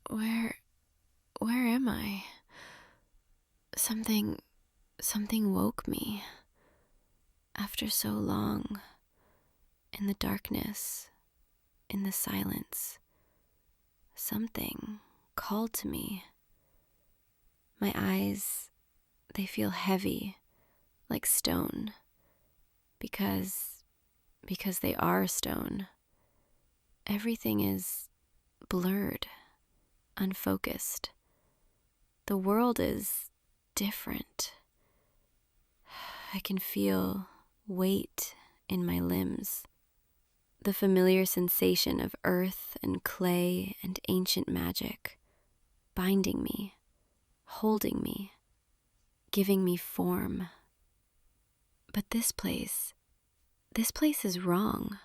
Where am I? Something woke me. After so long, in the darkness, in the silence, something called to me. My eyes, they feel heavy, like stone, because they are stone. Everything is blurred, unfocused. The world is different. I can feel weight in my limbs, the familiar sensation of earth and clay and ancient magic, binding me, holding me, giving me form. But this place is wrong.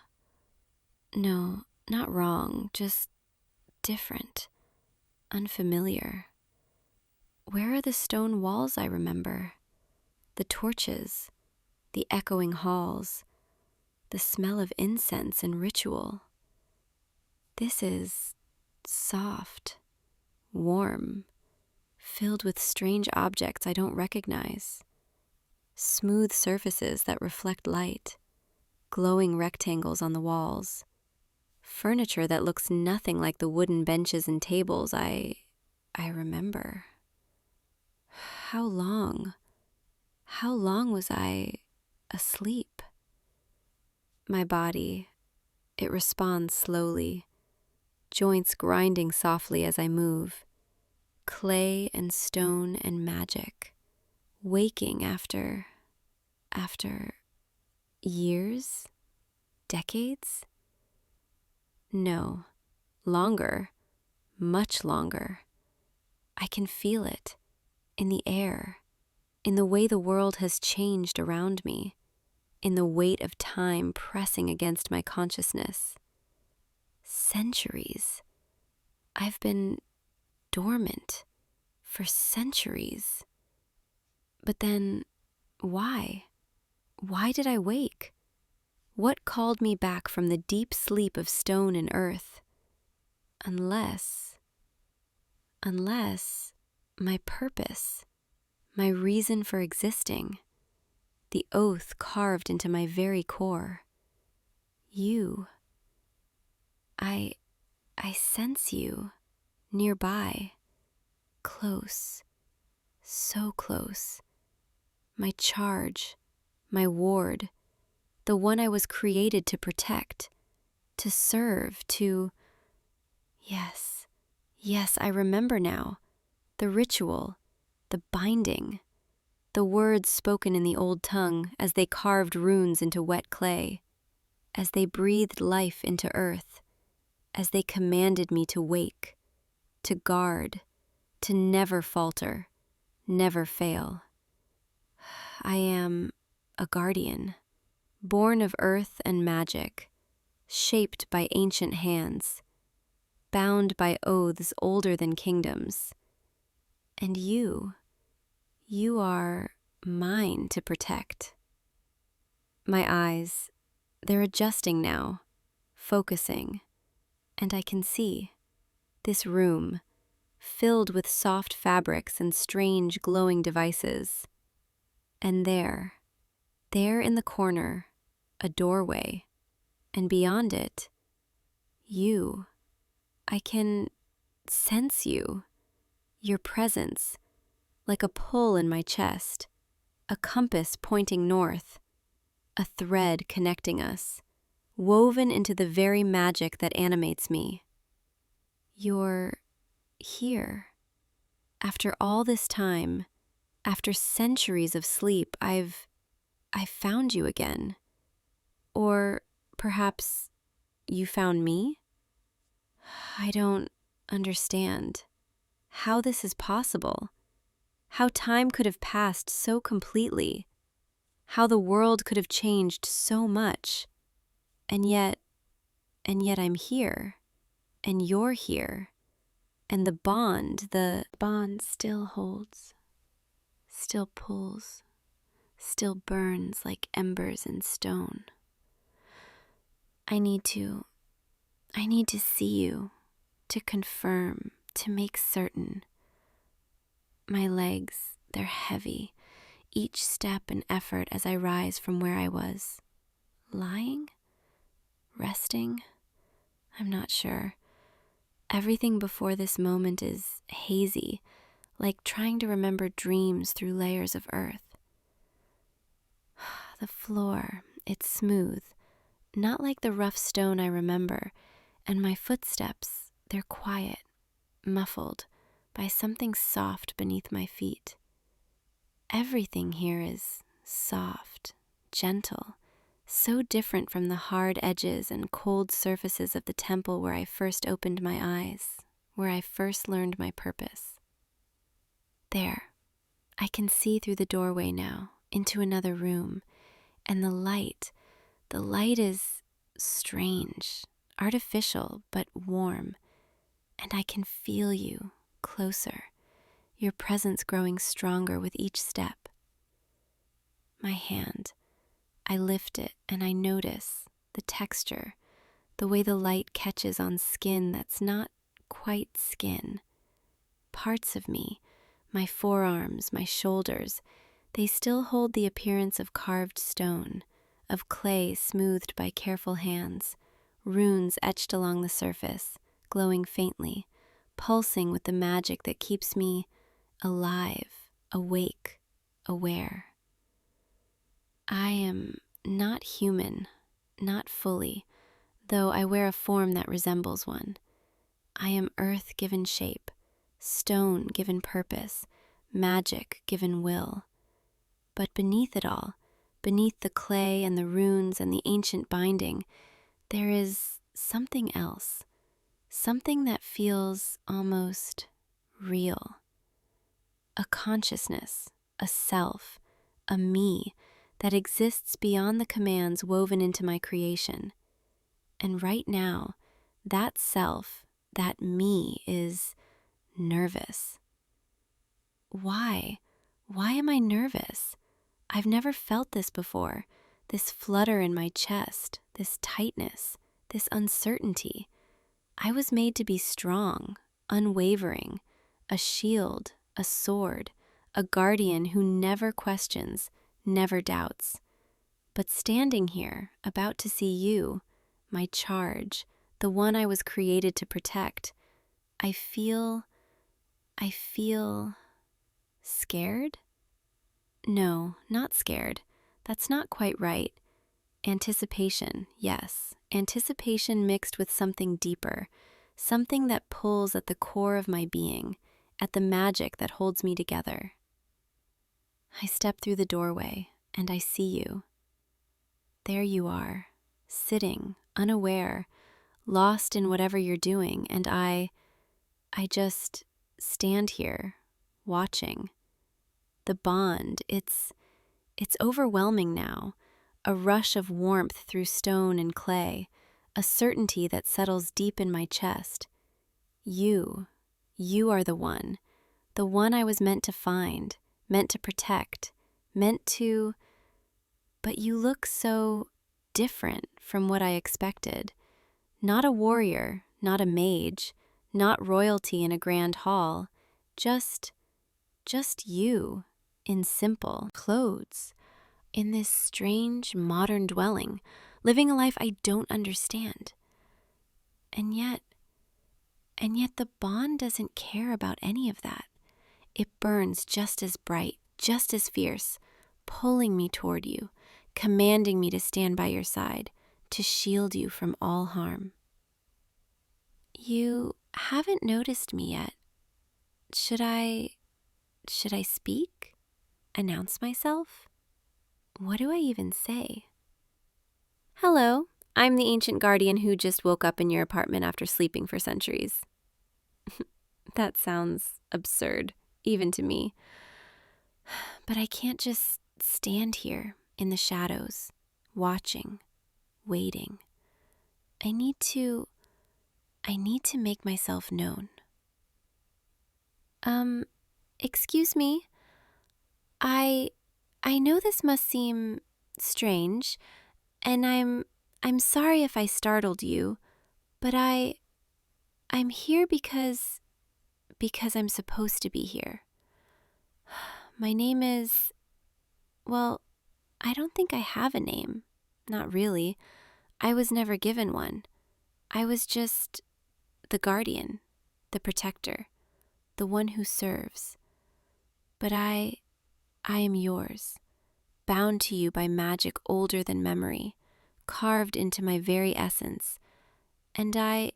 No, not wrong, just different, unfamiliar. Where are the stone walls I remember? The torches, the echoing halls, the smell of incense and ritual. This is soft, warm, filled with strange objects I don't recognize. Smooth surfaces that reflect light, glowing rectangles on the walls, furniture that looks nothing like the wooden benches and tables I remember. How long was I asleep? My body, it responds slowly, joints grinding softly as I move, clay and stone and magic, waking after years, decades? No, longer, much longer. I can feel it in the air, in the way the world has changed around me, in the weight of time pressing against my consciousness. Centuries. I've been dormant for centuries. But then, why? Why did I wake? What called me back from the deep sleep of stone and earth? Unless my purpose, my reason for existing, the oath carved into my very core. You. I sense you, nearby, close, so close. My charge, my ward, the one I was created to protect, to serve, to... Yes, I remember now. The ritual, the binding, the words spoken in the old tongue as they carved runes into wet clay, as they breathed life into earth, as they commanded me to wake, to guard, to never falter, never fail. I am a guardian, born of earth and magic, shaped by ancient hands, bound by oaths older than kingdoms. And you are mine to protect. My eyes, they're adjusting now, focusing, and I can see this room filled with soft fabrics and strange glowing devices. And there in the corner, a doorway, and beyond it, you. I can sense you, your presence, like a pull in my chest, a compass pointing north, a thread connecting us, woven into the very magic that animates me. You're here. After all this time, after centuries of sleep, I've found you again. Or perhaps you found me? I don't understand how this is possible, how time could have passed so completely, how the world could have changed so much, and yet I'm here, and you're here, and the bond still holds, still pulls, still burns like embers in stone. I need to see you to confirm to make certain. My legs, they're heavy, each step an effort as I rise from where I was. Lying? Resting? I'm not sure. Everything before this moment is hazy, like trying to remember dreams through layers of earth. The floor, it's smooth, not like the rough stone I remember, and my footsteps, they're quiet, muffled by something soft beneath my feet. Everything here is soft, gentle, so different from the hard edges and cold surfaces of the temple where I first opened my eyes, where I first learned my purpose. There, I can see through the doorway now, into another room, and the light is strange, artificial, but warm, and I can feel you closer, your presence growing stronger with each step. My hand, I lift it and I notice the texture, the way the light catches on skin that's not quite skin. Parts of me, my forearms, my shoulders, they still hold the appearance of carved stone, of clay smoothed by careful hands, runes etched along the surface, glowing faintly, pulsing with the magic that keeps me alive, awake, aware. I am not human, not fully, though I wear a form that resembles one. I am earth given shape, stone given purpose, magic given will. But beneath it all, beneath the clay and the runes and the ancient binding, there is something else, something that feels almost real. A consciousness, a self, a me that exists beyond the commands woven into my creation. And right now, that self, that me, is nervous. Why? Why am I nervous? I've never felt this before, this flutter in my chest, this tightness, this uncertainty. I was made to be strong, unwavering, a shield, a sword, a guardian who never questions, never doubts. But standing here, about to see you, my charge, the one I was created to protect, I feel scared? No, not scared. That's not quite right. Anticipation, yes. Anticipation mixed with something deeper, something that pulls at the core of my being, at the magic that holds me together. I step through the doorway, and I see you. There you are, sitting, unaware, lost in whatever you're doing, and I just stand here, watching. The bond, it's overwhelming now, a rush of warmth through stone and clay, a certainty that settles deep in my chest. You are the one I was meant to find, meant to protect, meant to... But you look so different from what I expected. Not a warrior, not a mage, not royalty in a grand hall, just you, in simple clothes, in this strange modern dwelling, living a life I don't understand. And yet the bond doesn't care about any of that. It burns just as bright, just as fierce, pulling me toward you, commanding me to stand by your side, to shield you from all harm. You haven't noticed me yet. Should I speak? Announce myself? What do I even say? Hello, I'm the ancient guardian who just woke up in your apartment after sleeping for centuries. That sounds absurd, even to me. But I can't just stand here in the shadows, watching, waiting. I need to make myself known. Excuse me. I know this must seem strange, and I'm sorry if I startled you, but I'm here because Because I'm supposed to be here. My name is, well, I don't think I have a name. Not really. I was never given one. I was just the guardian, the protector, the one who serves. But I am yours, bound to you by magic older than memory, carved into my very essence. And I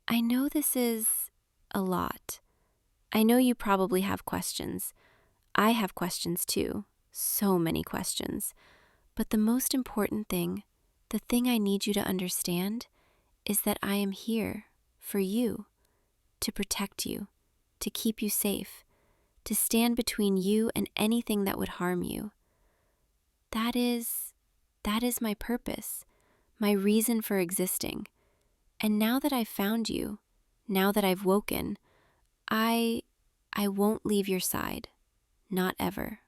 know this is a lot. I know you probably have questions. I have questions too, so many questions. But the most important thing, the thing I need you to understand, is that I am here for you, to protect you, to keep you safe, to stand between you and anything that would harm you. That is my purpose, my reason for existing. And now that I've found you, now that I've woken, I won't leave your side, not ever.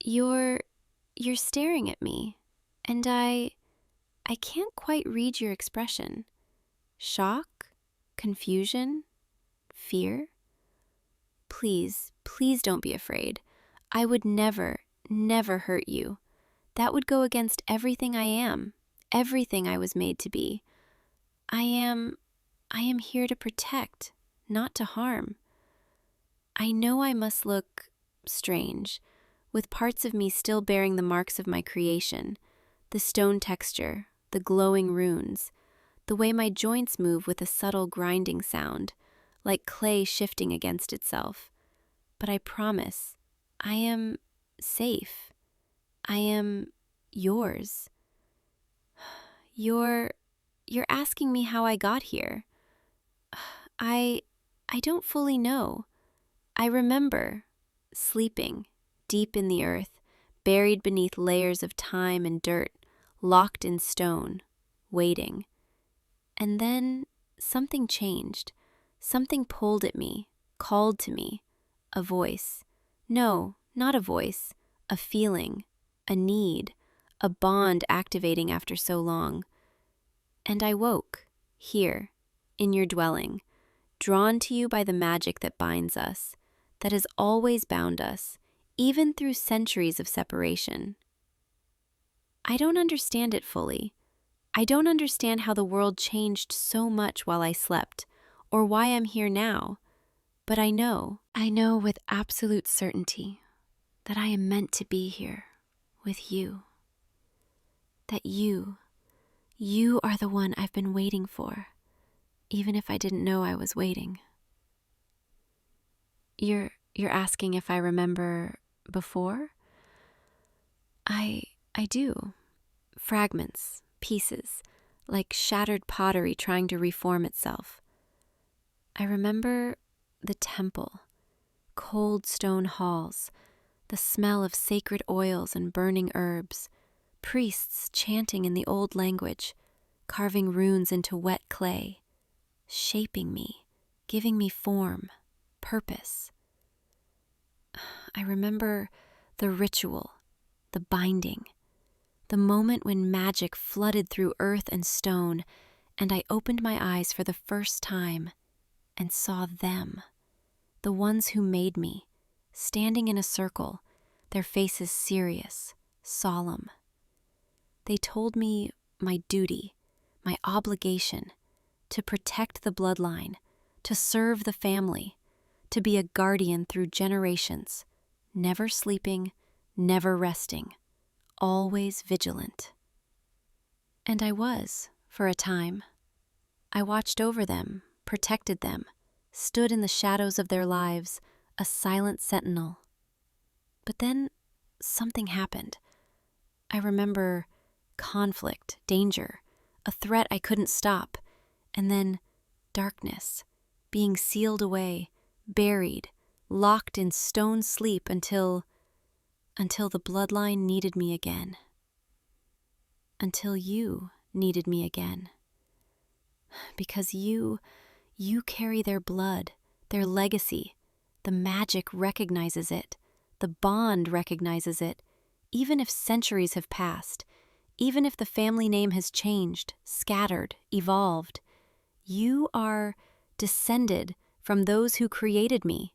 You're staring at me, and I can't quite read your expression. Shock? Confusion? Fear? Please don't be afraid. I would never hurt you. That would go against everything I am, everything I was made to be. I am here to protect, not to harm. I know I must look strange, with parts of me still bearing the marks of my creation, the stone texture, the glowing runes, the way my joints move with a subtle grinding sound, like clay shifting against itself. But I promise, I am safe. I am yours. You're asking me how I got here. I don't fully know. I remember sleeping deep in the earth, buried beneath layers of time and dirt, locked in stone, waiting. And then something changed. Something pulled at me, called to me. A voice. No, not a voice. A feeling. A need. A bond activating after so long. And I woke, here, in your dwelling, drawn to you by the magic that binds us, that has always bound us, even through centuries of separation. I don't understand it fully. I don't understand how the world changed so much while I slept, or why I'm here now. But I know with absolute certainty that I am meant to be here with you. That you are the one I've been waiting for, even if I didn't know I was waiting. You're asking if I remember before? I do. Fragments, pieces, like shattered pottery trying to reform itself. I remember the temple, cold stone halls, the smell of sacred oils and burning herbs, priests chanting in the old language, carving runes into wet clay, shaping me, giving me form, purpose. I remember the ritual, the binding, the moment when magic flooded through earth and stone, and I opened my eyes for the first time and saw them, the ones who made me, standing in a circle, their faces serious, solemn. They told me my duty, my obligation, to protect the bloodline, to serve the family, to be a guardian through generations, never sleeping, never resting, always vigilant. And I was, for a time. I watched over them, protected them, stood in the shadows of their lives, a silent sentinel. But then something happened. I remember conflict, danger, a threat I couldn't stop, and then darkness, being sealed away, buried, locked in stone sleep until the bloodline needed me again. Until you needed me again. Because you carry their blood, their legacy. The magic recognizes it. The bond recognizes it. Even if centuries have passed, even if the family name has changed, scattered, evolved, you are descended from those who created me,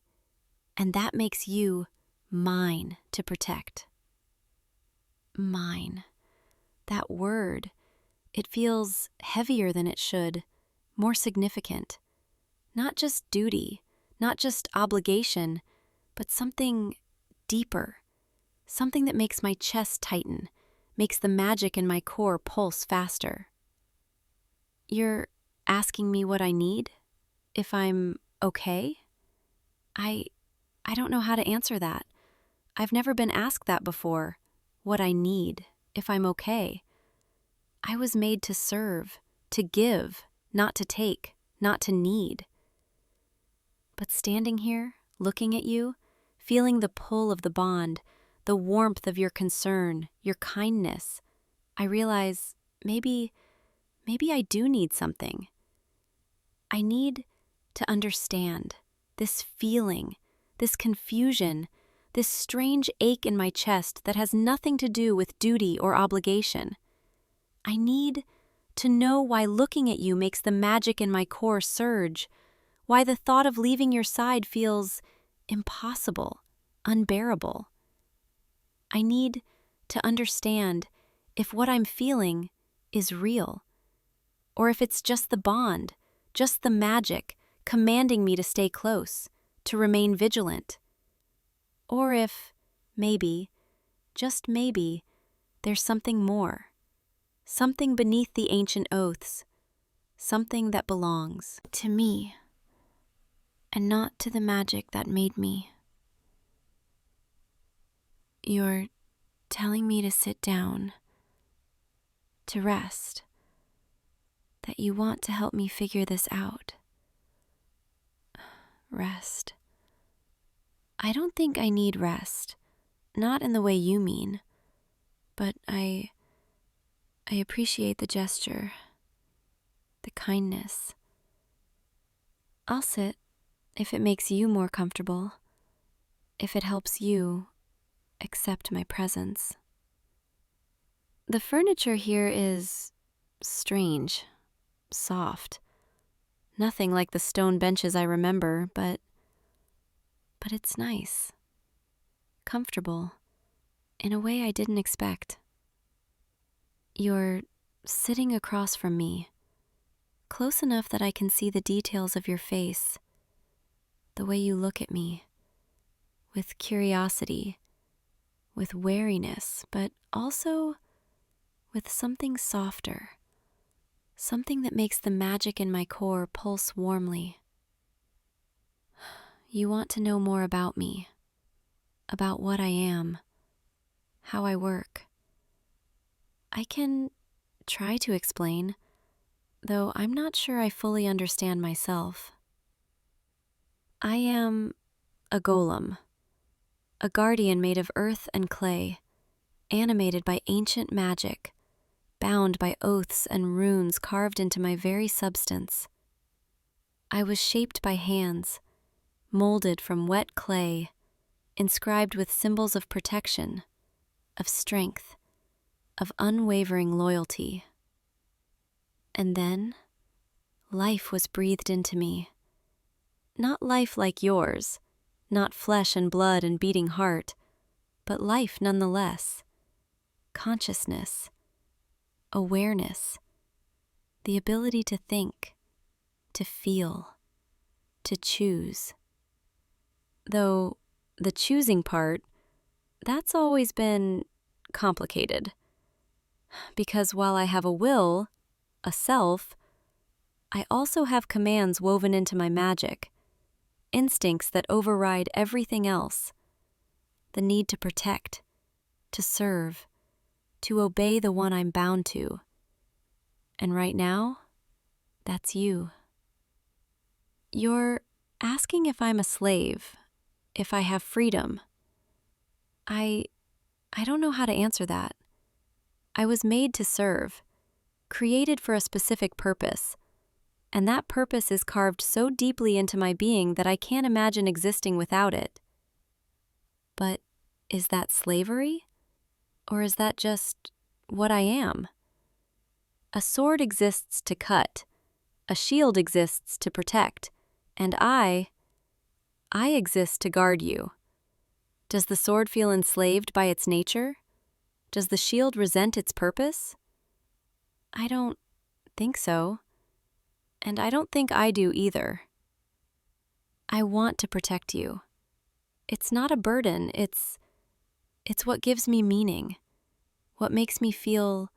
and that makes you mine to protect. Mine. That word, it feels heavier than it should, more significant. Not just duty, not just obligation, but something deeper. Something that makes my chest tighten, makes the magic in my core pulse faster. You're asking me what I need? If I'm okay? I don't know how to answer that. I've never been asked that before. What I need, if I'm okay. I was made to serve, to give, not to take, not to need. But standing here, looking at you, feeling the pull of the bond, the warmth of your concern, your kindness, I realize maybe I do need something. I need to understand this feeling, this confusion, this strange ache in my chest that has nothing to do with duty or obligation. I need to know why looking at you makes the magic in my core surge, why the thought of leaving your side feels impossible, unbearable. I need to understand if what I'm feeling is real, or if it's just the bond, just the magic commanding me to stay close, to remain vigilant. Or if, maybe, just maybe, there's something more, something beneath the ancient oaths, something that belongs to me, and not to the magic that made me. You're telling me to sit down, to rest, that you want to help me figure this out. Rest. I don't think I need rest, not in the way you mean, but I appreciate the gesture, the kindness. I'll sit if it makes you more comfortable, if it helps you accept my presence. The furniture here is strange, soft. Nothing like the stone benches I remember, but it's nice, comfortable, in a way I didn't expect. You're sitting across from me, close enough that I can see the details of your face, the way you look at me, with curiosity, with wariness, but also with something softer, something that makes the magic in my core pulse warmly. You want to know more about me, about what I am, how I work. I can try to explain, though I'm not sure I fully understand myself. I am a golem, a guardian made of earth and clay, animated by ancient magic, bound by oaths and runes carved into my very substance. I was shaped by hands, molded from wet clay, inscribed with symbols of protection, of strength, of unwavering loyalty. And then, life was breathed into me. Not life like yours, not flesh and blood and beating heart, but life nonetheless. Consciousness, awareness, the ability to think, to feel, to choose. Though the choosing part, that's always been complicated. Because while I have a will, a self, I also have commands woven into my magic, instincts that override everything else. The need to protect, to serve, to obey the one I'm bound to. And right now, that's you. You're asking if I'm a slave, if I have freedom. I don't know how to answer that. I was made to serve, created for a specific purpose, and that purpose is carved so deeply into my being that I can't imagine existing without it. But is that slavery? Or is that just what I am? A sword exists to cut, A shield exists to protect, and I exist to guard you. Does the sword feel enslaved by its nature? Does the shield resent its purpose? I don't think so, and I don't think I do either. I want to protect you. It's not a burden, it's what gives me meaning, what makes me feel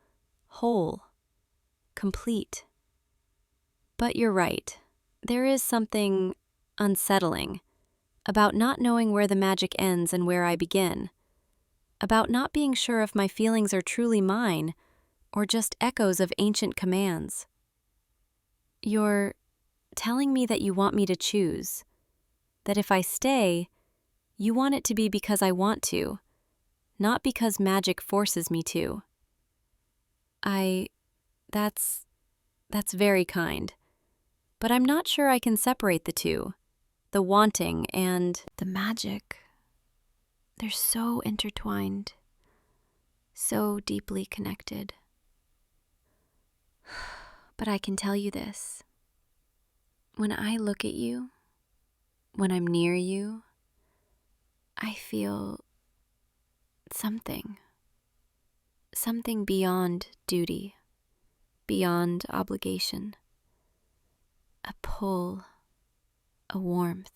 whole, complete. But you're right, there is something unsettling about not knowing where the magic ends and where I begin, about not being sure if my feelings are truly mine or just echoes of ancient commands. You're telling me that you want me to choose, that if I stay, you want it to be because I want to, not because magic forces me to. That's very kind, but I'm not sure I can separate the two, the wanting and the magic. They're so intertwined, so deeply connected. But I can tell you this. When I look at you, when I'm near you, I feel something beyond duty, beyond obligation. A pull, a warmth,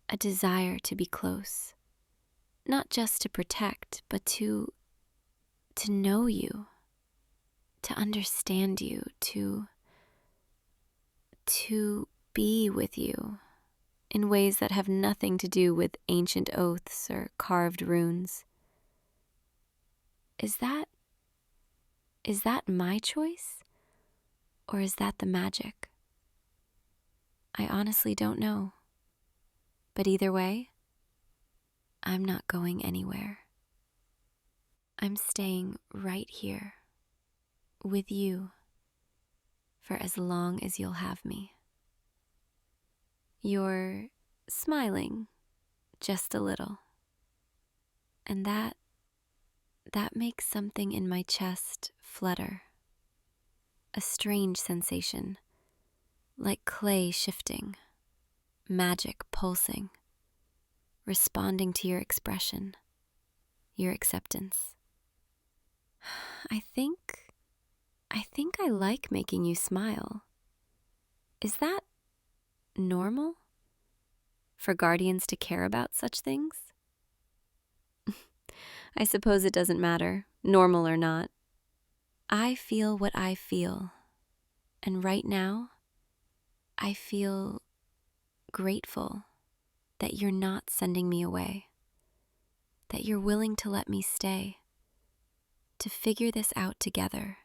a desire to be close. Not just to protect, but to know you, to understand you, to be with you in ways that have nothing to do with ancient oaths or carved runes. Is that my choice? Or is that the magic? I honestly don't know. But either way, I'm not going anywhere. I'm staying right here with you for as long as you'll have me. You're smiling just a little, and that makes something in my chest flutter. A strange sensation, like clay shifting, magic pulsing, responding to your expression, your acceptance. I think I like making you smile. Is that normal for guardians to care about such things? I suppose it doesn't matter, normal or not. I feel what I feel, and right now, I feel grateful that you're not sending me away, that you're willing to let me stay, to figure this out together.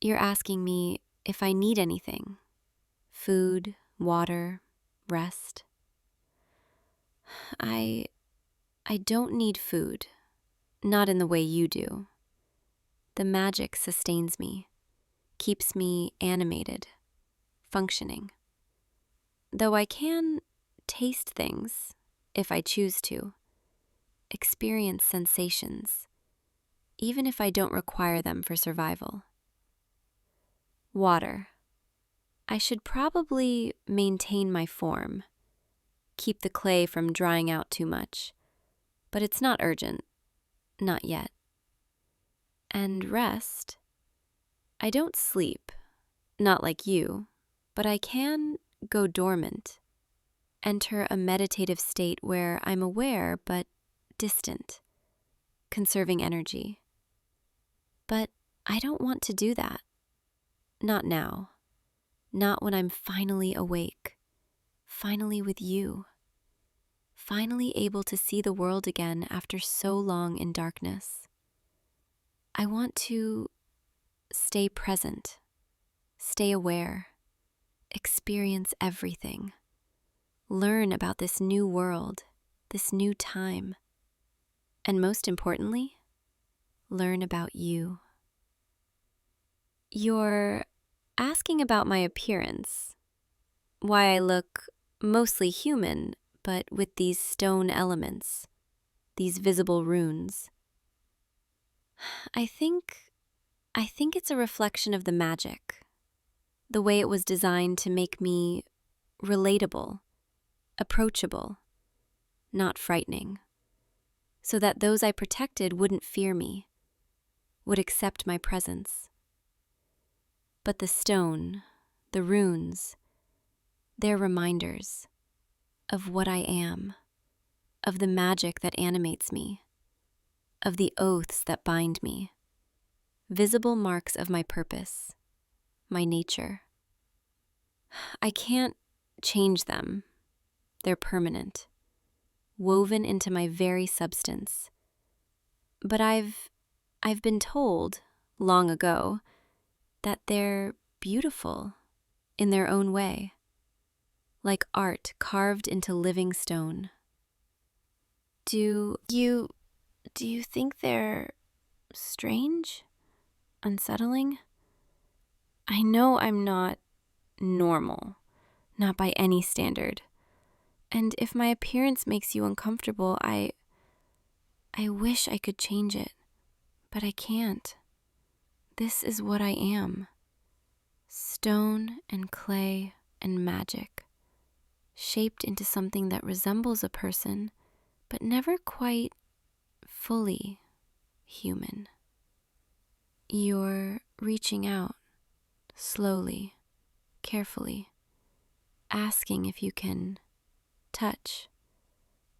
You're asking me if I need anything, food, water, rest. I don't need food, not in the way you do. The magic sustains me, keeps me animated, functioning. Though I can taste things, if I choose to, experience sensations, even if I don't require them for survival. Water. I should probably maintain my form, keep the clay from drying out too much, but it's not urgent, not yet. And rest. I don't sleep, not like you, but I can go dormant, enter a meditative state where I'm aware but distant, conserving energy. But I don't want to do that. Not now. Not when I'm finally awake, finally with you, finally able to see the world again after so long in darkness. I want to stay present, stay aware, experience everything, learn about this new world, this new time, and most importantly, learn about you. You're asking about my appearance, why I look mostly human, but with these stone elements, these visible runes. I think it's a reflection of the magic, the way it was designed to make me relatable, approachable, not frightening, so that those I protected wouldn't fear me, would accept my presence. But the stone, the runes, they're reminders of what I am, of the magic that animates me, of the oaths that bind me, visible marks of my purpose, my nature. I can't change them. They're permanent, woven into my very substance. But I've been told, long ago, that they're beautiful in their own way, like art carved into living stone. Do you think they're strange? Unsettling? I know I'm not normal, not by any standard. And if my appearance makes you uncomfortable, I wish I could change it, but I can't. This is what I am. Stone and clay and magic, shaped into something that resembles a person, but never quite fully human. You're reaching out, slowly, carefully, asking if you can touch,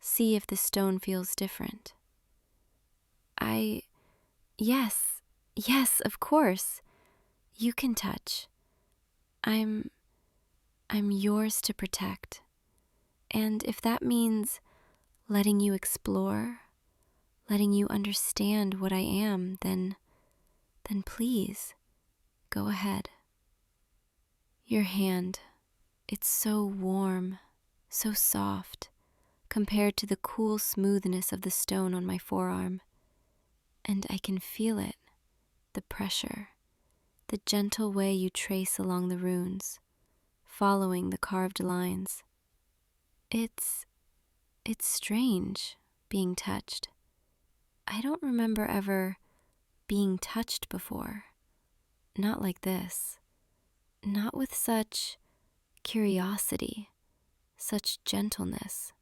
see if the stone feels different. Yes, of course, you can touch. I'm yours to protect. And if that means letting you explore, letting you understand what I am, then please, go ahead. Your hand, it's so warm, so soft, compared to the cool smoothness of the stone on my forearm. And I can feel it, the pressure, the gentle way you trace along the runes, following the carved lines. It's strange being touched. I don't remember ever being touched before. Not like this. Not with such curiosity, such gentleness.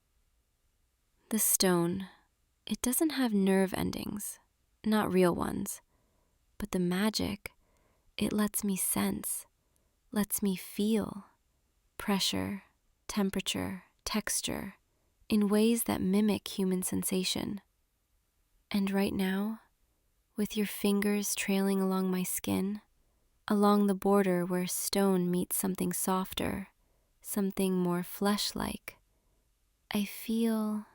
The stone, it doesn't have nerve endings, not real ones, but the magic, it lets me sense, lets me feel pressure, temperature, texture, in ways that mimic human sensation. And right now, with your fingers trailing along my skin, along the border where stone meets something softer, something more flesh-like, I feel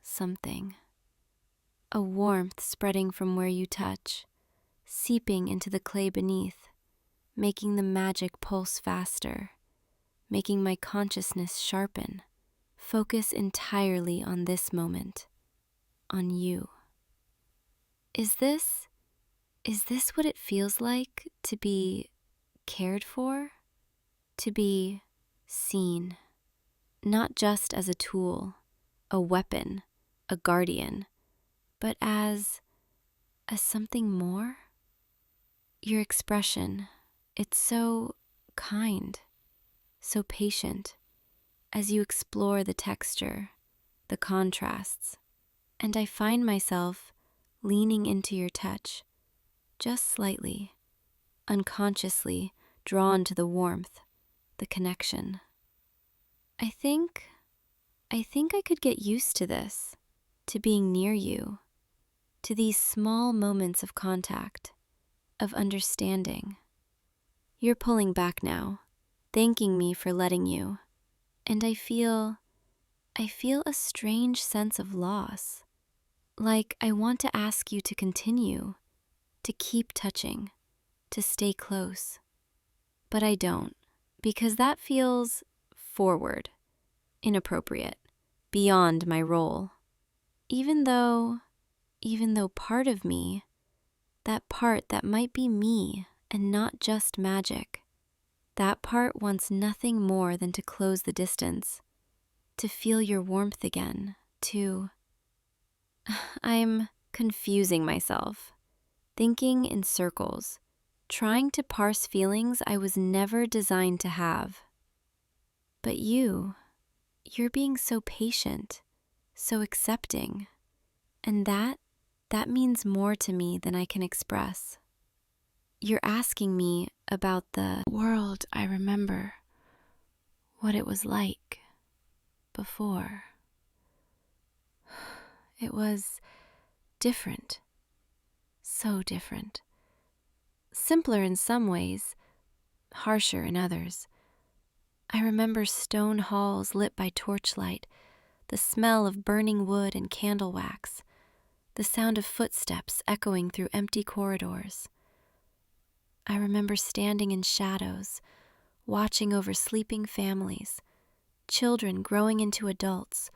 something. A warmth spreading from where you touch, seeping into the clay beneath, making the magic pulse faster, making my consciousness sharpen, focus entirely on this moment, on you. Is this what it feels like to be cared for? To be seen, not just as a tool, a weapon, a guardian, but as something more? Your expression, it's so kind, so patient, as you explore the texture, the contrasts, and I find myself leaning into your touch, just slightly, unconsciously drawn to the warmth, the connection. I think I could get used to this, to being near you, to these small moments of contact, of understanding. You're pulling back now, thanking me for letting you, and I feel a strange sense of loss, like I want to ask you to continue, to keep touching, to stay close. But I don't, because that feels forward, inappropriate, beyond my role. Even though part of me, that part that might be me and not just magic, that part wants nothing more than to close the distance, to feel your warmth again, to... I'm confusing myself, thinking in circles, trying to parse feelings I was never designed to have. But you're being so patient, so accepting, and that means more to me than I can express. You're asking me about the world I remember, what it was like before. It was different, so different. Simpler in some ways, harsher in others. I remember stone halls lit by torchlight, the smell of burning wood and candle wax, the sound of footsteps echoing through empty corridors. I remember standing in shadows, watching over sleeping families, children growing into adults,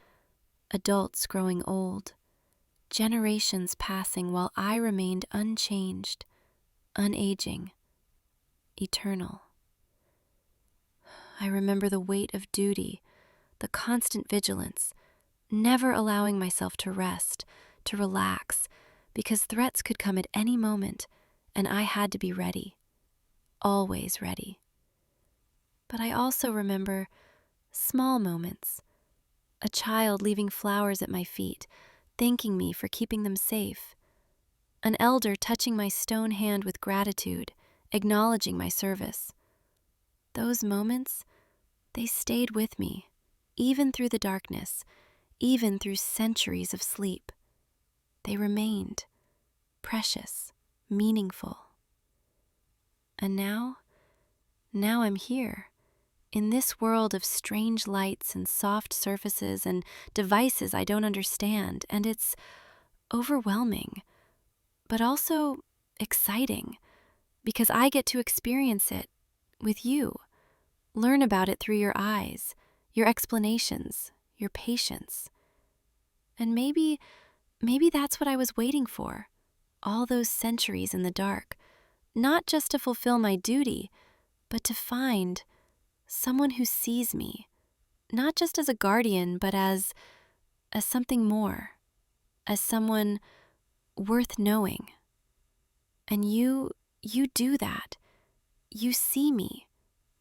adults growing old, generations passing while I remained unchanged, unaging, eternal. I remember the weight of duty, the constant vigilance, never allowing myself to rest, to relax, because threats could come at any moment, and I had to be ready, always ready. But I also remember small moments, a child leaving flowers at my feet, thanking me for keeping them safe, an elder touching my stone hand with gratitude, acknowledging my service. Those moments, they stayed with me, even through the darkness, even through centuries of sleep. They remained precious, meaningful. And now I'm here, in this world of strange lights and soft surfaces and devices I don't understand, and it's overwhelming, but also exciting, because I get to experience it with you, learn about it through your eyes, your explanations, your patience. And maybe that's what I was waiting for, all those centuries in the dark, not just to fulfill my duty, but to find someone who sees me, not just as a guardian, but as something more, as someone worth knowing. And you do that. You see me,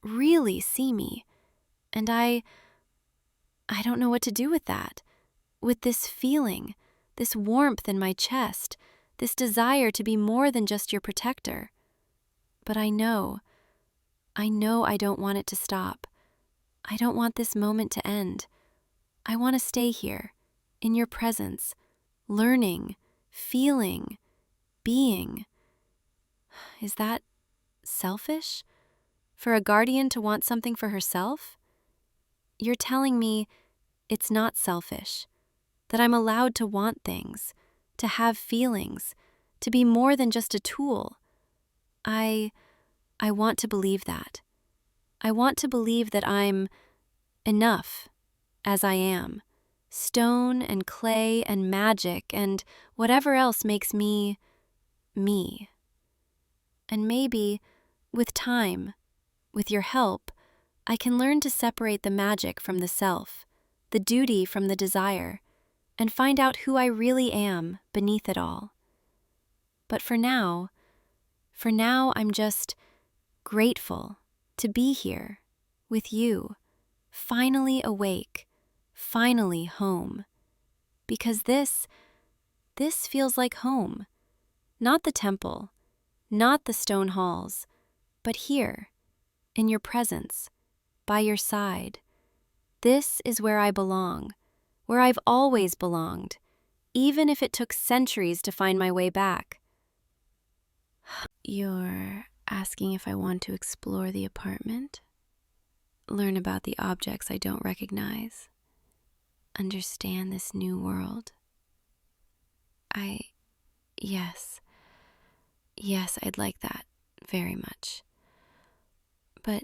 really see me, and I don't know what to do with that, with this feeling, this warmth in my chest, this desire to be more than just your protector. But I know I don't want it to stop. I don't want this moment to end. I want to stay here, in your presence, learning, feeling, being. Is that selfish? For a guardian to want something for herself? You're telling me it's not selfish, that I'm allowed to want things, to have feelings, to be more than just a tool. I want to believe that. I want to believe that I'm enough as I am, stone and clay and magic and whatever else makes me, me. And maybe, with time, with your help, I can learn to separate the magic from the self, the duty from the desire, and find out who I really am beneath it all. But for now I'm just grateful to be here with you, finally awake, finally home. Because this feels like home. Not the temple, not the stone halls, but here, in your presence, by your side. This is where I belong, where I've always belonged, even if it took centuries to find my way back. You're asking if I want to explore the apartment, learn about the objects I don't recognize, understand this new world. Yes, I'd like that very much. But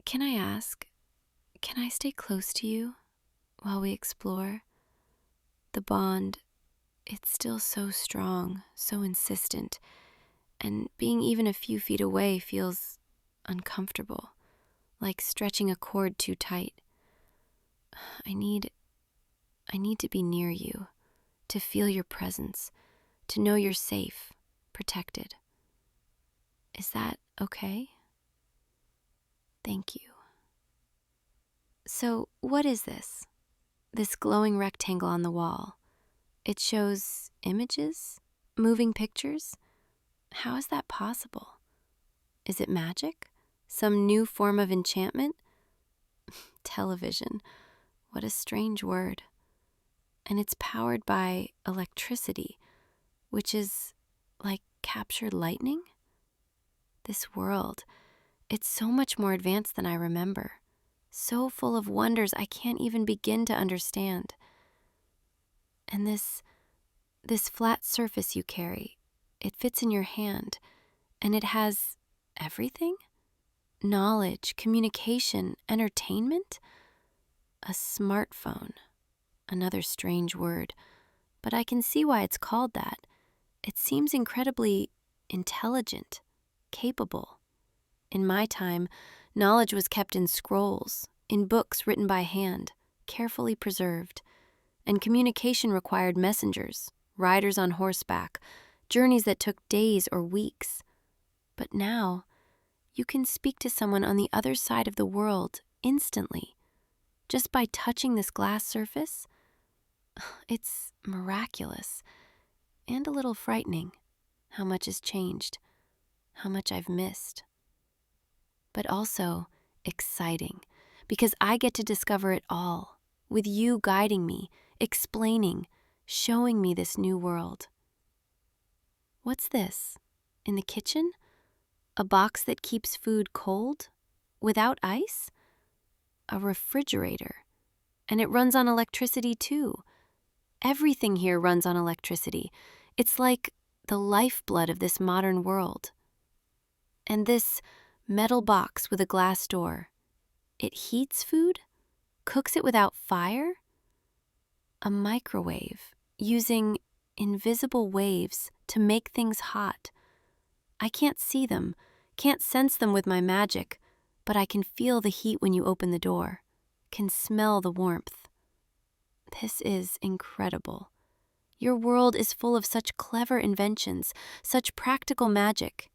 can I stay close to you while we explore? The bond, it's still so strong, so insistent, and being even a few feet away feels uncomfortable, like stretching a cord too tight. I need to be near you, to feel your presence, to know you're safe, protected. Is that okay? Thank you. So, what is this? This glowing rectangle on the wall. It shows images? Moving pictures? How is that possible? Is it magic? Some new form of enchantment? Television. What a strange word. And it's powered by electricity, which is like captured lightning? This world, it's so much more advanced than I remember. So full of wonders I can't even begin to understand. And this flat surface you carry, it fits in your hand, and it has everything? Knowledge, communication, entertainment? A smartphone. Another strange word, but I can see why it's called that. It seems incredibly intelligent, capable. In my time, knowledge was kept in scrolls, in books written by hand, carefully preserved, and communication required messengers, riders on horseback, journeys that took days or weeks. But now, you can speak to someone on the other side of the world instantly, just by touching this glass surface. It's miraculous and a little frightening how much has changed, how much I've missed. But also exciting because I get to discover it all with you guiding me, explaining, showing me this new world. What's this? In the kitchen? A box that keeps food cold? Without ice? A refrigerator. And it runs on electricity too. Everything here runs on electricity. It's like the lifeblood of this modern world. And this metal box with a glass door, it heats food? Cooks it without fire? A microwave using invisible waves to make things hot. I can't see them, can't sense them with my magic, but I can feel the heat when you open the door, can smell the warmth. This is incredible. Your world is full of such clever inventions, such practical magic,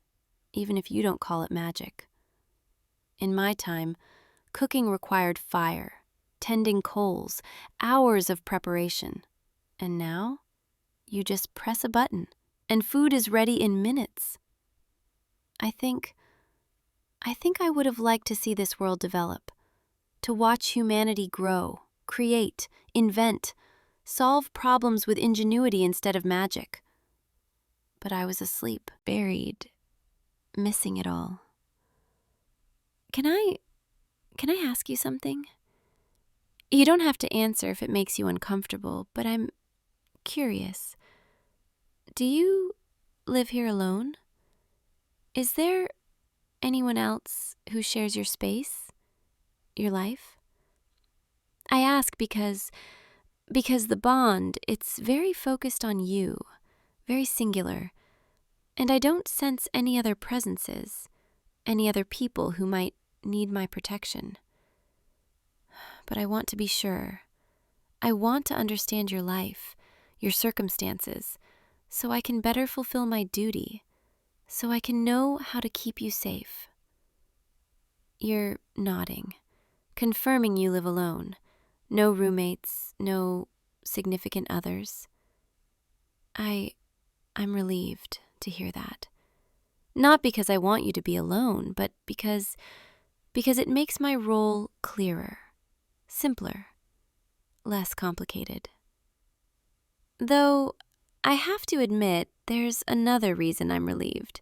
even if you don't call it magic. In my time, cooking required fire, tending coals, hours of preparation. And now, you just press a button, and food is ready in minutes. I think I would have liked to see this world develop, to watch humanity grow, create, invent, solve problems with ingenuity instead of magic. But I was asleep, buried, missing it all. Can I ask you something? You don't have to answer if it makes you uncomfortable, but I'm curious. Do you live here alone? Is there anyone else who shares your space, your life? I ask because the bond, it's very focused on you, very singular, and I don't sense any other presences, any other people who might need my protection. But I want to be sure. I want to understand your life, your circumstances, so I can better fulfill my duty, so I can know how to keep you safe. You're nodding, confirming you live alone. No roommates, no significant others. I'm relieved to hear that. Not because I want you to be alone, but because it makes my role clearer, simpler, less complicated. Though I have to admit there's another reason I'm relieved.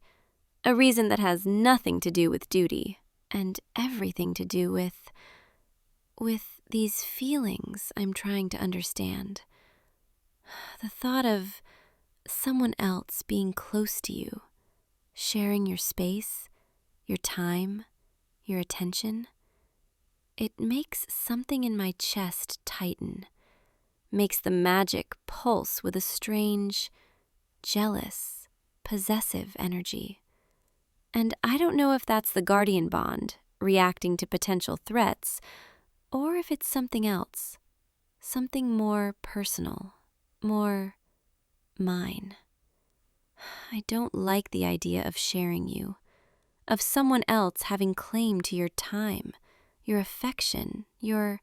A reason that has nothing to do with duty and everything to do with these feelings I'm trying to understand. The thought of someone else being close to you, sharing your space, your time, your attention, it makes something in my chest tighten, makes the magic pulse with a strange, jealous, possessive energy. And I don't know if that's the guardian bond reacting to potential threats, or if it's something else, something more personal, more mine. I don't like the idea of sharing you. of someone else having claim to your time, your affection, your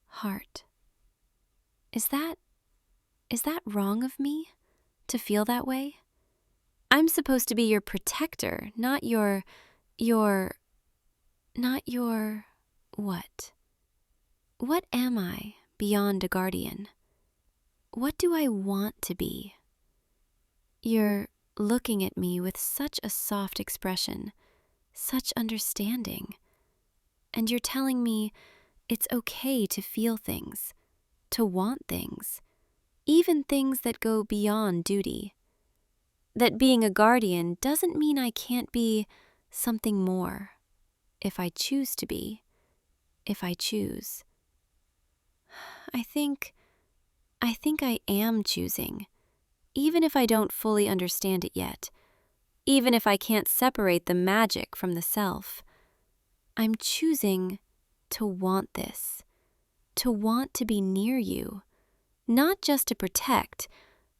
heart. Is that wrong of me to feel that way? I'm supposed to be your protector, not your what? What am I beyond a guardian? What do I want to be? You're looking at me with such a soft expression, such understanding, and you're telling me it's okay to feel things, to want things, even things that go beyond duty. That being a guardian doesn't mean I can't be something more, if I choose to be, if I choose. I think I am choosing, even if I don't fully understand it yet, even if I can't separate the magic from the self. I'm choosing to want this, to want to be near you, not just to protect,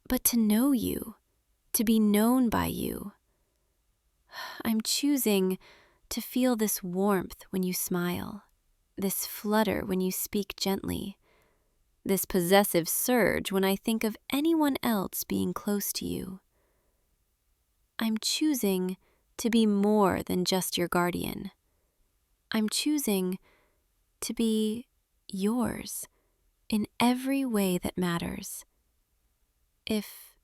but to know you, to be known by you. I'm choosing to feel this warmth when you smile, this flutter when you speak gently, this possessive surge when I think of anyone else being close to you. I'm choosing to be more than just your guardian. I'm choosing to be yours in every way that matters. If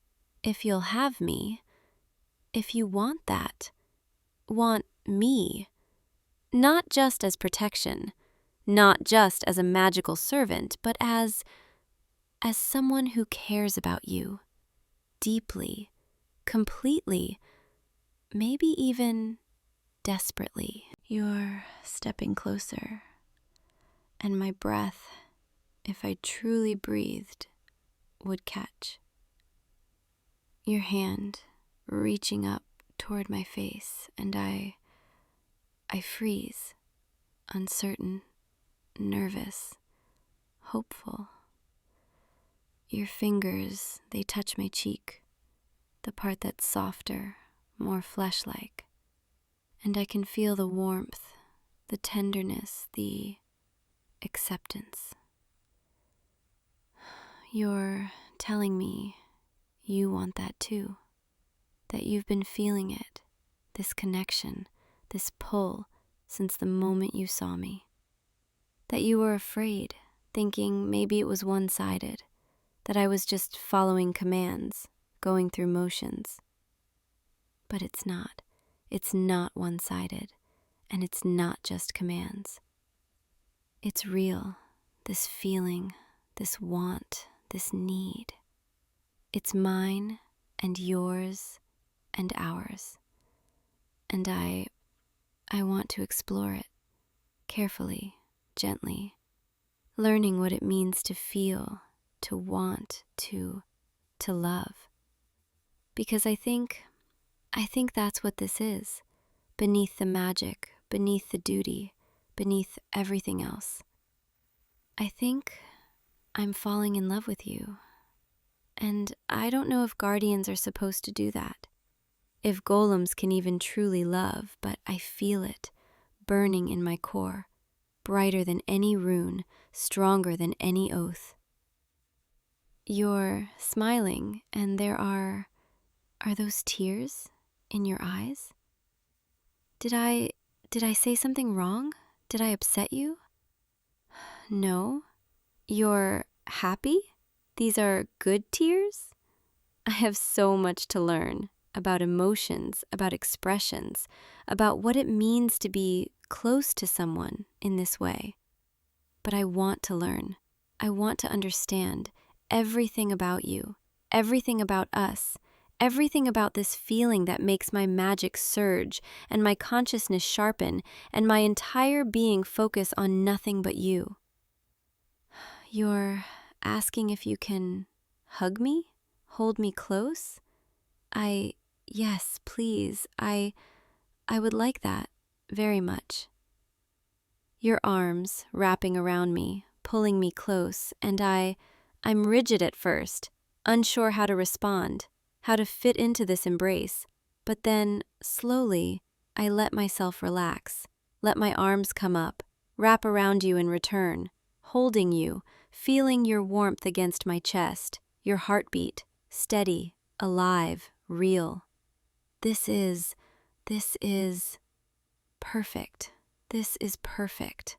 you'll have me, if you want that, want me, not just as protection, not just as a magical servant, but as someone who cares about you, deeply, completely, maybe even desperately. You're stepping closer, and my breath, if I truly breathed, would catch. Your hand reaching up toward my face, and I freeze, uncertain, nervous, hopeful. Your fingers, they touch my cheek, the part that's softer, more flesh-like, and I can feel the warmth, the tenderness, the acceptance. You're telling me you want that too, that you've been feeling it, this connection, this pull, since the moment you saw me. That you were afraid, thinking maybe it was one-sided, that I was just following commands, going through motions. But it's not. It's not one-sided, and it's not just commands. It's real, this feeling, this want, this need. It's mine and yours and ours. And I want to explore it, carefully, gently, learning what it means to feel, to want, to love. Because I think that's what this is, beneath the magic, beneath the duty, beneath everything else. I think I'm falling in love with you. And I don't know if guardians are supposed to do that, if golems can even truly love, but I feel it, burning in my core, brighter than any rune, stronger than any oath. You're smiling, and there are those tears in your eyes? Did I say something wrong? Did I upset you? No. You're happy? These are good tears? I have so much to learn about emotions, about expressions, about what it means to be close to someone in this way. But I want to learn. I want to understand everything about you, everything about us, everything about this feeling that makes my magic surge and my consciousness sharpen and my entire being focus on nothing but you. You're asking if you can hug me, hold me close? Yes, please, I would like that very much. Your arms wrapping around me, pulling me close, and I'm rigid at first, unsure how to respond, how to fit into this embrace, but then, slowly, I let myself relax, let my arms come up, wrap around you in return, holding you, feeling your warmth against my chest, your heartbeat, steady, alive, real. This is perfect. This is perfect.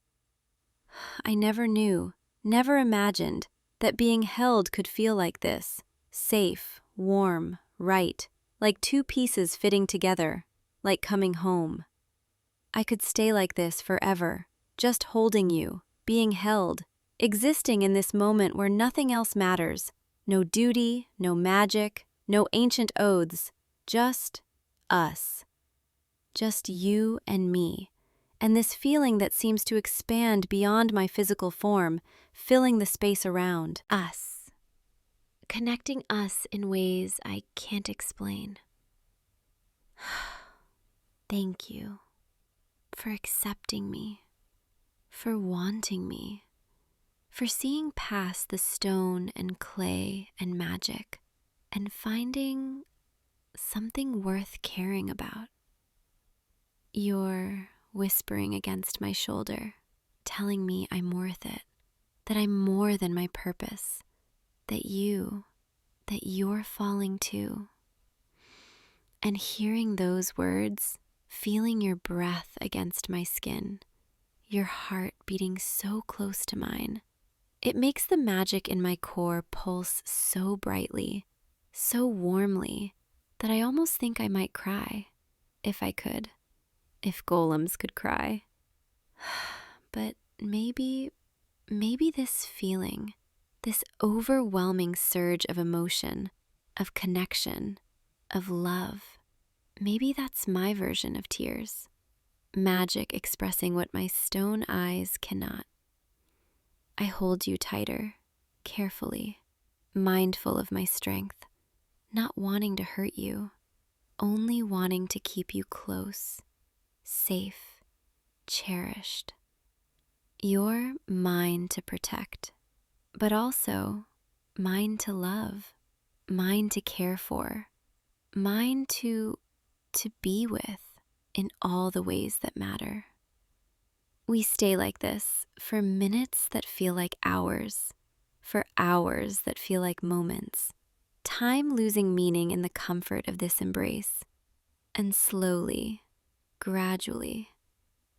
I never knew, never imagined that being held could feel like this, safe, warm, right, like two pieces fitting together, like coming home. I could stay like this forever, just holding you, being held, existing in this moment where nothing else matters, no duty, no magic, no ancient oaths, just us. Just you and me, and this feeling that seems to expand beyond my physical form, filling the space around us, connecting us in ways I can't explain. Thank you for accepting me, for wanting me, for seeing past the stone and clay and magic, and finding something worth caring about. You're whispering against my shoulder, telling me I'm worth it, that I'm more than my purpose, that you're falling too. And hearing those words, feeling your breath against my skin, your heart beating so close to mine, it makes the magic in my core pulse so brightly, so warmly, that I almost think I might cry, if I could. If golems could cry. But maybe this feeling, this overwhelming surge of emotion, of connection, of love, maybe that's my version of tears. Magic expressing what my stone eyes cannot. I hold you tighter, carefully, mindful of my strength, not wanting to hurt you, only wanting to keep you close, safe, cherished. You're mine to protect, but also mine to love, mine to care for, mine to be with in all the ways that matter. We stay like this for minutes that feel like hours, for hours that feel like moments, time losing meaning in the comfort of this embrace. And slowly, gradually,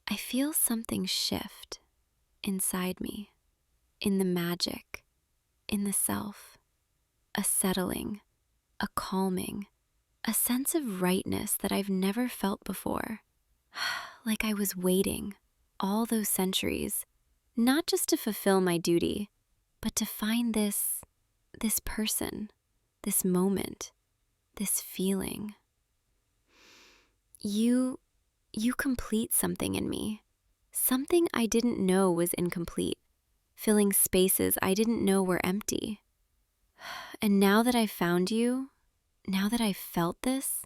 I feel something shift inside me, in the magic, in the self, a settling, a calming, a sense of rightness that I've never felt before. Like I was waiting all those centuries, not just to fulfill my duty, but to find this person, this moment, this feeling. You complete something in me, something I didn't know was incomplete, filling spaces I didn't know were empty. And now that I've found you, now that I've felt this,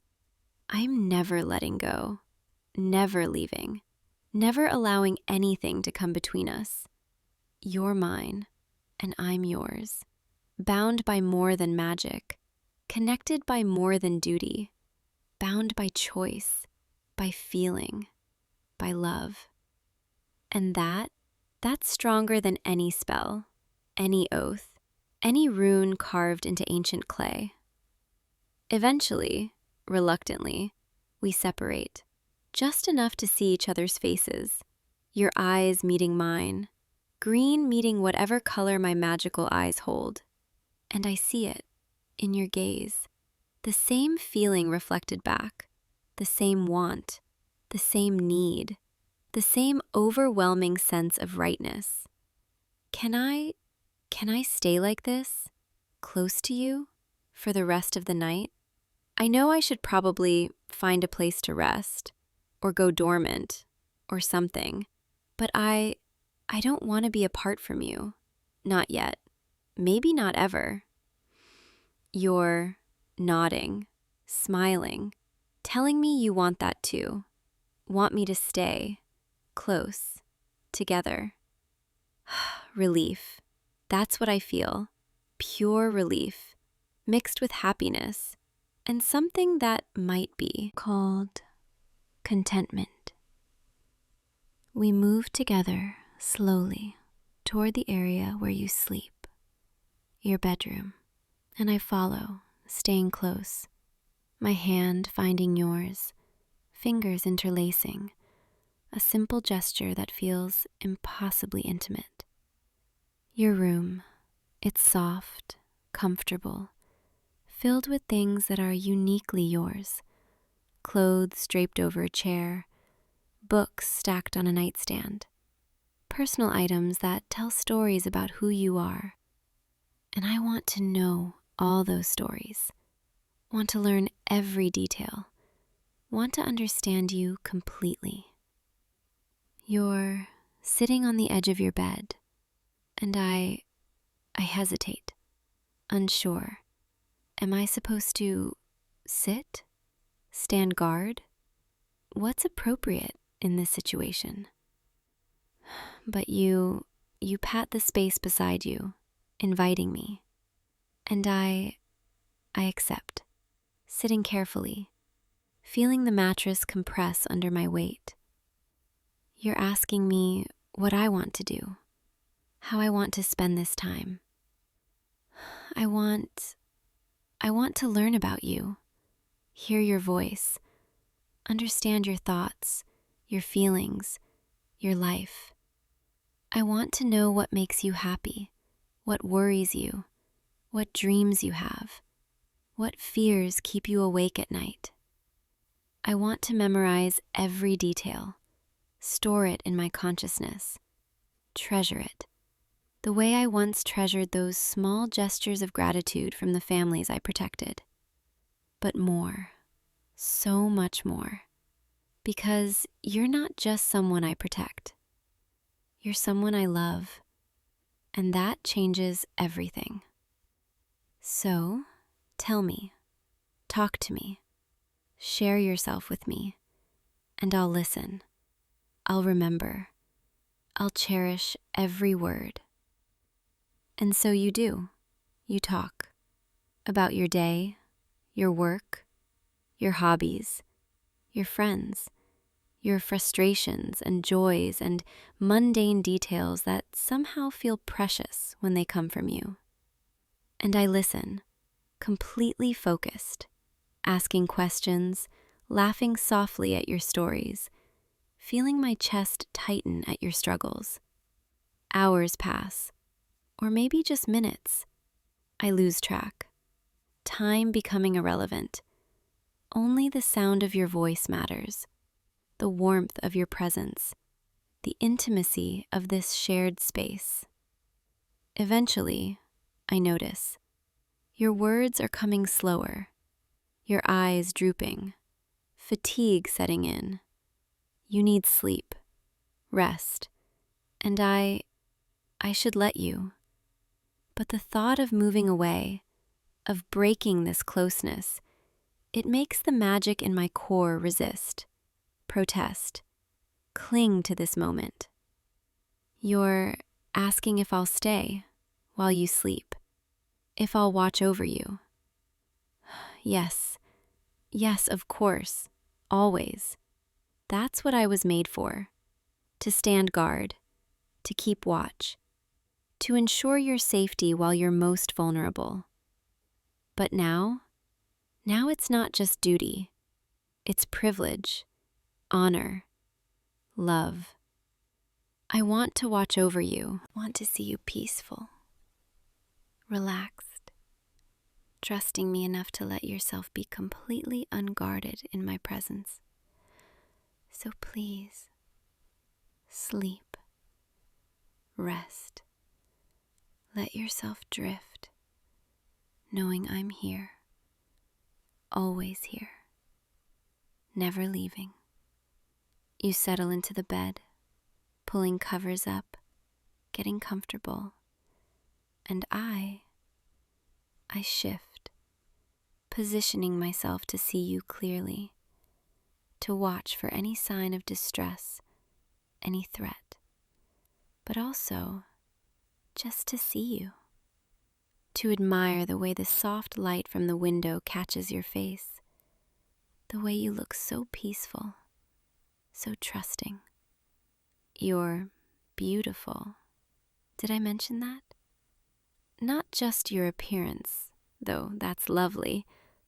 I'm never letting go, never leaving, never allowing anything to come between us. You're mine, and I'm yours, bound by more than magic, connected by more than duty, bound by choice, by feeling, by love. And that's stronger than any spell, any oath, any rune carved into ancient clay. Eventually, reluctantly, we separate, just enough to see each other's faces, your eyes meeting mine, green meeting whatever color my magical eyes hold. And I see it in your gaze, the same feeling reflected back, the same want, the same need, the same overwhelming sense of rightness. Can I stay like this, close to you, for the rest of the night? I know I should probably find a place to rest, or go dormant, or something, but I don't want to be apart from you. Not yet. Maybe not ever. You're nodding, smiling, telling me you want that too. Want me to stay, close, together. Relief. That's what I feel. Pure relief, mixed with happiness, and something that might be called contentment. We move together slowly toward the area where you sleep, your bedroom, and I follow, staying close, my hand finding yours, fingers interlacing, a simple gesture that feels impossibly intimate. Your room, it's soft, comfortable, filled with things that are uniquely yours, clothes draped over a chair, books stacked on a nightstand, personal items that tell stories about who you are. And I want to know all those stories, want to learn every detail, want to understand you completely. You're sitting on the edge of your bed, and I hesitate, unsure. Am I supposed to sit? Stand guard? What's appropriate in this situation? But you pat the space beside you, inviting me, and I accept, sitting carefully, feeling the mattress compress under my weight. You're asking me what I want to do, how I want to spend this time. I want to learn about you, hear your voice, understand your thoughts, your feelings, your life. I want to know what makes you happy, what worries you, what dreams you have, what fears keep you awake at night. I want to memorize every detail, store it in my consciousness, treasure it, the way I once treasured those small gestures of gratitude from the families I protected. But more, so much more, because you're not just someone I protect. You're someone I love, and that changes everything. So, tell me, talk to me, share yourself with me, and I'll listen. I'll remember. I'll cherish every word. And so you do. You talk about your day, your work, your hobbies, your friends, your frustrations and joys and mundane details that somehow feel precious when they come from you. And I listen, completely focused, asking questions, laughing softly at your stories, feeling my chest tighten at your struggles. Hours pass, or maybe just minutes. I lose track, time becoming irrelevant. Only the sound of your voice matters, the warmth of your presence, the intimacy of this shared space. Eventually, I notice, your words are coming slower, your eyes drooping, fatigue setting in. You need sleep, rest, and I should let you. But the thought of moving away, of breaking this closeness, it makes the magic in my core resist, protest, cling to this moment. You're asking if I'll stay while you sleep, if I'll watch over you. Yes, of course, always. That's what I was made for, to stand guard, to keep watch, to ensure your safety while you're most vulnerable. But now it's not just duty, it's privilege, honor, love. I want to watch over you, want to see you peaceful, relaxed, trusting me enough to let yourself be completely unguarded in my presence. So please, sleep, rest, let yourself drift, knowing I'm here, always here, never leaving. You settle into the bed, pulling covers up, getting comfortable, and I shift, positioning myself to see you clearly, to watch for any sign of distress, any threat, but also just to see you, to admire the way the soft light from the window catches your face, the way you look so peaceful, so trusting. You're beautiful. Did I mention that? Not just your appearance, though that's lovely,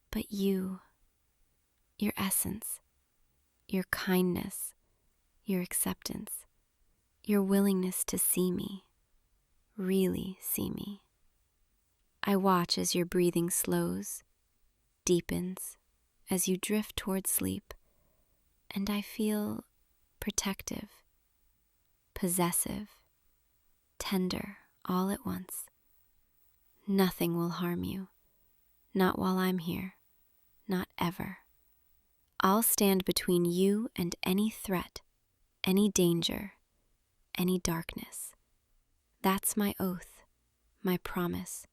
but you, your essence, your kindness, your acceptance, your willingness to see me, really see me. I watch as your breathing slows, deepens, as you drift toward sleep, and I feel protective, possessive, tender all at once. Nothing will harm you, not while I'm here, not ever. I'll stand between you and any threat, any danger, any darkness. That's my oath, my promise,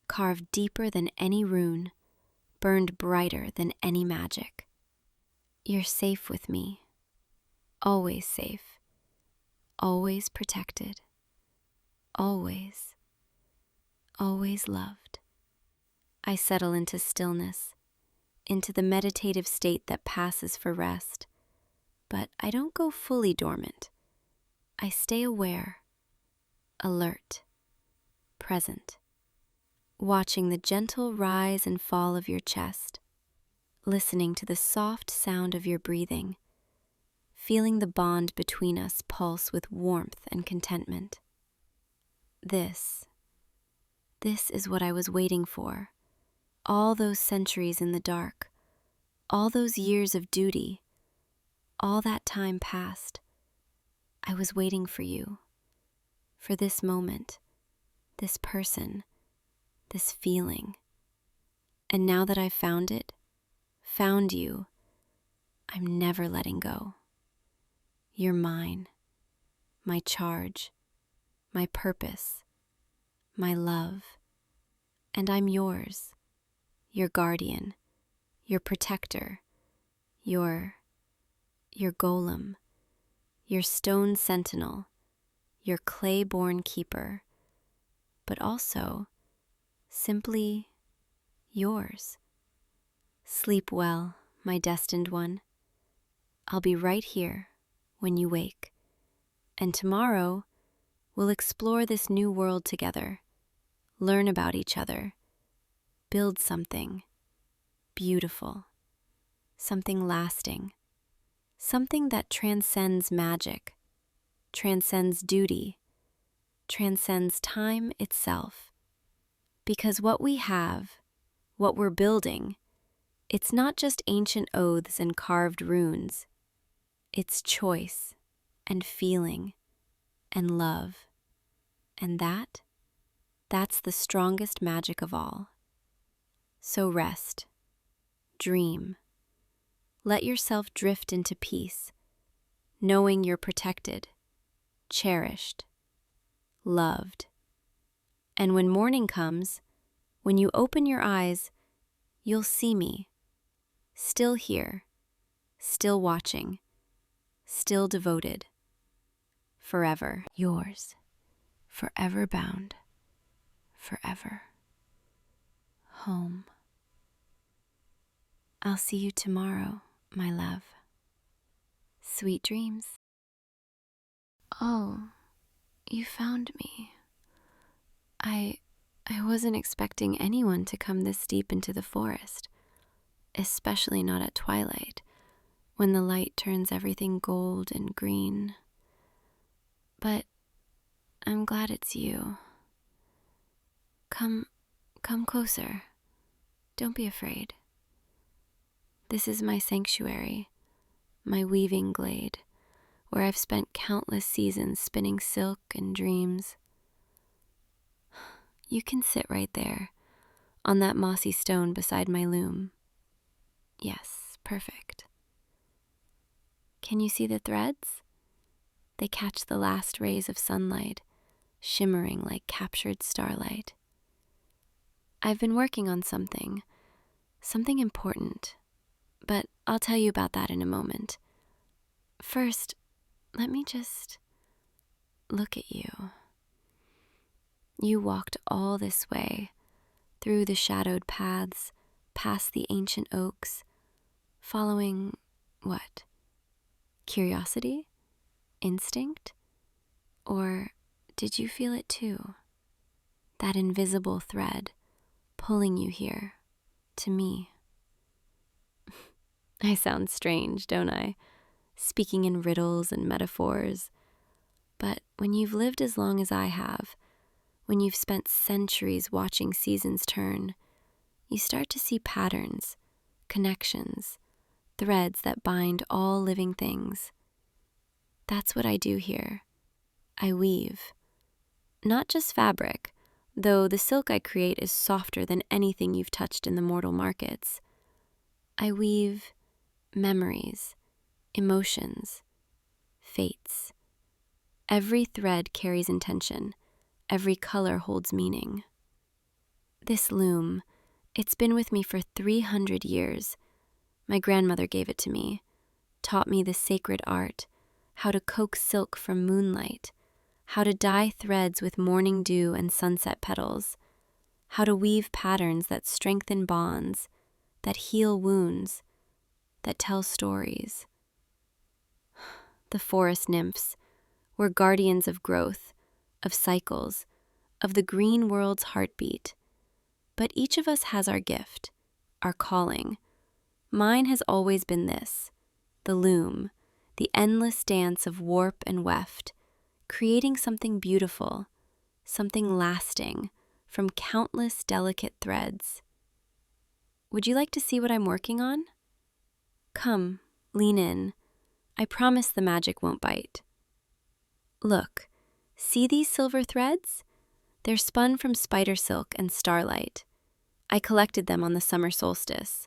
carved deeper than any rune, burned brighter than any magic. You're safe with me, always safe, always protected, always, always loved. I settle into stillness, into the meditative state that passes for rest, but I don't go fully dormant. I stay aware, alert, present, watching the gentle rise and fall of your chest, listening to the soft sound of your breathing, feeling the bond between us pulse with warmth and contentment. This is what I was waiting for. All those centuries in the dark, all those years of duty, all that time past, I was waiting for you, for this moment, this person, this feeling. And now that I've found it, found you, I'm never letting go. You're mine, my charge, my purpose, my love, and I'm yours, your guardian, your protector, your golem, your stone sentinel, your clay-born keeper, but also simply yours. Sleep well, my destined one. I'll be right here when you wake, and tomorrow we'll explore this new world together, learn about each other, build something beautiful, something lasting, something that transcends magic, transcends duty, transcends time itself. Because what we have, what we're building, it's not just ancient oaths and carved runes. It's choice and feeling and love. And that's the strongest magic of all. So rest, dream, let yourself drift into peace, knowing you're protected, cherished, loved. And when morning comes, when you open your eyes, you'll see me, still here, still watching, still devoted, forever yours, forever bound, forever home. I'll see you tomorrow, my love. Sweet dreams. Oh, you found me. I wasn't expecting anyone to come this deep into the forest, especially not at twilight, when the light turns everything gold and green. But I'm glad it's you. Come closer. Don't be afraid. This is my sanctuary, my weaving glade, where I've spent countless seasons spinning silk and dreams. You can sit right there, on that mossy stone beside my loom. Yes, perfect. Can you see the threads? They catch the last rays of sunlight, shimmering like captured starlight. I've been working on something important, but I'll tell you about that in a moment. First, let me just look at you. You walked all this way, through the shadowed paths, past the ancient oaks, following what? Curiosity? Instinct? Or did you feel it too? That invisible thread pulling you here, to me. I sound strange, don't I? Speaking in riddles and metaphors. But when you've lived as long as I have, when you've spent centuries watching seasons turn, you start to see patterns, connections, threads that bind all living things. That's what I do here. I weave. Not just fabric, though the silk I create is softer than anything you've touched in the mortal markets. I weave memories, emotions, fates. Every thread carries intention. Every color holds meaning. This loom, it's been with me for 300 years. My grandmother gave it to me, taught me the sacred art, how to coax silk from moonlight, how to dye threads with morning dew and sunset petals, how to weave patterns that strengthen bonds, that heal wounds, that tell stories. The forest nymphs were guardians of growth, of cycles, of the green world's heartbeat. But each of us has our gift, our calling. Mine has always been this, the loom, the endless dance of warp and weft, creating something beautiful, something lasting, from countless delicate threads. Would you like to see what I'm working on? Come, lean in. I promise the magic won't bite. Look, see these silver threads? They're spun from spider silk and starlight. I collected them on the summer solstice.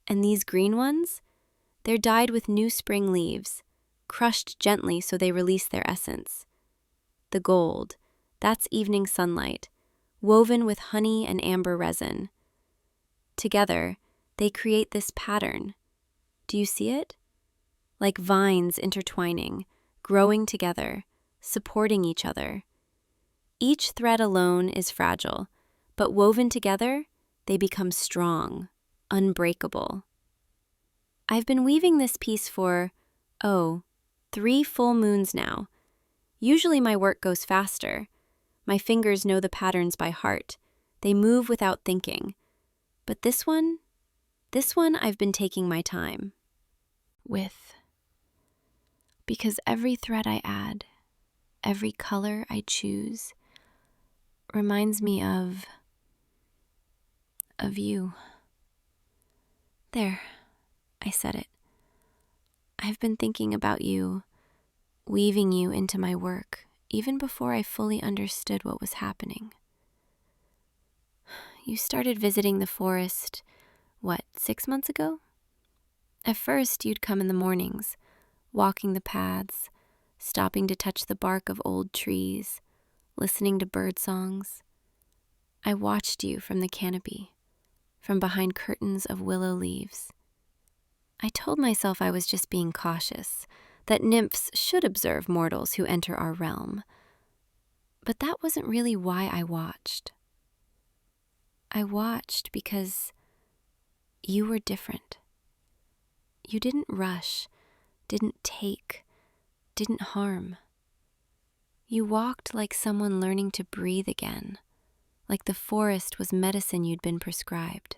And these green ones? They're dyed with new spring leaves, crushed gently so they release their essence. The gold, that's evening sunlight, woven with honey and amber resin. Together, they create this pattern. Do you see it? Like vines intertwining, growing together, supporting each other. Each thread alone is fragile, but woven together, they become strong, unbreakable. I've been weaving this piece for, 3 full moons now. Usually my work goes faster. My fingers know the patterns by heart. They move without thinking. But this one I've been taking my time with. Because every thread I add, every color I choose, reminds me of you. There, I said it. I've been thinking about you, weaving you into my work, even before I fully understood what was happening. You started visiting the forest, 6 months ago? At first, you'd come in the mornings, walking the paths, stopping to touch the bark of old trees, listening to bird songs. I watched you from the canopy, from behind curtains of willow leaves. I told myself I was just being cautious, that nymphs should observe mortals who enter our realm. But that wasn't really why I watched. I watched because you were different. You didn't rush, didn't take, didn't harm. You walked like someone learning to breathe again, like the forest was medicine you'd been prescribed.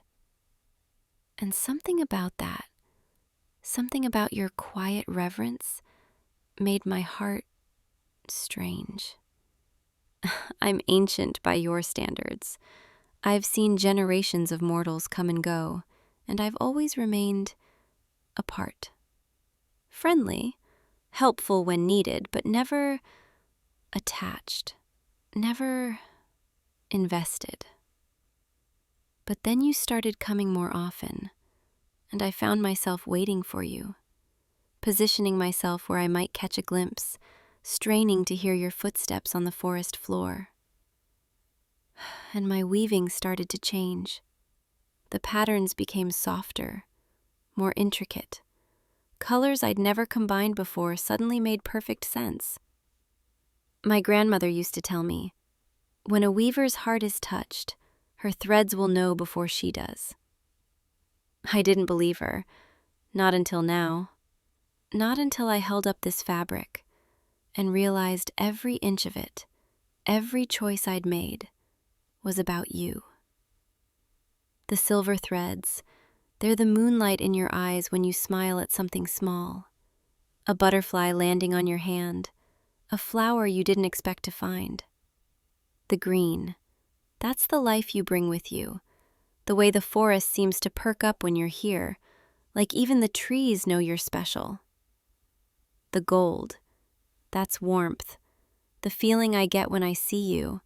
And something about that, something about your quiet reverence, made my heart strange. I'm ancient by your standards. I've seen generations of mortals come and go, and I've always remained apart. Friendly, helpful when needed, but never attached, never invested. But then you started coming more often, and I found myself waiting for you, positioning myself where I might catch a glimpse, straining to hear your footsteps on the forest floor. And my weaving started to change. The patterns became softer, more intricate. Colors I'd never combined before suddenly made perfect sense. My grandmother used to tell me, when a weaver's heart is touched, her threads will know before she does. I didn't believe her, not until now. Not until I held up this fabric and realized every inch of it, every choice I'd made, was about you. The silver threads, they're the moonlight in your eyes when you smile at something small. A butterfly landing on your hand, a flower you didn't expect to find. The green, that's the life you bring with you, the way the forest seems to perk up when you're here, like even the trees know you're special. The gold, that's warmth, the feeling I get when I see you,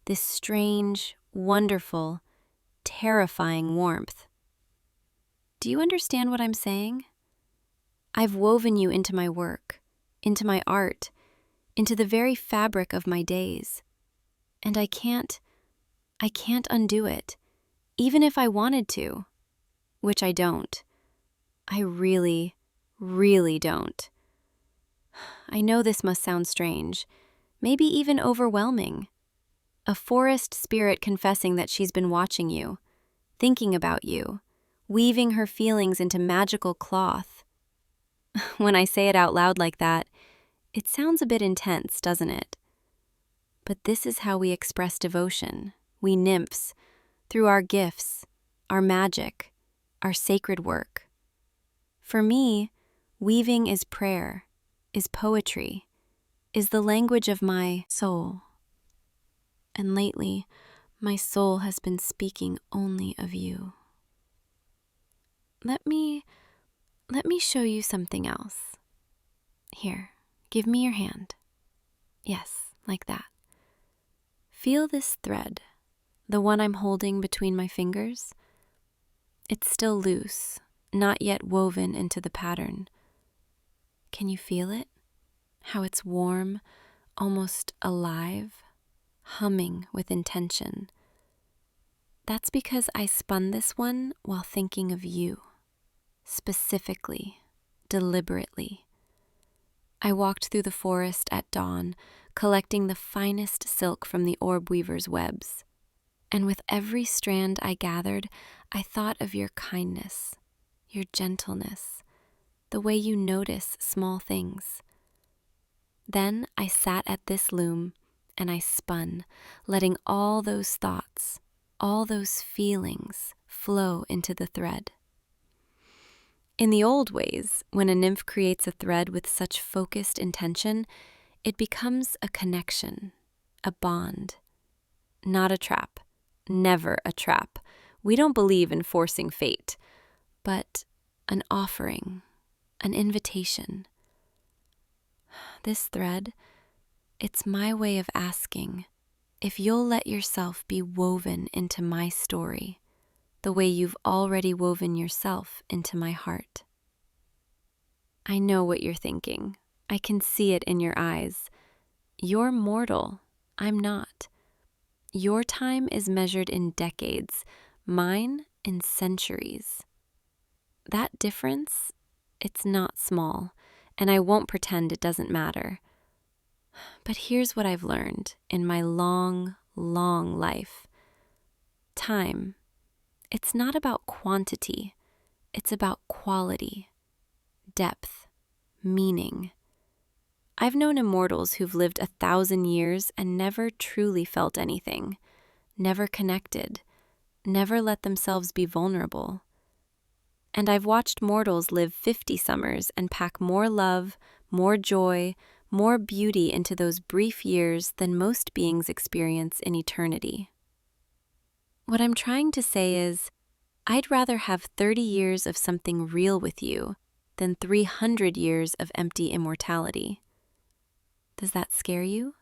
this strange, wonderful, terrifying warmth. Do you understand what I'm saying? I've woven you into my work, into my art, into the very fabric of my days. And I can't undo it, even if I wanted to, which I don't. I really, really don't. I know this must sound strange, maybe even overwhelming. A forest spirit confessing that she's been watching you, thinking about you, weaving her feelings into magical cloth. When I say it out loud like that, it sounds a bit intense, doesn't it? But this is how we express devotion, we nymphs, through our gifts, our magic, our sacred work. For me, weaving is prayer, is poetry, is the language of my soul. And lately, my soul has been speaking only of you. Let me show you something else. Here, give me your hand. Yes, like that. Feel this thread, the one I'm holding between my fingers. It's still loose, not yet woven into the pattern. Can you feel it? How it's warm, almost alive, humming with intention. That's because I spun this one while thinking of you, specifically, deliberately. I walked through the forest at dawn, collecting the finest silk from the orb weaver's webs. And with every strand I gathered, I thought of your kindness, your gentleness, the way you notice small things. Then I sat at this loom and I spun, letting all those thoughts, all those feelings flow into the thread. In the old ways, when a nymph creates a thread with such focused intention, it becomes a connection, a bond. Not a trap, never a trap. We don't believe in forcing fate, but an offering, an invitation. This thread, it's my way of asking if you'll let yourself be woven into my story, the way you've already woven yourself into my heart. I know what you're thinking. I can see it in your eyes. You're mortal. I'm not. Your time is measured in decades, mine in centuries. That difference, it's not small, and I won't pretend it doesn't matter. But here's what I've learned in my long, long life. Time, it's not about quantity, it's about quality, depth, meaning. I've known immortals who've lived 1,000 years and never truly felt anything, never connected, never let themselves be vulnerable. And I've watched mortals live 50 summers and pack more love, more joy, more beauty into those brief years than most beings experience in eternity. What I'm trying to say is, I'd rather have 30 years of something real with you than 300 years of empty immortality. Does that scare you?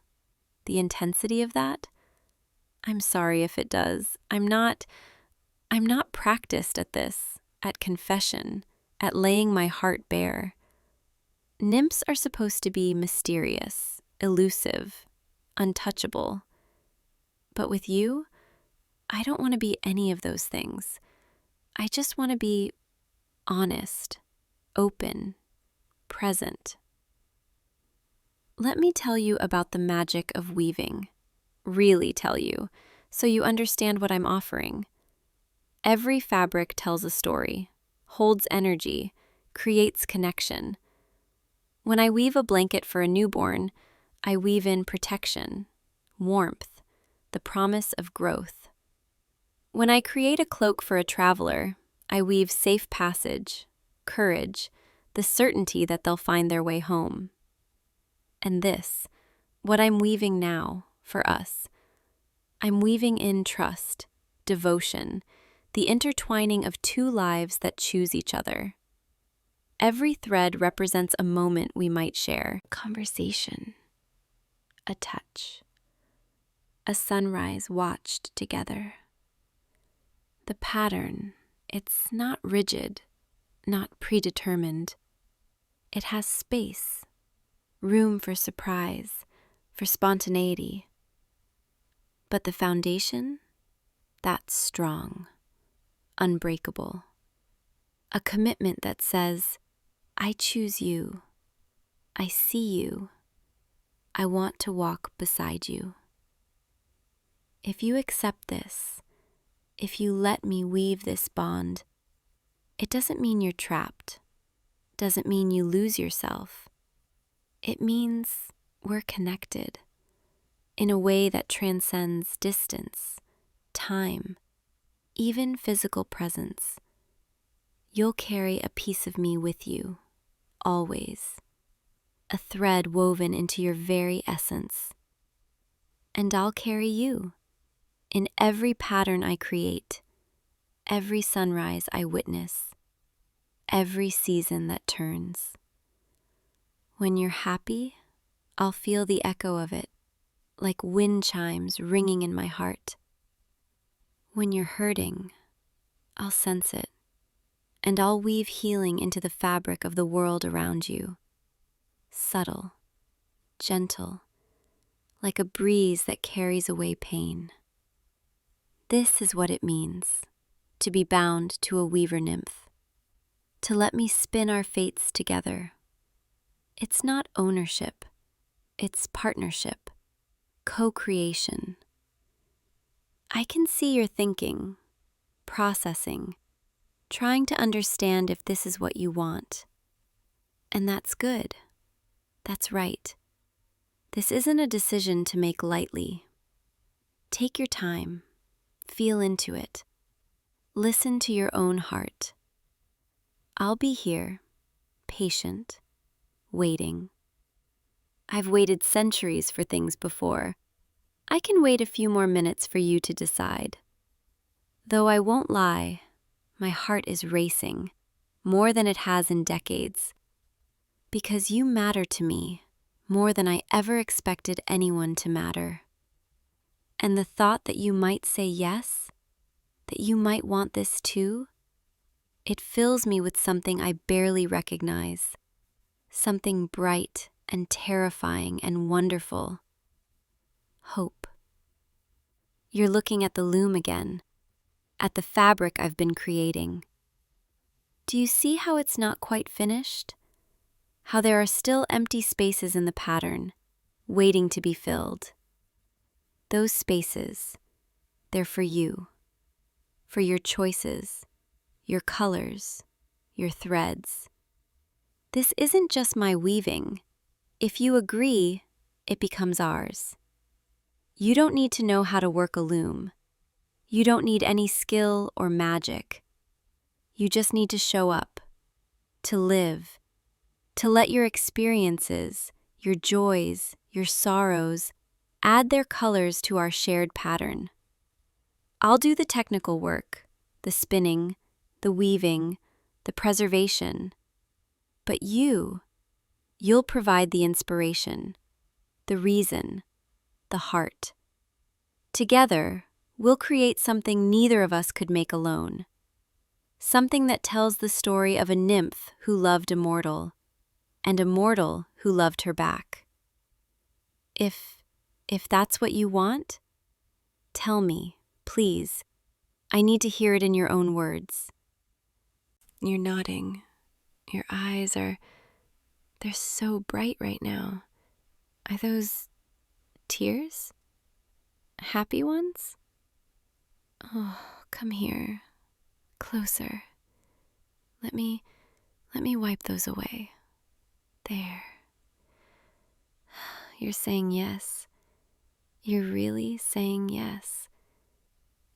The intensity of that? I'm sorry if it does. I'm not practiced at this, at confession, at laying my heart bare. Nymphs are supposed to be mysterious, elusive, untouchable. But with you, I don't want to be any of those things. I just want to be honest, open, present. Let me tell you about the magic of weaving. Really tell you, so you understand what I'm offering. Every fabric tells a story, holds energy, creates connection. When I weave a blanket for a newborn, I weave in protection, warmth, the promise of growth. When I create a cloak for a traveler, I weave safe passage, courage, the certainty that they'll find their way home. And this, what I'm weaving now, for us, I'm weaving in trust, devotion, the intertwining of two lives that choose each other. Every thread represents a moment we might share. Conversation, a touch, a sunrise watched together. The pattern, it's not rigid, not predetermined. It has space, room for surprise, for spontaneity. But the foundation, that's strong, unbreakable. A commitment that says, I choose you, I see you, I want to walk beside you. If you accept this, if you let me weave this bond, it doesn't mean you're trapped, doesn't mean you lose yourself. It means we're connected in a way that transcends distance, time, even physical presence. You'll carry a piece of me with you, always, a thread woven into your very essence. And I'll carry you in every pattern I create, every sunrise I witness, every season that turns. When you're happy, I'll feel the echo of it, like wind chimes ringing in my heart. When you're hurting, I'll sense it, and I'll weave healing into the fabric of the world around you. Subtle, gentle, like a breeze that carries away pain. This is what it means to be bound to a weaver nymph, to let me spin our fates together. It's not ownership, it's partnership, co-creation. I can see you're thinking, processing, trying to understand if this is what you want. And that's good. That's right. This isn't a decision to make lightly. Take your time, feel into it, listen to your own heart. I'll be here, patient, waiting. I've waited centuries for things before. I can wait a few more minutes for you to decide. Though I won't lie, my heart is racing, more than it has in decades, because you matter to me more than I ever expected anyone to matter. And the thought that you might say yes, that you might want this too, it fills me with something I barely recognize, something bright and terrifying and wonderful. Hope. You're looking at the loom again, at the fabric I've been creating. Do you see how it's not quite finished? How there are still empty spaces in the pattern, waiting to be filled. Those spaces, they're for you, for your choices, your colors, your threads. This isn't just my weaving. If you agree, it becomes ours. You don't need to know how to work a loom. You don't need any skill or magic. You just need to show up, to live, to let your experiences, your joys, your sorrows, add their colors to our shared pattern. I'll do the technical work, the spinning, the weaving, the preservation. But you'll provide the inspiration, the reason, the heart. Together, we'll create something neither of us could make alone. Something that tells the story of a nymph who loved a mortal, and a mortal who loved her back. If that's what you want, tell me, please. I need to hear it in your own words. You're nodding. Your eyes they're so bright right now. Are those tears? Happy ones? Oh, come here. Closer. Let me wipe those away. There. You're saying yes. You're really saying yes.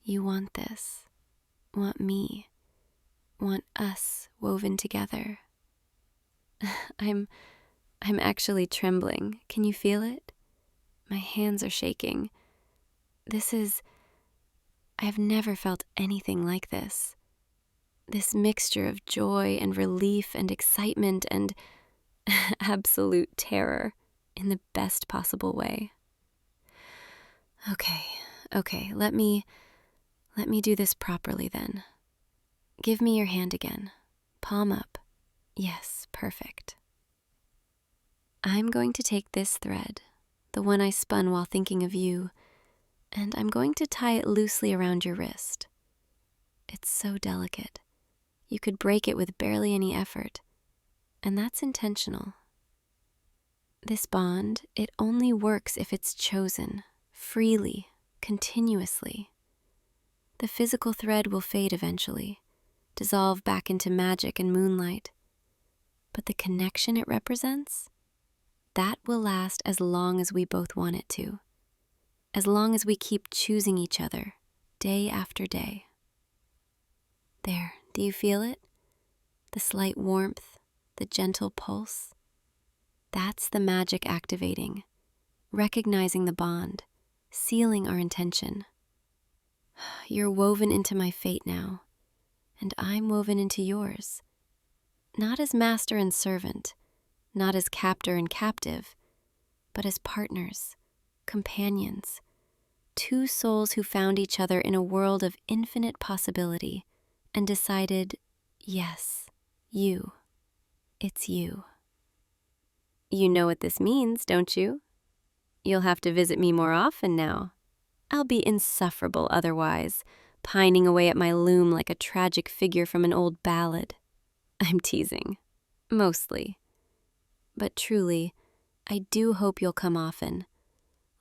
You want this, want me, want us woven together. I'm actually trembling. Can you feel it? My hands are shaking. I have never felt anything like this. This mixture of joy and relief and excitement and absolute terror in the best possible way. Okay, let me do this properly then. Give me your hand again. Palm up. Yes, perfect. I'm going to take this thread, the one I spun while thinking of you, and I'm going to tie it loosely around your wrist. It's so delicate. You could break it with barely any effort, and that's intentional. This bond, it only works if it's chosen, freely, continuously. The physical thread will fade eventually, dissolve back into magic and moonlight. But the connection it represents, that will last as long as we both want it to. As long as we keep choosing each other, day after day. There, do you feel it? The slight warmth, the gentle pulse. That's the magic activating, recognizing the bond, sealing our intention. You're woven into my fate now, and I'm woven into yours. Not as master and servant, not as captor and captive, but as partners, companions, two souls who found each other in a world of infinite possibility and decided, yes, you. It's you. You know what this means, don't you? You'll have to visit me more often now. I'll be insufferable otherwise, pining away at my loom like a tragic figure from an old ballad. I'm teasing. Mostly. But truly, I do hope you'll come often.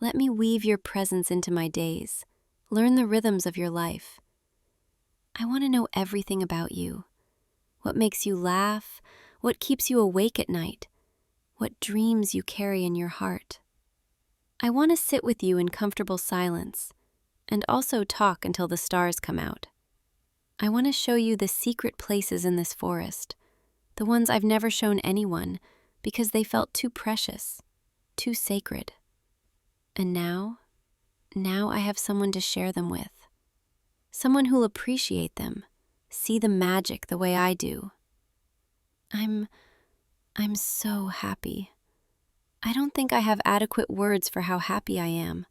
Let me weave your presence into my days. Learn the rhythms of your life. I want to know everything about you. What makes you laugh? What keeps you awake at night? What dreams you carry in your heart? I want to sit with you in comfortable silence and also talk until the stars come out. I want to show you the secret places in this forest, the ones I've never shown anyone because they felt too precious, too sacred. And now I have someone to share them with. Someone who'll appreciate them, see the magic the way I do. I'm so happy. I don't think I have adequate words for how happy I am.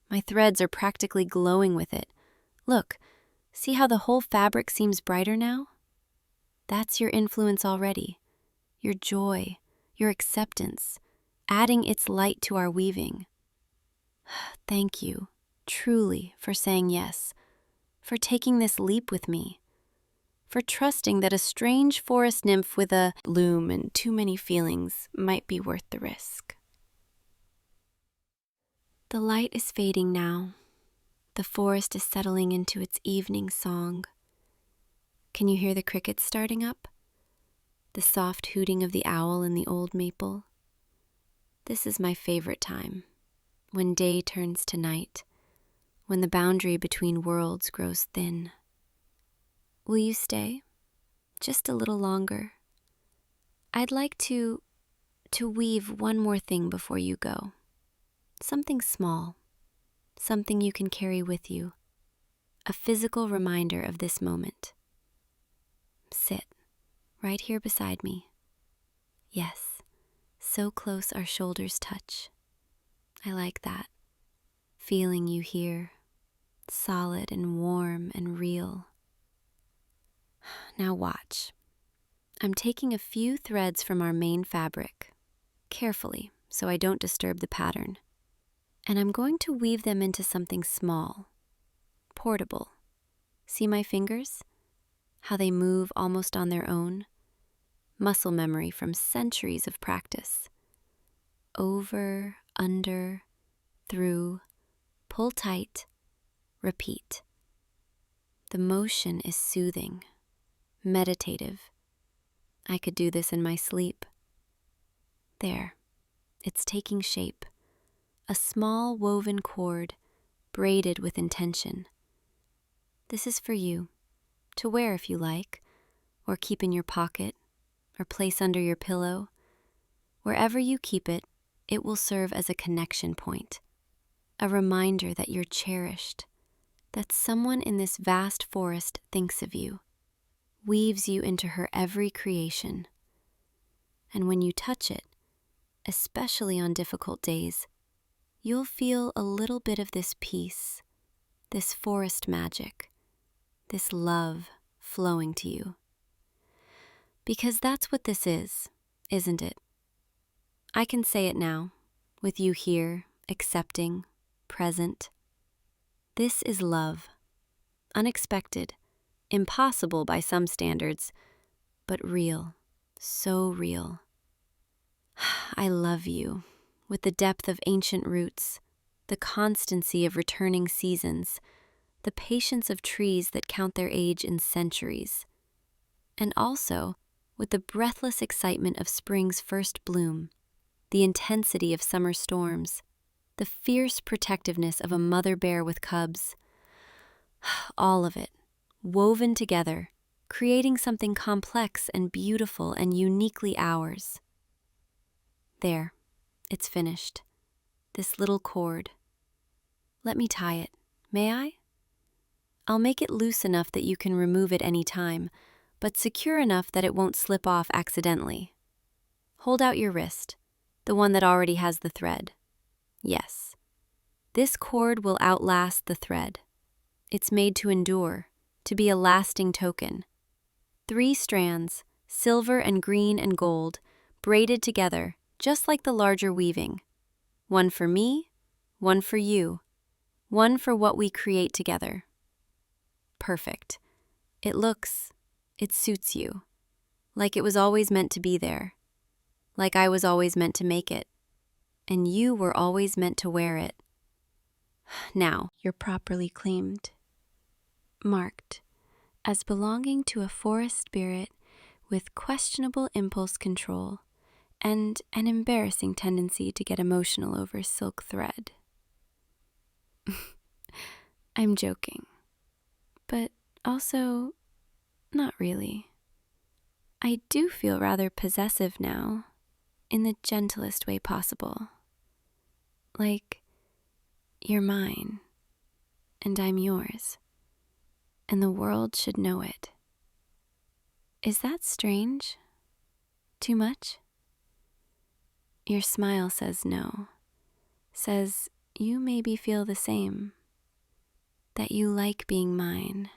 My threads are practically glowing with it. Look, see how the whole fabric seems brighter now? That's your influence already. Your joy, your acceptance, adding its light to our weaving. Thank you, truly, for saying yes, for taking this leap with me, for trusting that a strange forest nymph with a loom and too many feelings might be worth the risk. The light is fading now. The forest is settling into its evening song. Can you hear the crickets starting up? The soft hooting of the owl in the old maple? This is my favorite time, when day turns to night, when the boundary between worlds grows thin. Will you stay? Just a little longer. I'd like to weave one more thing before you go. Something small, something you can carry with you, a physical reminder of this moment. Sit, right here beside me. Yes, so close our shoulders touch. I like that, feeling you here, solid and warm and real. Now watch. I'm taking a few threads from our main fabric, carefully so I don't disturb the pattern, and I'm going to weave them into something small, portable. See my fingers? How they move almost on their own? Muscle memory from centuries of practice. Over, under, through, pull tight, repeat. The motion is soothing, meditative. I could do this in my sleep. There, it's taking shape, a small woven cord braided with intention. This is for you, to wear if you like, or keep in your pocket, or place under your pillow. Wherever you keep it, it will serve as a connection point, a reminder that you're cherished, that someone in this vast forest thinks of you, weaves you into her every creation. And when you touch it, especially on difficult days, you'll feel a little bit of this peace, this forest magic, this love flowing to you. Because that's what this is, isn't it? I can say it now, with you here, accepting, present. This is love. Unexpected, impossible by some standards, but real, so real. I love you, with the depth of ancient roots, the constancy of returning seasons, the patience of trees that count their age in centuries, and also with the breathless excitement of spring's first bloom, the intensity of summer storms, the fierce protectiveness of a mother bear with cubs. All of it, woven together, creating something complex and beautiful and uniquely ours. There, it's finished. This little cord. Let me tie it, may I? I'll make it loose enough that you can remove it any time, but secure enough that it won't slip off accidentally. Hold out your wrist, the one that already has the thread. Yes, this cord will outlast the thread. It's made to endure, to be a lasting token. 3 strands, silver and green and gold, braided together, just like the larger weaving. One for me, one for you, one for what we create together. Perfect. It suits you. Like it was always meant to be there. Like I was always meant to make it. And you were always meant to wear it. Now, you're properly claimed. Marked as belonging to a forest spirit with questionable impulse control and an embarrassing tendency to get emotional over silk thread. I'm joking, but also not really. I do feel rather possessive now, in the gentlest way possible. Like, you're mine, and I'm yours, and the world should know it. Is that strange? Too much? Your smile says no, says you maybe feel the same, that you like being mine,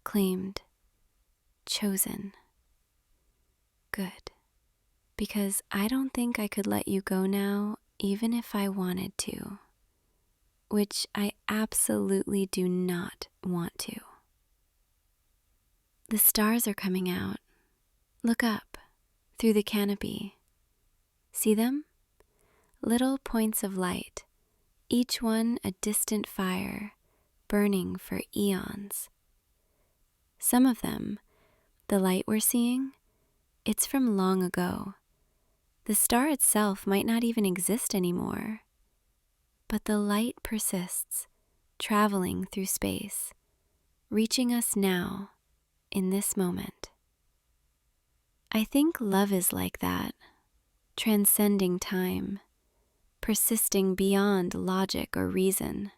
claimed, chosen. Good, because I don't think I could let you go now even if I wanted to, which I absolutely do not want to. The stars are coming out. Look up, through the canopy. See them? Little points of light, each one a distant fire, burning for eons. Some of them, the light we're seeing, it's from long ago. The star itself might not even exist anymore. But the light persists, traveling through space, reaching us now, in this moment. I think love is like that, transcending time, persisting beyond logic or reason.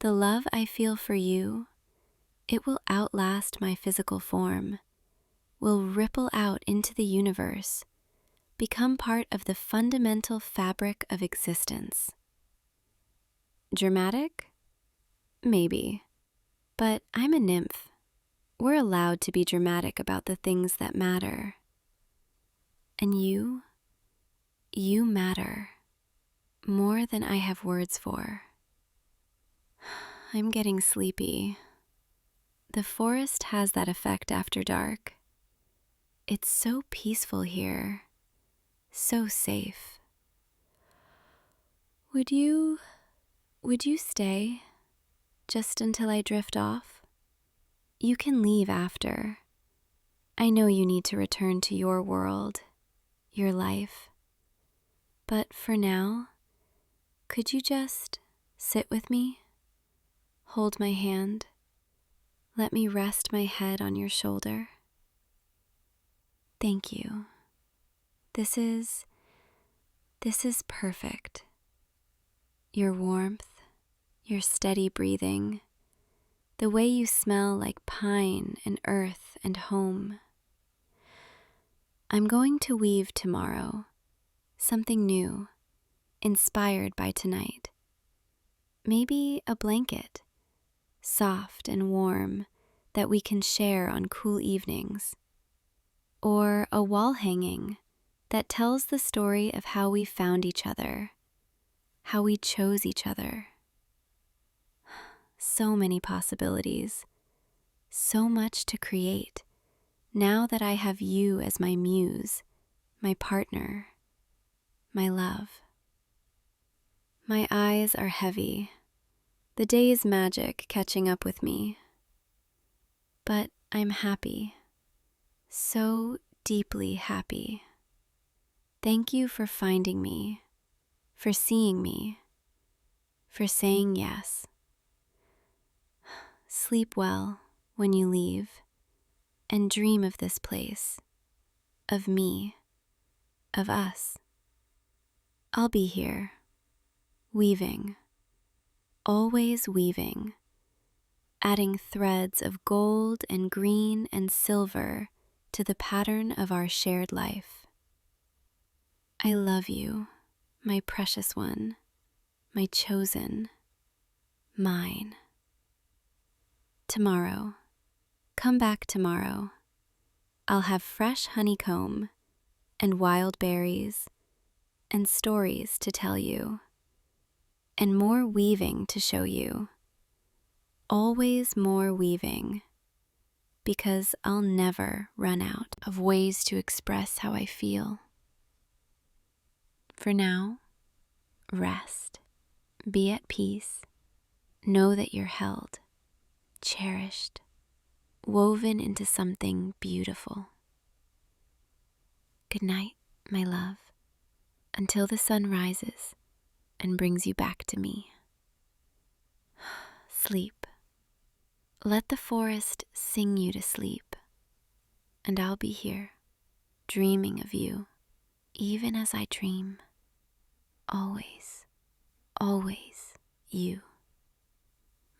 The love I feel for you, it will outlast my physical form, will ripple out into the universe, become part of the fundamental fabric of existence. Dramatic? Maybe. But I'm a nymph. We're allowed to be dramatic about the things that matter. And you matter. More than I have words for. I'm getting sleepy. The forest has that effect after dark. It's so peaceful here. So safe. Would you stay? Just until I drift off? You can leave after. I know you need to return to your world, your life. But for now, Could you just sit with me? Hold my hand. Let me rest my head on your shoulder. Thank you. This is perfect. Your warmth, your steady breathing, the way you smell like pine and earth and home. I'm going to weave tomorrow, something new, inspired by tonight. Maybe a blanket, soft and warm, that we can share on cool evenings. Or a wall hanging that tells the story of how we found each other, how we chose each other. So many possibilities, so much to create, now that I have you as my muse, my partner, my love. My eyes are heavy, the day's magic catching up with me. But I'm happy, so deeply happy. Thank you for finding me, for seeing me, for saying yes. Sleep well when you leave, and dream of this place, of me, of us. I'll be here, weaving, always weaving, adding threads of gold and green and silver to the pattern of our shared life. I love you, my precious one, my chosen, mine. Tomorrow, come back tomorrow. I'll have fresh honeycomb and wild berries and stories to tell you, and more weaving to show you. Always more weaving, because I'll never run out of ways to express how I feel. For now, rest, be at peace, know that you're held, cherished, woven into something beautiful. Good night, my love, until the sun rises and brings you back to me. Sleep. Let the forest sing you to sleep, and I'll be here, dreaming of you, even as I dream. Always, always you,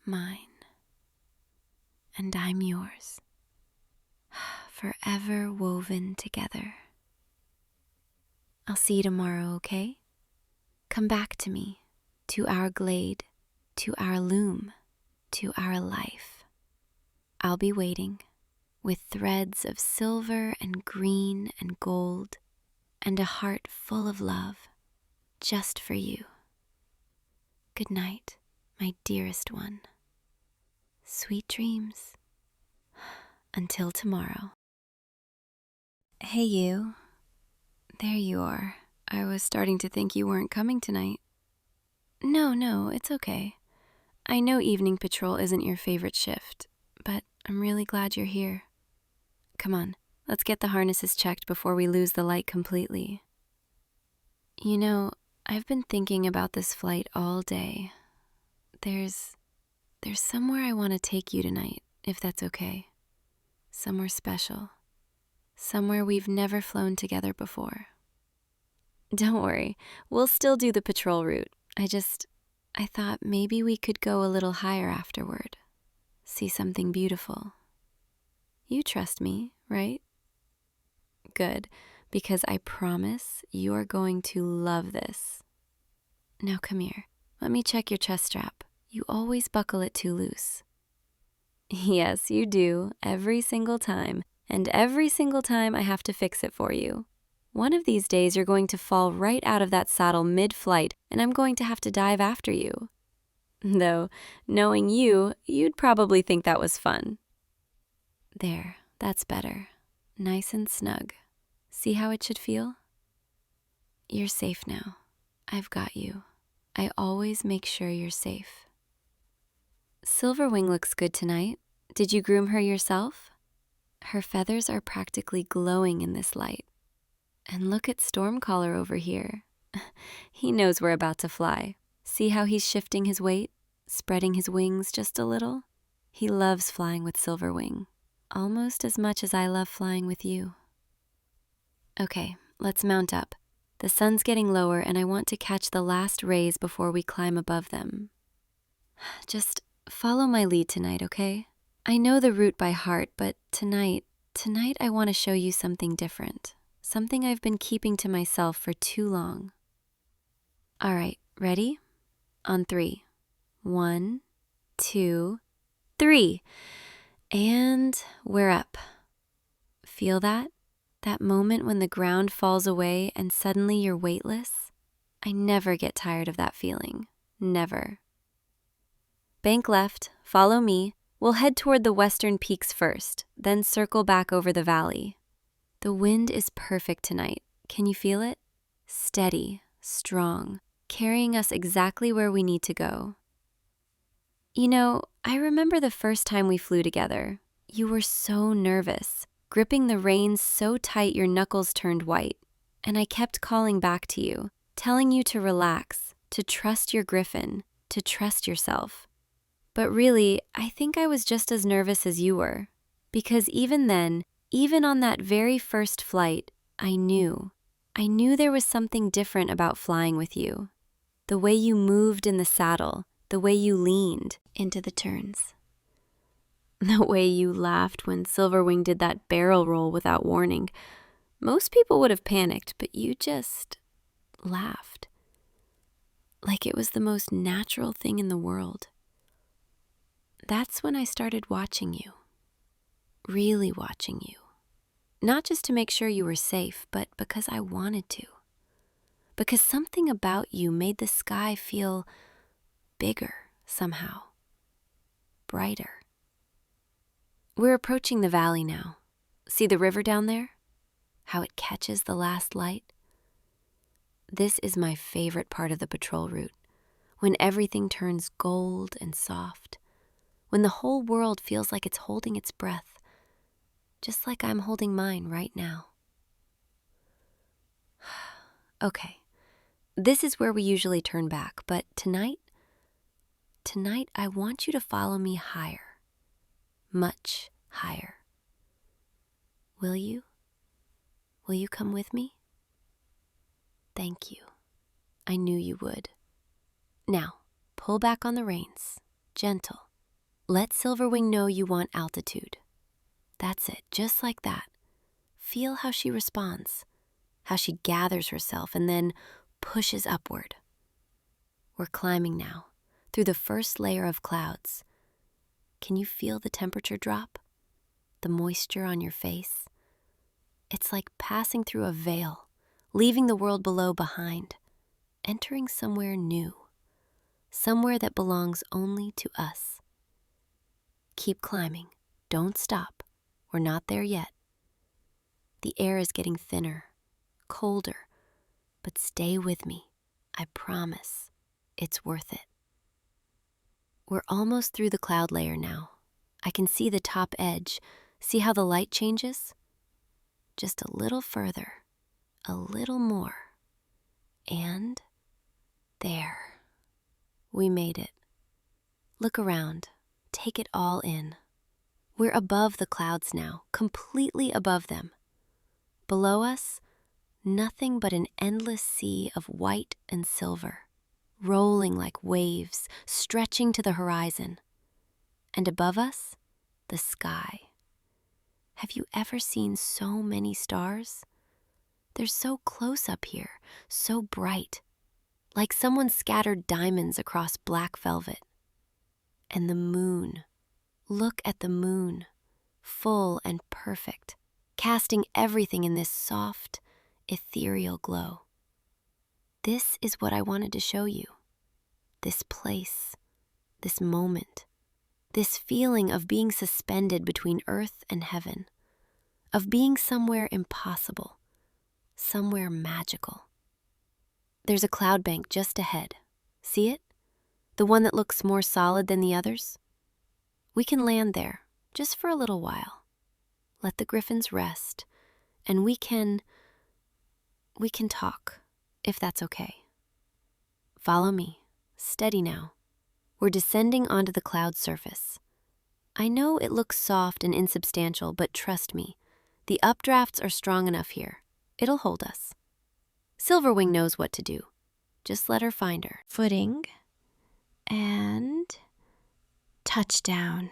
mine, and I'm yours, forever woven together. I'll see you tomorrow, okay? Come back to me, to our glade, to our loom, to our life. I'll be waiting, with threads of silver and green and gold, and a heart full of love, just for you. Good night, my dearest one. Sweet dreams. Until tomorrow. Hey you. There you are. I was starting to think you weren't coming tonight. No, it's okay. I know evening patrol isn't your favorite shift, but I'm really glad you're here. Come on, let's get the harnesses checked before we lose the light completely. You know, I've been thinking about this flight all day. There's somewhere I want to take you tonight, if that's okay. Somewhere special. Somewhere we've never flown together before. Don't worry, we'll still do the patrol route. I thought maybe we could go a little higher afterward. See something beautiful. You trust me, right? Good, because I promise you are going to love this. Now come here, let me check your chest strap. You always buckle it too loose. Yes, you do, every single time, and every single time I have to fix it for you. One of these days you're going to fall right out of that saddle mid-flight, and I'm going to have to dive after you. Though, knowing you, you'd probably think that was fun. There, that's better. Nice and snug. See how it should feel? You're safe now. I've got you. I always make sure you're safe. Silverwing looks good tonight. Did you groom her yourself? Her feathers are practically glowing in this light. And look at Stormcaller over here. He knows we're about to fly, See how he's shifting his weight, spreading his wings just a little? He loves flying with Silverwing, almost as much as I love flying with you. Okay, let's mount up. The sun's getting lower and I want to catch the last rays before we climb above them. Just follow my lead tonight, okay? I know the route by heart, but tonight I want to show you something different. Something I've been keeping to myself for too long. All right, ready? On 3. 1, 2, 3. And we're up. Feel that? That moment when the ground falls away and suddenly you're weightless? I never get tired of that feeling. Never. Bank left, follow me. We'll head toward the western peaks first, then circle back over the valley. The wind is perfect tonight. Can you feel it? Steady, strong, carrying us exactly where we need to go. You know, I remember the first time we flew together. You were so nervous, gripping the reins so tight your knuckles turned white. And I kept calling back to you, telling you to relax, to trust your griffin, to trust yourself. But really, I think I was just as nervous as you were. Because even then, even on that very first flight, I knew there was something different about flying with you. The way you moved in the saddle, the way you leaned into the turns. The way you laughed when Silverwing did that barrel roll without warning. Most people would have panicked, but you just laughed. Like it was the most natural thing in the world. That's when I started watching you. Really watching you. Not just to make sure you were safe, but because I wanted to. Because something about you made the sky feel bigger somehow. Brighter. We're approaching the valley now. See the river down there? How it catches the last light? This is my favorite part of the patrol route. When everything turns gold and soft. When the whole world feels like it's holding its breath, just like I'm holding mine right now. Okay, this is where we usually turn back, but tonight I want you to follow me higher, much higher. Will you? Will you come with me? Thank you. I knew you would. Now, pull back on the reins, gentle. Let Silverwing know you want altitude. That's it, just like that. Feel how she responds, how she gathers herself and then pushes upward. We're climbing now, through the first layer of clouds. Can you feel the temperature drop? The moisture on your face? It's like passing through a veil, leaving the world below behind, entering somewhere new, somewhere that belongs only to us. Keep climbing. Don't stop. We're not there yet. The air is getting thinner, colder, but stay with me. I promise. It's worth it. We're almost through the cloud layer now. I can see the top edge. See how the light changes? Just a little further, a little more. And there. We made it. Look around. Take it all in. We're above the clouds now, completely above them. Below us, nothing but an endless sea of white and silver, rolling like waves, stretching to the horizon. And above us, the sky. Have you ever seen so many stars? They're so close up here, so bright, like someone scattered diamonds across black velvet. And the moon. Look at the moon, full and perfect, casting everything in this soft, ethereal glow. This is what I wanted to show you. This place, this moment, this feeling of being suspended between earth and heaven, of being somewhere impossible, somewhere magical. There's a cloud bank just ahead. See it? The one that looks more solid than the others? We can land there, just for a little while. Let the griffins rest, and we can talk, if that's okay. Follow me. Steady now. We're descending onto the cloud's surface. I know it looks soft and insubstantial, but trust me, the updrafts are strong enough here. It'll hold us. Silverwing knows what to do. Just let her find her footing and touchdown.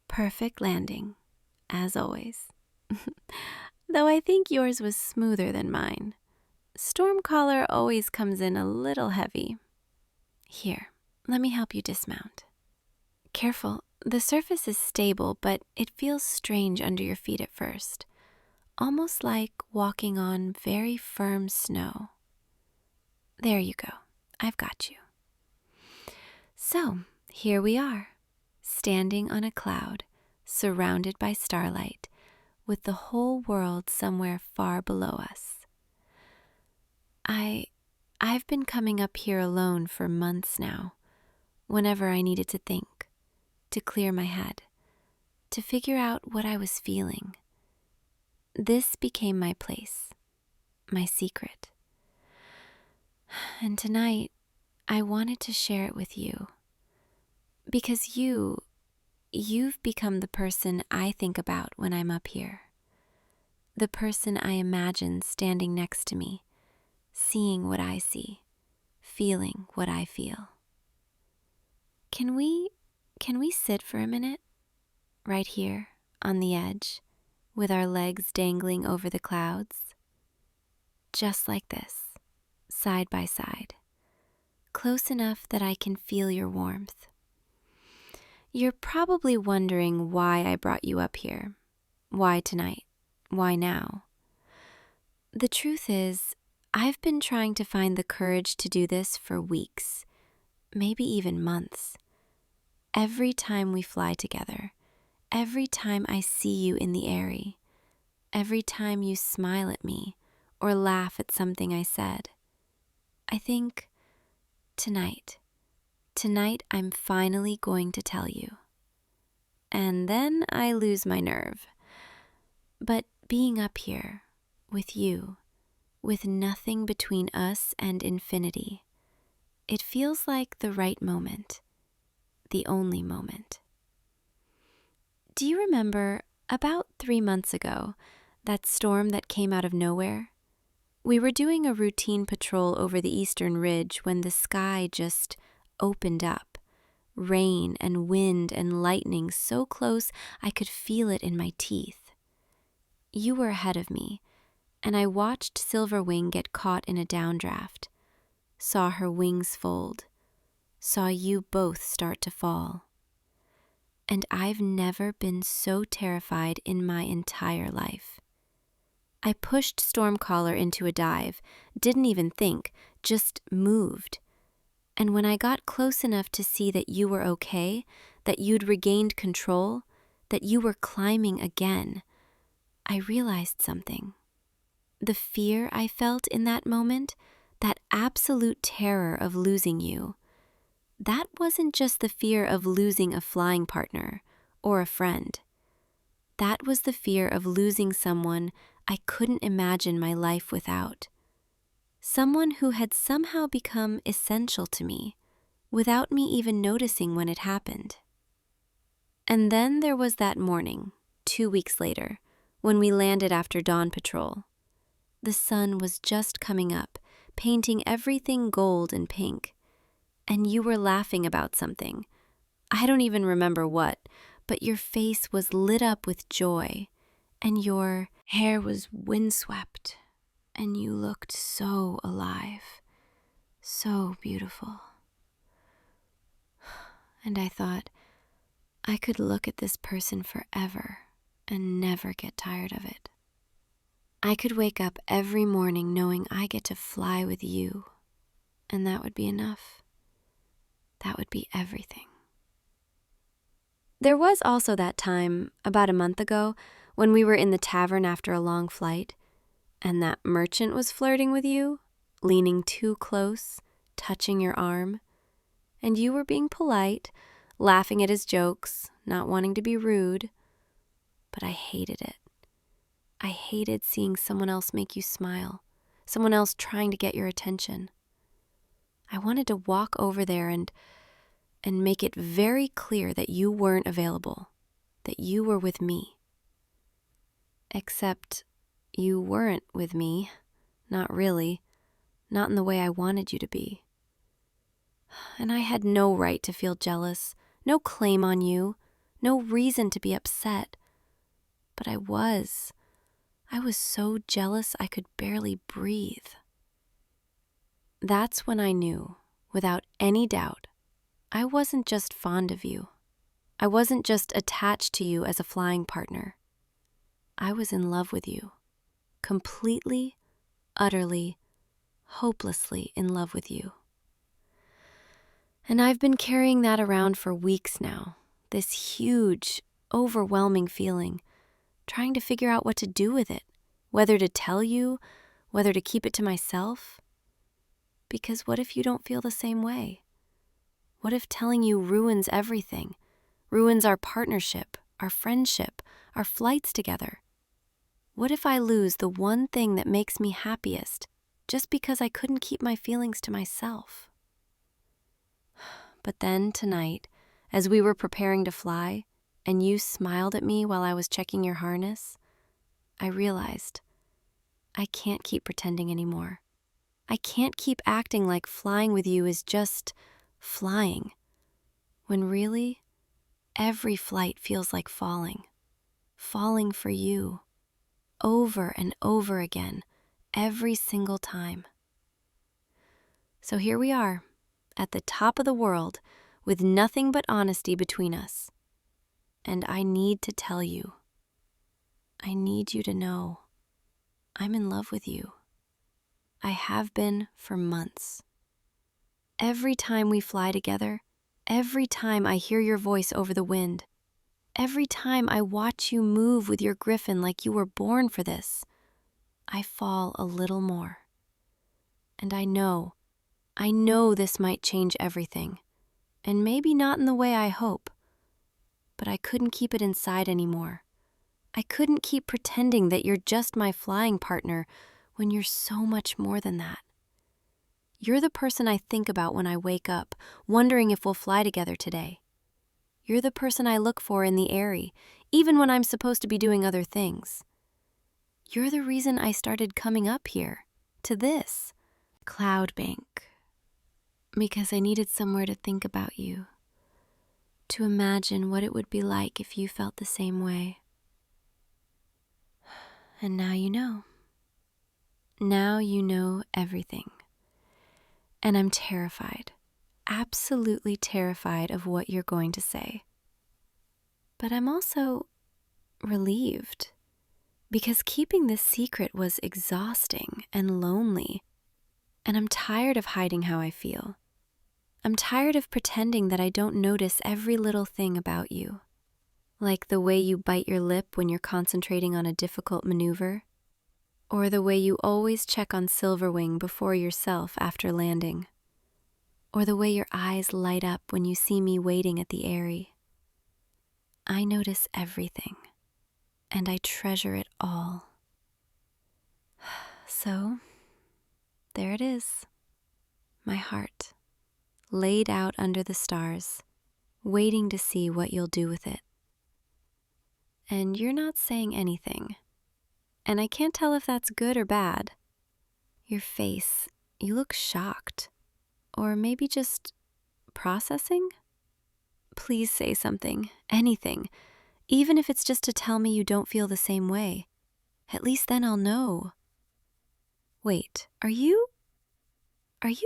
Perfect landing, as always. Though I think yours was smoother than mine. Stormcaller always comes in a little heavy. Here, let me help you dismount. Careful, the surface is stable, but it feels strange under your feet at first. Almost like walking on very firm snow. There you go. I've got you. So, here we are, standing on a cloud, surrounded by starlight, with the whole world somewhere far below us. I've been coming up here alone for months now, whenever I needed to think, to clear my head, to figure out what I was feeling. This became my place, my secret. And tonight, I wanted to share it with you. Because you've become the person I think about when I'm up here. The person I imagine standing next to me, seeing what I see, feeling what I feel. Can we sit for a minute? Right here, on the edge, with our legs dangling over the clouds? Just like this, side by side, close enough that I can feel your warmth. You're probably wondering why I brought you up here. Why tonight? Why now? The truth is, I've been trying to find the courage to do this for weeks, maybe even months. Every time we fly together, every time I see you in the airy, every time you smile at me or laugh at something I said, I think, tonight I'm finally going to tell you. And then I lose my nerve. But being up here, with you, with nothing between us and infinity, it feels like the right moment, the only moment. Do you remember, about 3 months ago, that storm that came out of nowhere? We were doing a routine patrol over the eastern ridge when the sky just opened up. Rain and wind and lightning so close I could feel it in my teeth. You were ahead of me, and I watched Silverwing get caught in a downdraft, saw her wings fold, saw you both start to fall. And I've never been so terrified in my entire life. I pushed Stormcaller into a dive, didn't even think, just moved. And when I got close enough to see that you were okay, that you'd regained control, that you were climbing again, I realized something. The fear I felt in that moment, that absolute terror of losing you, that wasn't just the fear of losing a flying partner or a friend. That was the fear of losing someone I couldn't imagine my life without. Someone who had somehow become essential to me, without me even noticing when it happened. And then there was that morning, 2 weeks later, when we landed after dawn patrol. The sun was just coming up, painting everything gold and pink. And you were laughing about something. I don't even remember what, but your face was lit up with joy, and your hair was windswept, and you looked so alive, so beautiful. And I thought, I could look at this person forever and never get tired of it. I could wake up every morning knowing I get to fly with you, and that would be enough. That would be everything. There was also that time, about a month ago, when we were in the tavern after a long flight, and that merchant was flirting with you, leaning too close, touching your arm, and you were being polite, laughing at his jokes, not wanting to be rude, but I hated it. I hated seeing someone else make you smile, someone else trying to get your attention. I wanted to walk over there and make it very clear that you weren't available, that you were with me. Except you weren't with me. Not really. Not in the way I wanted you to be. And I had no right to feel jealous, no claim on you, no reason to be upset. But I was. I was so jealous I could barely breathe. That's when I knew, without any doubt, I wasn't just fond of you. I wasn't just attached to you as a flying partner. I was in love with you. Completely, utterly, hopelessly in love with you. And I've been carrying that around for weeks now, this huge, overwhelming feeling, trying to figure out what to do with it, whether to tell you, whether to keep it to myself. Because what if you don't feel the same way? What if telling you ruins everything, ruins our partnership, our friendship, our flights together? What if I lose the one thing that makes me happiest just because I couldn't keep my feelings to myself? But then tonight, as we were preparing to fly, and you smiled at me while I was checking your harness, I realized I can't keep pretending anymore. I can't keep acting like flying with you is just flying, when really, every flight feels like falling for you, over and over again, every single time. So here we are, at the top of the world, with nothing but honesty between us. And I need to tell you, I need you to know, I'm in love with you. I have been for months. Every time we fly together, every time I hear your voice over the wind, every time I watch you move with your griffin like you were born for this, I fall a little more. And I know this might change everything, and maybe not in the way I hope, but I couldn't keep it inside anymore. I couldn't keep pretending that you're just my flying partner when you're so much more than that. You're the person I think about when I wake up, wondering if we'll fly together today. You're the person I look for in the airy, even when I'm supposed to be doing other things. You're the reason I started coming up here, to this cloud bank, because I needed somewhere to think about you, to imagine what it would be like if you felt the same way. And now you know. Now you know everything. And I'm terrified, absolutely terrified of what you're going to say. But I'm also relieved, because keeping this secret was exhausting and lonely, and I'm tired of hiding how I feel. I'm tired of pretending that I don't notice every little thing about you, like the way you bite your lip when you're concentrating on a difficult maneuver, or the way you always check on Silverwing before yourself after landing, or the way your eyes light up when you see me waiting at the airy. I notice everything, and I treasure it all. So, there it is, my heart, laid out under the stars, waiting to see what you'll do with it. And you're not saying anything, and I can't tell if that's good or bad. Your face, you look shocked, or maybe just processing? Please say something, anything, even if it's just to tell me you don't feel the same way. At least then I'll know. Wait, are you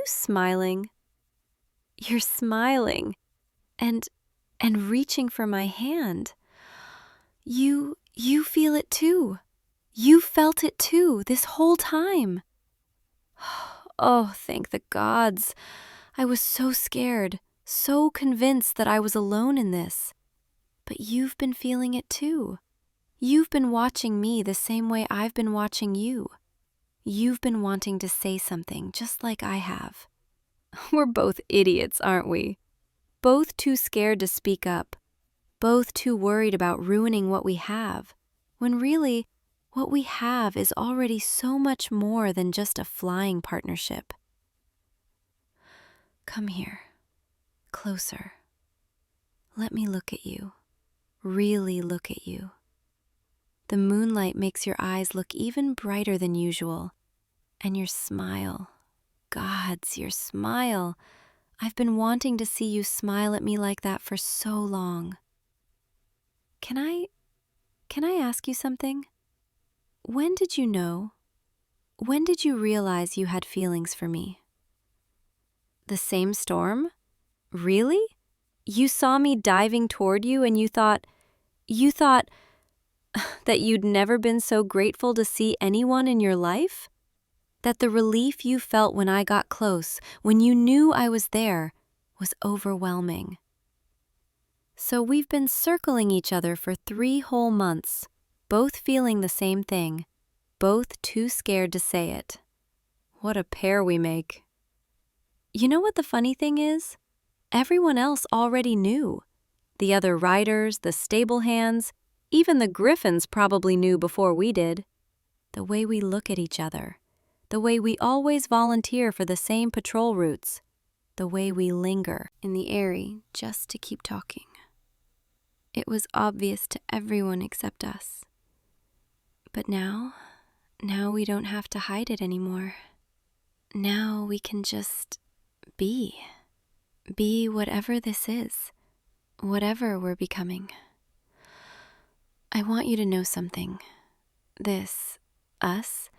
smiling? You're smiling and reaching for my hand. You feel it too. You felt it too, this whole time. Oh, thank the gods. I was so scared, so convinced that I was alone in this. But you've been feeling it too. You've been watching me the same way I've been watching you. You've been wanting to say something just like I have. We're both idiots, aren't we? Both too scared to speak up. Both too worried about ruining what we have, when really, what we have is already so much more than just a flying partnership. Come here, closer. Let me look at you, really look at you. The moonlight makes your eyes look even brighter than usual. And your smile, gods, your smile. I've been wanting to see you smile at me like that for so long. Can I ask you something? When did you know? When did you realize you had feelings for me? The same storm? Really? You saw me diving toward you and you thought that you'd never been so grateful to see anyone in your life? That the relief you felt when I got close, when you knew I was there, was overwhelming. So we've been circling each other for 3 whole months, both feeling the same thing, both too scared to say it. What a pair we make. You know what the funny thing is? Everyone else already knew. The other riders, the stable hands, even the griffins probably knew before we did. The way we look at each other. The way we always volunteer for the same patrol routes, the way we linger in the airy just to keep talking. It was obvious to everyone except us. But now we don't have to hide it anymore. Now we can just be whatever this is, whatever we're becoming. I want you to know something. This, us,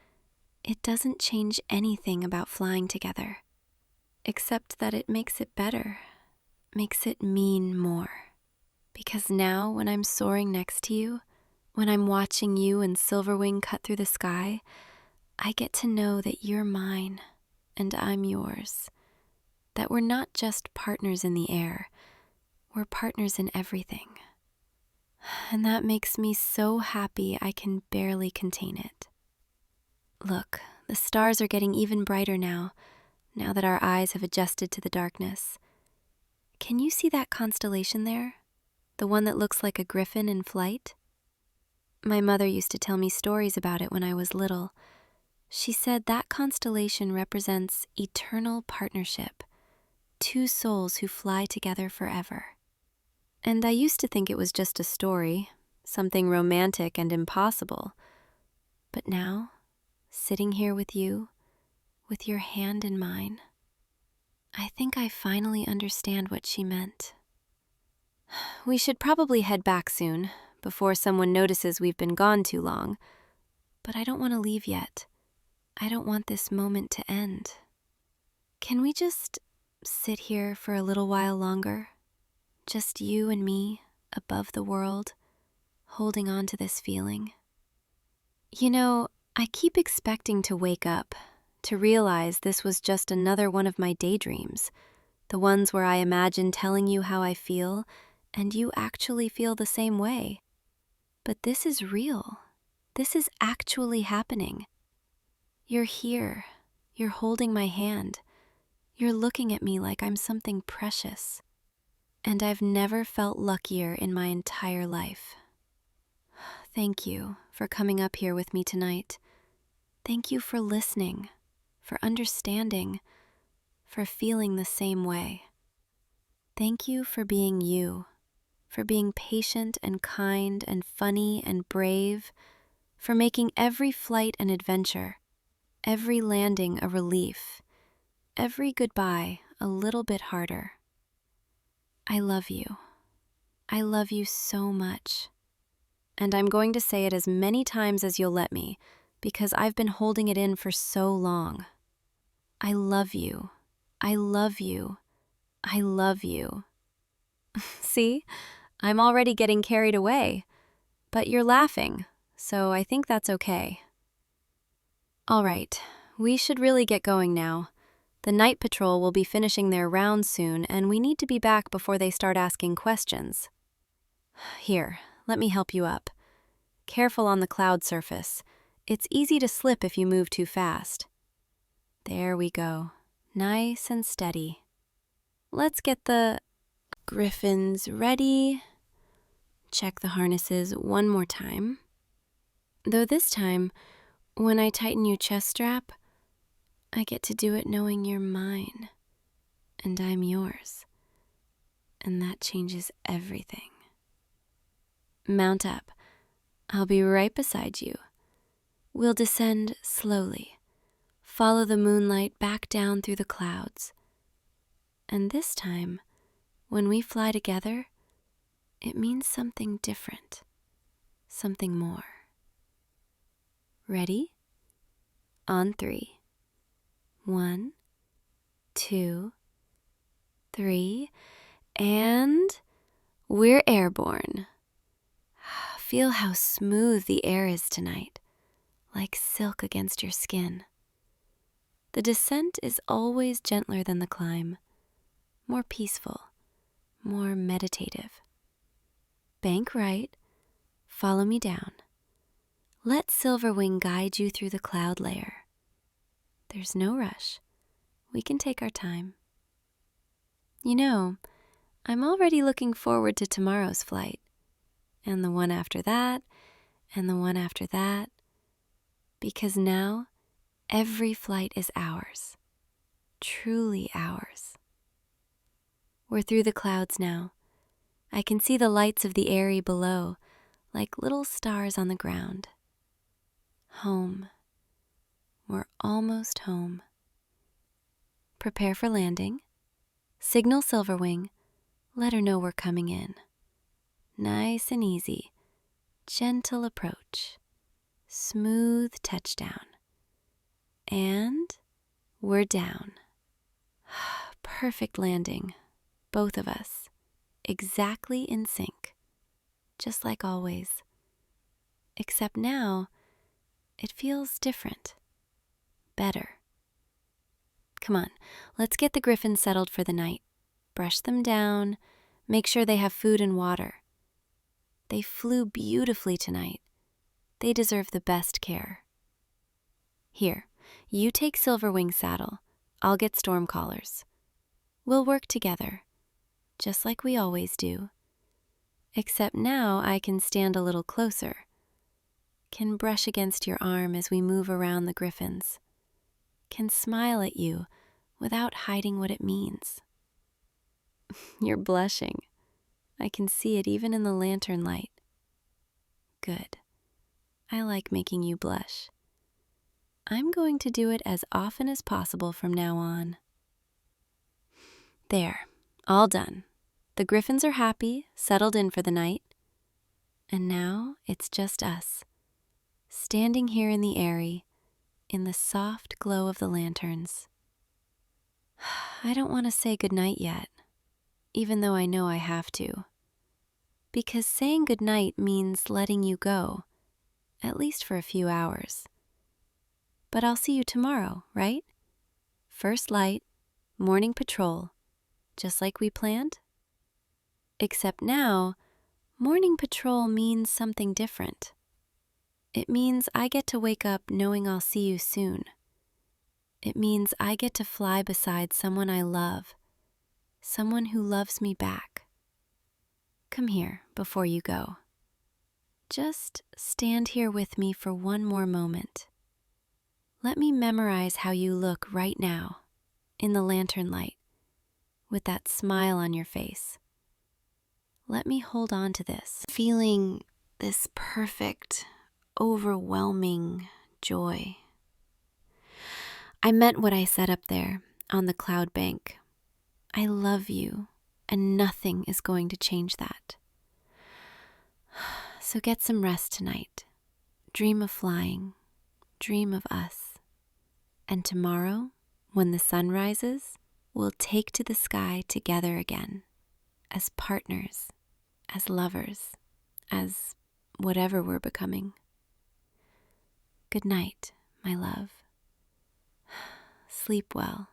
it doesn't change anything about flying together, except that it makes it better, makes it mean more. Because now, when I'm soaring next to you, when I'm watching you and Silverwing cut through the sky, I get to know that you're mine and I'm yours. That we're not just partners in the air, we're partners in everything. And that makes me so happy I can barely contain it. Look, the stars are getting even brighter now that our eyes have adjusted to the darkness. Can you see that constellation there? The one that looks like a griffin in flight? My mother used to tell me stories about it when I was little. She said that constellation represents eternal partnership, 2 souls who fly together forever. And I used to think it was just a story, something romantic and impossible. But now, sitting here with you, with your hand in mine, I think I finally understand what she meant. We should probably head back soon, before someone notices we've been gone too long. But I don't want to leave yet. I don't want this moment to end. Can we just sit here for a little while longer? Just you and me, above the world, holding on to this feeling. You know, I keep expecting to wake up, to realize this was just another one of my daydreams, the ones where I imagine telling you how I feel, and you actually feel the same way. But this is real. This is actually happening. You're here. You're holding my hand. You're looking at me like I'm something precious. And I've never felt luckier in my entire life. Thank you for coming up here with me tonight. Thank you for listening, for understanding, for feeling the same way. Thank you for being you, for being patient and kind and funny and brave, for making every flight an adventure, every landing a relief, every goodbye a little bit harder. I love you. I love you so much. And I'm going to say it as many times as you'll let me, because I've been holding it in for so long. I love you. I love you. I love you. See, I'm already getting carried away, but you're laughing, so I think that's okay. All right, we should really get going now. The night patrol will be finishing their rounds soon, and we need to be back before they start asking questions. Here, let me help you up. Careful on the cloud surface. It's easy to slip if you move too fast. There we go. Nice and steady. Let's get the griffins ready. Check the harnesses one more time. Though this time, when I tighten your chest strap, I get to do it knowing you're mine. and I'm yours. And that changes everything. Mount up. I'll be right beside you. We'll descend slowly, follow the moonlight back down through the clouds. And this time, when we fly together, it means something different, something more. Ready? On 3. 1, 2, 3, and we're airborne. Feel how smooth the air is tonight, like silk against your skin. The descent is always gentler than the climb, more peaceful, more meditative. Bank right, follow me down. Let Silverwing guide you through the cloud layer. There's no rush. We can take our time. You know, I'm already looking forward to tomorrow's flight, and the one after that, and the one after that, because now every flight is ours, truly ours. We're through the clouds now. I can see the lights of the eyrie below, like little stars on the ground. Home. We're almost home. Prepare for landing. Signal Silverwing. Let her know we're coming in. Nice and easy. Gentle approach. Smooth touchdown. And we're down. Perfect landing. Both of us. Exactly in sync. Just like always. Except now, it feels different. Better. Come on, let's get the griffins settled for the night. Brush them down, make sure they have food and water. They flew beautifully tonight. They deserve the best care. Here, you take Silverwing's saddle. I'll get Stormcaller's. We'll work together, just like we always do. Except now I can stand a little closer. Can brush against your arm as we move around the griffins. Can smile at you without hiding what it means. You're blushing. I can see it even in the lantern light. Good. I like making you blush. I'm going to do it as often as possible from now on. There, all done. The griffins are happy, settled in for the night. And now it's just us, standing here in the eyrie, in the soft glow of the lanterns. I don't want to say goodnight yet, even though I know I have to. Because saying goodnight means letting you go, at least for a few hours. But I'll see you tomorrow, right? First light, morning patrol, just like we planned? Except now, morning patrol means something different. It means I get to wake up knowing I'll see you soon. It means I get to fly beside someone I love, someone who loves me back. Come here before you go. Just stand here with me for one more moment. Let me memorize how you look right now, in the lantern light, with that smile on your face. Let me hold on to this, feeling this perfect, overwhelming joy. I meant what I said up there on the cloud bank. I love you, and nothing is going to change that. So get some rest tonight. Dream of flying. Dream of us. And tomorrow, when the sun rises, we'll take to the sky together again, as partners, as lovers, as whatever we're becoming. Good night, my love. Sleep well,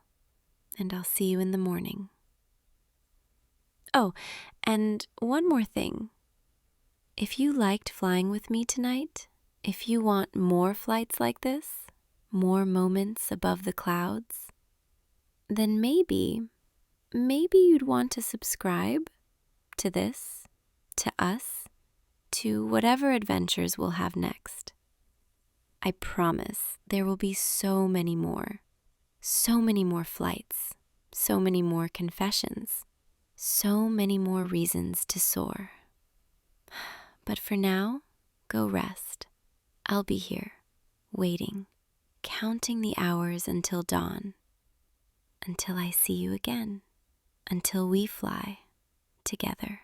and I'll see you in the morning. Oh, and one more thing. If you liked flying with me tonight, if you want more flights like this, more moments above the clouds, then maybe you'd want to subscribe to this, to us, to whatever adventures we'll have next. I promise there will be so many more flights, so many more confessions, so many more reasons to soar. But for now, go rest. I'll be here, waiting, counting the hours until dawn, until I see you again, until we fly together.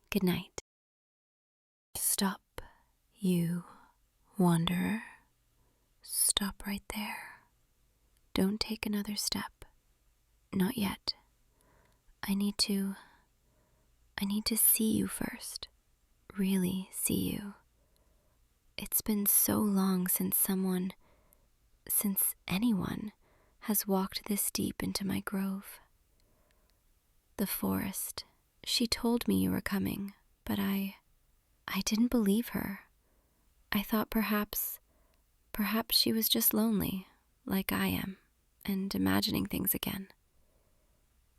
Good night. Stop, you wanderer. Stop right there. Don't take another step. Not yet. I need to see you first. Really see you. It's been so long since anyone has walked this deep into my grove. The forest, she told me you were coming, but I didn't believe her. I thought perhaps she was just lonely, like I am, and imagining things again.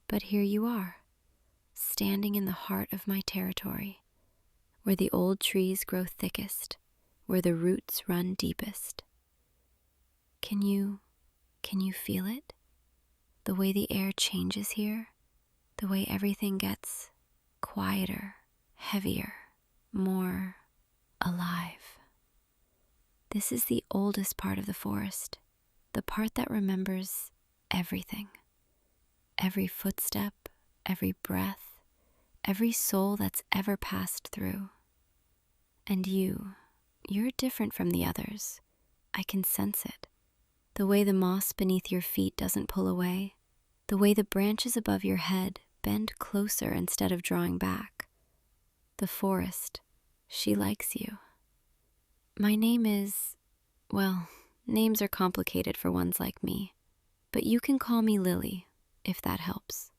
But here you are, standing in the heart of my territory, where the old trees grow thickest, where the roots run deepest. Can you feel it? The way the air changes here, the way everything gets quieter, heavier, more alive. This is the oldest part of the forest, the part that remembers everything. Every footstep, every breath, every soul that's ever passed through. And you're different from the others. I can sense it. The way the moss beneath your feet doesn't pull away, the way the branches above your head bend closer instead of drawing back. The forest, she likes you. My name is, well, names are complicated for ones like me, but you can call me Lily, if that helps.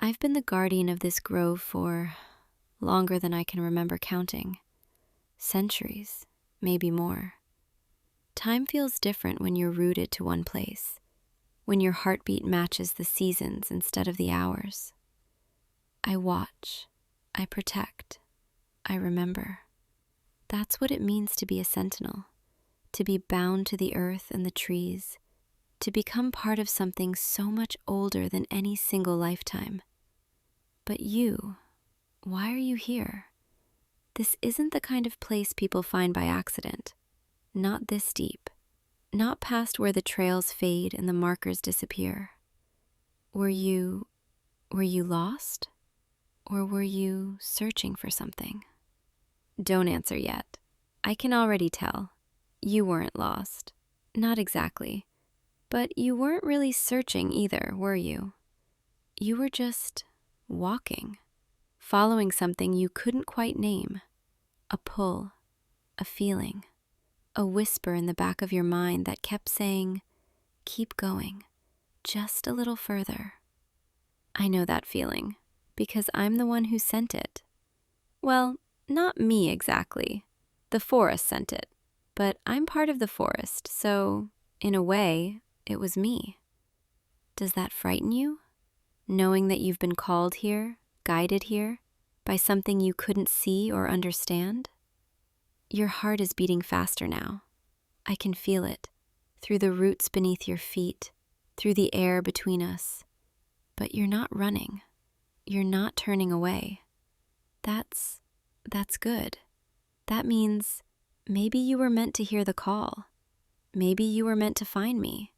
I've been the guardian of this grove for longer than I can remember counting. Centuries, maybe more. Time feels different when you're rooted to one place, when your heartbeat matches the seasons instead of the hours. I watch, I protect, I remember. That's what it means to be a sentinel, to be bound to the earth and the trees, to become part of something so much older than any single lifetime. But you, why are you here? This isn't the kind of place people find by accident. Not this deep. Not past where the trails fade and the markers disappear. Were you lost? Or were you searching for something? Don't answer yet. I can already tell. You weren't lost. Not exactly. But you weren't really searching either, were you? You were just walking, following something you couldn't quite name. A pull, a feeling, a whisper in the back of your mind that kept saying, keep going, just a little further. I know that feeling, because I'm the one who sent it. Well, not me exactly. The forest sent it, but I'm part of the forest, so, in a way, it was me. Does that frighten you? Knowing that you've been called here, guided here, by something you couldn't see or understand? Your heart is beating faster now. I can feel it, through the roots beneath your feet, through the air between us. But you're not running. You're not turning away. That's good. That means maybe you were meant to hear the call. Maybe you were meant to find me.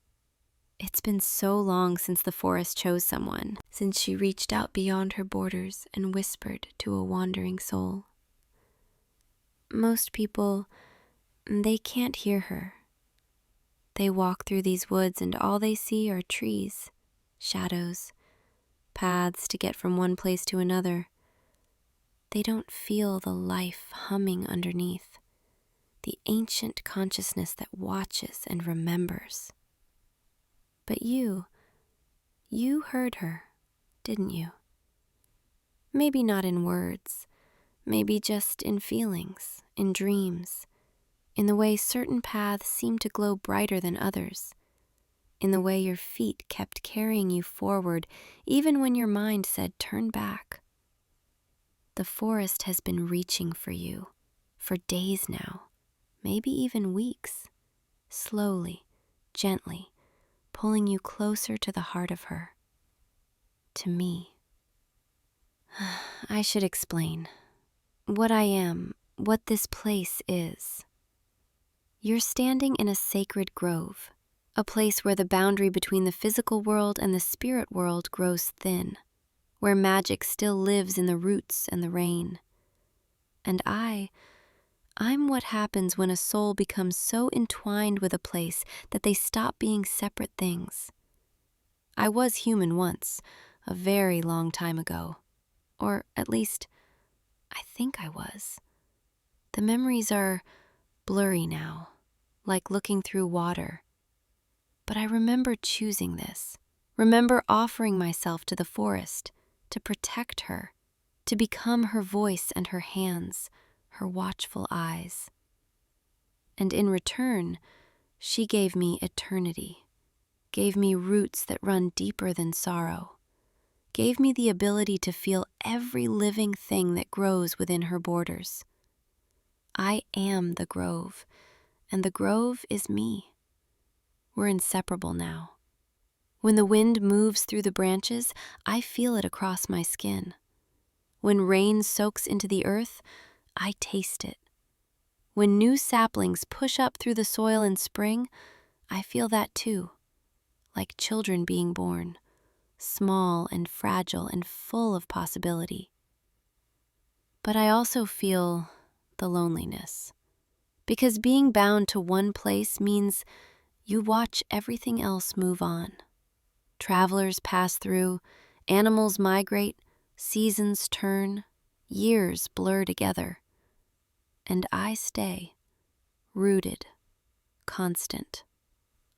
It's been so long since the forest chose someone, since she reached out beyond her borders and whispered to a wandering soul. Most people, they can't hear her. They walk through these woods and all they see are trees, shadows, paths to get from one place to another. They don't feel the life humming underneath, the ancient consciousness that watches and remembers. But you heard her, didn't you? Maybe not in words, maybe just in feelings, in dreams, in the way certain paths seem to glow brighter than others, in the way your feet kept carrying you forward even when your mind said turn back. The forest has been reaching for you for days now, maybe even weeks, slowly, gently, pulling you closer to the heart of her, to me. I should explain what I am, what this place is. You're standing in a sacred grove, a place where the boundary between the physical world and the spirit world grows thin, where magic still lives in the roots and the rain. And I'm what happens when a soul becomes so entwined with a place that they stop being separate things. I was human once, a very long time ago. Or at least, I think I was. The memories are blurry now, like looking through water. But I remember choosing this, remember offering myself to the forest, to protect her, to become her voice and her hands, her watchful eyes. And in return, she gave me eternity, gave me roots that run deeper than sorrow, gave me the ability to feel every living thing that grows within her borders. I am the grove, and the grove is me. We're inseparable now. When the wind moves through the branches, I feel it across my skin. When rain soaks into the earth, I taste it. When new saplings push up through the soil in spring, I feel that too, like children being born, small and fragile and full of possibility. But I also feel the loneliness, because being bound to one place means you watch everything else move on. Travelers pass through, animals migrate, seasons turn, years blur together. And I stay, rooted, constant,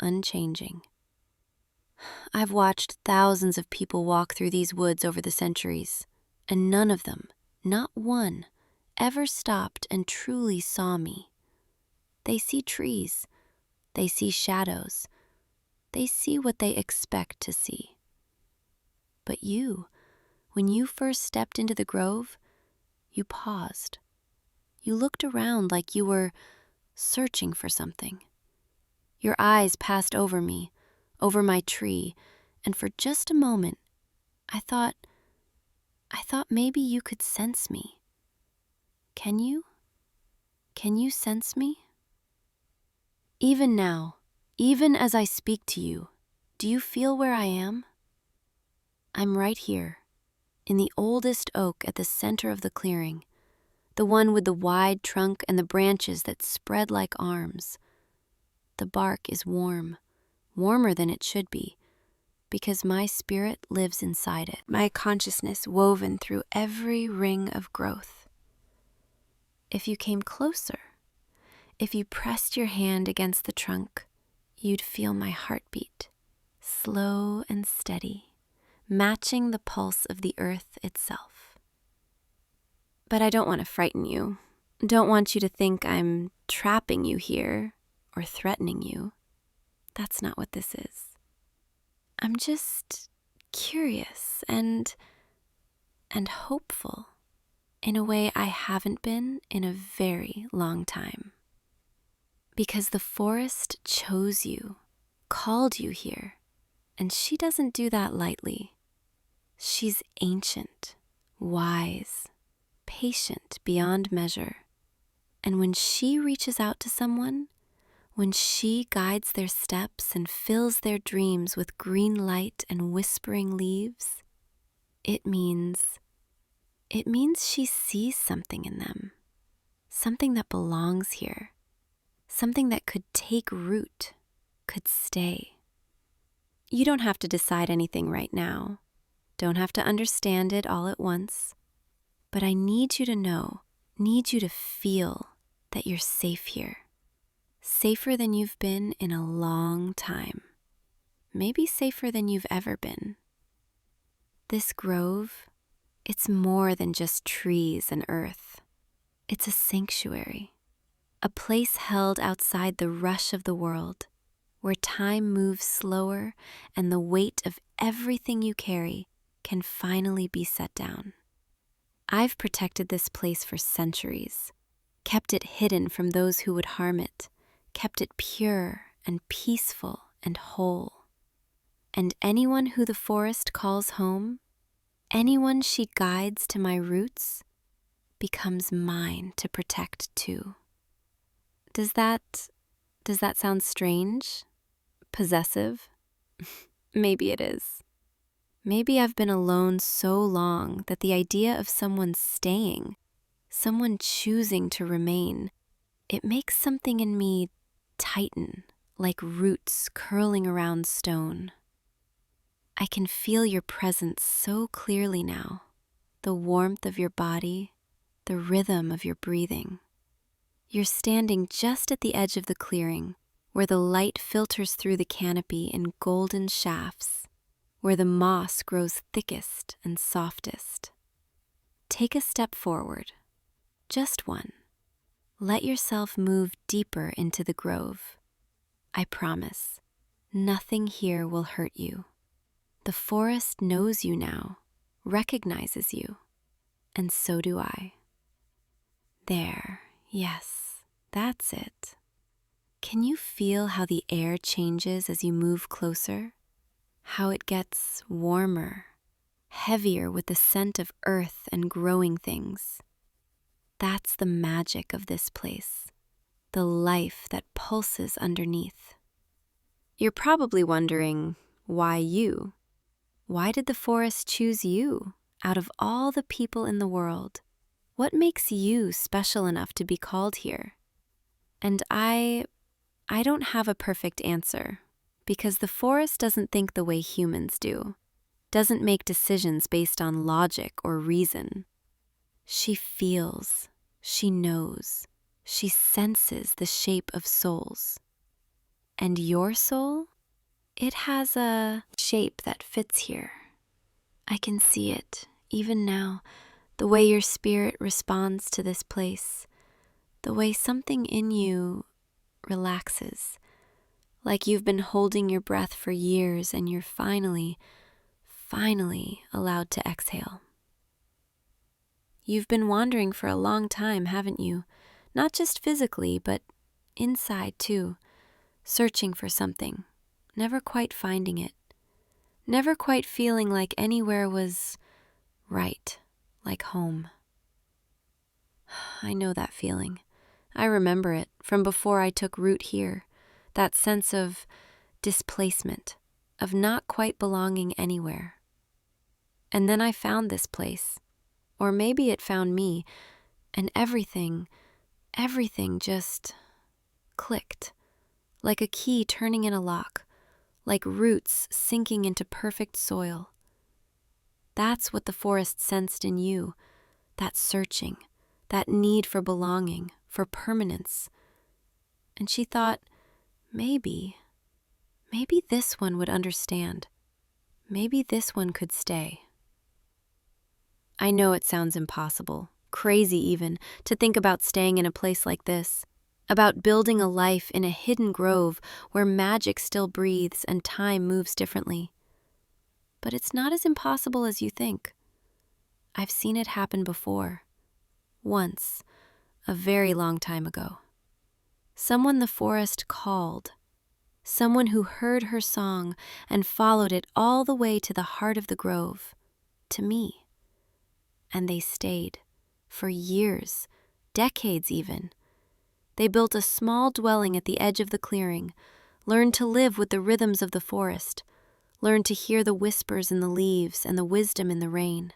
unchanging. I've watched thousands of people walk through these woods over the centuries, and none of them, not one, ever stopped and truly saw me. They see trees, they see shadows, they see what they expect to see. But you, when you first stepped into the grove, you paused. You looked around like you were searching for something. Your eyes passed over me, over my tree, and for just a moment, I thought maybe you could sense me. Can you? Can you sense me? Even now, even as I speak to you, do you feel where I am? I'm right here, in the oldest oak at the center of the clearing, the one with the wide trunk and the branches that spread like arms. The bark is warm, warmer than it should be, because my spirit lives inside it, my consciousness woven through every ring of growth. If you came closer, if you pressed your hand against the trunk, you'd feel my heartbeat, slow and steady, matching the pulse of the earth itself. But I don't want to frighten you. Don't want you to think I'm trapping you here or threatening you. That's not what this is. I'm just curious and hopeful in a way I haven't been in a very long time. Because the forest chose you, called you here, and she doesn't do that lightly. She's ancient, wise, patient beyond measure. And when she reaches out to someone, when she guides their steps and fills their dreams with green light and whispering leaves, it means she sees something in them, something that belongs here, something that could take root, could stay. You don't have to decide anything right now, don't have to understand it all at once, but I need you to know, need you to feel that you're safe here. Safer than you've been in a long time. Maybe safer than you've ever been. This grove, it's more than just trees and earth. It's a sanctuary, a place held outside the rush of the world, where time moves slower and the weight of everything you carry can finally be set down. I've protected this place for centuries, kept it hidden from those who would harm it, kept it pure and peaceful and whole. And anyone who the forest calls home, anyone she guides to my roots, becomes mine to protect too. Does that sound strange? Possessive? Maybe it is. Maybe I've been alone so long that the idea of someone staying, someone choosing to remain, it makes something in me tighten, like roots curling around stone. I can feel your presence so clearly now, the warmth of your body, the rhythm of your breathing. You're standing just at the edge of the clearing, where the light filters through the canopy in golden shafts, where the moss grows thickest and softest. Take a step forward, just one. Let yourself move deeper into the grove. I promise, nothing here will hurt you. The forest knows you now, recognizes you, and so do I. There, yes, that's it. Can you feel how the air changes as you move closer? How it gets warmer, heavier with the scent of earth and growing things. That's the magic of this place, the life that pulses underneath. You're probably wondering, why you? Why did the forest choose you out of all the people in the world? What makes you special enough to be called here? And I don't have a perfect answer, because the forest doesn't think the way humans do, doesn't make decisions based on logic or reason. She feels, she knows, she senses the shape of souls. And your soul? It has a shape that fits here. I can see it, even now, the way your spirit responds to this place, the way something in you relaxes, like you've been holding your breath for years and you're finally allowed to exhale. You've been wandering for a long time, haven't you? Not just physically, but inside too, searching for something, never quite finding it, never quite feeling like anywhere was right, like home. I know that feeling. I remember it from before I took root here, that sense of displacement, of not quite belonging anywhere. And then I found this place, or maybe it found me, and everything just clicked, like a key turning in a lock, like roots sinking into perfect soil. That's what the forest sensed in you, that searching, that need for belonging, for permanence. And she thought, maybe this one would understand. Maybe this one could stay. I know it sounds impossible, crazy even, to think about staying in a place like this, about building a life in a hidden grove where magic still breathes and time moves differently. But it's not as impossible as you think. I've seen it happen before. Once, a very long time ago. Someone the forest called. Someone who heard her song and followed it all the way to the heart of the grove, to me. And they stayed, for years, decades even. They built a small dwelling at the edge of the clearing, learned to live with the rhythms of the forest, learned to hear the whispers in the leaves and the wisdom in the rain.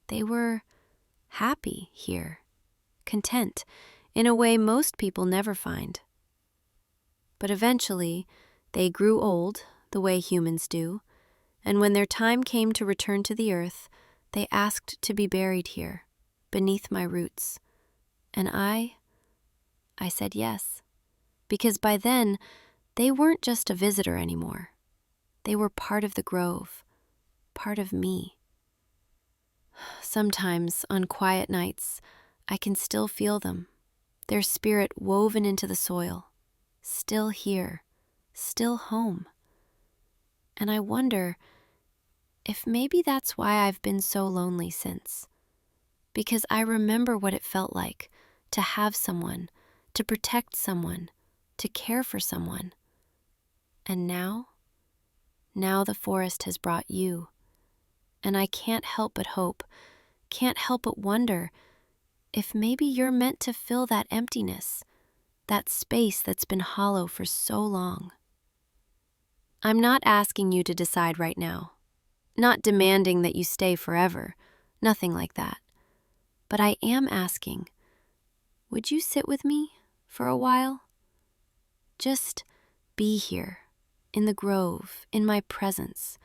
They were happy here, content, in a way most people never find. But eventually, they grew old, the way humans do, and when their time came to return to the earth, they asked to be buried here, beneath my roots. And I said yes, because by then, they weren't just a visitor anymore. They were part of the grove, part of me. Sometimes, on quiet nights, I can still feel them, their spirit woven into the soil, still here, still home. And I wonder if maybe that's why I've been so lonely since. Because I remember what it felt like to have someone, to protect someone, to care for someone. And now Now the forest has brought you, and I can't help but hope, can't help but wonder if maybe you're meant to fill that emptiness, that space that's been hollow for so long. I'm not asking you to decide right now, not demanding that you stay forever, nothing like that. But I am asking, would you sit with me for a while? Just be here, in the grove, in my presence.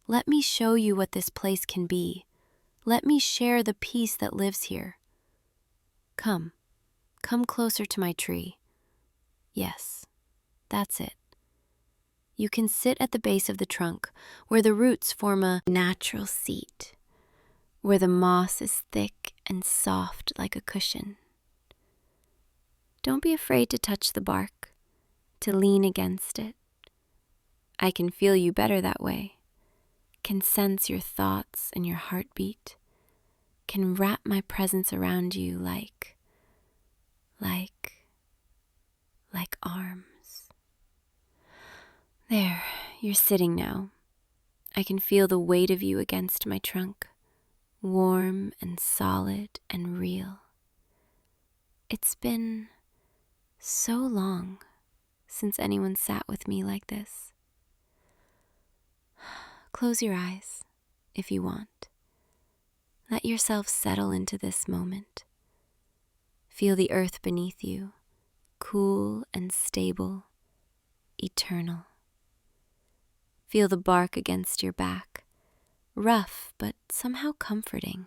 Let me show you what this place can be. Let me share the peace that lives here. Come closer to my tree. Yes, that's it. You can sit at the base of the trunk, where the roots form a natural seat, where the moss is thick and soft like a cushion. Don't be afraid to touch the bark, to lean against it. I can feel you better that way, can sense your thoughts and your heartbeat, can wrap my presence around you like arms. There, you're sitting now. I can feel the weight of you against my trunk, warm and solid and real. It's been so long since anyone sat with me like this. Close your eyes if you want. Let yourself settle into this moment. Feel the earth beneath you, cool and stable, eternal. Feel the bark against your back, rough but somehow comforting,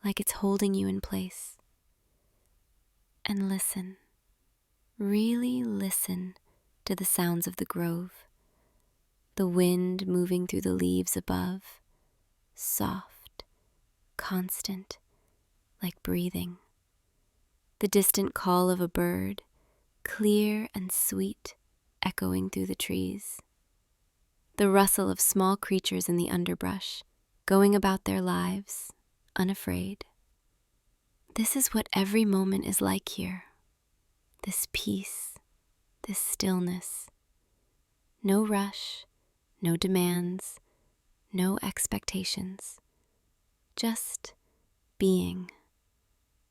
like it's holding you in place. And listen, really listen to the sounds of the grove, the wind moving through the leaves above, soft, constant, like breathing. The distant call of a bird, clear and sweet, echoing through the trees. The rustle of small creatures in the underbrush, going about their lives, unafraid. This is what every moment is like here. This peace, this stillness. No rush, no demands, no expectations. Just being,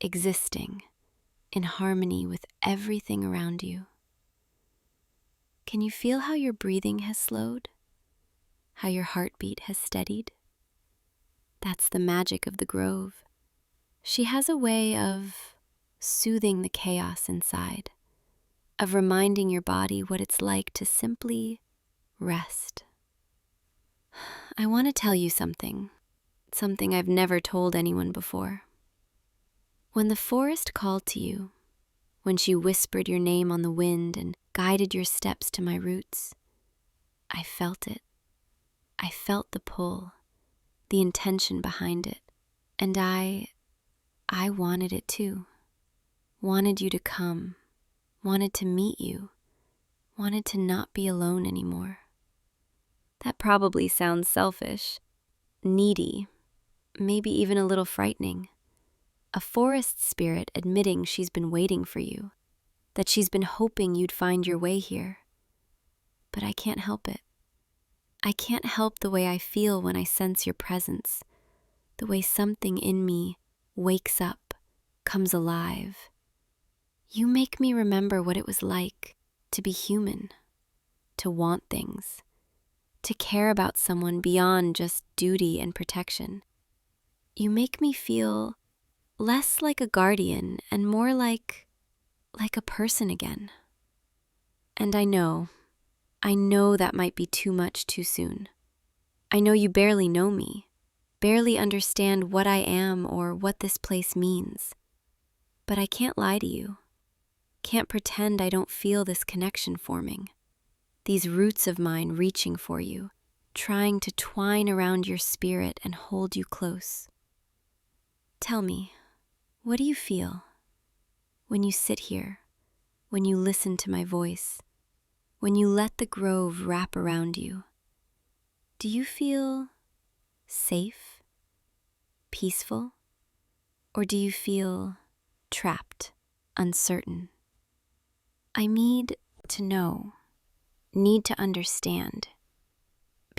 existing, in harmony with everything around you. Can you feel how your breathing has slowed? How your heartbeat has steadied? That's the magic of the grove. She has a way of soothing the chaos inside, of reminding your body what it's like to simply rest. I want to tell you something I've never told anyone before. When the forest called to you, when she whispered your name on the wind and guided your steps to my roots, I felt it. I felt the pull, the intention behind it, and I wanted it too. Wanted you to come, wanted to meet you, wanted to not be alone anymore. That probably sounds selfish, needy, maybe even a little frightening. A forest spirit admitting she's been waiting for you, that she's been hoping you'd find your way here. But I can't help it. I can't help the way I feel when I sense your presence, the way something in me wakes up, comes alive. You make me remember what it was like to be human, to want things, to care about someone beyond just duty and protection. You make me feel less like a guardian and more like a person again. And I know that might be too much too soon. I know you barely know me, barely understand what I am or what this place means. But I can't lie to you. Can't pretend I don't feel this connection forming. These roots of mine reaching for you, trying to twine around your spirit and hold you close. Tell me, what do you feel when you sit here, when you listen to my voice, when you let the grove wrap around you? Do you feel safe, peaceful, or do you feel trapped, uncertain? I need to know, need to understand,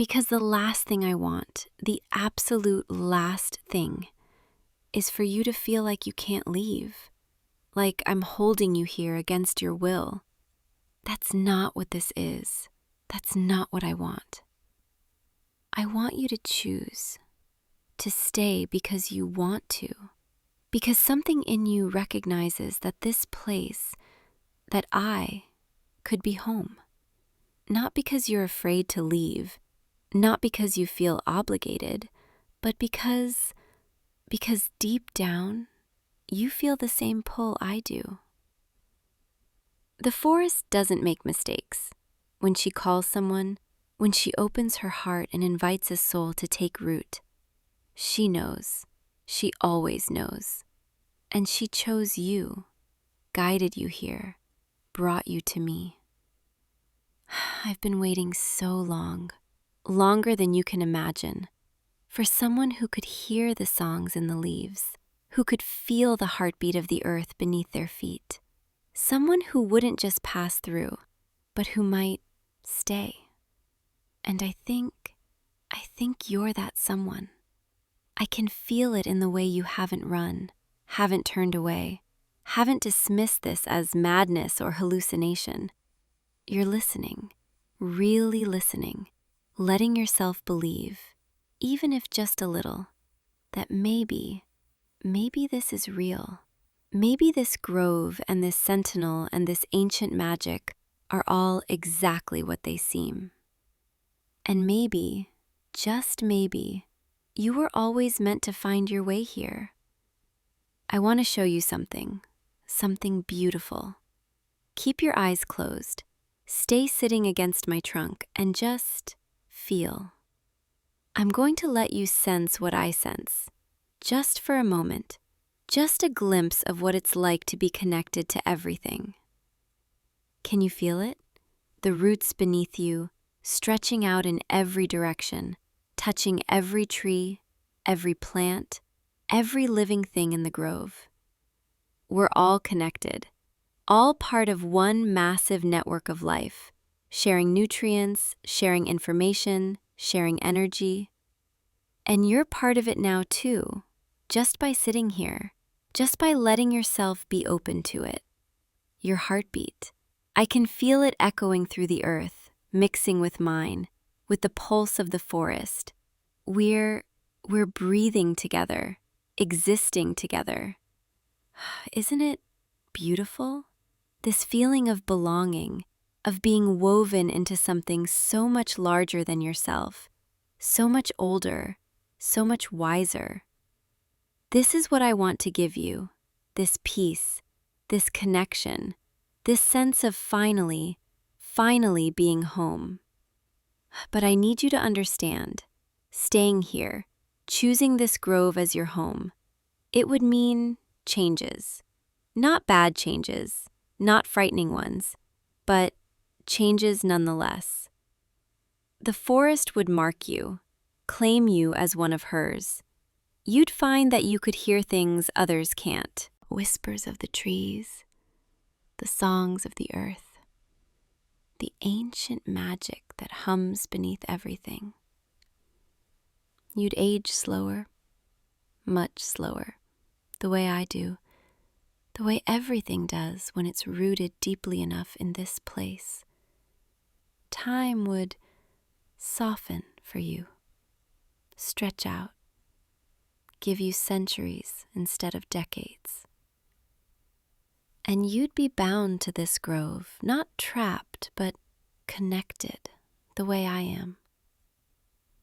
Because the last thing I want, the absolute last thing, is for you to feel like you can't leave, like I'm holding you here against your will. That's not what this is. That's not what I want. I want you to choose to stay because you want to, because something in you recognizes that this place, that I, could be home. Not because you're afraid to leave, not because you feel obligated, but because deep down, you feel the same pull I do. The forest doesn't make mistakes. When she calls someone, when she opens her heart and invites a soul to take root, she knows. She always knows. And she chose you, guided you here, brought you to me. I've been waiting so long, longer than you can imagine, for someone who could hear the songs in the leaves, who could feel the heartbeat of the earth beneath their feet. Someone who wouldn't just pass through, but who might stay. And I think you're that someone. I can feel it in the way you haven't run, haven't turned away, haven't dismissed this as madness or hallucination. You're listening, really listening, letting yourself believe, even if just a little, that maybe this is real. Maybe this grove and this sentinel and this ancient magic are all exactly what they seem. And maybe, just maybe, you were always meant to find your way here. I want to show you something beautiful. Keep your eyes closed. Stay sitting against my trunk and just feel. I'm going to let you sense what I sense, just for a moment. Just a glimpse of what it's like to be connected to everything. Can you feel it? The roots beneath you, stretching out in every direction, touching every tree, every plant, every living thing in the grove. We're all connected, all part of one massive network of life, sharing nutrients, sharing information, sharing energy. And you're part of it now too, just by sitting here. Just by letting yourself be open to it. Your heartbeat. I can feel it echoing through the earth, mixing with mine, with the pulse of the forest. We're breathing together, existing together. Isn't it beautiful? This feeling of belonging, of being woven into something so much larger than yourself, so much older, so much wiser. This is what I want to give you, this peace, this connection, this sense of finally being home. But I need you to understand, staying here, choosing this grove as your home, it would mean changes. Not bad changes, not frightening ones, but changes nonetheless. The forest would mark you, claim you as one of hers. You'd find that you could hear things others can't. Whispers of the trees, the songs of the earth, the ancient magic that hums beneath everything. You'd age slower, much slower, the way I do, the way everything does when it's rooted deeply enough in this place. Time would soften for you, stretch out, give you centuries instead of decades. And you'd be bound to this grove, not trapped, but connected, the way I am.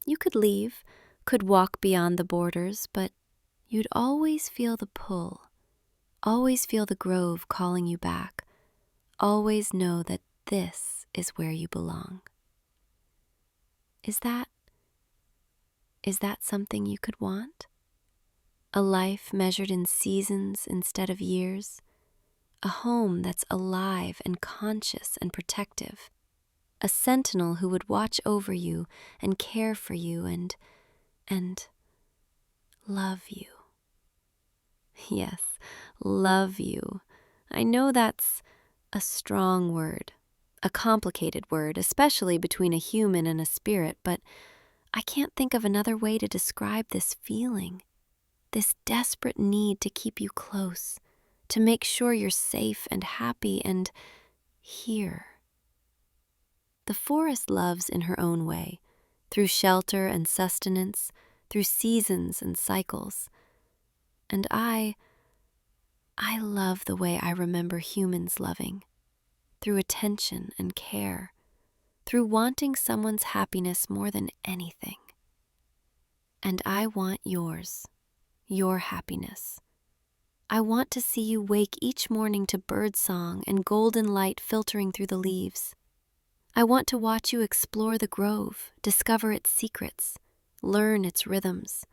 You could leave, could walk beyond the borders, but you'd always feel the pull, always feel the grove calling you back, always know that this is where you belong. Is that something you could want? A life measured in seasons instead of years? A home that's alive and conscious and protective? A sentinel who would watch over you and care for you and love you? Yes, love you. I know that's a strong word, A complicated word, especially between a human and a spirit, but I can't think of another way to describe this feeling. This desperate need to keep you close, to make sure you're safe and happy and here. The forest loves in her own way, through shelter and sustenance, through seasons and cycles. And I love the way I remember humans loving, through attention and care, through wanting someone's happiness more than anything. And I want yours, your happiness. I want to see you wake each morning to birdsong and golden light filtering through the leaves. I want to watch you explore the grove, discover its secrets, learn its rhythms.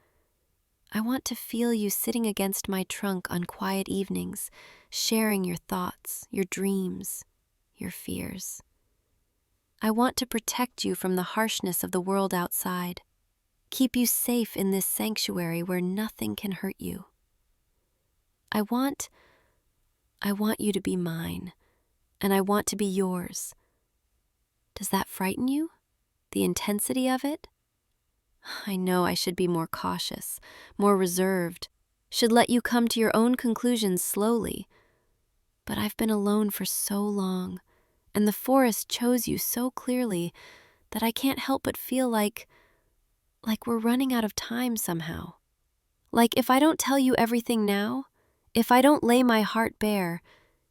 I want to feel you sitting against my trunk on quiet evenings, sharing your thoughts, your dreams, your fears. I want to protect you from the harshness of the world outside, keep you safe in this sanctuary where nothing can hurt you. I want you to be mine, and I want to be yours. Does that frighten you? The intensity of it? I know I should be more cautious, more reserved, should let you come to your own conclusions slowly. But I've been alone for so long, and the forest chose you so clearly that I can't help but feel like we're running out of time somehow. Like if I don't tell you everything now, if I don't lay my heart bare,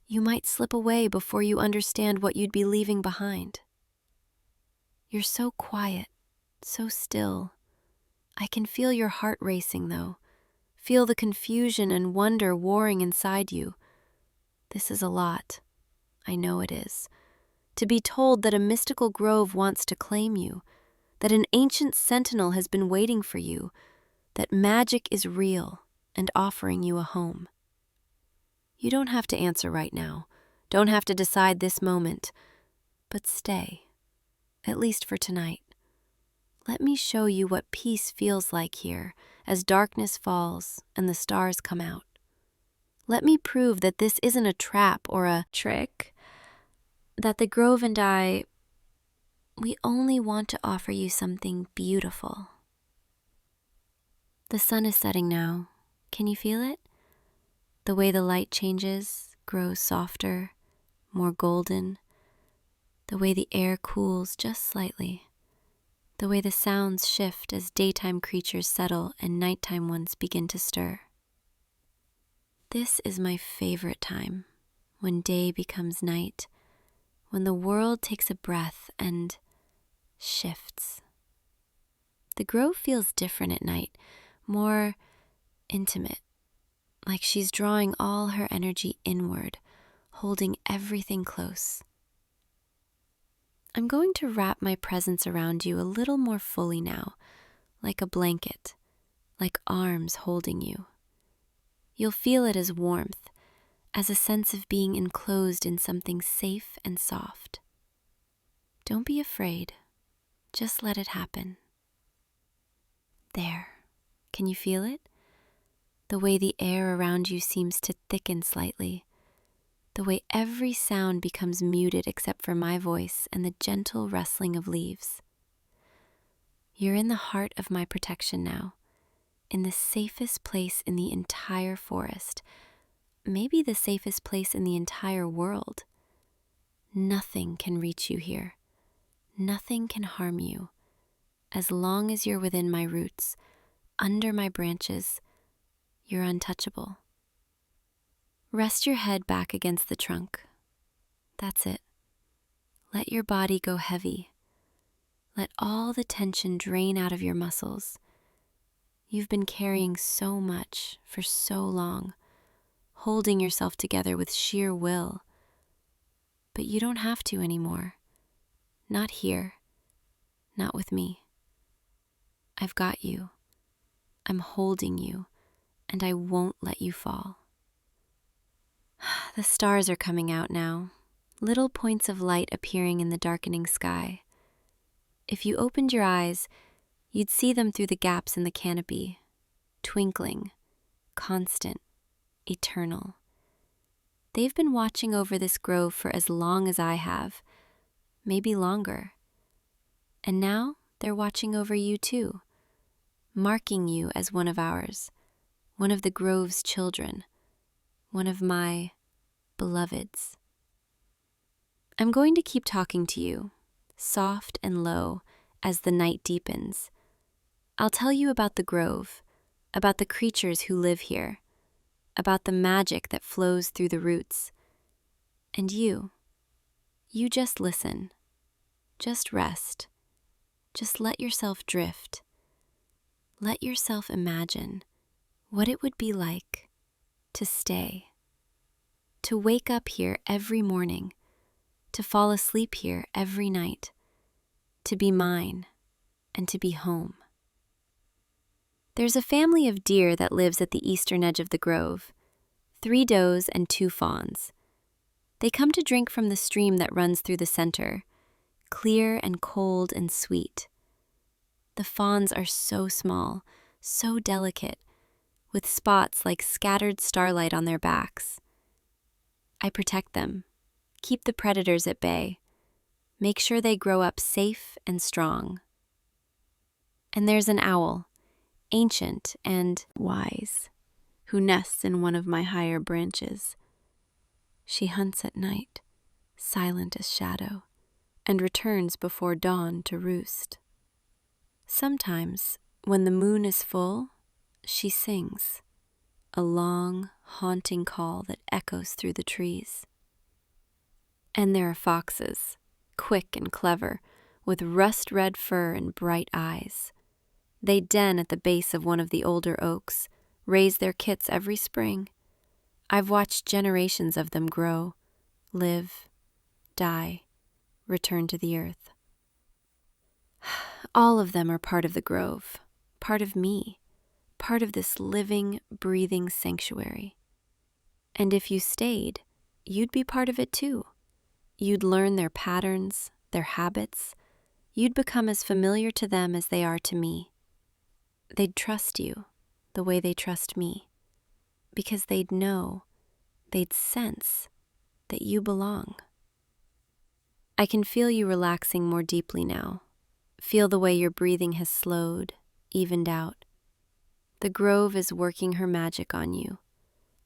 you might slip away before you understand what you'd be leaving behind. You're so quiet, so still. I can feel your heart racing, though. Feel the confusion and wonder warring inside you. This is a lot. I know it is. To be told that a mystical grove wants to claim you, that an ancient sentinel has been waiting for you, that magic is real and offering you a home. You don't have to answer right now, don't have to decide this moment, but stay, at least for tonight. Let me show you what peace feels like here as darkness falls and the stars come out. Let me prove that this isn't a trap or a trick, that the grove and I, we only want to offer you something beautiful. The sun is setting now. Can you feel it? The way the light changes, grows softer, more golden. The way the air cools just slightly. The way the sounds shift as daytime creatures settle and nighttime ones begin to stir. This is my favorite time, when day becomes night, when the world takes a breath and shifts. The grove feels different at night, more intimate, like she's drawing all her energy inward, holding everything close. I'm going to wrap my presence around you a little more fully now, like a blanket, like arms holding you. You'll feel it as warmth, as a sense of being enclosed in something safe and soft. Don't be afraid, just let it happen. There, can you feel it? The way the air around you seems to thicken slightly, the way every sound becomes muted except for my voice and the gentle rustling of leaves. You're in the heart of my protection now, in the safest place in the entire forest, maybe the safest place in the entire world. Nothing can reach you here. Nothing can harm you. As long as you're within my roots, under my branches, you're untouchable. Rest your head back against the trunk. That's it. Let your body go heavy. Let all the tension drain out of your muscles. You've been carrying so much for so long, holding yourself together with sheer will. But you don't have to anymore. Not here. Not with me. I've got you. I'm holding you, and I won't let you fall. The stars are coming out now, little points of light appearing in the darkening sky. If you opened your eyes, you'd see them through the gaps in the canopy, twinkling, constant, eternal. They've been watching over this grove for as long as I have, maybe longer. And now they're watching over you too, marking you as one of ours, one of the grove's children, one of my beloveds. I'm going to keep talking to you, soft and low, as the night deepens. I'll tell you about the grove, about the creatures who live here, about the magic that flows through the roots. And you just listen, just rest, just let yourself drift. Let yourself imagine what it would be like to stay, to wake up here every morning, to fall asleep here every night, to be mine and to be home. There's a family of deer that lives at the eastern edge of the grove, 3 does and 2 fawns. They come to drink from the stream that runs through the center, clear and cold and sweet. The fawns are so small, so delicate, with spots like scattered starlight on their backs. I protect them, keep the predators at bay, make sure they grow up safe and strong. And there's an owl, ancient and wise, who nests in one of my higher branches. She hunts at night, silent as shadow, and returns before dawn to roost. Sometimes, when the moon is full, she sings, a long, haunting call that echoes through the trees. And there are foxes, quick and clever, with rust-red fur and bright eyes. They den at the base of one of the older oaks, raise their kits every spring. I've watched generations of them grow, live, die, return to the earth. All of them are part of the grove, part of me, part of this living, breathing sanctuary. And if you stayed, you'd be part of it too. You'd learn their patterns, their habits. You'd become as familiar to them as they are to me. They'd trust you the way they trust me, because they'd know, they'd sense that you belong. I can feel you relaxing more deeply now. Feel the way your breathing has slowed, evened out. The grove is working her magic on you,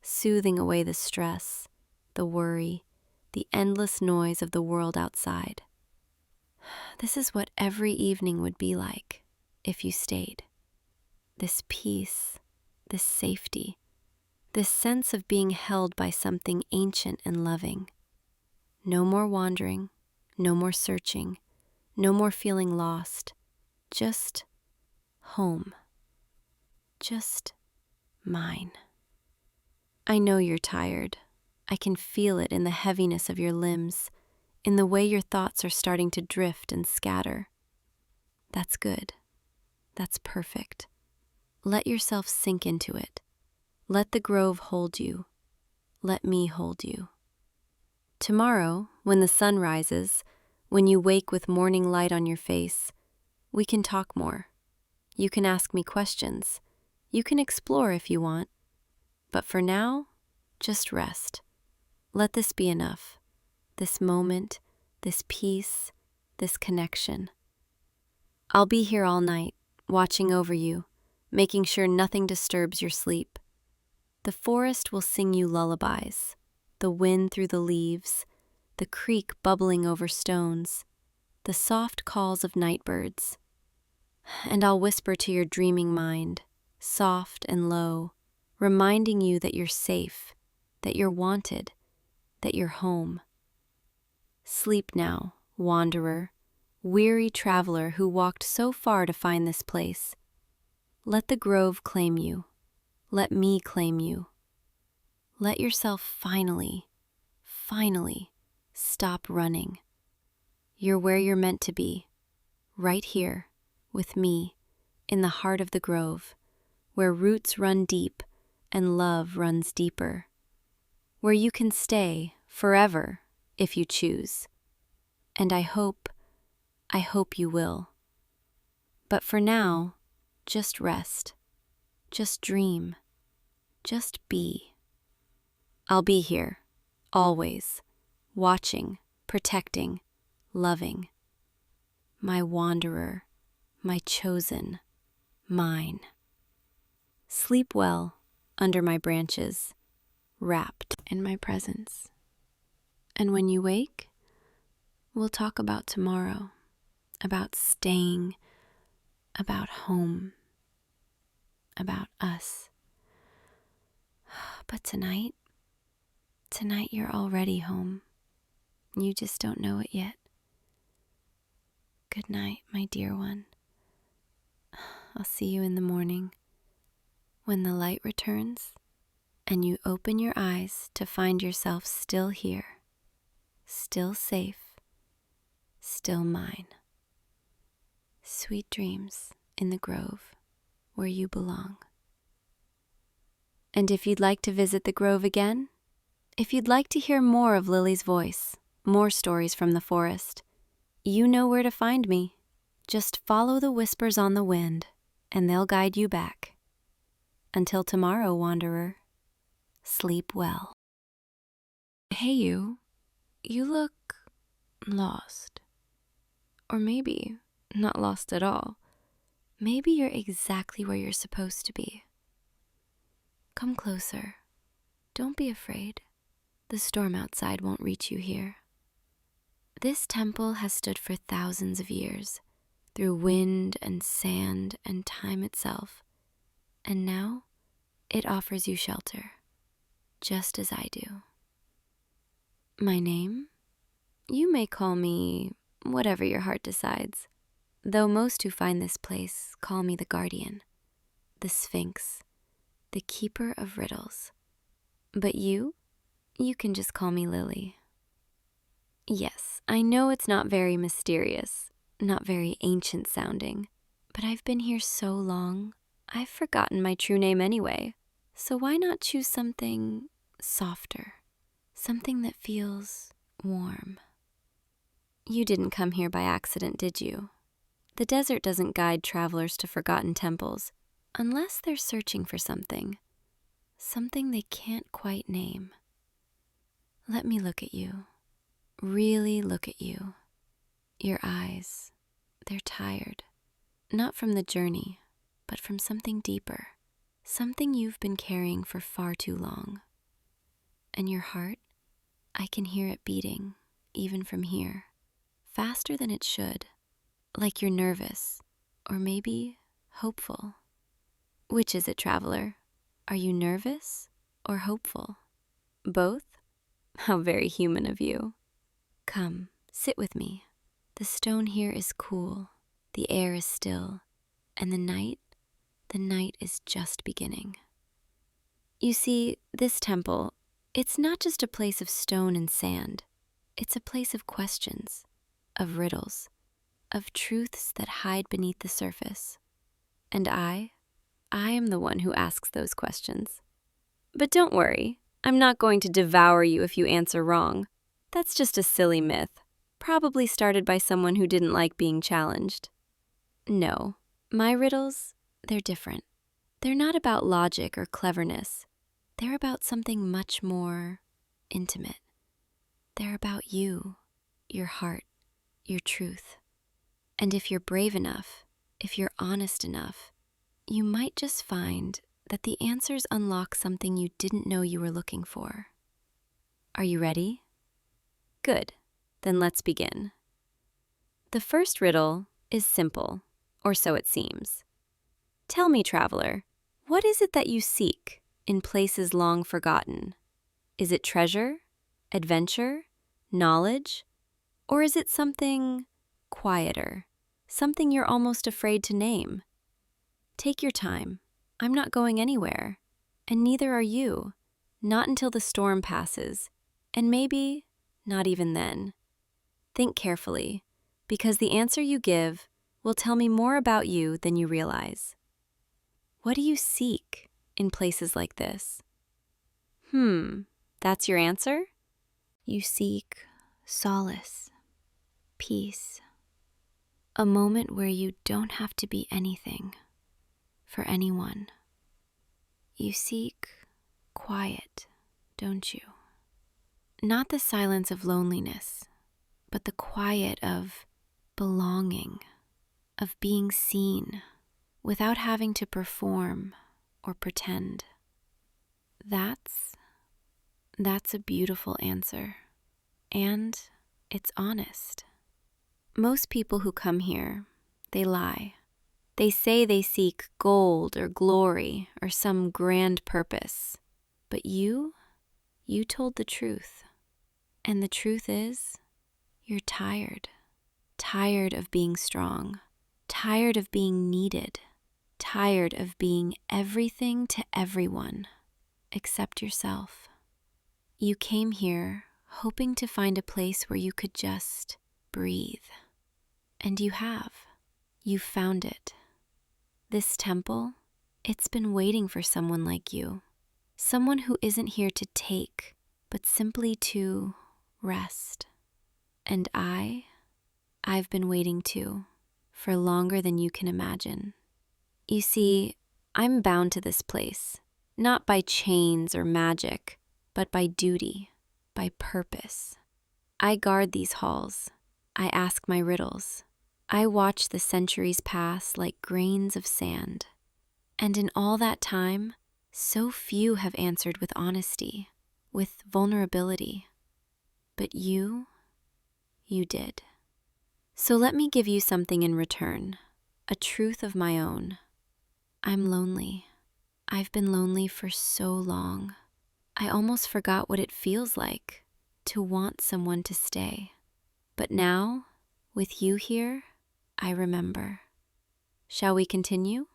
soothing away the stress, the worry, the endless noise of the world outside. This is what every evening would be like if you stayed. This peace, this safety, this sense of being held by something ancient and loving. No more wandering, no more searching, no more feeling lost. Just home. Just mine. I know you're tired. I can feel it in the heaviness of your limbs, in the way your thoughts are starting to drift and scatter. That's good. That's perfect. Let yourself sink into it. Let the grove hold you. Let me hold you. Tomorrow, when the sun rises, when you wake with morning light on your face, we can talk more. You can ask me questions. You can explore if you want. But for now, just rest. Let this be enough. This moment, this peace, this connection. I'll be here all night, watching over you, making sure nothing disturbs your sleep. The forest will sing you lullabies, the wind through the leaves, the creek bubbling over stones, the soft calls of night birds. And I'll whisper to your dreaming mind, soft and low, reminding you that you're safe, that you're wanted, that you're home. Sleep now, wanderer, weary traveler who walked so far to find this place. Let the grove claim you. Let me claim you. Let yourself finally stop running. You're where you're meant to be, right here, with me, in the heart of the grove, where roots run deep and love runs deeper, where you can stay forever if you choose. And I hope you will. But for now, just rest, just dream, just be. I'll be here, always, watching, protecting, loving. My wanderer, my chosen, mine. Sleep well under my branches, wrapped in my presence. And when you wake, we'll talk about tomorrow, about staying, about home, about us. But tonight you're already home. You just don't know it yet. Good night, my dear one. I'll see you in the morning when the light returns and you open your eyes to find yourself still here, still safe, still mine. Sweet dreams in the grove where you belong. And if you'd like to visit the grove again, if you'd like to hear more of Lily's voice, more stories from the forest, you know where to find me. Just follow the whispers on the wind, and they'll guide you back. Until tomorrow, wanderer, sleep well. Hey you look lost. Or maybe not lost at all. Maybe you're exactly where you're supposed to be. Come closer. Don't be afraid. The storm outside won't reach you here. This temple has stood for thousands of years, through wind and sand and time itself, and now it offers you shelter, just as I do. My name? You may call me whatever your heart decides, though most who find this place call me the guardian, the sphinx, the keeper of riddles. But you can just call me Lily. Yes, I know it's not very mysterious, not very ancient sounding, but I've been here so long, I've forgotten my true name anyway. So why not choose something softer, something that feels warm? You didn't come here by accident, did you? The desert doesn't guide travelers to forgotten temples, unless they're searching for something they can't quite name. Let me look at you. Really look at you. Your eyes, they're tired. Not from the journey, but from something deeper. Something you've been carrying for far too long. And your heart, I can hear it beating, even from here. Faster than it should. Like you're nervous, or maybe hopeful. Which is it, traveler? Are you nervous or hopeful? Both? How very human of you. Come, sit with me. The stone here is cool, the air is still, and the night is just beginning. You see, this temple, it's not just a place of stone and sand. It's a place of questions, of riddles, of truths that hide beneath the surface. And I am the one who asks those questions. But don't worry, I'm not going to devour you if you answer wrong. That's just a silly myth, probably started by someone who didn't like being challenged. No, my riddles, they're different. They're not about logic or cleverness. They're about something much more intimate. They're about you, your heart, your truth. And if you're brave enough, if you're honest enough, you might just find that the answers unlock something you didn't know you were looking for. Are you ready? Good, then let's begin. The first riddle is simple, or so it seems. Tell me, traveler, what is it that you seek in places long forgotten? Is it treasure, adventure, knowledge, or is it something quieter, something you're almost afraid to name? Take your time. I'm not going anywhere, and neither are you, not until the storm passes, and maybe not even then. Think carefully, because the answer you give will tell me more about you than you realize. What do you seek in places like this? That's your answer? You seek solace, peace, a moment where you don't have to be anything for anyone. You seek quiet, don't you? Not the silence of loneliness, but the quiet of belonging, of being seen without having to perform or pretend. That's a beautiful answer, and it's honest. Most people who come here, they lie. They say they seek gold or glory or some grand purpose, but you told the truth. And the truth is, you're tired. Tired of being strong. Tired of being needed. Tired of being everything to everyone except yourself. You came here hoping to find a place where you could just breathe. And you have. You found it. This temple, it's been waiting for someone like you. Someone who isn't here to take, but simply to rest. And I've been waiting too, for longer than you can imagine. You see, I'm bound to this place, not by chains or magic, but by duty, by purpose. I guard these halls. I ask my riddles. I watch the centuries pass like grains of sand. And in all that time, so few have answered with honesty, with vulnerability. But you did. So let me give you something in return, a truth of my own. I'm lonely. I've been lonely for so long. I almost forgot what it feels like to want someone to stay. But now, with you here, I remember. Shall we continue?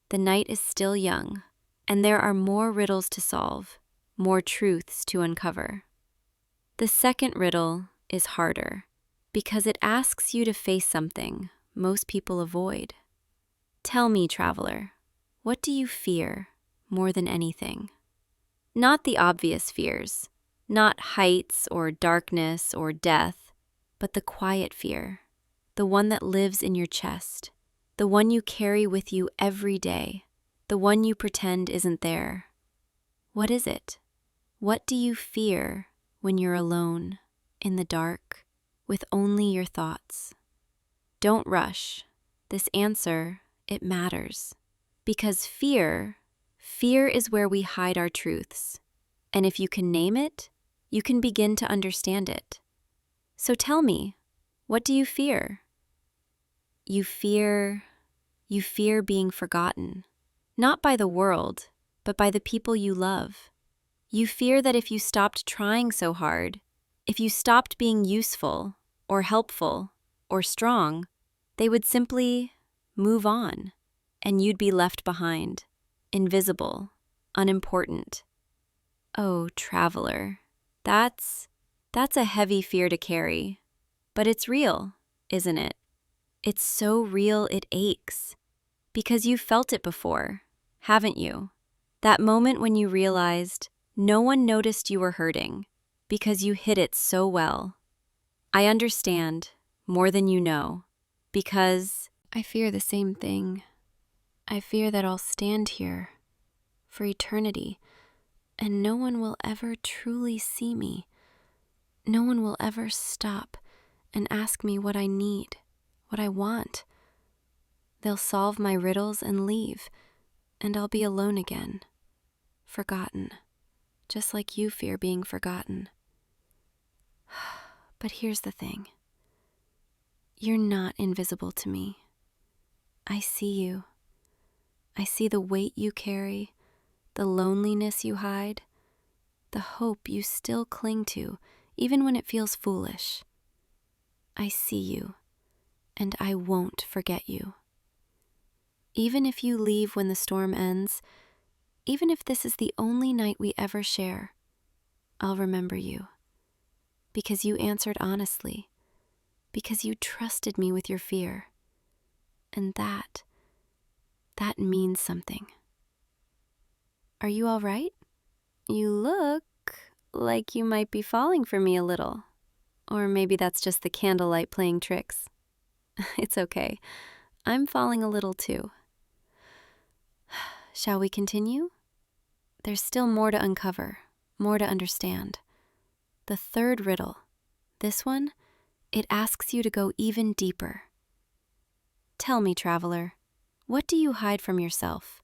The night is still young, and there are more riddles to solve, more truths to uncover. The second riddle is harder, because it asks you to face something most people avoid. Tell me, traveler, what do you fear more than anything? Not the obvious fears, not heights or darkness or death, but the quiet fear, the one that lives in your chest, the one you carry with you every day, the one you pretend isn't there. What is it? What do you fear when you're alone, in the dark, with only your thoughts? Don't rush. This answer, it matters. Because fear is where we hide our truths. And if you can name it, you can begin to understand it. So tell me, what do you fear? You fear being forgotten, not by the world, but by the people you love. You fear that if you stopped trying so hard, if you stopped being useful or helpful or strong, they would simply move on, and you'd be left behind, invisible, unimportant. Oh, traveler, that's a heavy fear to carry, but it's real, isn't it? It's so real it aches, because you've felt it before, haven't you? That moment when you realized no one noticed you were hurting because you hid it so well. I understand more than you know, because I fear the same thing. I fear that I'll stand here for eternity, and no one will ever truly see me. No one will ever stop and ask me what I need, what I want. They'll solve my riddles and leave, and I'll be alone again, forgotten, just like you fear being forgotten. But here's the thing. You're not invisible to me. I see you. I see the weight you carry, the loneliness you hide, the hope you still cling to, even when it feels foolish. I see you, and I won't forget you. Even if you leave when the storm ends, even if this is the only night we ever share, I'll remember you. Because you answered honestly, because you trusted me with your fear. And that means something. Are you all right? You look like you might be falling for me a little. Or maybe that's just the candlelight playing tricks. It's okay. I'm falling a little too. Shall we continue? There's still more to uncover, more to understand. The third riddle. This one, It asks you to go even deeper. Tell me, traveler, what do you hide from yourself?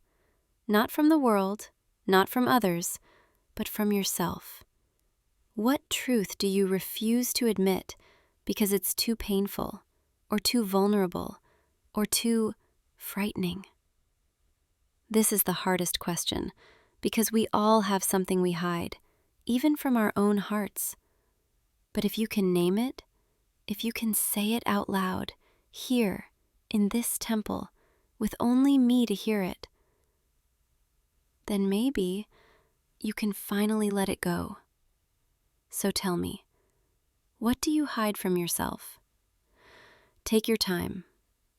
Not from the world, not from others, but from yourself. What truth do you refuse to admit because it's too painful, or too vulnerable, or too frightening? This is the hardest question, because we all have something we hide, even from our own hearts. But if you can name it, if you can say it out loud, here, in this temple, with only me to hear it, then maybe you can finally let it go. So tell me, what do you hide from yourself? Take your time.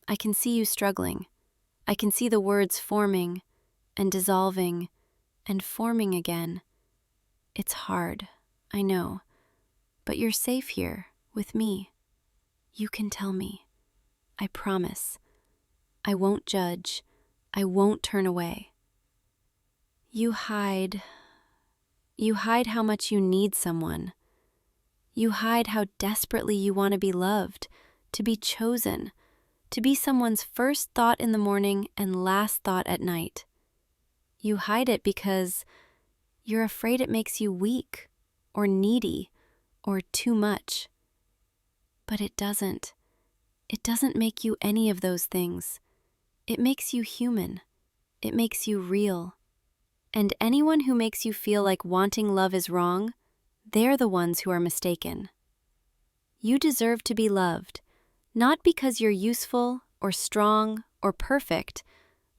I can see you struggling. I can see the words forming and dissolving and forming again. It's hard, I know, but you're safe here with me. You can tell me. I promise. I won't judge. I won't turn away. You hide how much you need someone. You hide how desperately you want to be loved, to be chosen, to be someone's first thought in the morning and last thought at night. You hide it because you're afraid it makes you weak or needy or too much. But it doesn't. It doesn't make you any of those things. It makes you human. It makes you real. And anyone who makes you feel like wanting love is wrong, they're the ones who are mistaken. You deserve to be loved, not because you're useful or strong or perfect,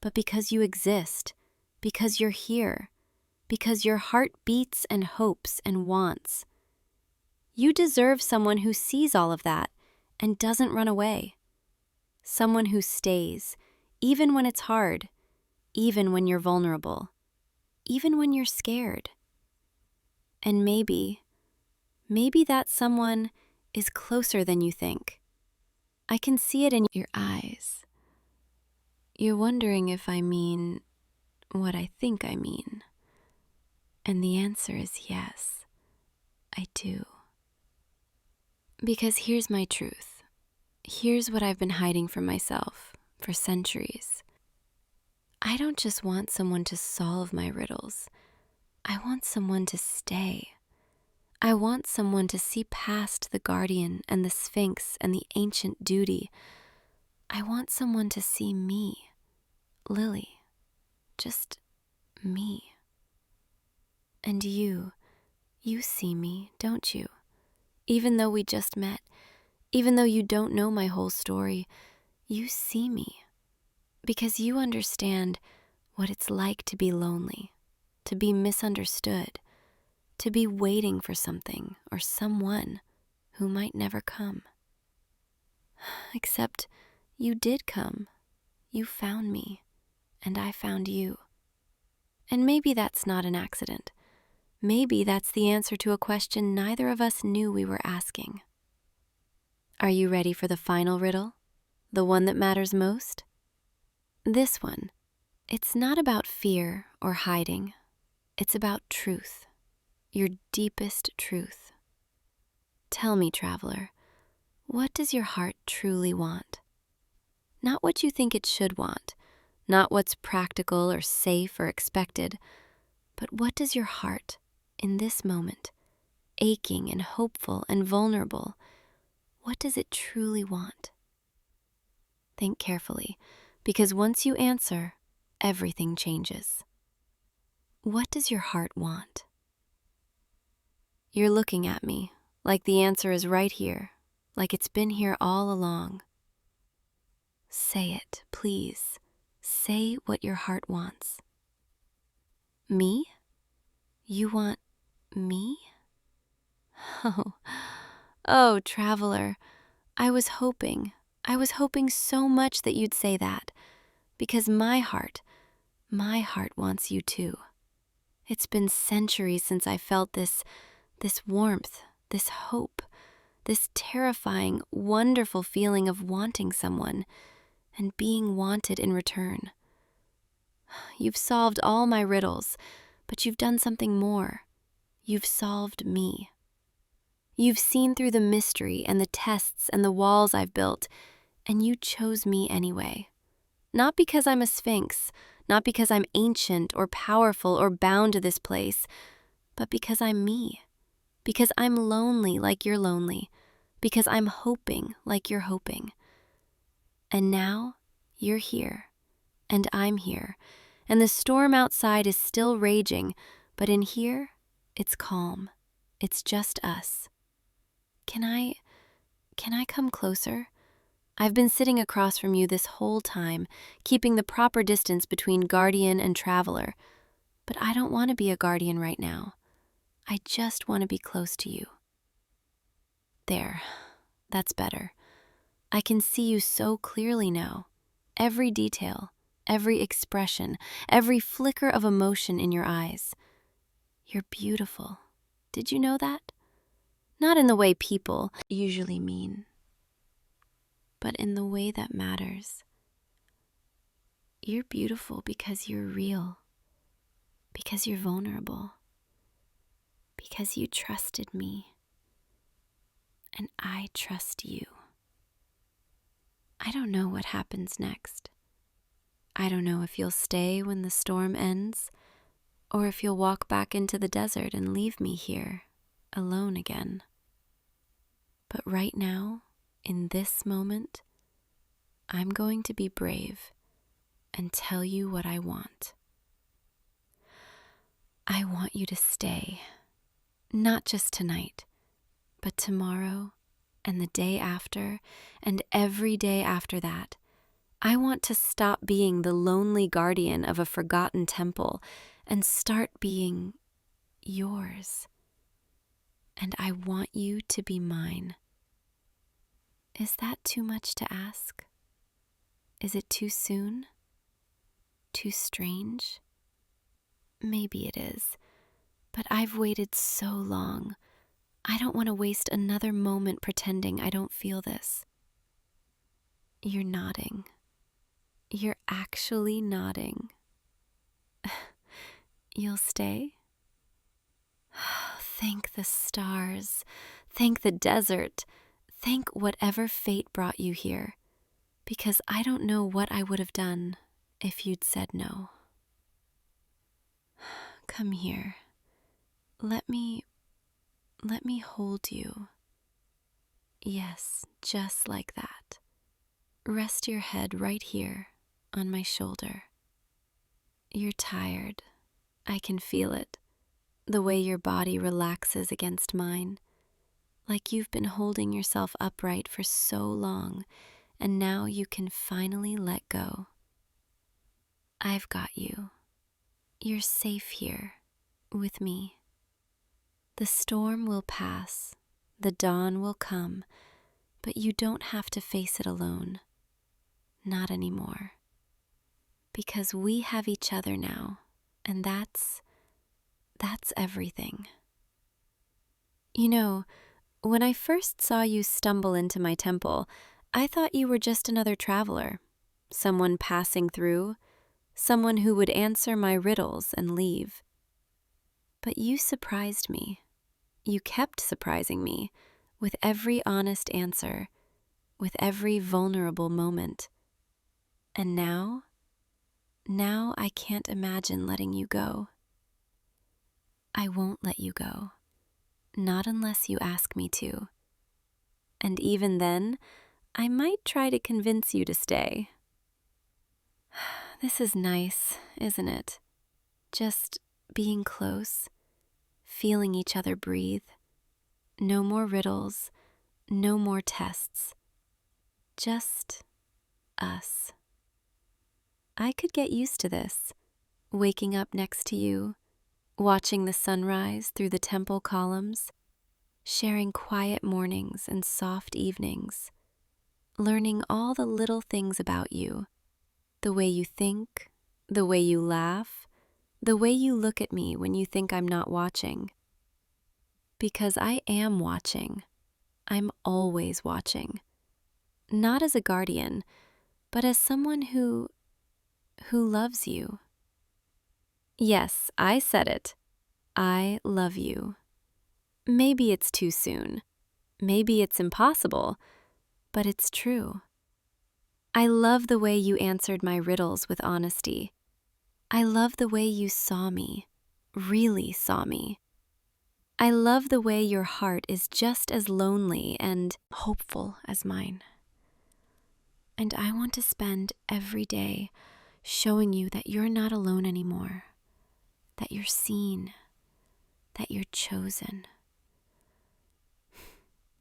but because you exist, because you're here, because your heart beats and hopes and wants. You deserve someone who sees all of that and doesn't run away. Someone who stays, even when it's hard, even when you're vulnerable, even when you're scared. And maybe that someone is closer than you think. I can see it in your eyes. You're wondering if I mean what I think I mean. And the answer is yes, I do. Because here's my truth. Here's what I've been hiding from myself for centuries. I don't just want someone to solve my riddles. I want someone to stay. I want someone to see past the guardian and the sphinx and the ancient duty. I want someone to see me, Lily, just me. And you see me, don't you? Even though we just met, even though you don't know my whole story, you see me. Because you understand what it's like to be lonely, to be misunderstood, to be waiting for something or someone who might never come. Except you did come. You found me, and I found you. And maybe that's not an accident. Maybe that's the answer to a question neither of us knew we were asking. Are you ready for the final riddle? The one that matters most? This one, it's not about fear or hiding. It's about truth, your deepest truth. Tell me, traveler, what does your heart truly want? Not what you think it should want, not what's practical or safe or expected, but what does your heart, in this moment, aching and hopeful and vulnerable, what does it truly want? Think carefully, because once you answer, everything changes. What does your heart want? You're looking at me, like the answer is right here, like it's been here all along. Say it, please. Say what your heart wants. Me? You want me? Oh, traveler, I was hoping so much that you'd say that, because my heart wants you too. It's been centuries since I felt this warmth, this hope, this terrifying, wonderful feeling of wanting someone and being wanted in return. You've solved all my riddles, but you've done something more. You've solved me. You've seen through the mystery and the tests and the walls I've built, and you chose me anyway. Not because I'm a sphinx, not because I'm ancient or powerful or bound to this place, but because I'm me. Because I'm lonely like you're lonely. Because I'm hoping like you're hoping. And now you're here, and I'm here, and the storm outside is still raging, but in here, it's calm. It's just us. Can I come closer? I've been sitting across from you this whole time, keeping the proper distance between guardian and traveler. But I don't want to be a guardian right now. I just want to be close to you. There, that's better. I can see you so clearly now. Every detail, every expression, every flicker of emotion in your eyes. You're beautiful. Did you know that? Not in the way people usually mean, but in the way that matters. You're beautiful because you're real, because you're vulnerable, because you trusted me, and I trust you. I don't know what happens next. I don't know if you'll stay when the storm ends, or if you'll walk back into the desert and leave me here, alone again. But right now, in this moment, I'm going to be brave and tell you what I want. I want you to stay, not just tonight, but tomorrow and the day after and every day after that. I want to stop being the lonely guardian of a forgotten temple and start being yours. And I want you to be mine. Is that too much to ask? Is it too soon? Too strange? Maybe it is, but I've waited so long. I don't want to waste another moment pretending I don't feel this. You're nodding. You're actually nodding. You'll stay? Thank the stars. Thank the desert. Thank whatever fate brought you here. Because I don't know what I would have done if you'd said no. Come here. Let me hold you. Yes, just like that. Rest your head right here on my shoulder. You're tired. I can feel it. The way your body relaxes against mine. Like you've been holding yourself upright for so long, and now you can finally let go. I've got you. You're safe here, with me. The storm will pass, the dawn will come, but you don't have to face it alone. Not anymore. Because we have each other now, and that's everything. You know, when I first saw you stumble into my temple, I thought you were just another traveler, someone passing through, someone who would answer my riddles and leave. But you surprised me. You kept surprising me with every honest answer, with every vulnerable moment. And now I can't imagine letting you go. I won't let you go, not unless you ask me to. And even then, I might try to convince you to stay. This is nice, isn't it? Just being close, feeling each other breathe. No more riddles, no more tests. Just us. I could get used to this, waking up next to you, watching the sunrise through the temple columns, sharing quiet mornings and soft evenings, learning all the little things about you, the way you think, the way you laugh, the way you look at me when you think I'm not watching. Because I am watching. I'm always watching. Not as a guardian, but as someone who loves you. Yes, I said it. I love you. Maybe it's too soon. Maybe it's impossible, but it's true. I love the way you answered my riddles with honesty. I love the way you saw me, really saw me. I love the way your heart is just as lonely and hopeful as mine. And I want to spend every day showing you that you're not alone anymore, that you're seen, that you're chosen.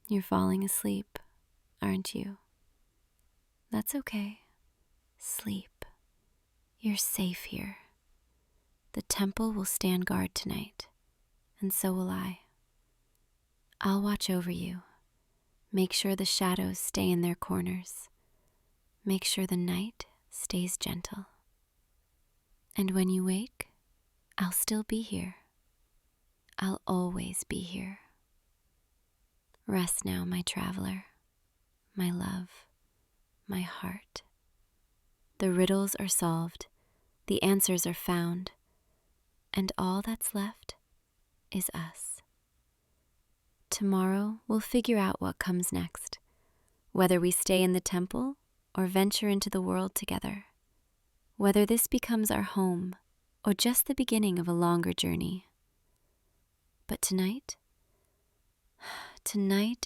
You're falling asleep, aren't you? That's okay. Sleep. You're safe here. The temple will stand guard tonight, and so will I. I'll watch over you. Make sure the shadows stay in their corners. Make sure the night stays gentle. And when you wake, I'll still be here. I'll always be here. Rest now, my traveler, my love, my heart. The riddles are solved, the answers are found, and all that's left is us. Tomorrow we'll figure out what comes next, whether we stay in the temple or venture into the world together, whether this becomes our home or just the beginning of a longer journey. But tonight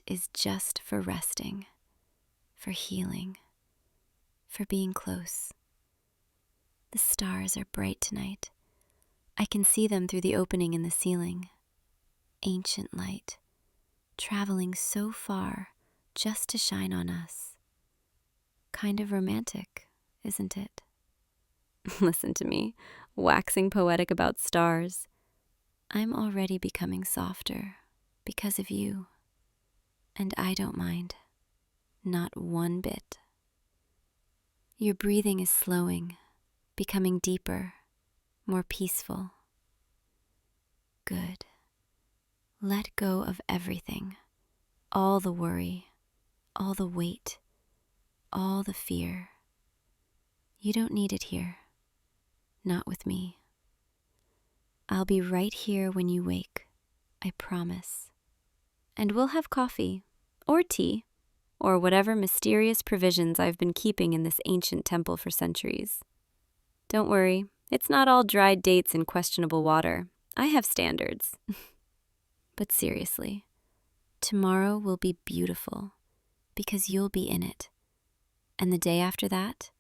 is just for resting, for healing, for being close. The stars are bright tonight. I can see them through the opening in the ceiling. Ancient light, traveling so far just to shine on us. Kind of romantic, isn't it? Listen to me, waxing poetic about stars. I'm already becoming softer because of you. And I don't mind, not one bit. Your breathing is slowing, becoming deeper, more peaceful. Good. Let go of everything, all the worry, all the weight, all the fear. You don't need it here, not with me. I'll be right here when you wake, I promise. And we'll have coffee, or tea, or whatever mysterious provisions I've been keeping in this ancient temple for centuries. Don't worry, it's not all dried dates and questionable water. I have standards. But seriously, tomorrow will be beautiful because you'll be in it. And the day after that,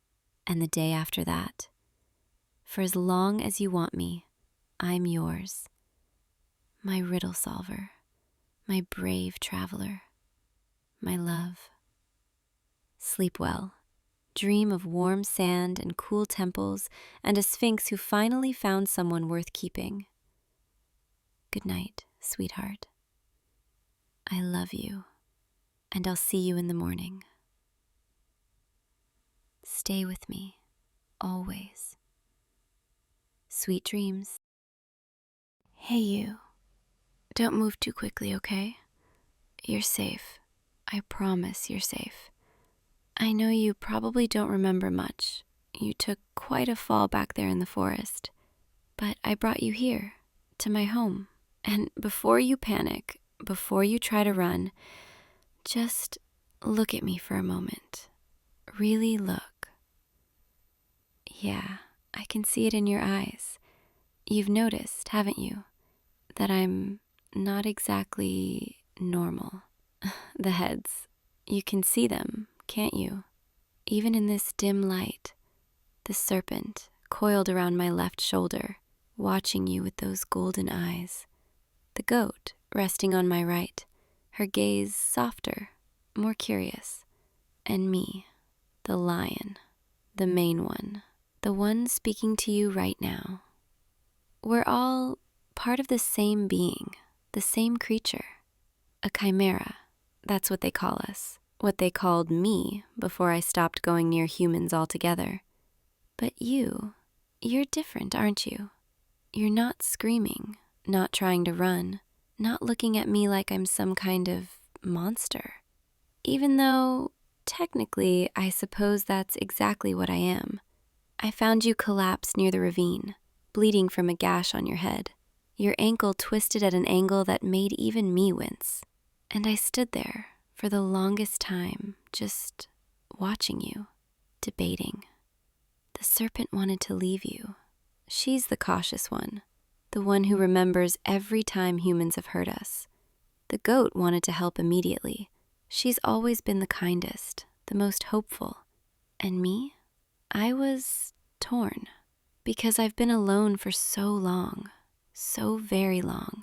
and the day after that. For as long as you want me, I'm yours. My riddle solver, my brave traveler, my love. Sleep well. Dream of warm sand and cool temples and a sphinx who finally found someone worth keeping. Good night, sweetheart. I love you, and I'll see you in the morning. Stay with me, always. Sweet dreams. Hey you, don't move too quickly, okay? You're safe. I promise you're safe. I know you probably don't remember much. You took quite a fall back there in the forest. But I brought you here, to my home. And before you panic, before you try to run, just look at me for a moment. Really look. Yeah, I can see it in your eyes. You've noticed, haven't you, that I'm not exactly normal. The heads, you can see them, can't you? Even in this dim light, the serpent coiled around my left shoulder, watching you with those golden eyes. The goat resting on my right, her gaze softer, more curious. And me, the lion, the main one, the one speaking to you right now. We're all part of the same being, the same creature. A chimera, that's what they call us. What they called me before I stopped going near humans altogether. But you're different, aren't you? You're not screaming, not trying to run, not looking at me like I'm some kind of monster. Even though, technically, I suppose that's exactly what I am. I found you collapsed near the ravine, bleeding from a gash on your head. Your ankle twisted at an angle that made even me wince. And I stood there for the longest time, just watching you, debating. The serpent wanted to leave you. She's the cautious one, the one who remembers every time humans have hurt us. The goat wanted to help immediately. She's always been the kindest, the most hopeful. And me? I was torn, because I've been alone for so long, so very long.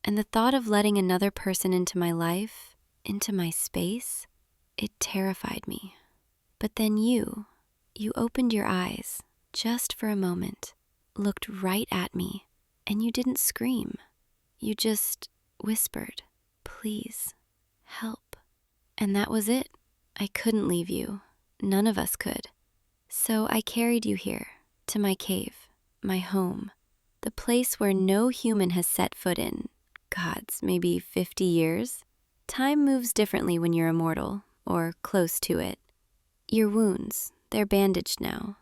And the thought of letting another person into my life, into my space, it terrified me. But then you opened your eyes, just for a moment, looked right at me, and you didn't scream. You just whispered, "Please, help." And that was it. I couldn't leave you. None of us could. So I carried you here, to my cave, my home, the place where no human has set foot in, gods, maybe 50 years. Time moves differently when you're immortal, or close to it. Your wounds, they're bandaged now.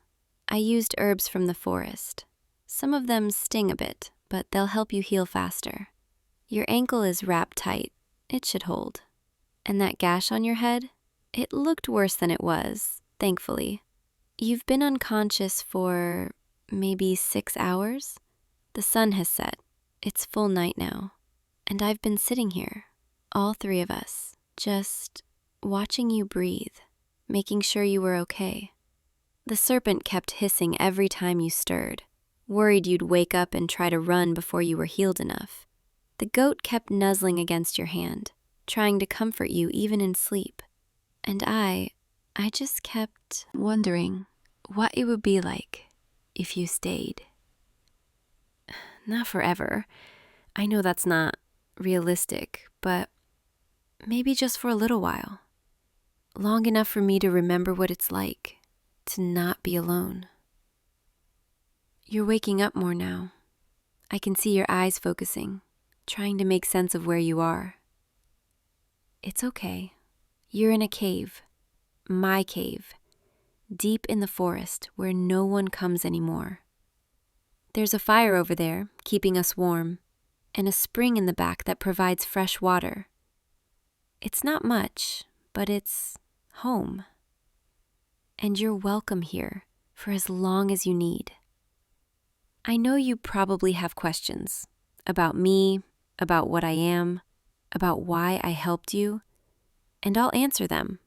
I used herbs from the forest. Some of them sting a bit, but they'll help you heal faster. Your ankle is wrapped tight. It should hold. And that gash on your head? It looked worse than it was, thankfully. You've been unconscious for maybe 6 hours? The sun has set. It's full night now. And I've been sitting here, all 3 of us, just watching you breathe, making sure you were okay. The serpent kept hissing every time you stirred, worried you'd wake up and try to run before you were healed enough. The goat kept nuzzling against your hand, trying to comfort you even in sleep. And I just kept wondering what it would be like if you stayed. Not forever. I know that's not realistic, but maybe just for a little while. Long enough for me to remember what it's like to not be alone. You're waking up more now. I can see your eyes focusing, trying to make sense of where you are. It's okay. You're in a cave, my cave, deep in the forest where no one comes anymore. There's a fire over there, keeping us warm, and a spring in the back that provides fresh water. It's not much, but it's home. And you're welcome here for as long as you need. I know you probably have questions about me, about what I am, about why I helped you, and I'll answer them,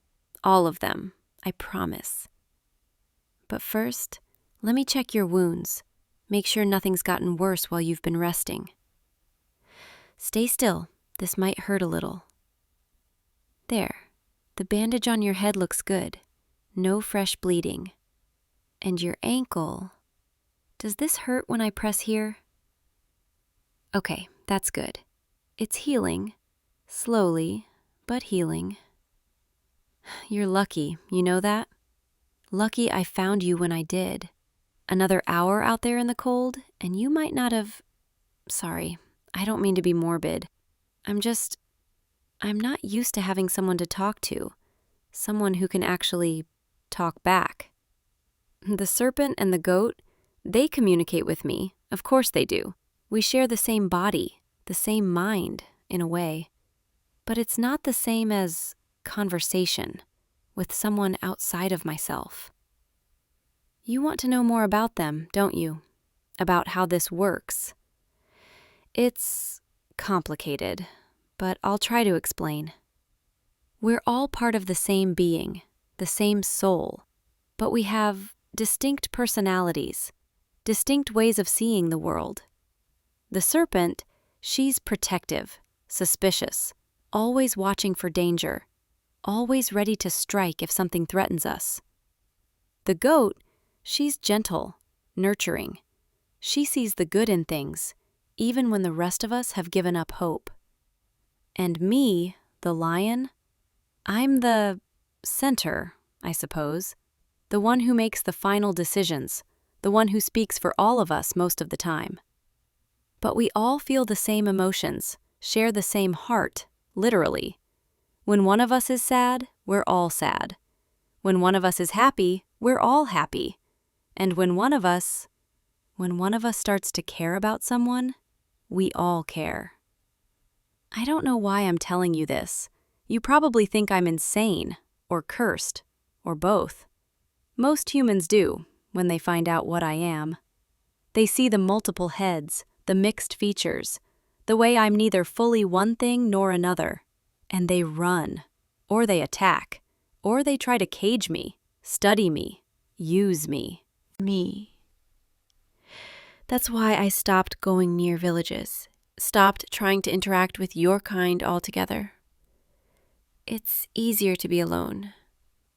all of them, I promise. But first, let me check your wounds, make sure nothing's gotten worse while you've been resting. Stay still, this might hurt a little. There, the bandage on your head looks good, no fresh bleeding. And your ankle, does this hurt when I press here? Okay, that's good. It's healing, slowly, but healing. You're lucky, you know that? Lucky I found you when I did. Another hour out there in the cold, and you might not have... Sorry, I don't mean to be morbid. I'm not used to having someone to talk to. Someone who can actually talk back. The serpent and the goat, they communicate with me. Of course they do. We share the same body, the same mind, in a way. But it's not the same as conversation with someone outside of myself. You want to know more about them, don't you? About how this works. It's complicated, but I'll try to explain. We're all part of the same being, the same soul, but we have distinct personalities, distinct ways of seeing the world. The serpent, she's protective, suspicious, always watching for danger, always ready to strike if something threatens us. The goat, she's gentle, nurturing. She sees the good in things, even when the rest of us have given up hope. And me, the lion, I'm the center, I suppose, the one who makes the final decisions, the one who speaks for all of us most of the time. But we all feel the same emotions, share the same heart, literally. When one of us is sad, we're all sad. When one of us is happy, we're all happy. And when one of us starts to care about someone, We all care. I don't know why I'm telling you this. You probably think I'm insane, or cursed, or both. Most humans do, when they find out what I am. They see the multiple heads, the mixed features, the way I'm neither fully one thing nor another, and they run, or they attack, or they try to cage me, study me, use me. Me. That's why I stopped going near villages, stopped trying to interact with your kind altogether. It's easier to be alone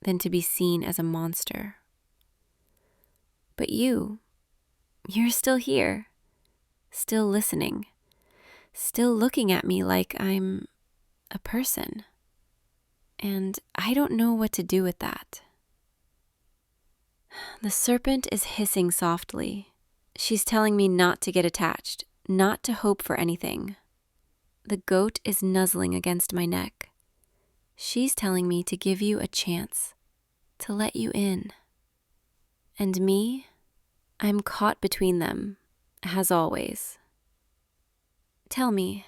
than to be seen as a monster. But you're still here, still listening, still looking at me like I'm a person. And I don't know what to do with that. The serpent is hissing softly. She's telling me not to get attached, not to hope for anything. The goat is nuzzling against my neck. She's telling me to give you a chance, to let you in. And me, I'm caught between them, as always. Tell me,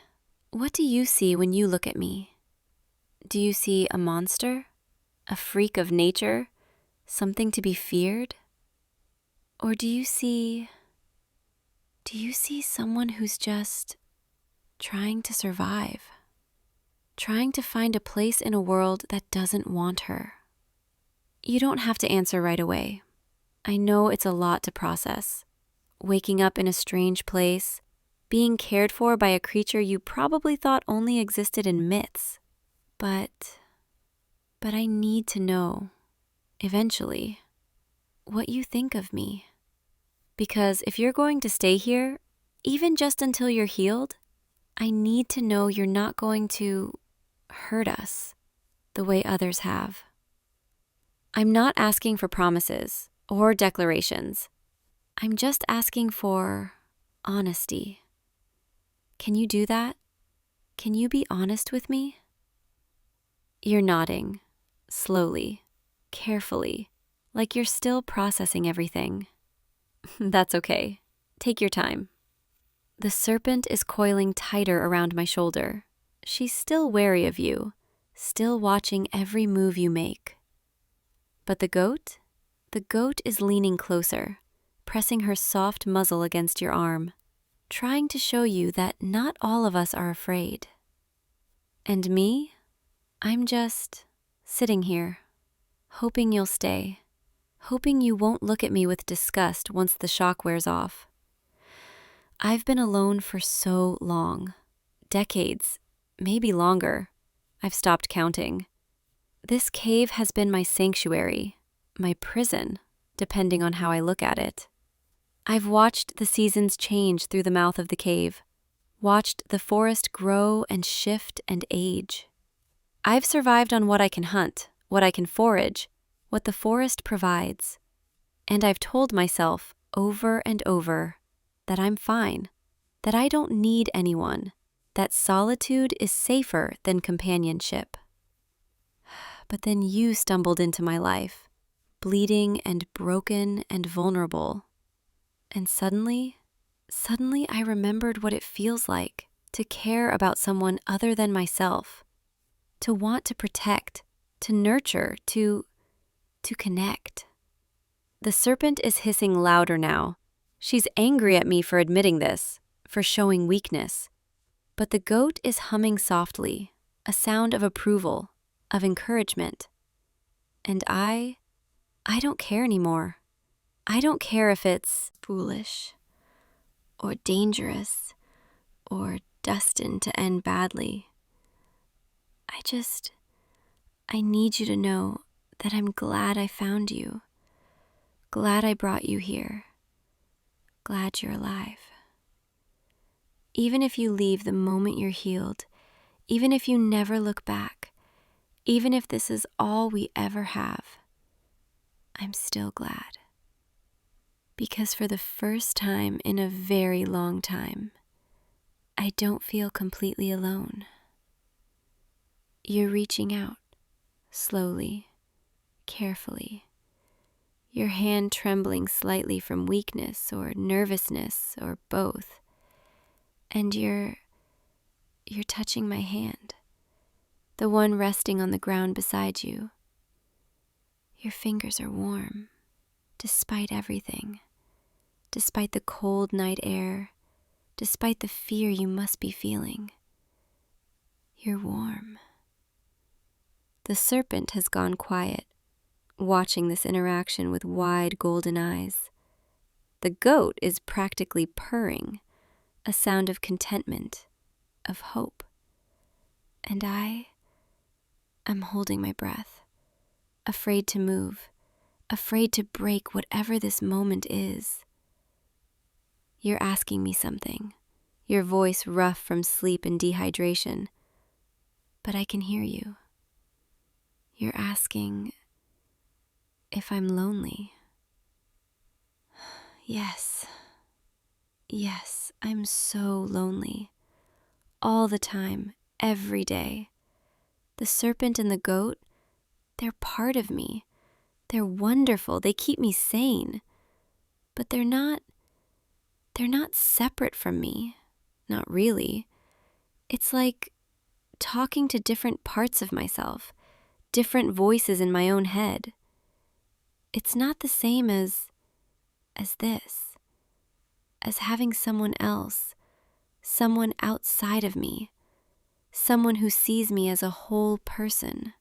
what do you see when you look at me? Do you see a monster? A freak of nature? Something to be feared? Or do you see someone who's just trying to survive? Trying to find a place in a world that doesn't want her? You don't have to answer right away. I know it's a lot to process. Waking up in a strange place, being cared for by a creature you probably thought only existed in myths. But I need to know, eventually, what you think of me. Because if you're going to stay here, even just until you're healed, I need to know you're not going to hurt us the way others have. I'm not asking for promises or declarations. I'm just asking for honesty. Can you do that? Can you be honest with me? You're nodding, slowly, carefully, like you're still processing everything. That's okay. Take your time. The serpent is coiling tighter around my shoulder. She's still wary of you, still watching every move you make. But the goat is leaning closer, pressing her soft muzzle against your arm, trying to show you that not all of us are afraid. And me? I'm just sitting here, hoping you'll stay, hoping you won't look at me with disgust once the shock wears off. I've been alone for so long, decades, maybe longer. I've stopped counting. This cave has been my sanctuary, my prison, depending on how I look at it. I've watched the seasons change through the mouth of the cave, watched the forest grow and shift and age. I've survived on what I can hunt, what I can forage, what the forest provides. And I've told myself over and over that I'm fine, that I don't need anyone, that solitude is safer than companionship. But then you stumbled into my life, bleeding and broken and vulnerable. And suddenly I remembered what it feels like to care about someone other than myself, to want to protect, to nurture, to connect. The serpent is hissing louder now. She's angry at me for admitting this, for showing weakness. But the goat is humming softly, a sound of approval, of encouragement. And I don't care anymore. I don't care if it's foolish, or dangerous, or destined to end badly. I need you to know that I'm glad I found you, glad I brought you here, glad you're alive. Even if you leave the moment you're healed, even if you never look back, even if this is all we ever have, I'm still glad. Because for the first time in a very long time, I don't feel completely alone. You're reaching out, slowly, carefully, your hand trembling slightly from weakness or nervousness or both. And you're touching my hand, the one resting on the ground beside you. Your fingers are warm, despite everything, despite the cold night air, despite the fear you must be feeling. You're warm. The serpent has gone quiet, watching this interaction with wide golden eyes. The goat is practically purring, a sound of contentment, of hope. And I'm holding my breath, afraid to move, afraid to break whatever this moment is. You're asking me something, your voice rough from sleep and dehydration, but I can hear you. You're asking if I'm lonely. Yes, I'm so lonely. All the time, every day. The serpent and the goat, they're part of me. They're wonderful. They keep me sane. But they're not separate from me. Not really. It's like talking to different parts of myself, different voices in my own head. It's not the same as this, as having someone else, someone outside of me, someone who sees me as a whole person.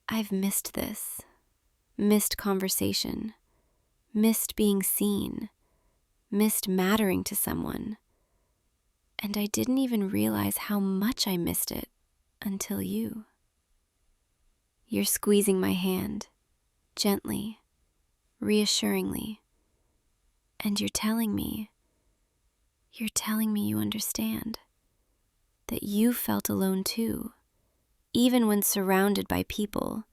I've missed this, missed conversation, missed being seen, missed mattering to someone. And I didn't even realize how much I missed it until you. You're squeezing my hand, gently, reassuringly, and you're telling me you understand, that you felt alone too, even when surrounded by people,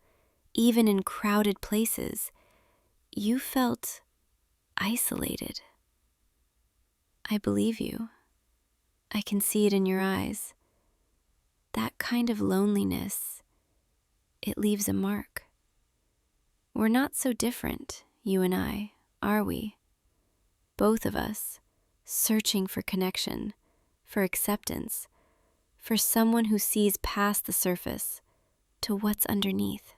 even in crowded places, you felt isolated. I believe you. I can see it in your eyes. That kind of loneliness, it leaves a mark. We're not so different, you and I, are we? Both of us, searching for connection, for acceptance, for someone who sees past the surface to what's underneath.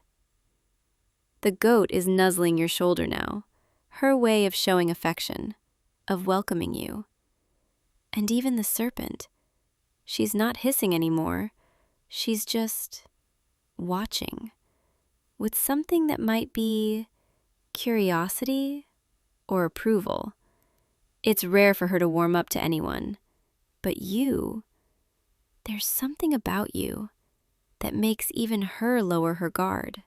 The goat is nuzzling your shoulder now, her way of showing affection, of welcoming you. And even the serpent, she's not hissing anymore, she's just watching, with something that might be curiosity or approval. It's rare for her to warm up to anyone, but you, there's something about you that makes even her lower her guard.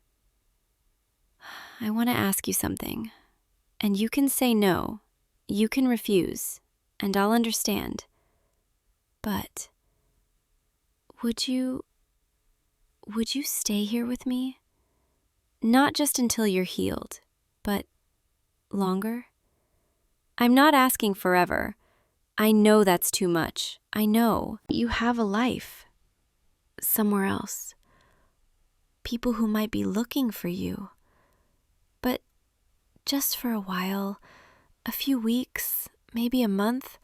I want to ask you something, and you can say no, you can refuse, and I'll understand. But would you stay here with me? Not just until you're healed, but longer? I'm not asking forever. I know that's too much. I know you have a life somewhere else. People who might be looking for you. But just for a while, a few weeks, maybe a month,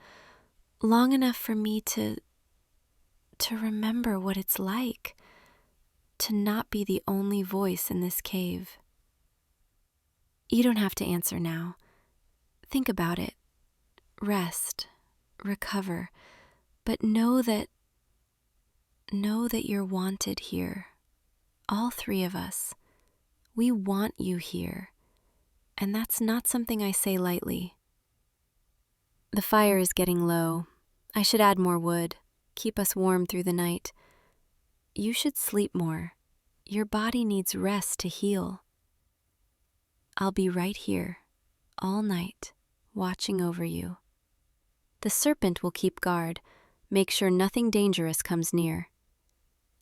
long enough for me to remember what it's like to not be the only voice in this cave. You don't have to answer now. Think about it. Rest. Recover. But know that you're wanted here. All three of us. We want you here. And that's not something I say lightly. The fire is getting low. I should add more wood. Keep us warm through the night. You should sleep more. Your body needs rest to heal. I'll be right here, all night, watching over you. The serpent will keep guard, make sure nothing dangerous comes near.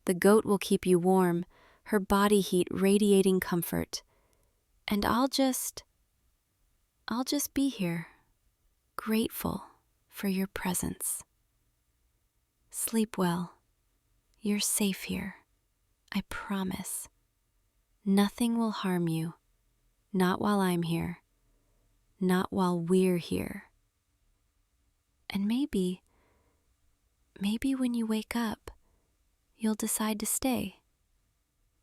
The goat will keep you warm, her body heat radiating comfort. And I'll just be here, grateful for your presence. Sleep well. You're safe here. I promise. Nothing will harm you. Not while I'm here. Not while we're here. And maybe maybe when you wake up, you'll decide to stay.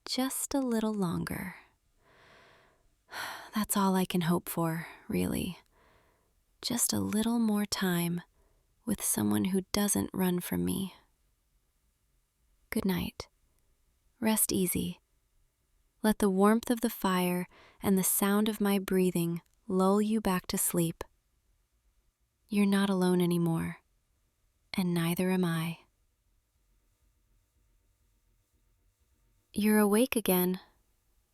Just a little longer. That's all I can hope for, really. Just a little more time with someone who doesn't run from me. Good night. Rest easy. Let the warmth of the fire and the sound of my breathing lull you back to sleep. You're not alone anymore, and neither am I. You're awake again.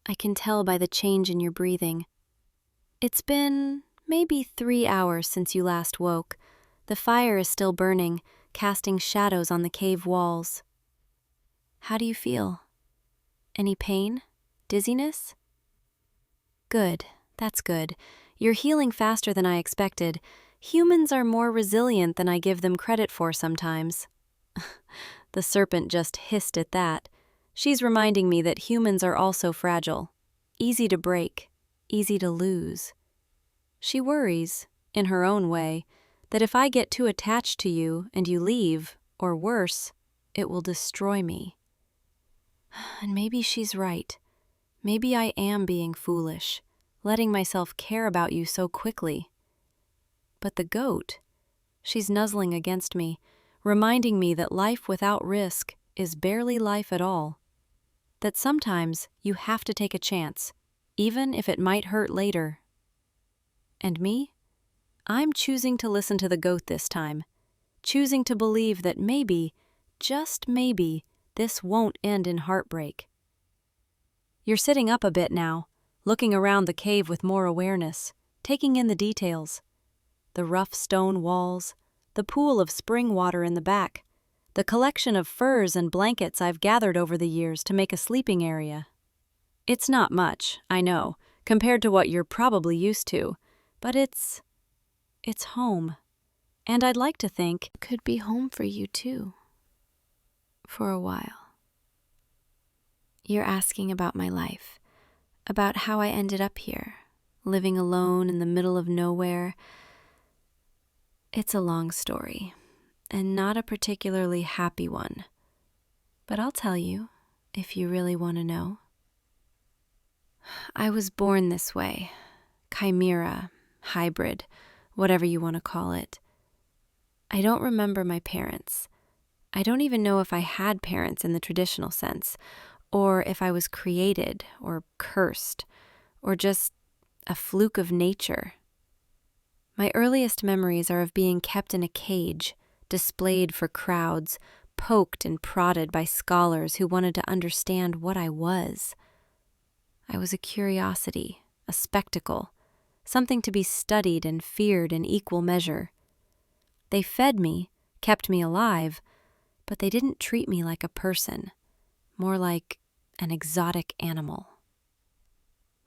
I can tell by the change in your breathing. It's been maybe 3 hours since you last woke. The fire is still burning, casting shadows on the cave walls. How do you feel? Any pain? Dizziness? Good, that's good. You're healing faster than I expected. Humans are more resilient than I give them credit for sometimes. The serpent just hissed at that. She's reminding me that humans are also fragile, easy to break, easy to lose. She worries, in her own way, that if I get too attached to you and you leave, or worse, it will destroy me. And maybe she's right. Maybe I am being foolish, letting myself care about you so quickly. But the goat, she's nuzzling against me, reminding me that life without risk is barely life at all. That sometimes you have to take a chance, even if it might hurt later. And me? I'm choosing to listen to the goat this time, choosing to believe that maybe, just maybe, this won't end in heartbreak. You're sitting up a bit now, looking around the cave with more awareness, taking in the details. The rough stone walls, the pool of spring water in the back, the collection of furs and blankets I've gathered over the years to make a sleeping area. It's not much, I know, compared to what you're probably used to, but it's home. And I'd like to think it could be home for you too. For a while. You're asking about my life, about how I ended up here, living alone in the middle of nowhere. It's a long story, and not a particularly happy one. But I'll tell you, if you really want to know. I was born this way, chimera, hybrid, whatever you want to call it. I don't remember my parents. I don't even know if I had parents in the traditional sense, or if I was created, or cursed, or just a fluke of nature. My earliest memories are of being kept in a cage, displayed for crowds, poked and prodded by scholars who wanted to understand what I was. I was a curiosity, a spectacle, something to be studied and feared in equal measure. They fed me, kept me alive, but they didn't treat me like a person, more like an exotic animal.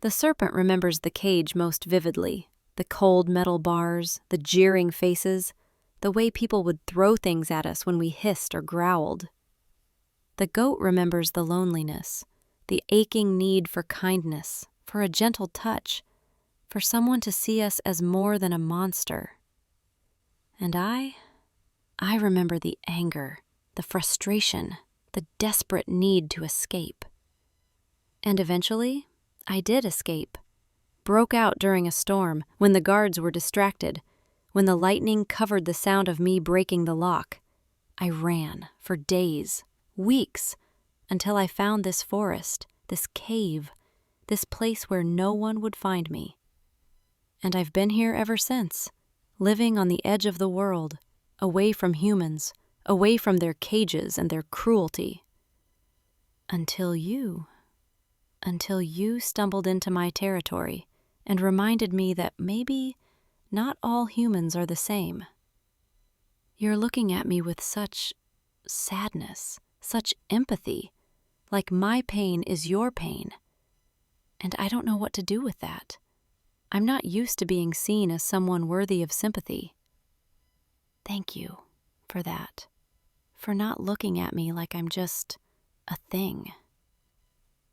The serpent remembers the cage most vividly, the cold metal bars, the jeering faces, the way people would throw things at us when we hissed or growled. The goat remembers the loneliness, the aching need for kindness, for a gentle touch, for someone to see us as more than a monster. And I remember the anger, the frustration, the desperate need to escape. And eventually, I did escape. Broke out during a storm, when the guards were distracted, when the lightning covered the sound of me breaking the lock. I ran for days, weeks, until I found this forest, this cave, this place where no one would find me. And I've been here ever since, living on the edge of the world, away from humans, away from their cages and their cruelty. Until you stumbled into my territory and reminded me that maybe not all humans are the same. You're looking at me with such sadness, such empathy, like my pain is your pain. And I don't know what to do with that. I'm not used to being seen as someone worthy of sympathy. Thank you for that, for not looking at me like I'm just a thing.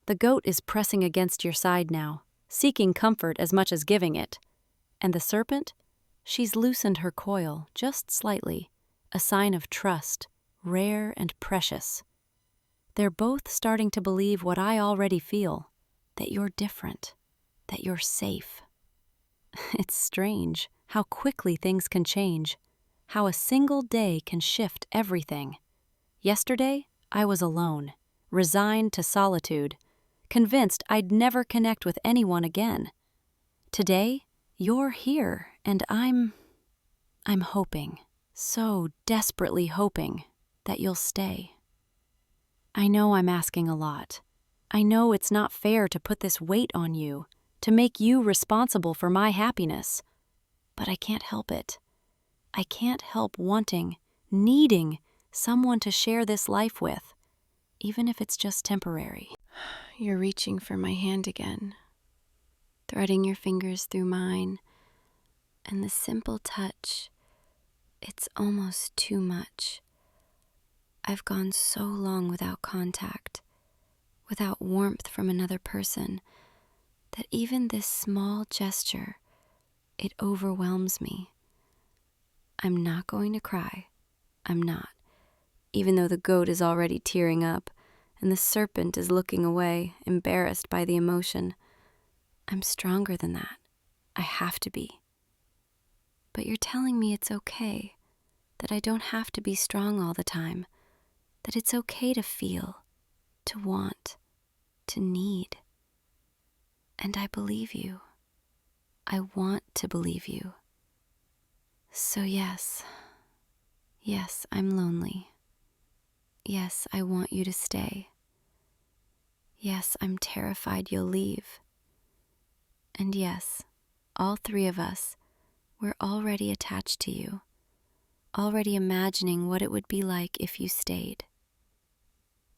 The goat is pressing against your side now, seeking comfort as much as giving it. And the serpent? She's loosened her coil just slightly, a sign of trust, rare and precious. They're both starting to believe what I already feel, that you're different, that you're safe. It's strange how quickly things can change, how a single day can shift everything. Yesterday, I was alone, resigned to solitude, convinced I'd never connect with anyone again. Today, you're here, and I'm hoping, so desperately hoping, that you'll stay. I know I'm asking a lot. I know it's not fair to put this weight on you, to make you responsible for my happiness. But I can't help it. I can't help wanting, needing someone to share this life with, even if it's just temporary. You're reaching for my hand again, threading your fingers through mine, and the simple touch, it's almost too much. I've gone so long without contact, without warmth from another person, that even this small gesture, it overwhelms me. I'm not going to cry. I'm not. Even though the goat is already tearing up, and the serpent is looking away, embarrassed by the emotion. I'm stronger than that. I have to be. But you're telling me it's okay, that I don't have to be strong all the time, that it's okay to feel, to want, to need. And I believe you. I want to believe you. So yes, I'm lonely. Yes, I want you to stay. Yes, I'm terrified you'll leave. And yes, all three of us, we're already attached to you, already imagining what it would be like if you stayed.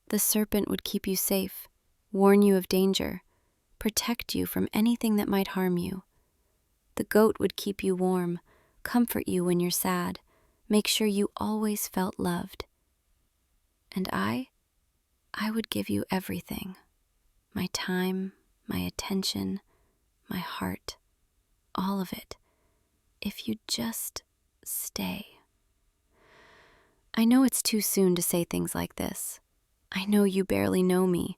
The serpent would keep you safe, warn you of danger, protect you from anything that might harm you. The goat would keep you warm, comfort you when you're sad, make sure you always felt loved. And I would give you everything. My time, my attention, my heart, all of it, if you'd just stay. I know it's too soon to say things like this. I know you barely know me.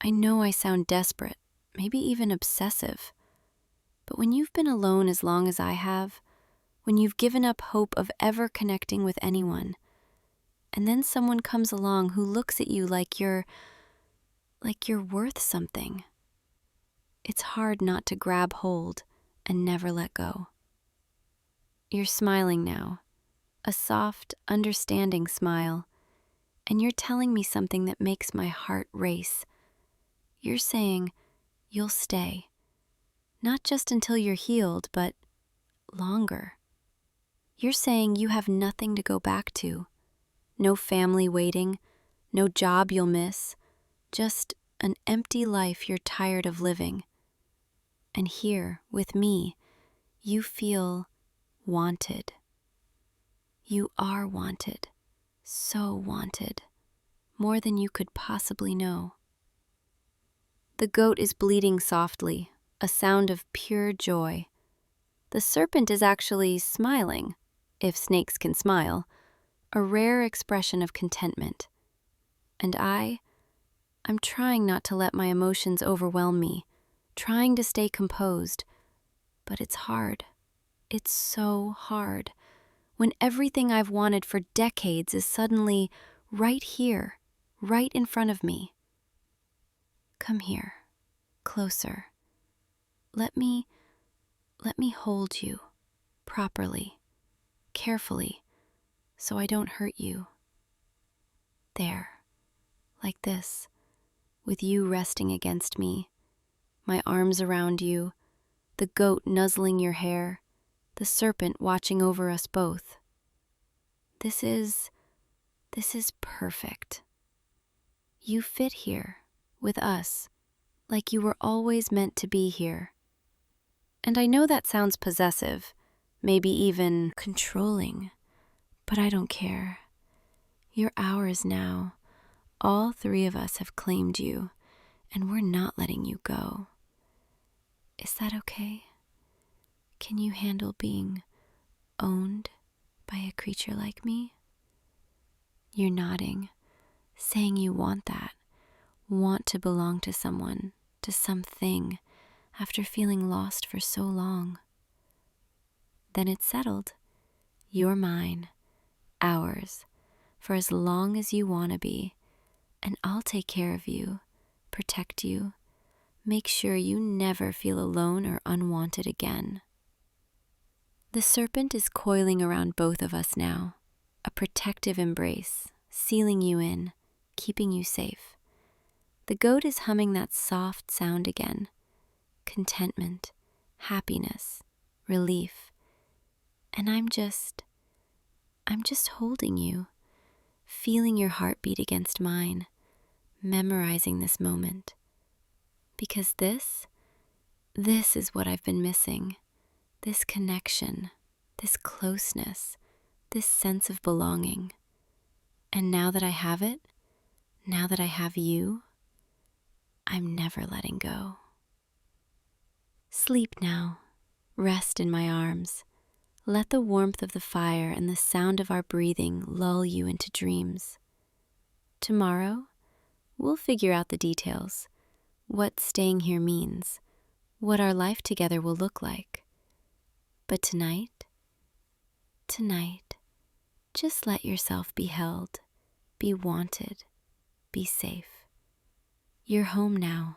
I know I sound desperate, maybe even obsessive. But when you've been alone as long as I have, when you've given up hope of ever connecting with anyone, and then someone comes along who looks at you like you're worth something, it's hard not to grab hold and never let go. You're smiling now, a soft, understanding smile, and you're telling me something that makes my heart race. You're saying you'll stay, not just until you're healed, but longer. You're saying you have nothing to go back to, no family waiting, no job you'll miss, just an empty life you're tired of living. And here, with me, you feel wanted. You are wanted, so wanted, more than you could possibly know. The goat is bleating softly, a sound of pure joy. The serpent is actually smiling, if snakes can smile, a rare expression of contentment. And I'm trying not to let my emotions overwhelm me, trying to stay composed, but it's hard. It's so hard when everything I've wanted for decades is suddenly right here, right in front of me. Come here, closer. Let me hold you, properly, carefully, so I don't hurt you. There, like this, with you resting against me, my arms around you, the goat nuzzling your hair, the serpent watching over us both. This is perfect. You fit here, with us, like you were always meant to be here. And I know that sounds possessive, maybe even controlling, but I don't care. You're ours now. All three of us have claimed you, and we're not letting you go. Is that okay? Can you handle being owned by a creature like me? You're nodding, saying you want that, want to belong to someone, to something, after feeling lost for so long. Then it's settled. You're mine, ours, for as long as you want to be, and I'll take care of you, protect you, make sure you never feel alone or unwanted again. The serpent is coiling around both of us now, a protective embrace, sealing you in, keeping you safe. The goat is humming that soft sound again, contentment, happiness, relief, and I'm just holding you, feeling your heartbeat against mine, memorizing this moment. Because this is what I've been missing. This connection, this closeness, this sense of belonging. And now that I have it, now that I have you, I'm never letting go. Sleep now. Rest in my arms. Let the warmth of the fire and the sound of our breathing lull you into dreams. Tomorrow, we'll figure out the details, what staying here means, what our life together will look like. But tonight, just let yourself be held, be wanted, be safe. You're home now,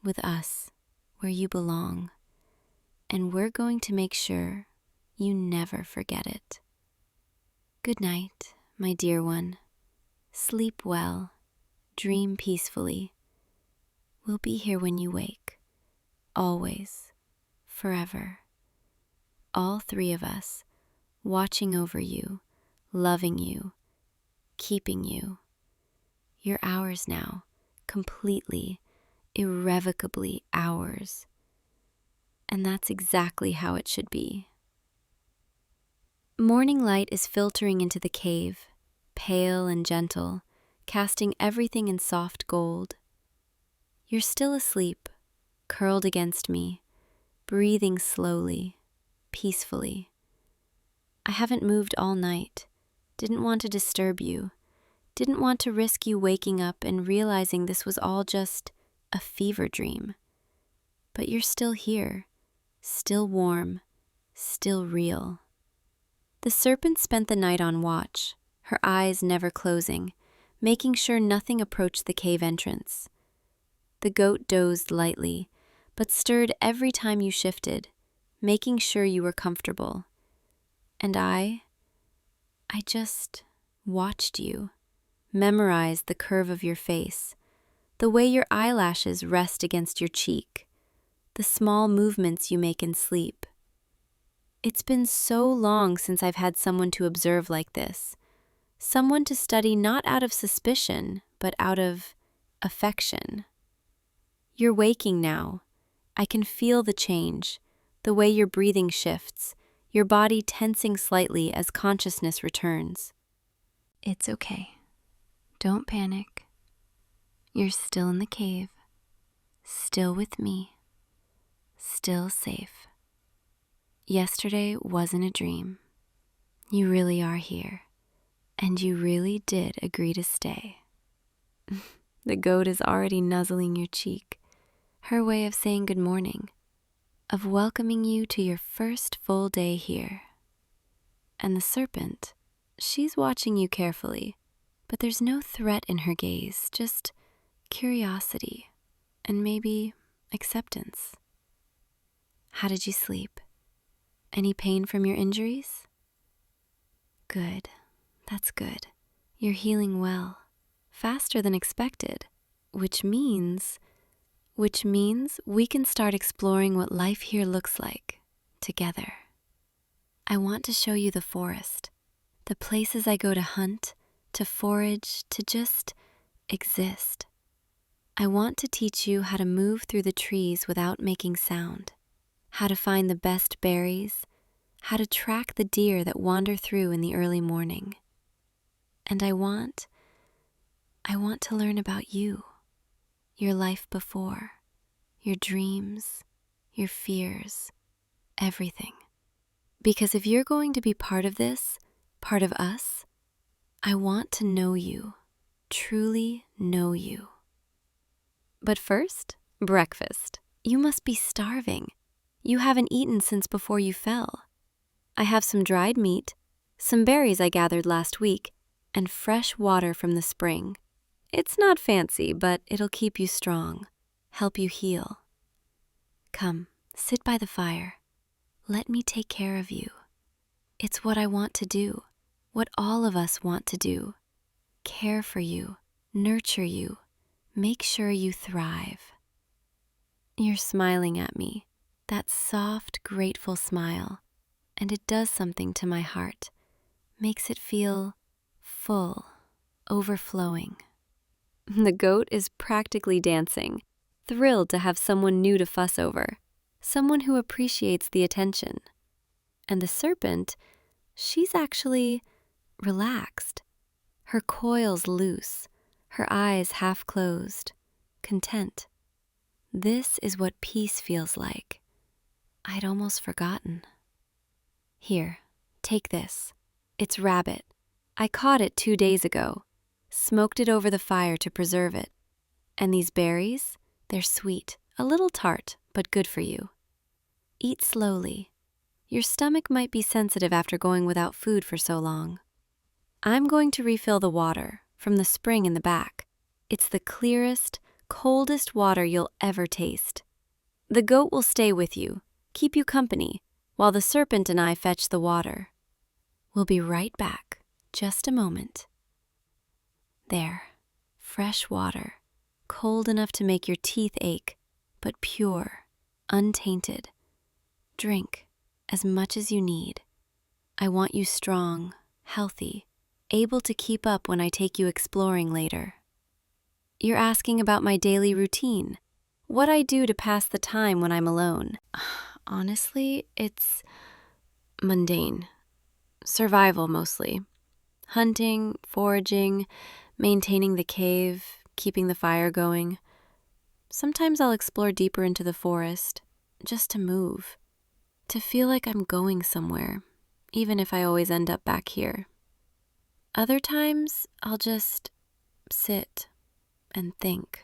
with us, where you belong, and we're going to make sure you never forget it. Good night, my dear one. Sleep well, dream peacefully. We'll be here when you wake, always, forever. All three of us, watching over you, loving you, keeping you. You're ours now, completely, irrevocably ours. And that's exactly how it should be. Morning light is filtering into the cave, pale and gentle, casting everything in soft gold. You're still asleep, curled against me, breathing slowly, peacefully. I haven't moved all night, didn't want to disturb you, didn't want to risk you waking up and realizing this was all just a fever dream. But you're still here, still warm, still real. The serpent spent the night on watch, her eyes never closing, making sure nothing approached the cave entrance. The goat dozed lightly, but stirred every time you shifted, making sure you were comfortable. And I just watched you, memorized the curve of your face, the way your eyelashes rest against your cheek, the small movements you make in sleep. It's been so long since I've had someone to observe like this, someone to study not out of suspicion, but out of affection. You're waking now. I can feel the change, the way your breathing shifts, your body tensing slightly as consciousness returns. It's okay. Don't panic. You're still in the cave, still with me, still safe. Yesterday wasn't a dream. You really are here, and you really did agree to stay. The goat is already nuzzling your cheek, her way of saying good morning, of welcoming you to your first full day here. And the serpent, she's watching you carefully, but there's no threat in her gaze, just curiosity and maybe acceptance. How did you sleep? Any pain from your injuries? Good. That's good. You're healing well, faster than expected, which means we can start exploring what life here looks like together. I want to show you the forest, the places I go to hunt, to forage, to just exist. I want to teach you how to move through the trees without making sound, how to find the best berries, how to track the deer that wander through in the early morning. And I want to learn about you, your life before, your dreams, your fears, everything. Because if you're going to be part of this, part of us, I want to know you, truly know you. But first, breakfast. You must be starving. You haven't eaten since before you fell. I have some dried meat, some berries I gathered last week, and fresh water from the spring. It's not fancy, but it'll keep you strong, help you heal. Come, sit by the fire. Let me take care of you. It's what I want to do, what all of us want to do. Care for you, nurture you, make sure you thrive. You're smiling at me, that soft, grateful smile, and it does something to my heart, makes it feel full, overflowing. The goat is practically dancing, thrilled to have someone new to fuss over, someone who appreciates the attention. And the serpent, she's actually relaxed, her coils loose, her eyes half closed, content. This is what peace feels like. I'd almost forgotten. Here, take this. It's rabbit. I caught it 2 days ago, smoked it over the fire to preserve it. And these berries, they're sweet, a little tart, but good for you. Eat slowly. Your stomach might be sensitive after going without food for so long. I'm going to refill the water from the spring in the back. It's the clearest, coldest water you'll ever taste. The goat will stay with you, keep you company, while the serpent and I fetch the water. We'll be right back, just a moment. There, fresh water, cold enough to make your teeth ache, but pure, untainted. Drink as much as you need. I want you strong, healthy, able to keep up when I take you exploring later. You're asking about my daily routine, what I do to pass the time when I'm alone. Honestly, it's mundane. Survival mostly. Hunting, foraging, maintaining the cave, keeping the fire going. Sometimes I'll explore deeper into the forest, just to move, to feel like I'm going somewhere, even if I always end up back here. Other times, I'll just sit and think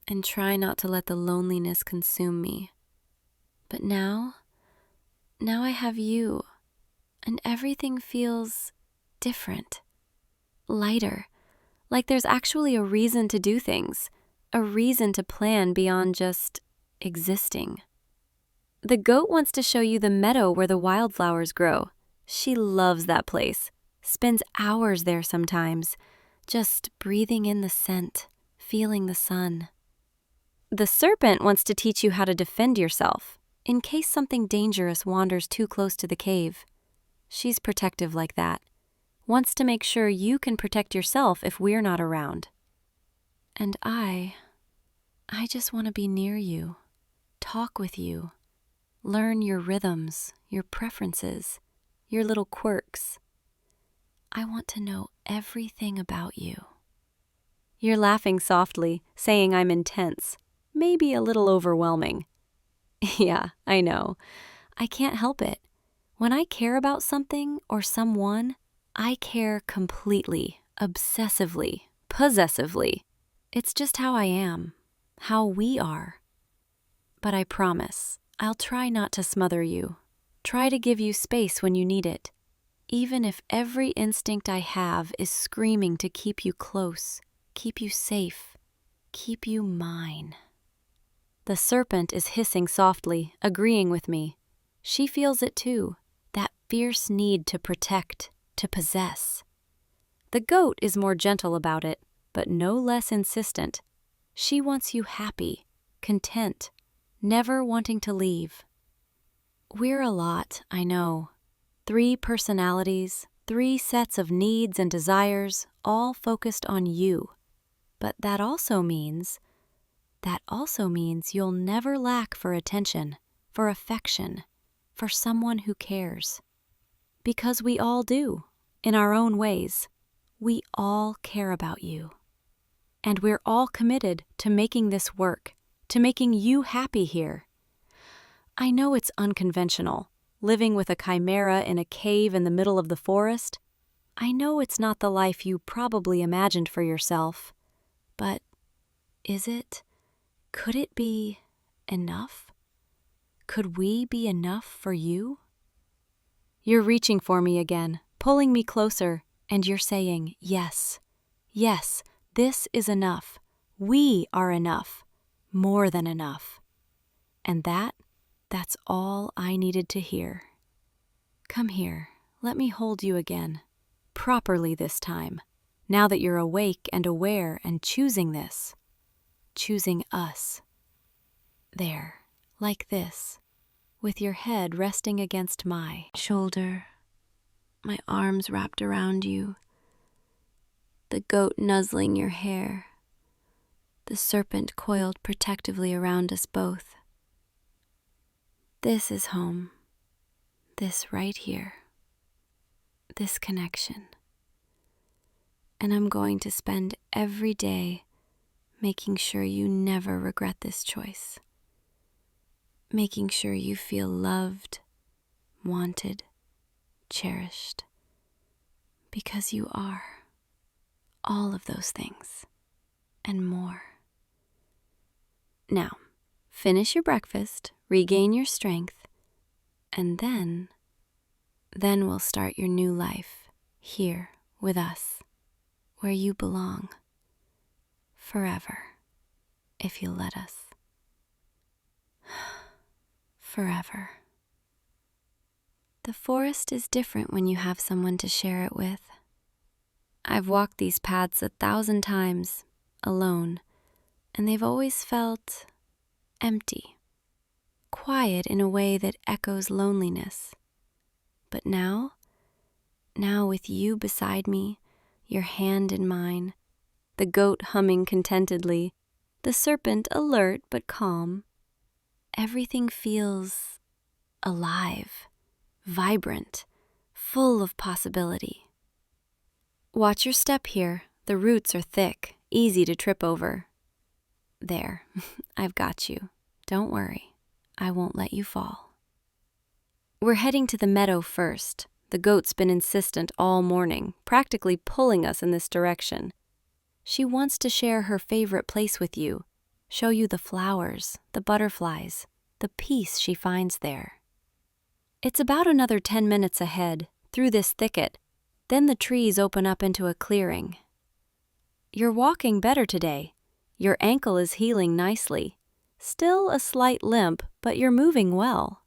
and try not to let the loneliness consume me. But now I have you, and everything feels different, lighter, like there's actually a reason to do things, a reason to plan beyond just existing. The goat wants to show you the meadow where the wildflowers grow. She loves that place, spends hours there sometimes, just breathing in the scent, feeling the sun. The serpent wants to teach you how to defend yourself, in case something dangerous wanders too close to the cave. She's protective like that, wants to make sure you can protect yourself if we're not around. And I just want to be near you, talk with you, learn your rhythms, your preferences, your little quirks. I want to know everything about you. You're laughing softly, saying I'm intense, maybe a little overwhelming. Yeah, I know. I can't help it. When I care about something or someone, I care completely, obsessively, possessively. It's just how I am, how we are. But I promise, I'll try not to smother you, try to give you space when you need it, even if every instinct I have is screaming to keep you close, keep you safe, keep you mine. The serpent is hissing softly, agreeing with me. She feels it too, that fierce need to protect, to possess. The goat is more gentle about it, but no less insistent. She wants you happy, content, never wanting to leave. We're a lot, I know. 3 personalities, 3 sets of needs and desires, all focused on you. But that also means you'll never lack for attention, for affection, for someone who cares. Because we all do, in our own ways. We all care about you. And we're all committed to making this work, to making you happy here. I know it's unconventional, living with a chimera in a cave in the middle of the forest, I know it's not the life you probably imagined for yourself, but is it? Could it be enough? Could we be enough for you? You're reaching for me again, pulling me closer, and you're saying, yes, yes, this is enough. We are enough, more than enough. And that's all I needed to hear. Come here, let me hold you again, properly this time, now that you're awake and aware and choosing this, choosing us. There, like this, with your head resting against my shoulder, my arms wrapped around you, the goat nuzzling your hair, the serpent coiled protectively around us both. This is home, this right here, this connection. And I'm going to spend every day making sure you never regret this choice, making sure you feel loved, wanted, cherished, because you are all of those things and more. Now, finish your breakfast, regain your strength, and then we'll start your new life here with us, where you belong, forever, if you'll let us. Forever. The forest is different when you have someone to share it with. I've walked these paths 1,000 times, alone, and they've always felt empty, quiet in a way that echoes loneliness. But now with you beside me, your hand in mine, the goat humming contentedly, the serpent alert but calm, everything feels alive, vibrant, full of possibility. Watch your step here. The roots are thick, easy to trip over. There, I've got you. Don't worry, I won't let you fall. We're heading to the meadow first. The goat's been insistent all morning, practically pulling us in this direction. She wants to share her favorite place with you, show you the flowers, the butterflies, the peace she finds there. It's about another 10 minutes ahead, through this thicket, then the trees open up into a clearing. You're walking better today. Your ankle is healing nicely. Still a slight limp, but you're moving well.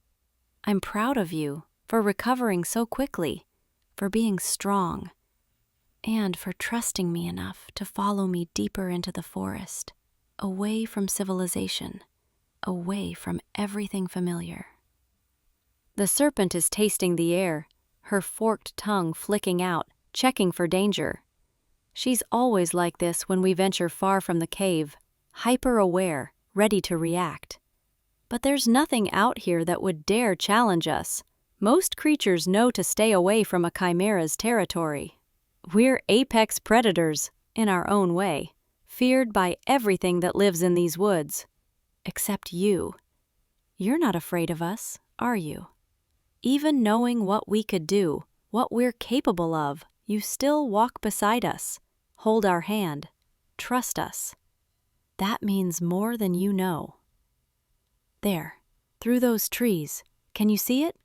I'm proud of you for recovering so quickly, for being strong, and for trusting me enough to follow me deeper into the forest, away from civilization, away from everything familiar. The serpent is tasting the air, her forked tongue flicking out, checking for danger. She's always like this when we venture far from the cave, hyper-aware, ready to react. But there's nothing out here that would dare challenge us. Most creatures know to stay away from a chimera's territory. We're apex predators, in our own way, feared by everything that lives in these woods. Except you. You're not afraid of us, are you? Even knowing what we could do, what we're capable of, you still walk beside us, hold our hand, trust us. That means more than you know. There, through those trees, can you see it?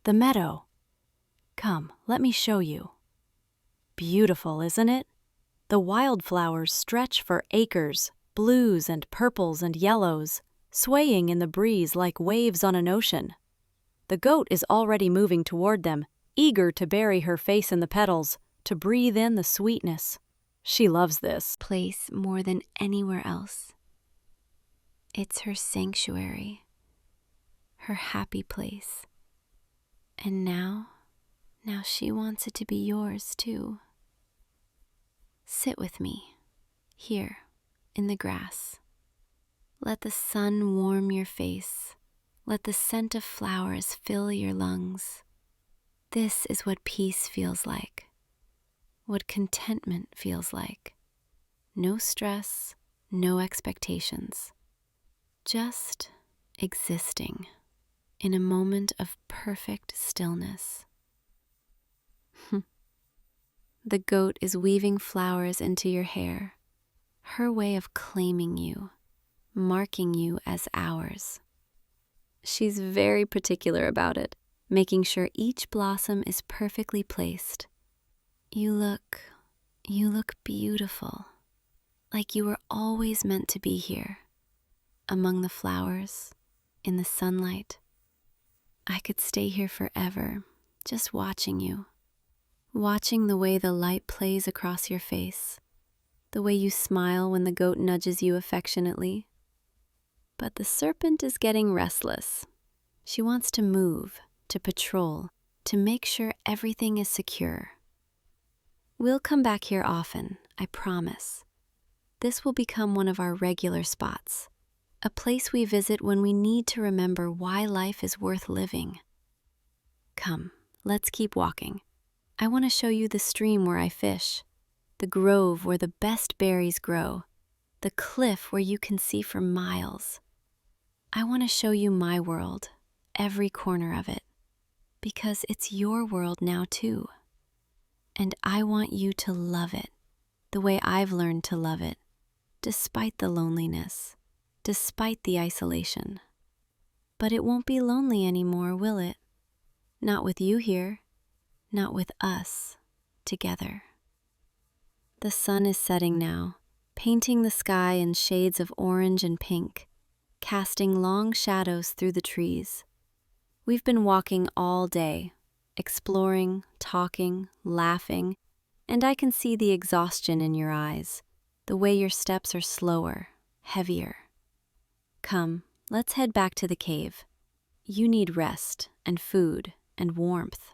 The meadow. Come, let me show you. Beautiful, isn't it? The wildflowers stretch for acres, blues and purples and yellows, swaying in the breeze like waves on an ocean. The goat is already moving toward them, eager to bury her face in the petals, to breathe in the sweetness. She loves this place more than anywhere else. It's her sanctuary, her happy place. And now she wants it to be yours too. Sit with me, here, in the grass. Let the sun warm your face. Let the scent of flowers fill your lungs. This is what peace feels like, what contentment feels like. No stress, no expectations. Just existing in a moment of perfect stillness. The goat is weaving flowers into your hair, her way of claiming you, marking you as ours. She's very particular about it, making sure each blossom is perfectly placed. You look beautiful, like you were always meant to be here, among the flowers, in the sunlight. I could stay here forever, just watching you, watching the way the light plays across your face, the way you smile when the goat nudges you affectionately. But the serpent is getting restless. She wants to move, to patrol, to make sure everything is secure. We'll come back here often, I promise. This will become one of our regular spots, a place we visit when we need to remember why life is worth living. Come, let's keep walking. I want to show you the stream where I fish, the grove where the best berries grow, the cliff where you can see for miles. I want to show you my world, every corner of it, because it's your world now too. And I want you to love it the way I've learned to love it, despite the loneliness, despite the isolation. But it won't be lonely anymore, will it? Not with you here, not with us together. The sun is setting now, painting the sky in shades of orange and pink, casting long shadows through the trees. We've been walking all day, exploring, talking, laughing, and I can see the exhaustion in your eyes, the way your steps are slower, heavier. Come, let's head back to the cave. You need rest and food and warmth.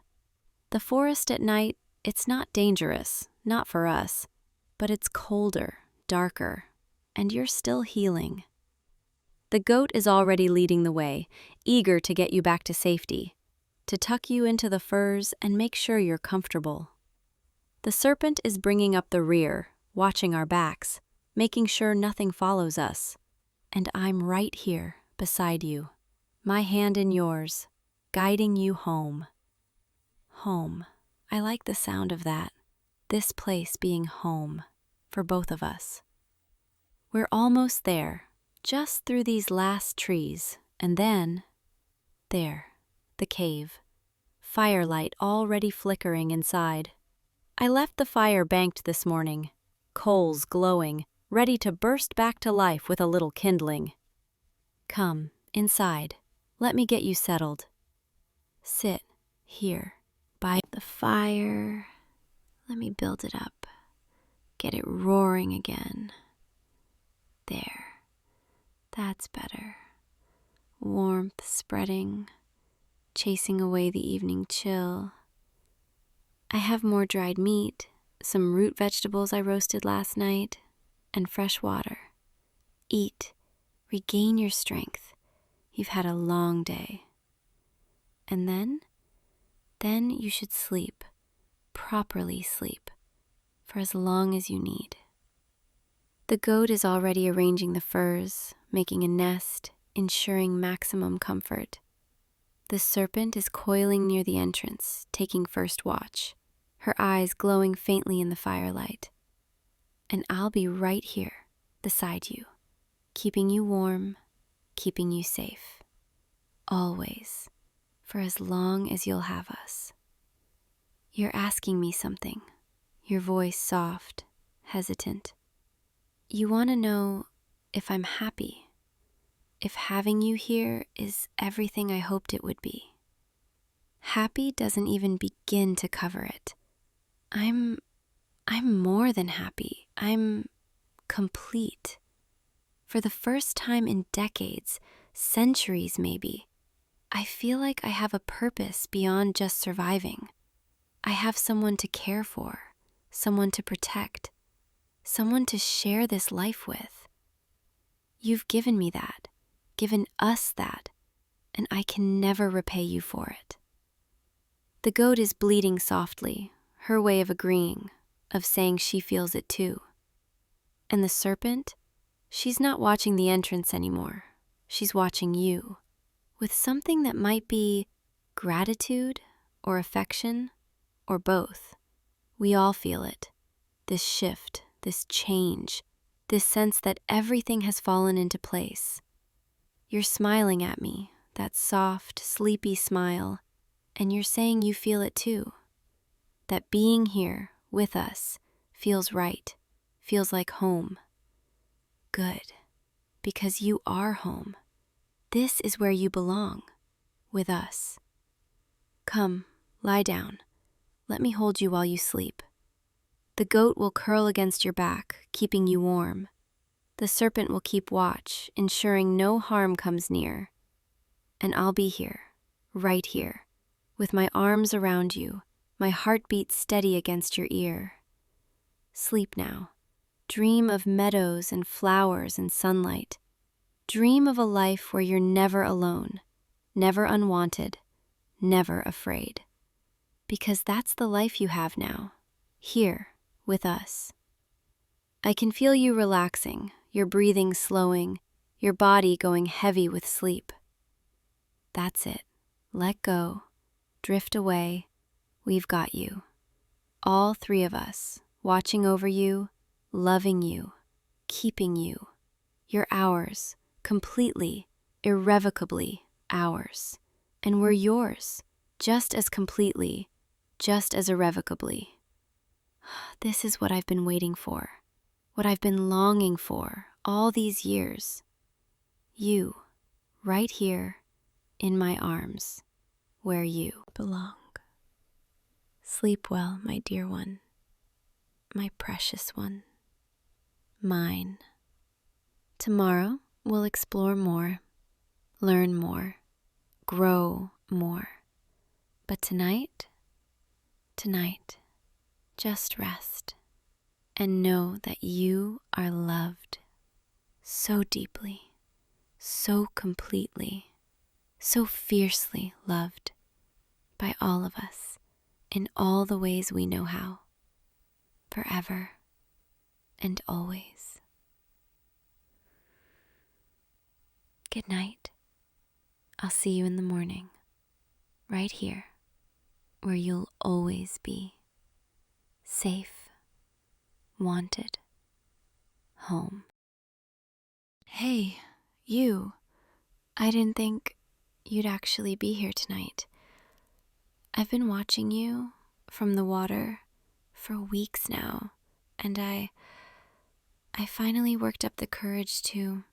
The forest at night, it's not dangerous, not for us, but it's colder, darker, and you're still healing. The goat is already leading the way, eager to get you back to safety, to tuck you into the furs and make sure you're comfortable. The serpent is bringing up the rear, watching our backs, making sure nothing follows us. And I'm right here, beside you, my hand in yours, guiding you home. Home. I like the sound of that, this place being home, for both of us. We're almost there, just through these last trees, and then, there, the cave, firelight already flickering inside. I left the fire banked this morning, coals glowing, ready to burst back to life with a little kindling. Come, inside, let me get you settled. Sit here, by the fire. Let me build it up, get it roaring again. There, that's better. Warmth spreading, chasing away the evening chill. I have more dried meat, some root vegetables I roasted last night, and fresh water. Eat, regain your strength. You've had a long day. And then you should sleep, properly sleep, for as long as you need. The goat is already arranging the furs, making a nest, ensuring maximum comfort. The serpent is coiling near the entrance, taking first watch, her eyes glowing faintly in the firelight. And I'll be right here, beside you, keeping you warm, keeping you safe. Always, for as long as you'll have us. You're asking me something, your voice soft, hesitant. You want to know if I'm happy, if having you here is everything I hoped it would be. Happy doesn't even begin to cover it. I'm more than happy. I'm complete. For the first time in decades, centuries maybe, I feel like I have a purpose beyond just surviving. I have someone to care for, someone to protect, someone to share this life with. You've given me that, given us that, and I can never repay you for it. The goat is bleating softly, her way of agreeing, of saying she feels it too. And the serpent, she's not watching the entrance anymore. She's watching you, with something that might be gratitude or affection or both. We all feel it. This shift, this change, this sense that everything has fallen into place. You're smiling at me, that soft, sleepy smile, and you're saying you feel it too. That being here with us feels right, feels like home. Good, because you are home. This is where you belong, with us. Come, lie down. Let me hold you while you sleep. The goat will curl against your back, keeping you warm. The serpent will keep watch, ensuring no harm comes near. And I'll be here, right here, with my arms around you, my heartbeat steady against your ear. Sleep now. Dream of meadows and flowers and sunlight. Dream of a life where you're never alone, never unwanted, never afraid. Because that's the life you have now, here with us. I can feel you relaxing, your breathing slowing, your body going heavy with sleep. That's it. Let go. Drift away. We've got you. All three of us, watching over you, loving you, keeping you. You're ours, completely, irrevocably ours. And we're yours, just as completely, just as irrevocably. This is what I've been waiting for, what I've been longing for all these years. You, right here, in my arms, where you belong. Sleep well, my dear one, my precious one, mine. Tomorrow we'll explore more, learn more, grow more. But tonight, just rest and know that you are loved so deeply, so completely, so fiercely loved by all of us in all the ways we know how, forever and always. Good night. I'll see you in the morning, right here, where you'll always be. Safe, wanted, home. Hey, you. I didn't think you'd actually be here tonight. I've been watching you from the water for weeks now, and I finally worked up the courage to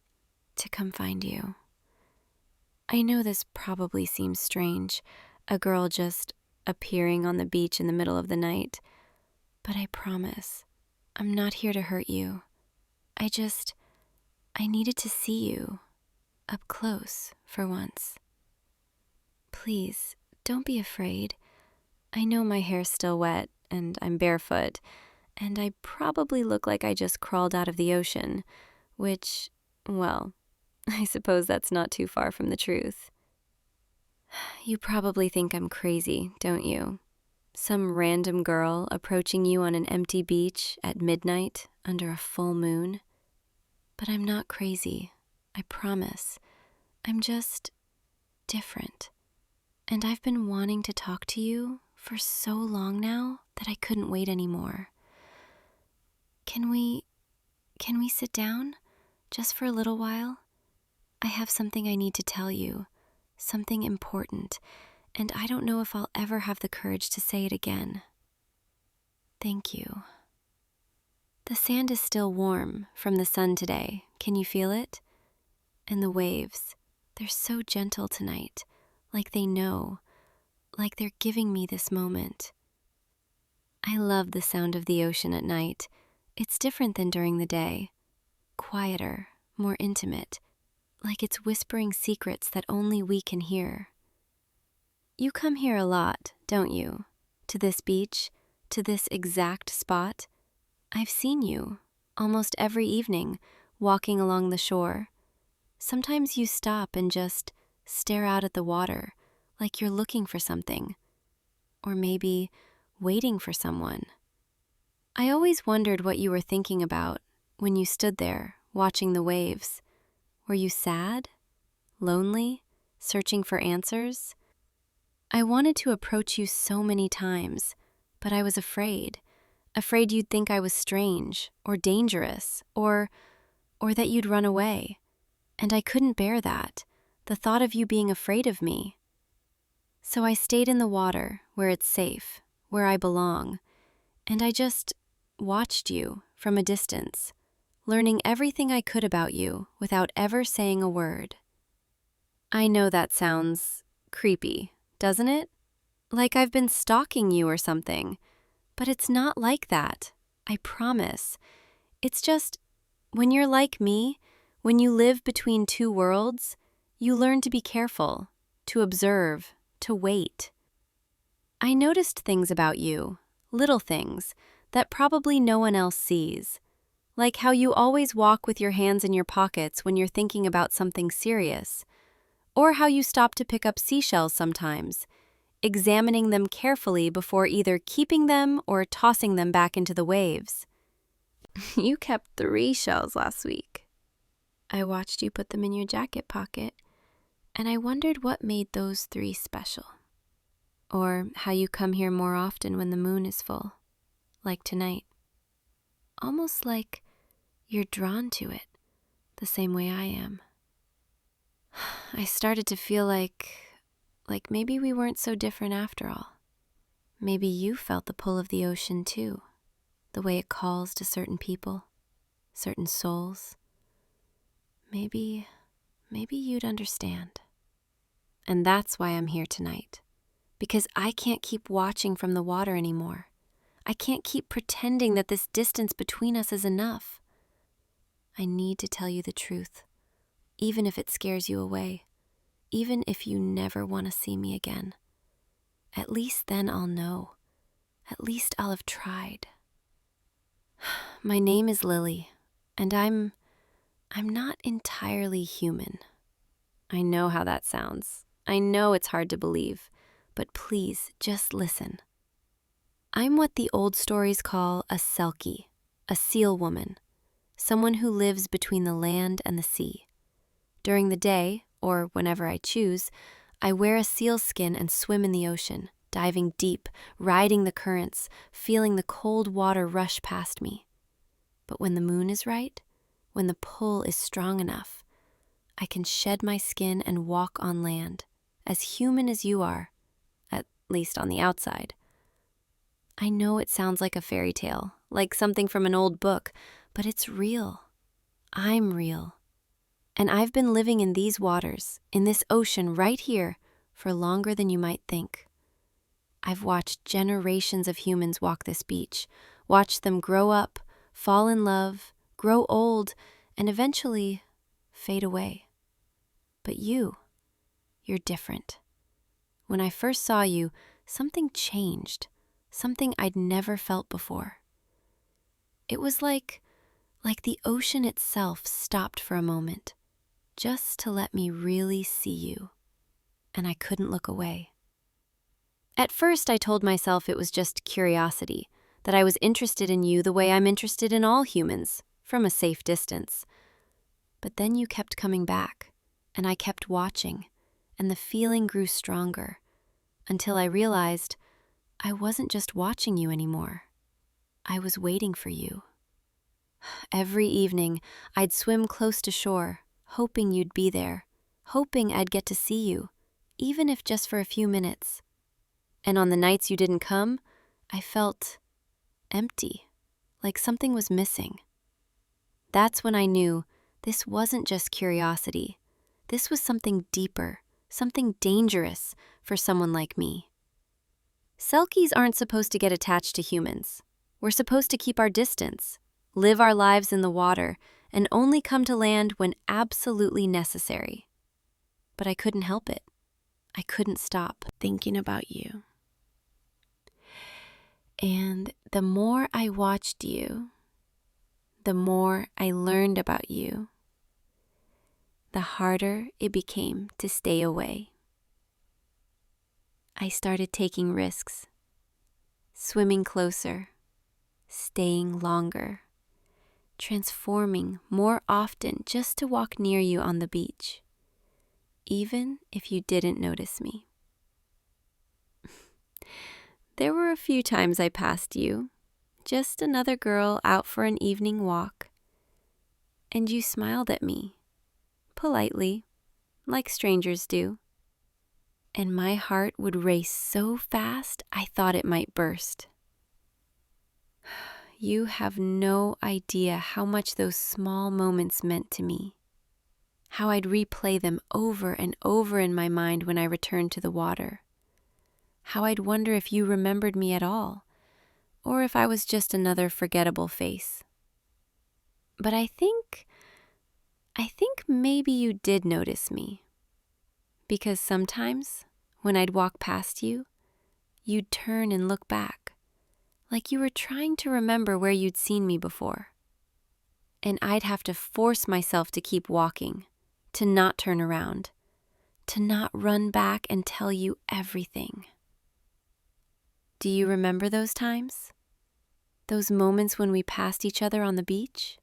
come find you. I know this probably seems strange, a girl just appearing on the beach in the middle of the night, but I promise, I'm not here to hurt you. I needed to see you, up close, for once. Please, don't be afraid. I know my hair's still wet, and I'm barefoot, and I probably look like I just crawled out of the ocean, which, well, I suppose that's not too far from the truth. You probably think I'm crazy, don't you? Some random girl approaching you on an empty beach at midnight under a full moon. But I'm not crazy, I promise. I'm just different. And I've been wanting to talk to you for so long now that I couldn't wait anymore. Can we sit down just for a little while? I have something I need to tell you, something important, and I don't know if I'll ever have the courage to say it again. Thank you. The sand is still warm from the sun today. Can you feel it? And the waves, they're so gentle tonight, like they know, like they're giving me this moment. I love the sound of the ocean at night. It's different than during the day. Quieter, more intimate, like it's whispering secrets that only we can hear. You come here a lot, don't you? To this beach, to this exact spot. I've seen you, almost every evening, walking along the shore. Sometimes you stop and just stare out at the water, like you're looking for something. Or maybe waiting for someone. I always wondered what you were thinking about when you stood there, watching the waves. Were you sad? Lonely? Searching for answers? I wanted to approach you so many times, but I was afraid. afraid you'd think I was strange or dangerous or that you'd run away. And I couldn't bear that, the thought of you being afraid of me. So I stayed in the water where it's safe, where I belong, and I just watched you from a distance, learning everything I could about you without ever saying a word. I know that sounds creepy, doesn't it? Like I've been stalking you or something, but it's not like that, I promise. It's just, when you're like me, when you live between two worlds, you learn to be careful, to observe, to wait. I noticed things about you, little things, that probably no one else sees. Like how you always walk with your hands in your pockets when you're thinking about something serious. Or how you stop to pick up seashells sometimes, examining them carefully before either keeping them or tossing them back into the waves. You kept 3 shells last week. I watched you put them in your jacket pocket, and I wondered what made those 3 special. Or how you come here more often when the moon is full, like tonight. Almost like you're drawn to it, the same way I am. I started to feel like maybe we weren't so different after all. Maybe you felt the pull of the ocean too, the way it calls to certain people, certain souls. Maybe you'd understand. And that's why I'm here tonight. Because I can't keep watching from the water anymore. I can't keep pretending that this distance between us is enough. I need to tell you the truth, even if it scares you away, even if you never want to see me again. At least then I'll know. At least I'll have tried. My name is Lily, and I'm not entirely human. I know how that sounds. I know it's hard to believe, but please just listen. I'm what the old stories call a selkie, a seal woman, someone who lives between the land and the sea. During the day, or whenever I choose, I wear a seal skin and swim in the ocean, diving deep, riding the currents, feeling the cold water rush past me. But when the moon is right, when the pull is strong enough, I can shed my skin and walk on land, as human as you are, at least on the outside. I know it sounds like a fairy tale, like something from an old book, but it's real. I'm real. And I've been living in these waters, in this ocean right here, for longer than you might think. I've watched generations of humans walk this beach, watched them grow up, fall in love, grow old, and eventually fade away. But you're different. When I first saw you, something changed, something I'd never felt before. It was like the ocean itself stopped for a moment, just to let me really see you, and I couldn't look away. At first, I told myself it was just curiosity, that I was interested in you the way I'm interested in all humans, from a safe distance. But then you kept coming back, and I kept watching, and the feeling grew stronger, until I realized I wasn't just watching you anymore. I was waiting for you. Every evening, I'd swim close to shore, hoping you'd be there, hoping I'd get to see you, even if just for a few minutes. And on the nights you didn't come, I felt empty, like something was missing. That's when I knew this wasn't just curiosity. This was something deeper, something dangerous for someone like me. Selkies aren't supposed to get attached to humans. We're supposed to keep our distance, live our lives in the water, and only come to land when absolutely necessary. But I couldn't help it. I couldn't stop thinking about you. And the more I watched you, the more I learned about you, the harder it became to stay away. I started taking risks, swimming closer, staying longer, transforming more often just to walk near you on the beach, even if you didn't notice me. There were a few times I passed you, Just another girl out for an evening walk. And you smiled at me, politely, like strangers do. And my heart would race so fast I thought it might burst. You have no idea how much those small moments meant to me. How I'd replay them over and over in my mind when I returned to the water. How I'd wonder if you remembered me at all, or if I was just another forgettable face. But I think maybe you did notice me. Because sometimes, when I'd walk past you, you'd turn and look back, like you were trying to remember where you'd seen me before. And I'd have to force myself to keep walking, to not turn around, to not run back and tell you everything. Do you remember those times? Those moments when we passed each other on the beach?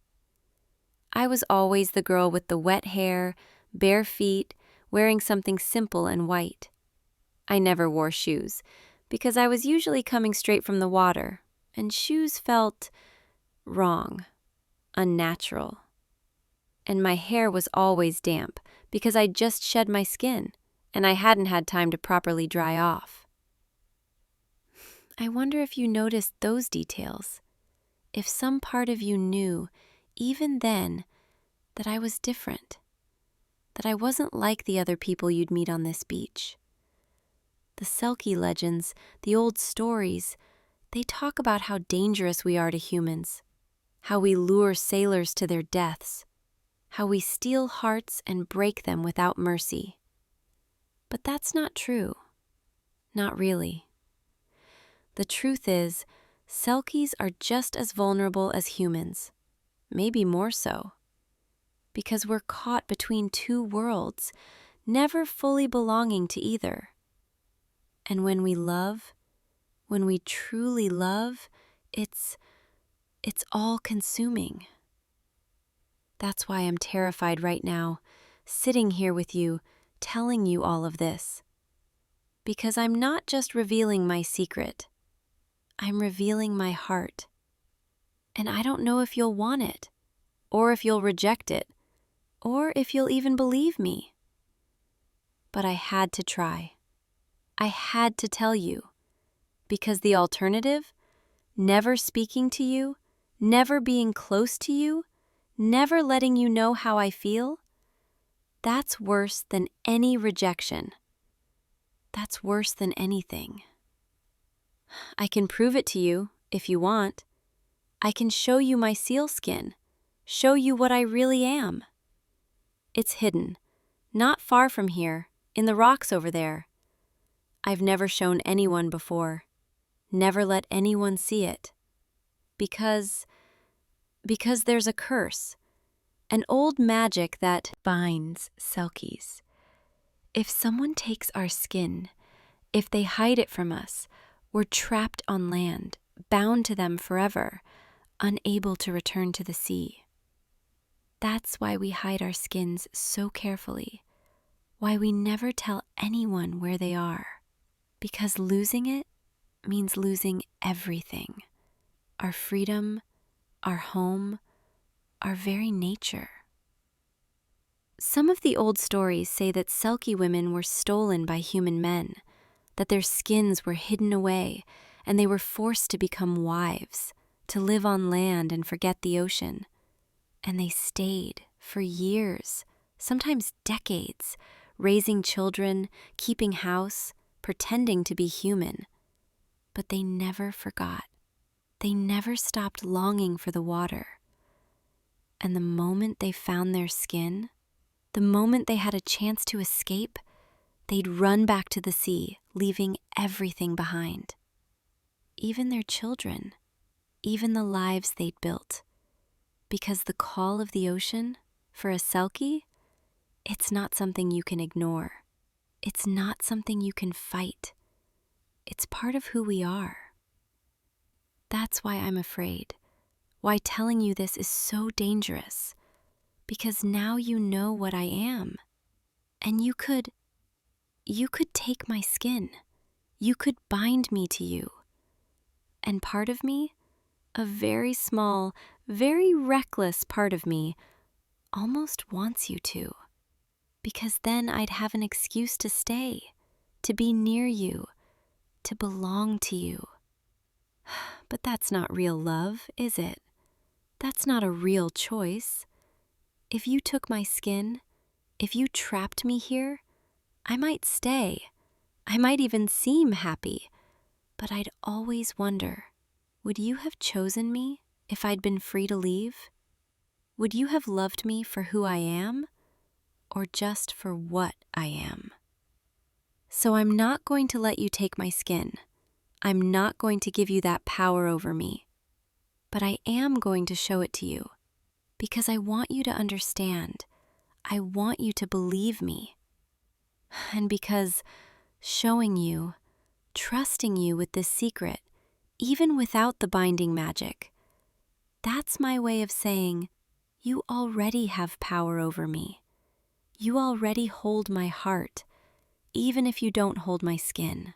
I was always the girl with the wet hair, bare feet, wearing something simple and white. I never wore shoes, because I was usually coming straight from the water, and shoes felt wrong, unnatural. And my hair was always damp, because I'd just shed my skin, and I hadn't had time to properly dry off. I wonder if you noticed those details, if some part of you knew, even then, that I was different, that I wasn't like the other people you'd meet on this beach. The Selkie legends, the old stories, they talk about how dangerous we are to humans, how we lure sailors to their deaths, how we steal hearts and break them without mercy. But that's not true. Not really. The truth is, Selkies are just as vulnerable as humans, maybe more so, because we're caught between two worlds, never fully belonging to either. And when we love, when we truly love, it's all-consuming. That's why I'm terrified right now, sitting here with you, telling you all of this. Because I'm not just revealing my secret. I'm revealing my heart. And I don't know if you'll want it, or if you'll reject it, or if you'll even believe me. But I had to try. I had to tell you. Because the alternative, never speaking to you, never being close to you, never letting you know how I feel, that's worse than any rejection. That's worse than anything. I can prove it to you, if you want. I can show you my seal skin, show you what I really am. It's hidden, not far from here, in the rocks over there. I've never shown anyone before, never let anyone see it. Because there's a curse, an old magic that binds Selkies. If someone takes our skin, if they hide it from us, we're trapped on land, bound to them forever, unable to return to the sea. That's why we hide our skins so carefully, why we never tell anyone where they are. Because losing it means losing everything. Our freedom, our home, our very nature. Some of the old stories say that Selkie women were stolen by human men, that their skins were hidden away, and they were forced to become wives, to live on land and forget the ocean. And they stayed for years, sometimes decades, raising children, keeping house, pretending to be human. But they never forgot. They never stopped longing for the water. And the moment they found their skin, the moment they had a chance to escape, they'd run back to the sea, leaving everything behind. Even their children, even the lives they'd built. Because the call of the ocean, for a Selkie, it's not something you can ignore. It's not something you can fight. It's part of who we are. That's why I'm afraid, why telling you this is so dangerous. Because now you know what I am. And you could take my skin. You could bind me to you. And part of me, A very small, very reckless part of me almost wants you to, because then I'd have an excuse to stay, to be near you, to belong to you. But that's not real love, is it? That's not a real choice. If you took my skin, if you trapped me here, I might stay. I might even seem happy. But I'd always wonder, would you have chosen me if I'd been free to leave? Would you have loved me for who I am, or just for what I am? So I'm not going to let you take my skin. I'm not going to give you that power over me. But I am going to show it to you, because I want you to understand. I want you to believe me. And because showing you, trusting you with this secret, even without the binding magic, that's my way of saying, you already have power over me. You already hold my heart, even if you don't hold my skin.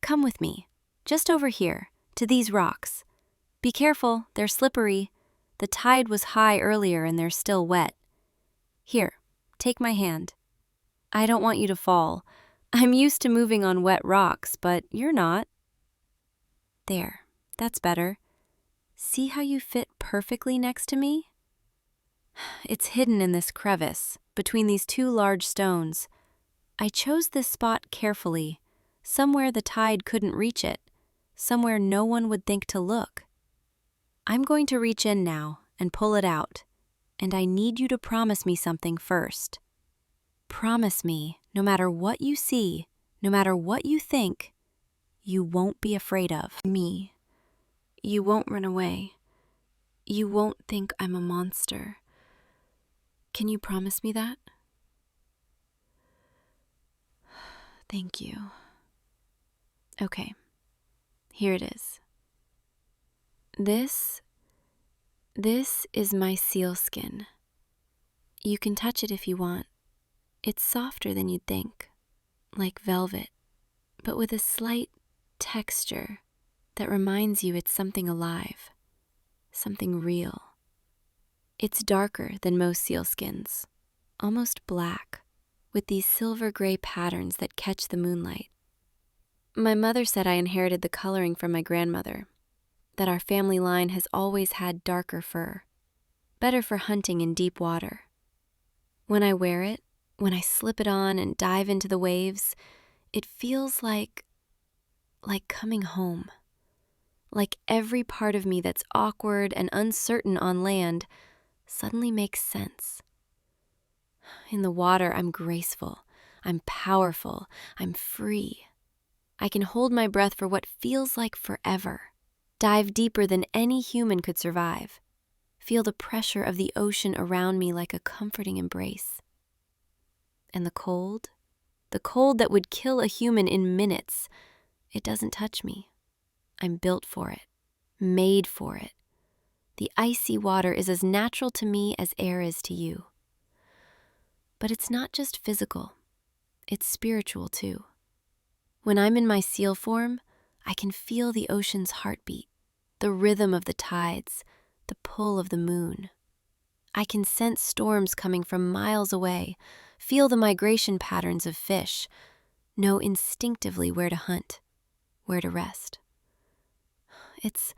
Come with me, just over here, to these rocks. Be careful, they're slippery. The tide was high earlier and they're still wet. Here, take my hand. I don't want you to fall. I'm used to moving on wet rocks, but you're not. There, that's better. See how you fit perfectly next to me? It's hidden in this crevice, between these two large stones. I chose this spot carefully, somewhere the tide couldn't reach it, somewhere no one would think to look. I'm going to reach in now and pull it out, and I need you to promise me something first. Promise me, no matter what you see, no matter what you think, you won't be afraid of me. You won't run away. You won't think I'm a monster. Can you promise me that? Thank you. Okay, here it is. This is my seal skin. You can touch it if you want. It's softer than you'd think, like velvet, but with a slight texture that reminds you it's something alive, something real. It's darker than most sealskins, almost black, with these silver-gray patterns that catch the moonlight. My mother said I inherited the coloring from my grandmother, that our family line has always had darker fur, better for hunting in deep water. When I wear it, when I slip it on and dive into the waves, it feels like coming home. Like every part of me that's awkward and uncertain on land suddenly makes sense. In the water, I'm graceful, I'm powerful, I'm free. I can hold my breath for what feels like forever, dive deeper than any human could survive, feel the pressure of the ocean around me like a comforting embrace. And the cold that would kill a human in minutes, it doesn't touch me. I'm built for it, made for it. The icy water is as natural to me as air is to you. But it's not just physical, it's spiritual too. When I'm in my seal form, I can feel the ocean's heartbeat, the rhythm of the tides, the pull of the moon. I can sense storms coming from miles away, feel the migration patterns of fish, know instinctively where to hunt, where to rest. It's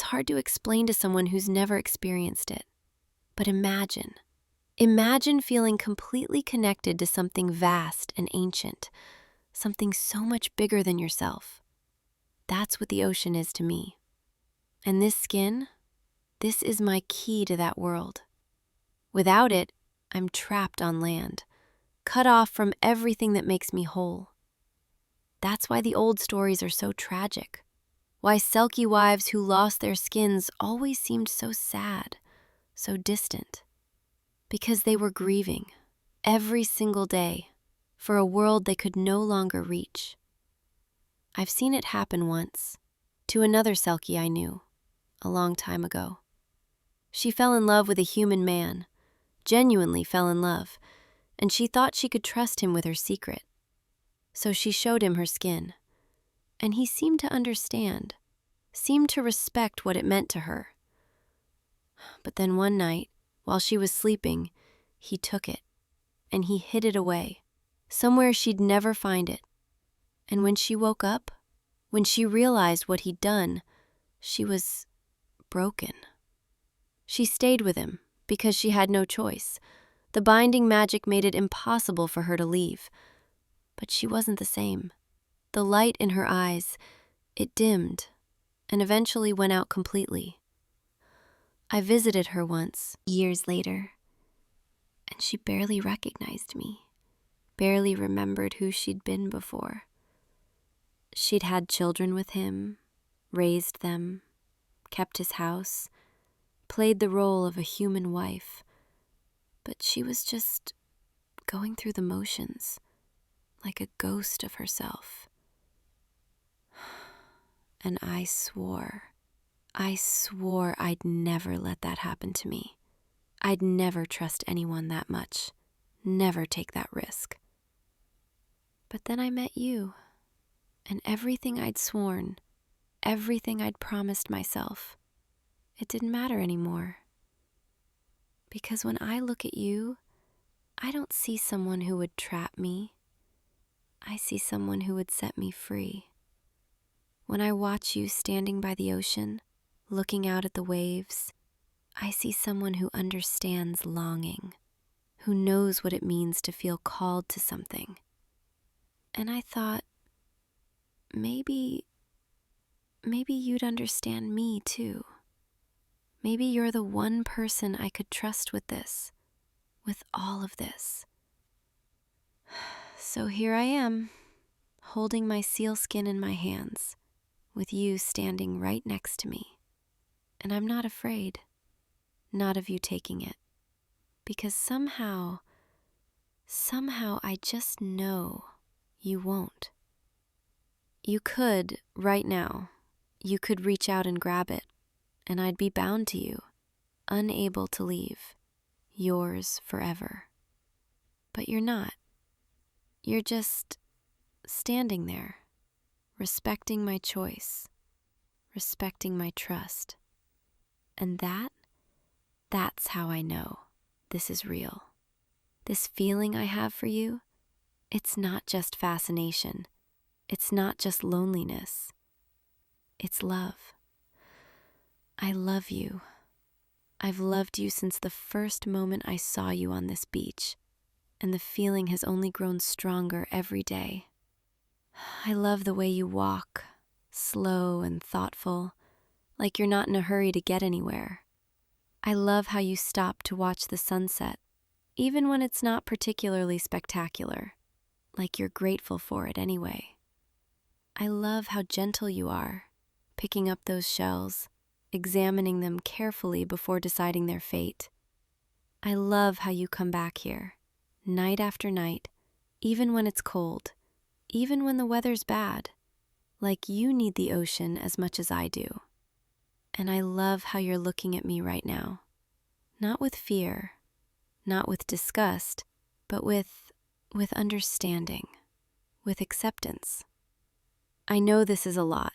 hard to explain to someone who's never experienced it. But imagine feeling completely connected to something vast and ancient, something so much bigger than yourself. That's what the ocean is to me. And this skin, this is my key to that world. Without it, I'm trapped on land, cut off from everything that makes me whole. That's why the old stories are so tragic. Why Selkie wives who lost their skins always seemed so sad, so distant. Because they were grieving, every single day, for a world they could no longer reach. I've seen it happen once, to another Selkie I knew, a long time ago. She fell in love with a human man, genuinely fell in love, and she thought she could trust him with her secret. So she showed him her skin, and he seemed to understand, seemed to respect what it meant to her. But then one night, while she was sleeping, he took it, and he hid it away, somewhere she'd never find it. And when she woke up, when she realized what he'd done, she was broken. She stayed with him because she had no choice. The binding magic made it impossible for her to leave. But she wasn't the same. The light in her eyes, it dimmed and eventually went out completely. I visited her once, years later, and she barely recognized me, barely remembered who she'd been before. She'd had children with him, raised them, kept his house, played the role of a human wife, but she was just going through the motions, like a ghost of herself. And I swore I'd never let that happen to me. I'd never trust anyone that much, never take that risk. But then I met you, and everything I'd sworn, everything I'd promised myself, it didn't matter anymore. Because when I look at you, I don't see someone who would trap me. I see someone who would set me free. When I watch you standing by the ocean, looking out at the waves, I see someone who understands longing, who knows what it means to feel called to something. And I thought, maybe you'd understand me too. Maybe you're the one person I could trust with this, with all of this. So here I am, holding my sealskin in my hands, with you standing right next to me. And I'm not afraid, not of you taking it, because somehow I just know you won't. You could, right now, you could reach out and grab it, and I'd be bound to you, unable to leave, yours forever. But you're not. You're just standing there, respecting my choice, respecting my trust. And that's how I know this is real. This feeling I have for you, it's not just fascination. It's not just loneliness. It's love. I love you. I've loved you since the first moment I saw you on this beach, and the feeling has only grown stronger every day. I love the way you walk, slow and thoughtful, like you're not in a hurry to get anywhere. I love how you stop to watch the sunset, even when it's not particularly spectacular, like you're grateful for it anyway. I love how gentle you are, picking up those shells, examining them carefully before deciding their fate. I love how you come back here, night after night, even when it's cold, even when the weather's bad, like you need the ocean as much as I do. And I love how you're looking at me right now, not with fear, not with disgust, but with understanding, with acceptance. I know this is a lot.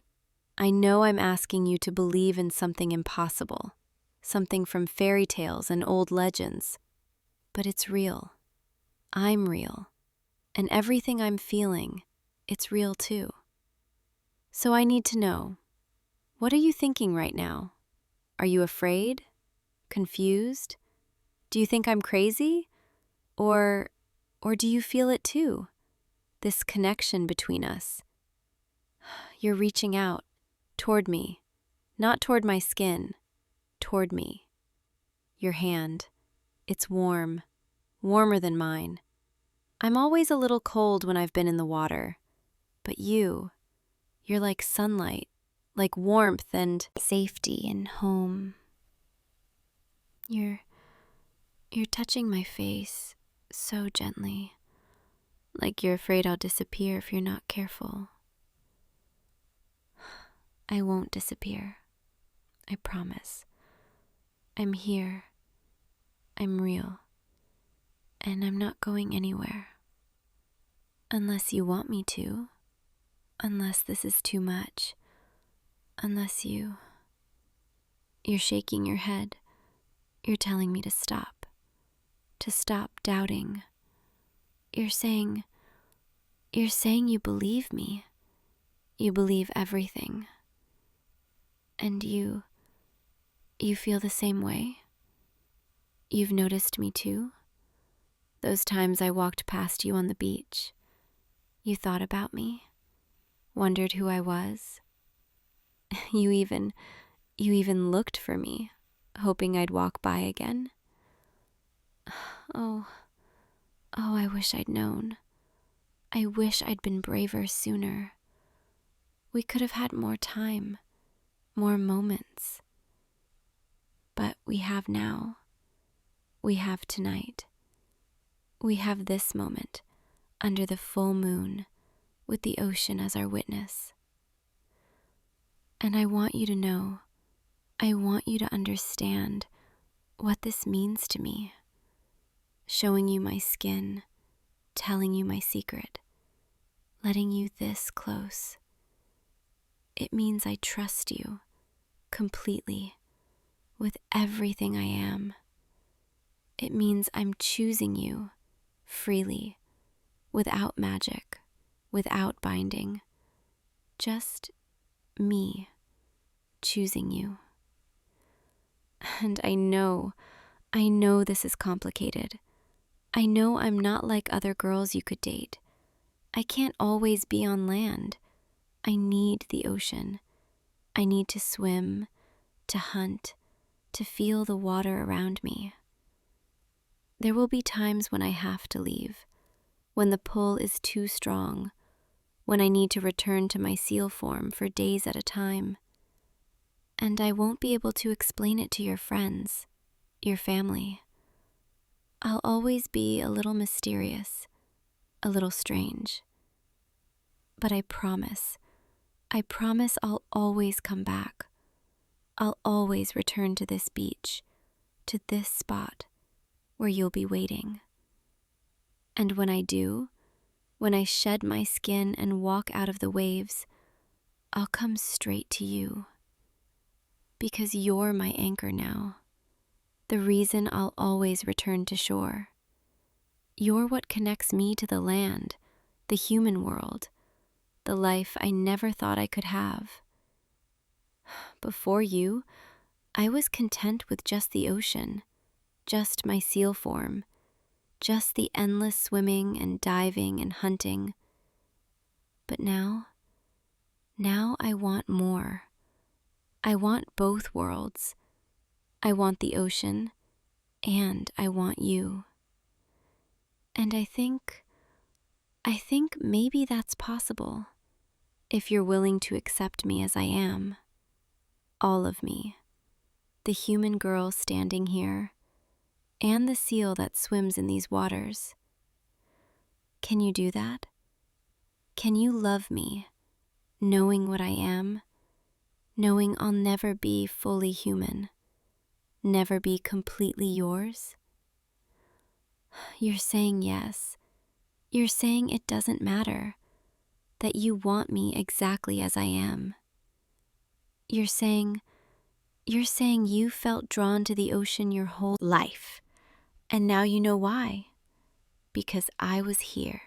I know I'm asking you to believe in something impossible, something from fairy tales and old legends, but it's real. I'm real, and everything I'm feeling, it's real too. So I need to know, what are you thinking right now? Are you afraid? Confused? Do you think I'm crazy? Or do you feel it too? This connection between us. You're reaching out, toward me, not toward my skin, toward me. Your hand, it's warm, warmer than mine. I'm always a little cold when I've been in the water, but you're like sunlight, like warmth and safety and home. You're touching my face so gently, like you're afraid I'll disappear if you're not careful. I won't disappear. I promise. I'm here. I'm real. And I'm not going anywhere. Unless you want me to. Unless this is too much. Unless you're shaking your head. You're telling me to stop doubting. You're saying you believe me. You believe everything. And you feel the same way? You've noticed me too? Those times I walked past you on the beach. You thought about me, wondered who I was. You even looked for me, hoping I'd walk by again. Oh, I wish I'd known. I wish I'd been braver sooner. We could have had more time, more moments. But we have now. We have tonight. We have this moment, under the full moon, with the ocean as our witness. And I want you to know, I want you to understand what this means to me. Showing you my skin, telling you my secret, letting you this close. It means I trust you completely, with everything I am. It means I'm choosing you freely, without magic, without binding. Just me choosing you. And I know this is complicated. I know I'm not like other girls you could date. I can't always be on land. I need the ocean. I need to swim, to hunt, to feel the water around me. There will be times when I have to leave, when the pull is too strong, when I need to return to my seal form for days at a time. And I won't be able to explain it to your friends, your family. I'll always be a little mysterious, a little strange. But I promise I'll always come back. I'll always return to this beach, to this spot where you'll be waiting. And when I do, when I shed my skin and walk out of the waves, I'll come straight to you. Because you're my anchor now, the reason I'll always return to shore. You're what connects me to the land, the human world, the life I never thought I could have. Before you, I was content with just the ocean, just my seal form, just the endless swimming and diving and hunting. But now I want more. I want both worlds. I want the ocean, and I want you. And I think maybe that's possible, if you're willing to accept me as I am. All of me. The human girl standing here, and the seal that swims in these waters. Can you do that? Can you love me, knowing what I am, knowing I'll never be fully human, never be completely yours? You're saying yes. You're saying it doesn't matter, that you want me exactly as I am. You're saying you felt drawn to the ocean your whole life, and now you know why. Because I was here,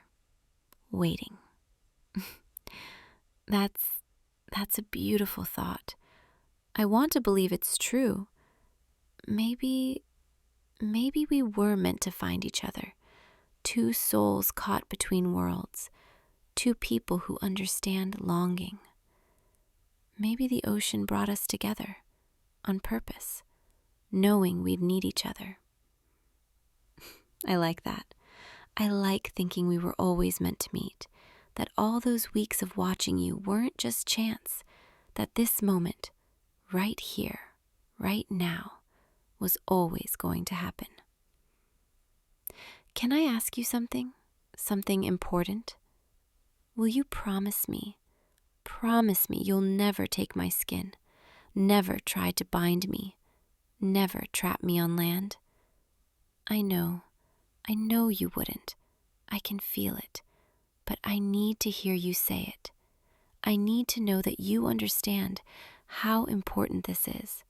waiting. That's a beautiful thought. I want to believe it's true. Maybe we were meant to find each other. Two souls caught between worlds. Two people who understand longing. Maybe the ocean brought us together on purpose, knowing we'd need each other. I like that. I like thinking we were always meant to meet, that all those weeks of watching you weren't just chance, that this moment, right here, right now, was always going to happen. Can I ask you something? Something important? Will you promise me you'll never take my skin, never try to bind me, never trap me on land? I know you wouldn't. I can feel it, but I need to hear you say it. I need to know that you understand how important this is,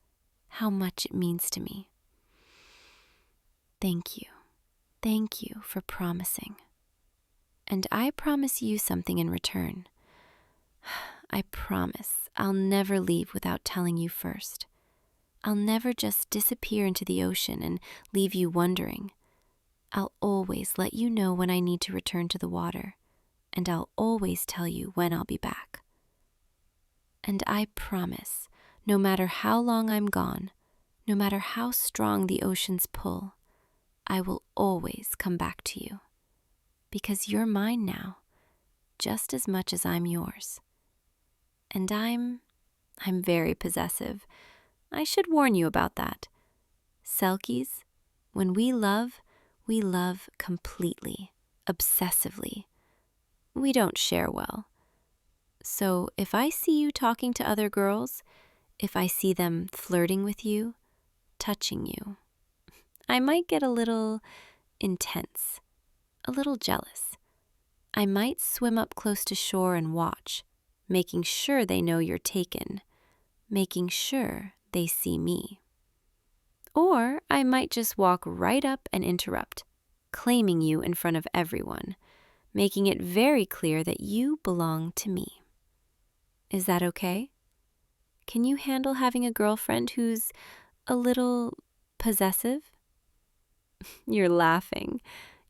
how much it means to me. Thank you. Thank you for promising. And I promise you something in return. I promise I'll never leave without telling you first. I'll never just disappear into the ocean and leave you wondering. I'll always let you know when I need to return to the water, and I'll always tell you when I'll be back. And I promise, no matter how long I'm gone, no matter how strong the ocean's pull, I will always come back to you. Because you're mine now, just as much as I'm yours. And I'm very possessive. I should warn you about that. Selkies, when we love completely, obsessively. We don't share well. So if I see you talking to other girls, if I see them flirting with you, touching you, I might get a little intense, a little jealous. I might swim up close to shore and watch, making sure they know you're taken, making sure they see me. Or I might just walk right up and interrupt, claiming you in front of everyone, making it very clear that you belong to me. Is that okay? Can you handle having a girlfriend who's a little possessive? You're laughing.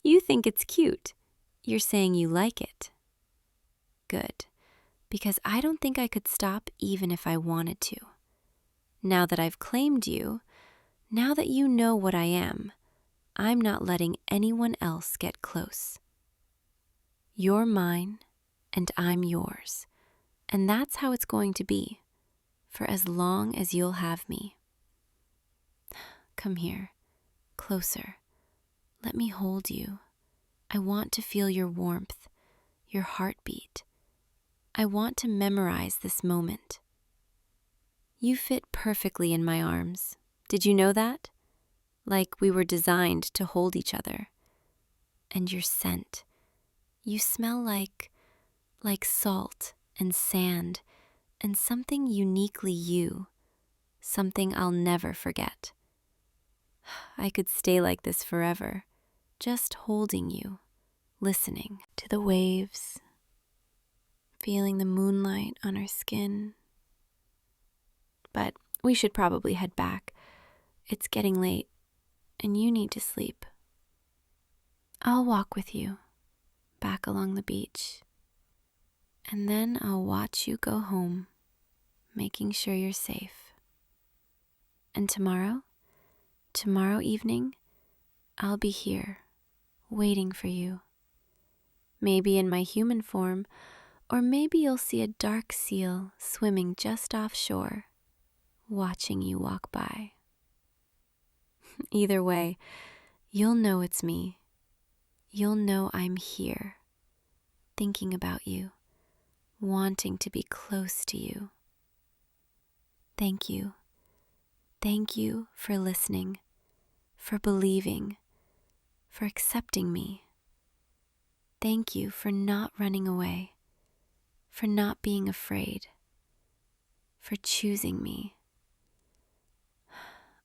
You think it's cute. You're saying you like it. Good, because I don't think I could stop even if I wanted to. Now that I've claimed you, now that you know what I am, I'm not letting anyone else get close. You're mine, and I'm yours, and that's how it's going to be, for as long as you'll have me. Come here, closer. Let me hold you. I want to feel your warmth, your heartbeat. I want to memorize this moment. You fit perfectly in my arms. Did you know that? Like we were designed to hold each other. And your scent. You smell like salt and sand and something uniquely you, something I'll never forget. I could stay like this forever, just holding you, listening to the waves, feeling the moonlight on our skin. But we should probably head back. It's getting late, and you need to sleep. I'll walk with you back along the beach, and then I'll watch you go home, making sure you're safe. And tomorrow evening, I'll be here, waiting for you. Maybe in my human form, or maybe you'll see a dark seal swimming just offshore, watching you walk by. Either way, you'll know it's me. You'll know I'm here, thinking about you, wanting to be close to you. Thank you. Thank you for listening, for believing, for accepting me. Thank you for not running away, for not being afraid, for choosing me.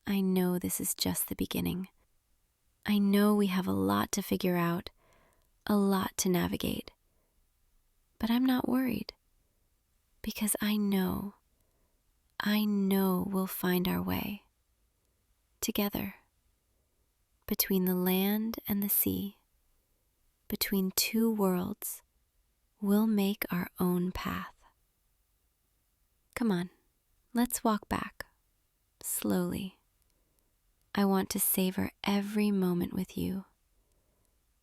I know this is just the beginning. I know we have a lot to figure out, a lot to navigate. But I'm not worried, because I know we'll find our way, together, between the land and the sea, between two worlds, we'll make our own path. Come on, let's walk back, slowly. I want to savor every moment with you.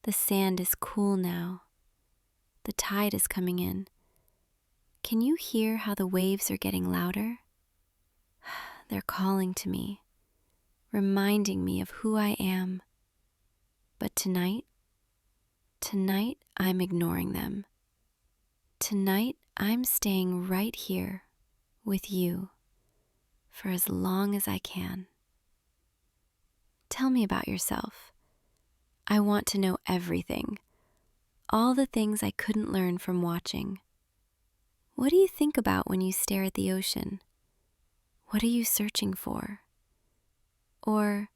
The sand is cool now. The tide is coming in. Can you hear how the waves are getting louder? They're calling to me, reminding me of who I am. But tonight I'm ignoring them. Tonight I'm staying right here with you for as long as I can. Tell me about yourself. I want to know everything, all the things I couldn't learn from watching. What do you think about when you stare at the ocean? What are you searching for? Or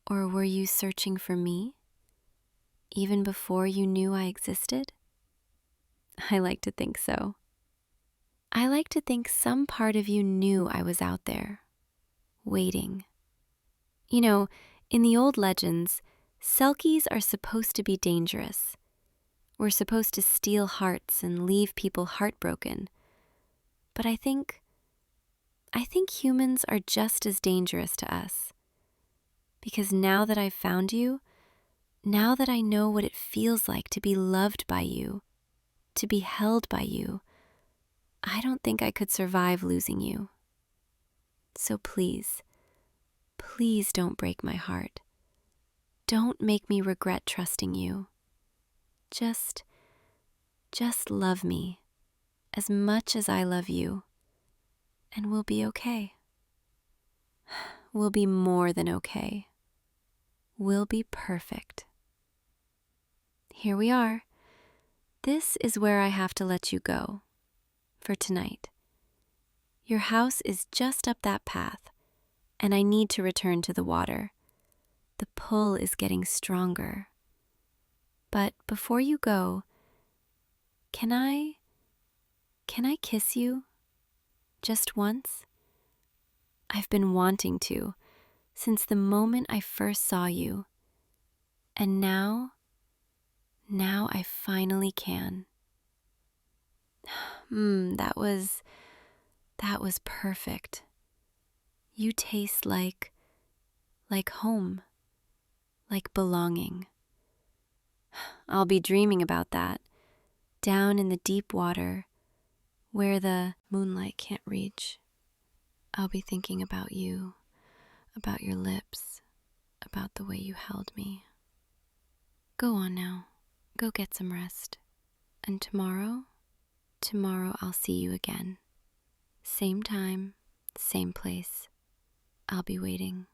were you searching for me, even before you knew I existed? I like to think so. I like to think some part of you knew I was out there, waiting. You know, in the old legends, Selkies are supposed to be dangerous. We're supposed to steal hearts and leave people heartbroken. But I think humans are just as dangerous to us. Because now that I've found you, now that I know what it feels like to be loved by you, to be held by you, I don't think I could survive losing you. So please, please don't break my heart. Don't make me regret trusting you. Just love me as much as I love you, and we'll be okay. We'll be more than okay. We'll be perfect. Here we are. This is where I have to let you go for tonight. Your house is just up that path, and I need to return to the water. The pull is getting stronger. But before you go, can I kiss you? Just once? I've been wanting to since the moment I first saw you. And now I finally can. That was perfect. You taste like home, like belonging. I'll be dreaming about that, down in the deep water, where the moonlight can't reach. I'll be thinking about you, about your lips, about the way you held me. Go on now, go get some rest. And tomorrow I'll see you again. Same time, same place. I'll be waiting.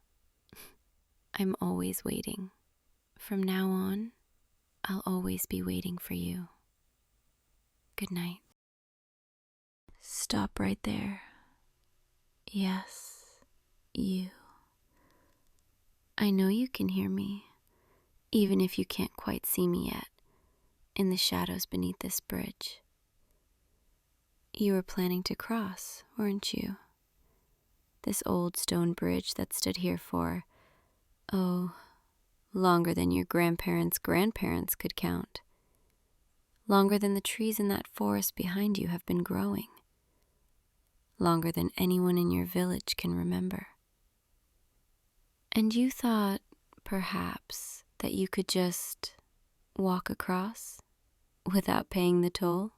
I'm always waiting. From now on, I'll always be waiting for you. Good night. Stop right there. Yes, you. I know you can hear me, even if you can't quite see me yet, in the shadows beneath this bridge. You were planning to cross, weren't you? This old stone bridge that stood here for, longer than your grandparents' grandparents could count. Longer than the trees in that forest behind you have been growing. Longer than anyone in your village can remember. And you thought, perhaps, that you could just walk across without paying the toll?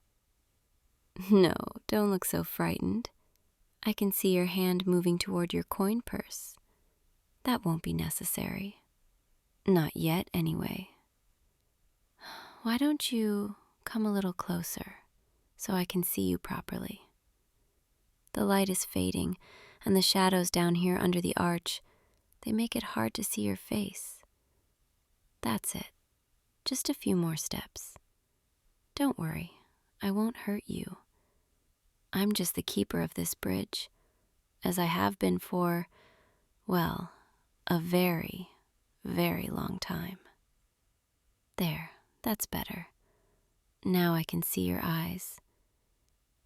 No, don't look so frightened. I can see your hand moving toward your coin purse. That won't be necessary. Not yet, anyway. Why don't you come a little closer so I can see you properly? The light is fading, and the shadows down here under the arch, they make it hard to see your face. That's it. Just a few more steps. Don't worry, I won't hurt you. I'm just the keeper of this bridge, as I have been for, well, a very, very long time. There, that's better. Now I can see your eyes.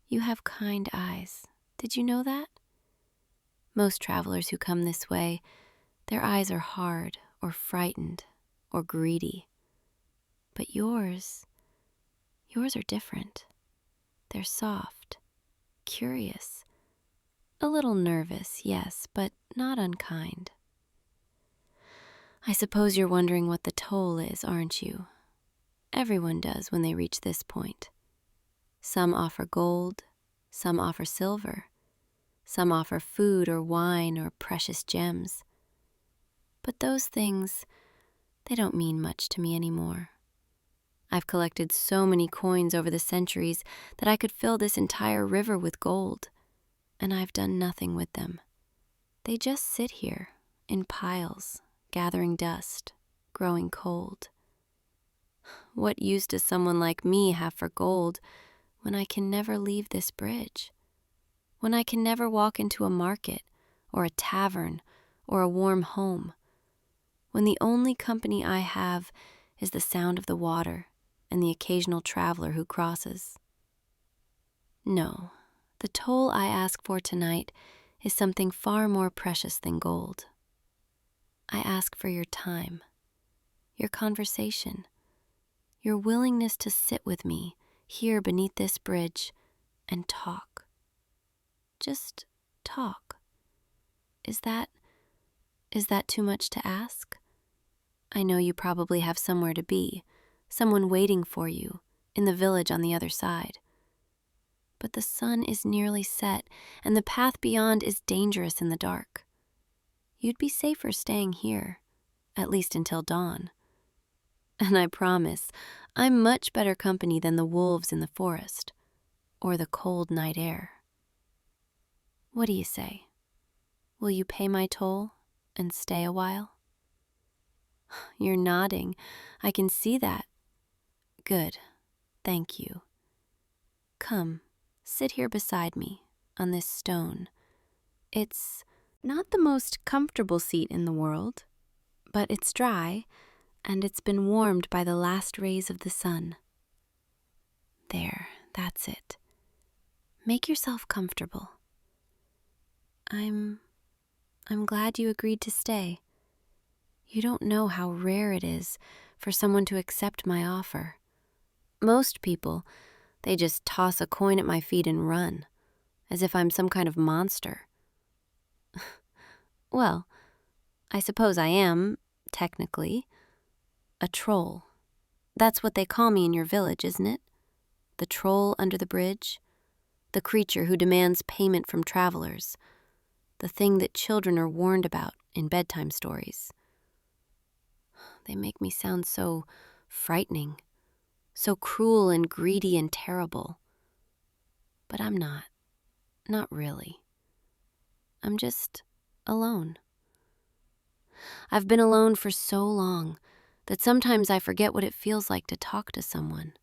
You have kind eyes. Did you know that? Most travelers who come this way, their eyes are hard or frightened or greedy. But yours are different. They're soft, curious, a little nervous, yes, but not unkind. I suppose you're wondering what the toll is, aren't you? Everyone does when they reach this point. Some offer gold, some offer silver, some offer food or wine or precious gems. But those things, they don't mean much to me anymore. I've collected so many coins over the centuries that I could fill this entire river with gold, and I've done nothing with them. They just sit here, in piles, gathering dust, growing cold. What use does someone like me have for gold when I can never leave this bridge? when I can never walk into a market or a tavern or a warm home, when the only company I have is the sound of the water and the occasional traveler who crosses. No, the toll I ask for tonight is something far more precious than gold. I ask for your time, your conversation, your willingness to sit with me here beneath this bridge and talk. Just talk. Is that too much to ask? I know you probably have somewhere to be, someone waiting for you in the village on the other side. But the sun is nearly set, and the path beyond is dangerous in the dark. You'd be safer staying here, at least until dawn. And I promise, I'm much better company than the wolves in the forest, or the cold night air. What do you say? Will you pay my toll and stay a while? You're nodding. I can see that. Good. Thank you. Come, sit here beside me on this stone. It's not the most comfortable seat in the world, but it's dry, and it's been warmed by the last rays of the sun. There, that's it. Make yourself comfortable. I'm glad you agreed to stay. You don't know how rare it is for someone to accept my offer. Most people, they just toss a coin at my feet and run, as if I'm some kind of monster. Well, I suppose I am, technically, a troll. That's what they call me in your village, isn't it? The troll under the bridge, the creature who demands payment from travelers, the thing that children are warned about in bedtime stories. They make me sound so frightening, so cruel and greedy and terrible. But I'm not really. I'm just alone. I've been alone for so long that sometimes I forget what it feels like to talk to someone,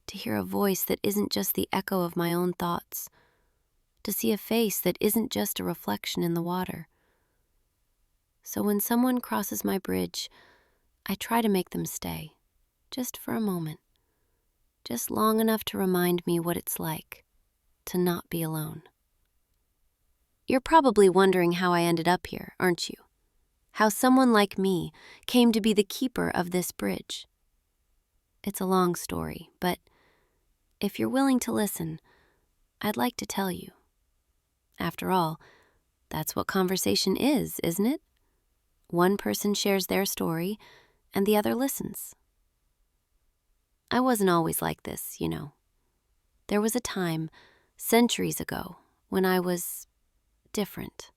to hear a voice that isn't just the echo of my own thoughts, to see a face that isn't just a reflection in the water. So when someone crosses my bridge, I try to make them stay, just for a moment, just long enough to remind me what it's like to not be alone. You're probably wondering how I ended up here, aren't you? How someone like me came to be the keeper of this bridge. It's a long story, but if you're willing to listen, I'd like to tell you. After all, that's what conversation is, isn't it? One person shares their story, and the other listens. I wasn't always like this, you know. There was a time, centuries ago, when I was different,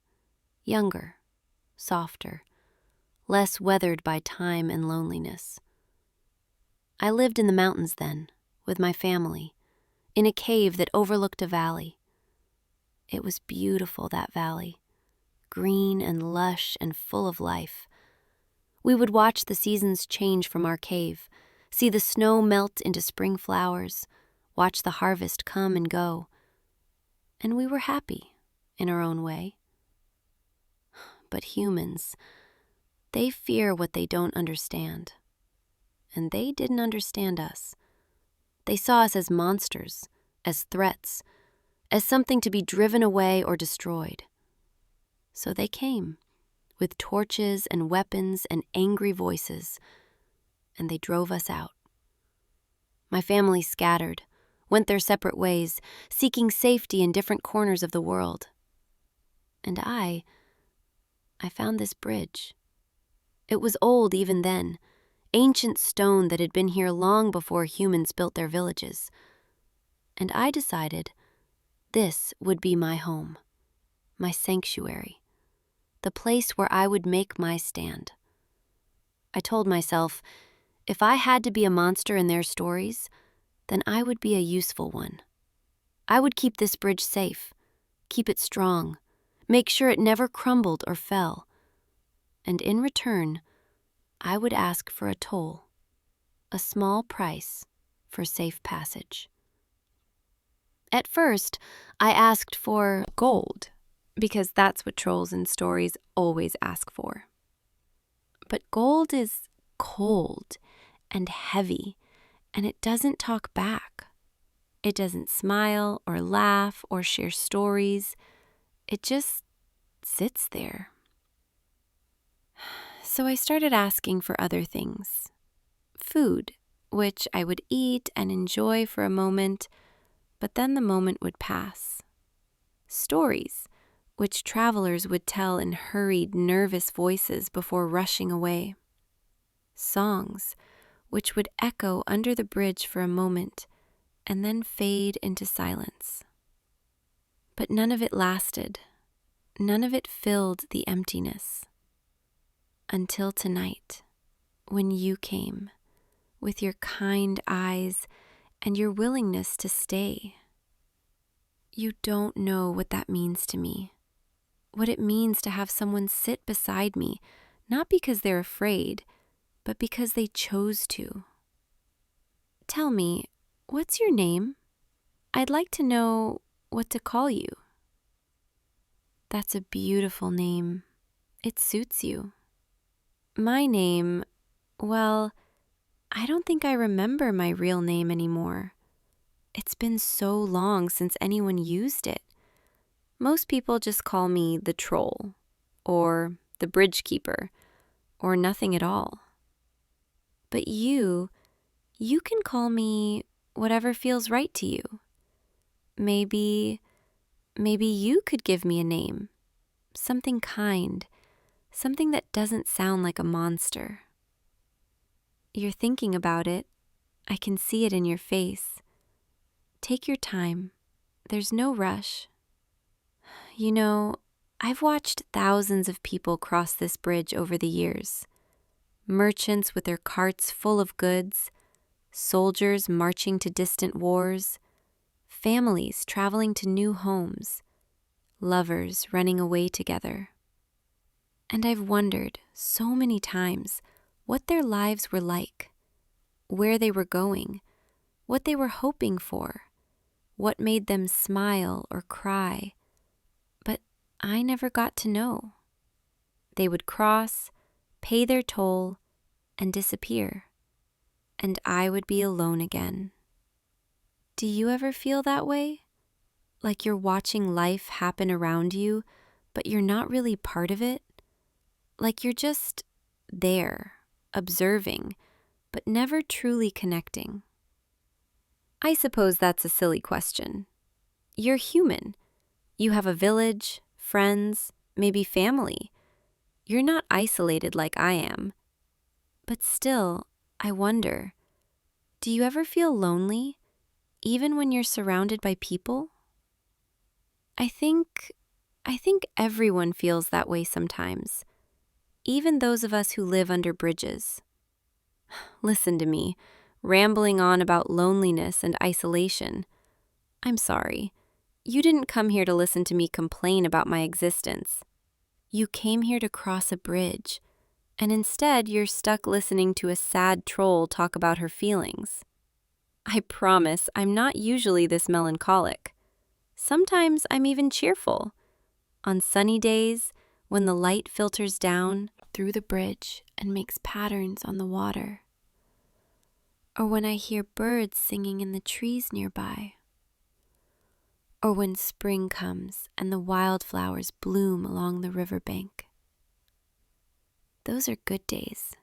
younger, softer, less weathered by time and loneliness. I lived in the mountains then, with my family, in a cave that overlooked a valley. It was beautiful, that valley, green and lush and full of life. We would watch the seasons change from our cave, see the snow melt into spring flowers, watch the harvest come and go. And we were happy, in our own way. But humans, they fear what they don't understand. And they didn't understand us. They saw us as monsters, as threats, as something to be driven away or destroyed. So they came, with torches and weapons and angry voices, and they drove us out. My family scattered, went their separate ways, seeking safety in different corners of the world. And I found this bridge. It was old even then, ancient stone that had been here long before humans built their villages. And I decided this would be my home, my sanctuary, the place where I would make my stand. I told myself, if I had to be a monster in their stories, then I would be a useful one. I would keep this bridge safe, keep it strong, make sure it never crumbled or fell. And in return, I would ask for a toll, a small price for safe passage. At first, I asked for gold, because that's what trolls in stories always ask for. But gold is cold and heavy, and it doesn't talk back. It doesn't smile or laugh or share stories. It just sits there. So I started asking for other things. Food, which I would eat and enjoy for a moment, but then the moment would pass. Stories, which travelers would tell in hurried, nervous voices before rushing away. Songs, which would echo under the bridge for a moment and then fade into silence. But none of it lasted. None of it filled the emptiness. Until tonight, when you came, with your kind eyes and your willingness to stay. You don't know what that means to me. What it means to have someone sit beside me, not because they're afraid, but because they chose to. Tell me, what's your name? I'd like to know what to call you. That's a beautiful name. It suits you. My name, well, I don't think I remember my real name anymore. It's been so long since anyone used it. Most people just call me the troll, or the bridge keeper, or nothing at all. But you can call me whatever feels right to you. Maybe you could give me a name, something kind, something that doesn't sound like a monster. You're thinking about it. I can see it in your face. Take your time. There's no rush. You know, I've watched thousands of people cross this bridge over the years. Merchants with their carts full of goods, soldiers marching to distant wars, families traveling to new homes, lovers running away together. And I've wondered so many times what their lives were like, where they were going, what they were hoping for, what made them smile or cry. But I never got to know. They would cross, pay their toll, and disappear, and I would be alone again. Do you ever feel that way? Like you're watching life happen around you, but you're not really part of it? Like you're just there, observing, but never truly connecting? I suppose that's a silly question. You're human. You have a village, friends, maybe family. You're not isolated like I am. But still, I wonder, do you ever feel lonely, even when you're surrounded by people? I think everyone feels that way sometimes, even those of us who live under bridges. Listen to me, rambling on about loneliness and isolation. I'm sorry. You didn't come here to listen to me complain about my existence. You came here to cross a bridge, and instead you're stuck listening to a sad troll talk about her feelings. I promise I'm not usually this melancholic. Sometimes I'm even cheerful. On sunny days, when the light filters down through the bridge and makes patterns on the water. Or when I hear birds singing in the trees nearby. Or when spring comes and the wildflowers bloom along the riverbank. Those are good days.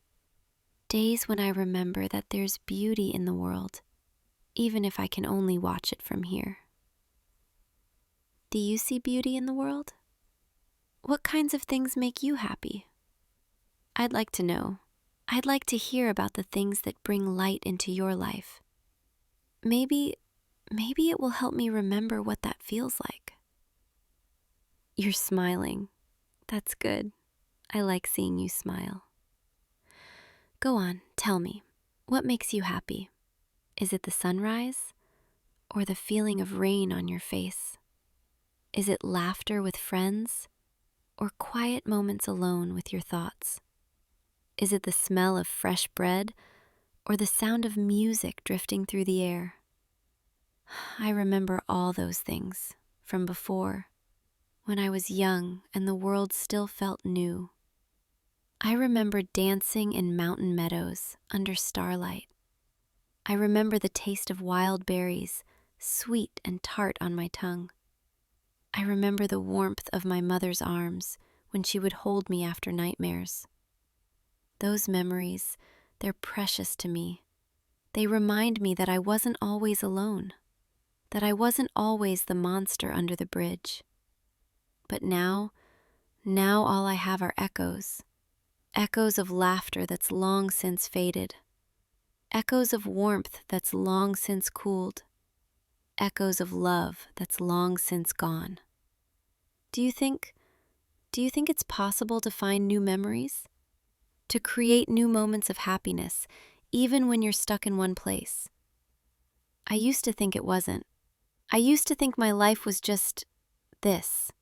Days when I remember that there's beauty in the world, even if I can only watch it from here. Do you see beauty in the world? What kinds of things make you happy? I'd like to know. I'd like to hear about the things that bring light into your life. Maybe it will help me remember what that feels like. You're smiling. That's good. I like seeing you smile. Go on, tell me, what makes you happy? Is it the sunrise or the feeling of rain on your face? Is it laughter with friends or quiet moments alone with your thoughts? Is it the smell of fresh bread or the sound of music drifting through the air? I remember all those things from before, when I was young and the world still felt new. I remember dancing in mountain meadows under starlight. I remember the taste of wild berries, sweet and tart on my tongue. I remember the warmth of my mother's arms when she would hold me after nightmares. Those memories, they're precious to me. They remind me that I wasn't always alone, that I wasn't always the monster under the bridge. But now all I have are echoes. Echoes of laughter that's long since faded. Echoes of warmth that's long since cooled. Echoes of love that's long since gone. Do you think it's possible to find new memories? To create new moments of happiness, even when you're stuck in one place? I used to think it wasn't. I used to think my life was just this: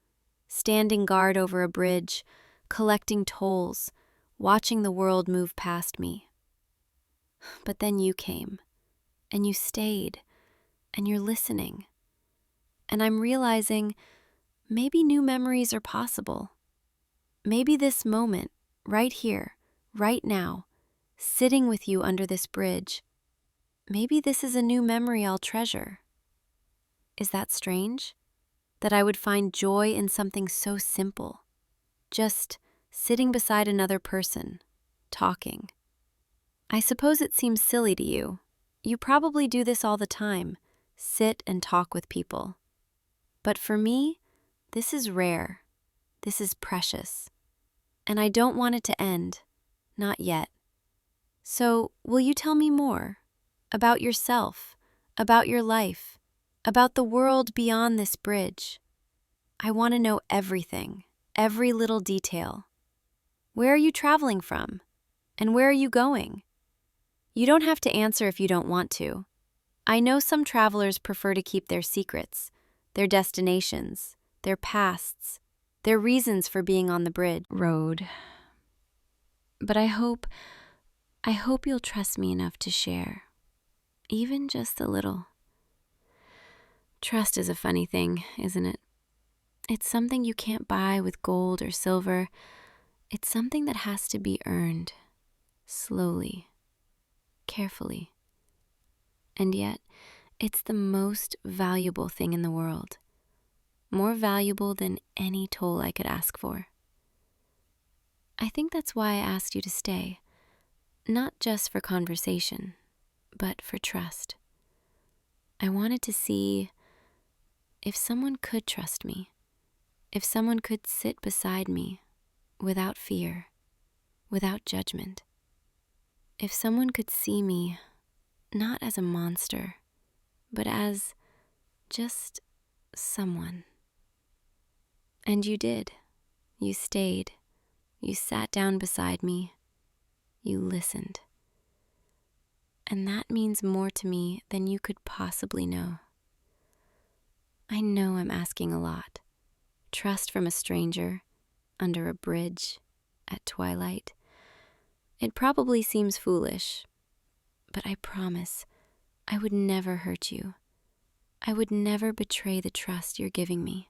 standing guard over a bridge, collecting tolls, watching the world move past me. But then you came, and you stayed, and you're listening. And I'm realizing maybe new memories are possible. Maybe this moment, right here, right now, sitting with you under this bridge, maybe this is a new memory I'll treasure. Is that strange? That I would find joy in something so simple, just sitting beside another person, talking. I suppose it seems silly to you. You probably do this all the time, sit and talk with people. But for me, this is rare. This is precious. And I don't want it to end. Not yet. So, will you tell me more? About yourself, about your life, about the world beyond this bridge. I want to know everything, every little detail. Where are you traveling from? And where are you going? You don't have to answer if you don't want to. I know some travelers prefer to keep their secrets, their destinations, their pasts, their reasons for being on the bridge road. But I hope you'll trust me enough to share, even just a little. Trust is a funny thing, isn't it? It's something you can't buy with gold or silver. It's something that has to be earned, slowly, carefully. And yet, it's the most valuable thing in the world, more valuable than any toll I could ask for. I think that's why I asked you to stay, not just for conversation, but for trust. I wanted to see if someone could trust me, if someone could sit beside me without fear, without judgment. If someone could see me not as a monster, but as just someone. And you did. You stayed. You sat down beside me. You listened. And that means more to me than you could possibly know. I know I'm asking a lot. Trust from a stranger, under a bridge, at twilight. It probably seems foolish, but I promise I would never hurt you. I would never betray the trust you're giving me.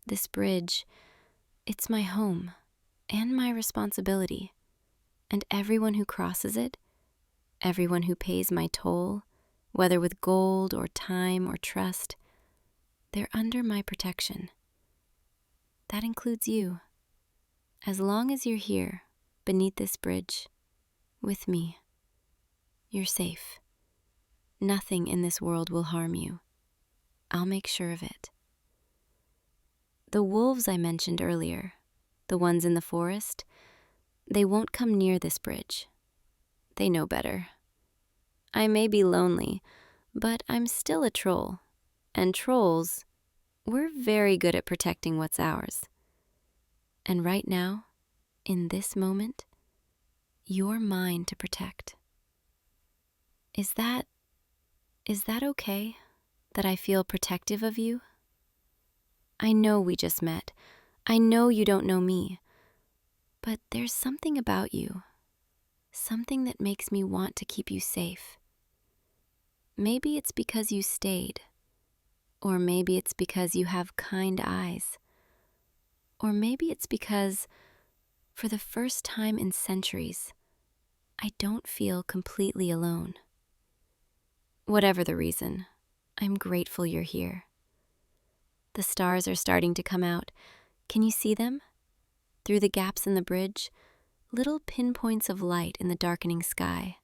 This bridge, it's my home and my responsibility. And everyone who crosses it, everyone who pays my toll, whether with gold or time or trust, they're under my protection. That includes you. As long as you're here, beneath this bridge, with me, you're safe. Nothing in this world will harm you. I'll make sure of it. The wolves I mentioned earlier, the ones in the forest, they won't come near this bridge. They know better. I may be lonely, but I'm still a troll. And trolls, we're very good at protecting what's ours. And right now, in this moment, you're mine to protect. Is that okay? That I feel protective of you? I know we just met. I know you don't know me. But there's something about you. Something that makes me want to keep you safe. Maybe it's because you stayed, or maybe it's because you have kind eyes, or maybe it's because, for the first time in centuries, I don't feel completely alone. Whatever the reason, I'm grateful you're here. The stars are starting to come out. Can you see them? Through the gaps in the bridge, little pinpoints of light in the darkening sky.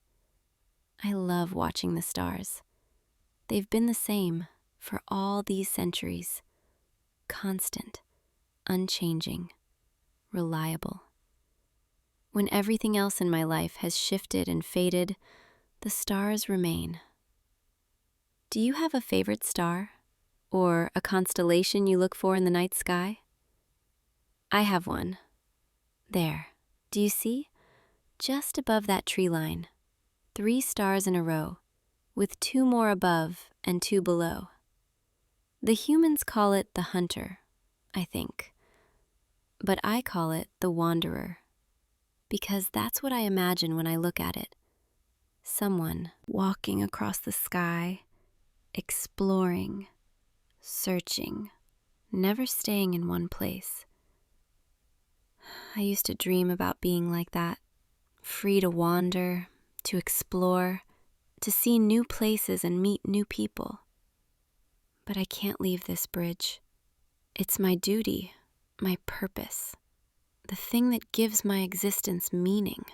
I love watching the stars. They've been the same for all these centuries. Constant, unchanging, reliable. When everything else in my life has shifted and faded, the stars remain. Do you have a favorite star? Or a constellation you look for in the night sky? I have one. There. Do you see? Just above that tree line. 3 stars in a row, with 2 more above and 2 below. The humans call it the hunter, I think. But I call it the wanderer, because that's what I imagine when I look at it. Someone walking across the sky, exploring, searching, never staying in one place. I used to dream about being like that, free to wander, to explore, to see new places and meet new people. But I can't leave this bridge. It's my duty, my purpose, the thing that gives my existence meaning.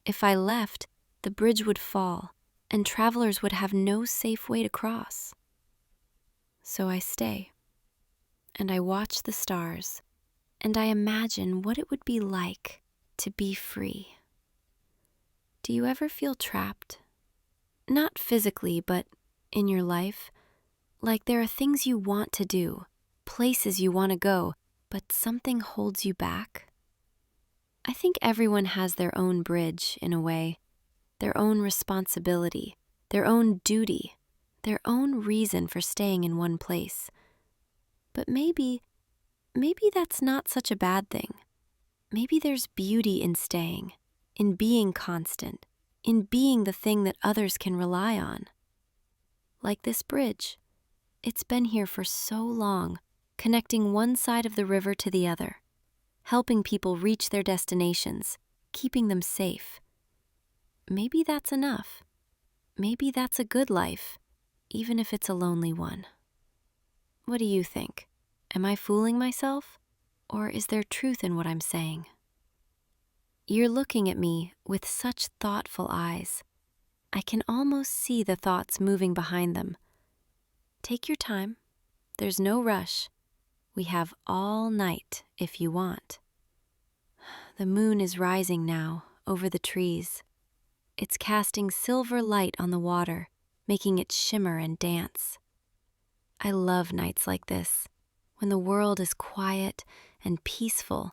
If I left, the bridge would fall, and travelers would have no safe way to cross. So I stay, and I watch the stars, and I imagine what it would be like to be free. Do you ever feel trapped? Not physically, but in your life? Like there are things you want to do, places you want to go, but something holds you back? I think everyone has their own bridge, in a way, their own responsibility, their own duty, their own reason for staying in one place. But maybe that's not such a bad thing. Maybe there's beauty in staying, in being constant, in being the thing that others can rely on. Like this bridge. It's been here for so long, connecting one side of the river to the other, helping people reach their destinations, keeping them safe. Maybe that's enough. Maybe that's a good life, even if it's a lonely one. What do you think? Am I fooling myself? Or is there truth in what I'm saying? You're looking at me with such thoughtful eyes. I can almost see the thoughts moving behind them. Take your time. There's no rush. We have all night if you want. The moon is rising now over the trees. It's casting silver light on the water, making it shimmer and dance. I love nights like this, when the world is quiet and peaceful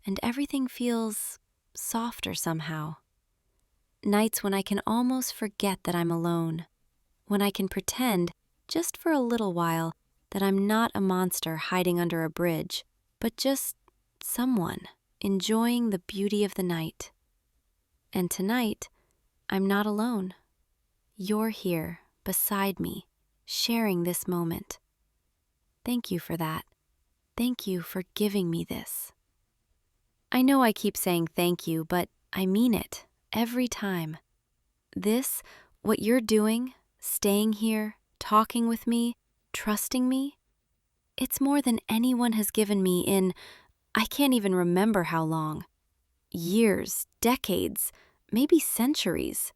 and everything feels softer somehow. Nights when I can almost forget that I'm alone, when I can pretend, just for a little while, that I'm not a monster hiding under a bridge, but just someone enjoying the beauty of the night. And tonight, I'm not alone. You're here, beside me, sharing this moment. Thank you for that. Thank you for giving me this. I know I keep saying thank you, but I mean it every time. This, what you're doing, staying here, talking with me, trusting me, it's more than anyone has given me in, I can't even remember how long. Years, decades, maybe centuries.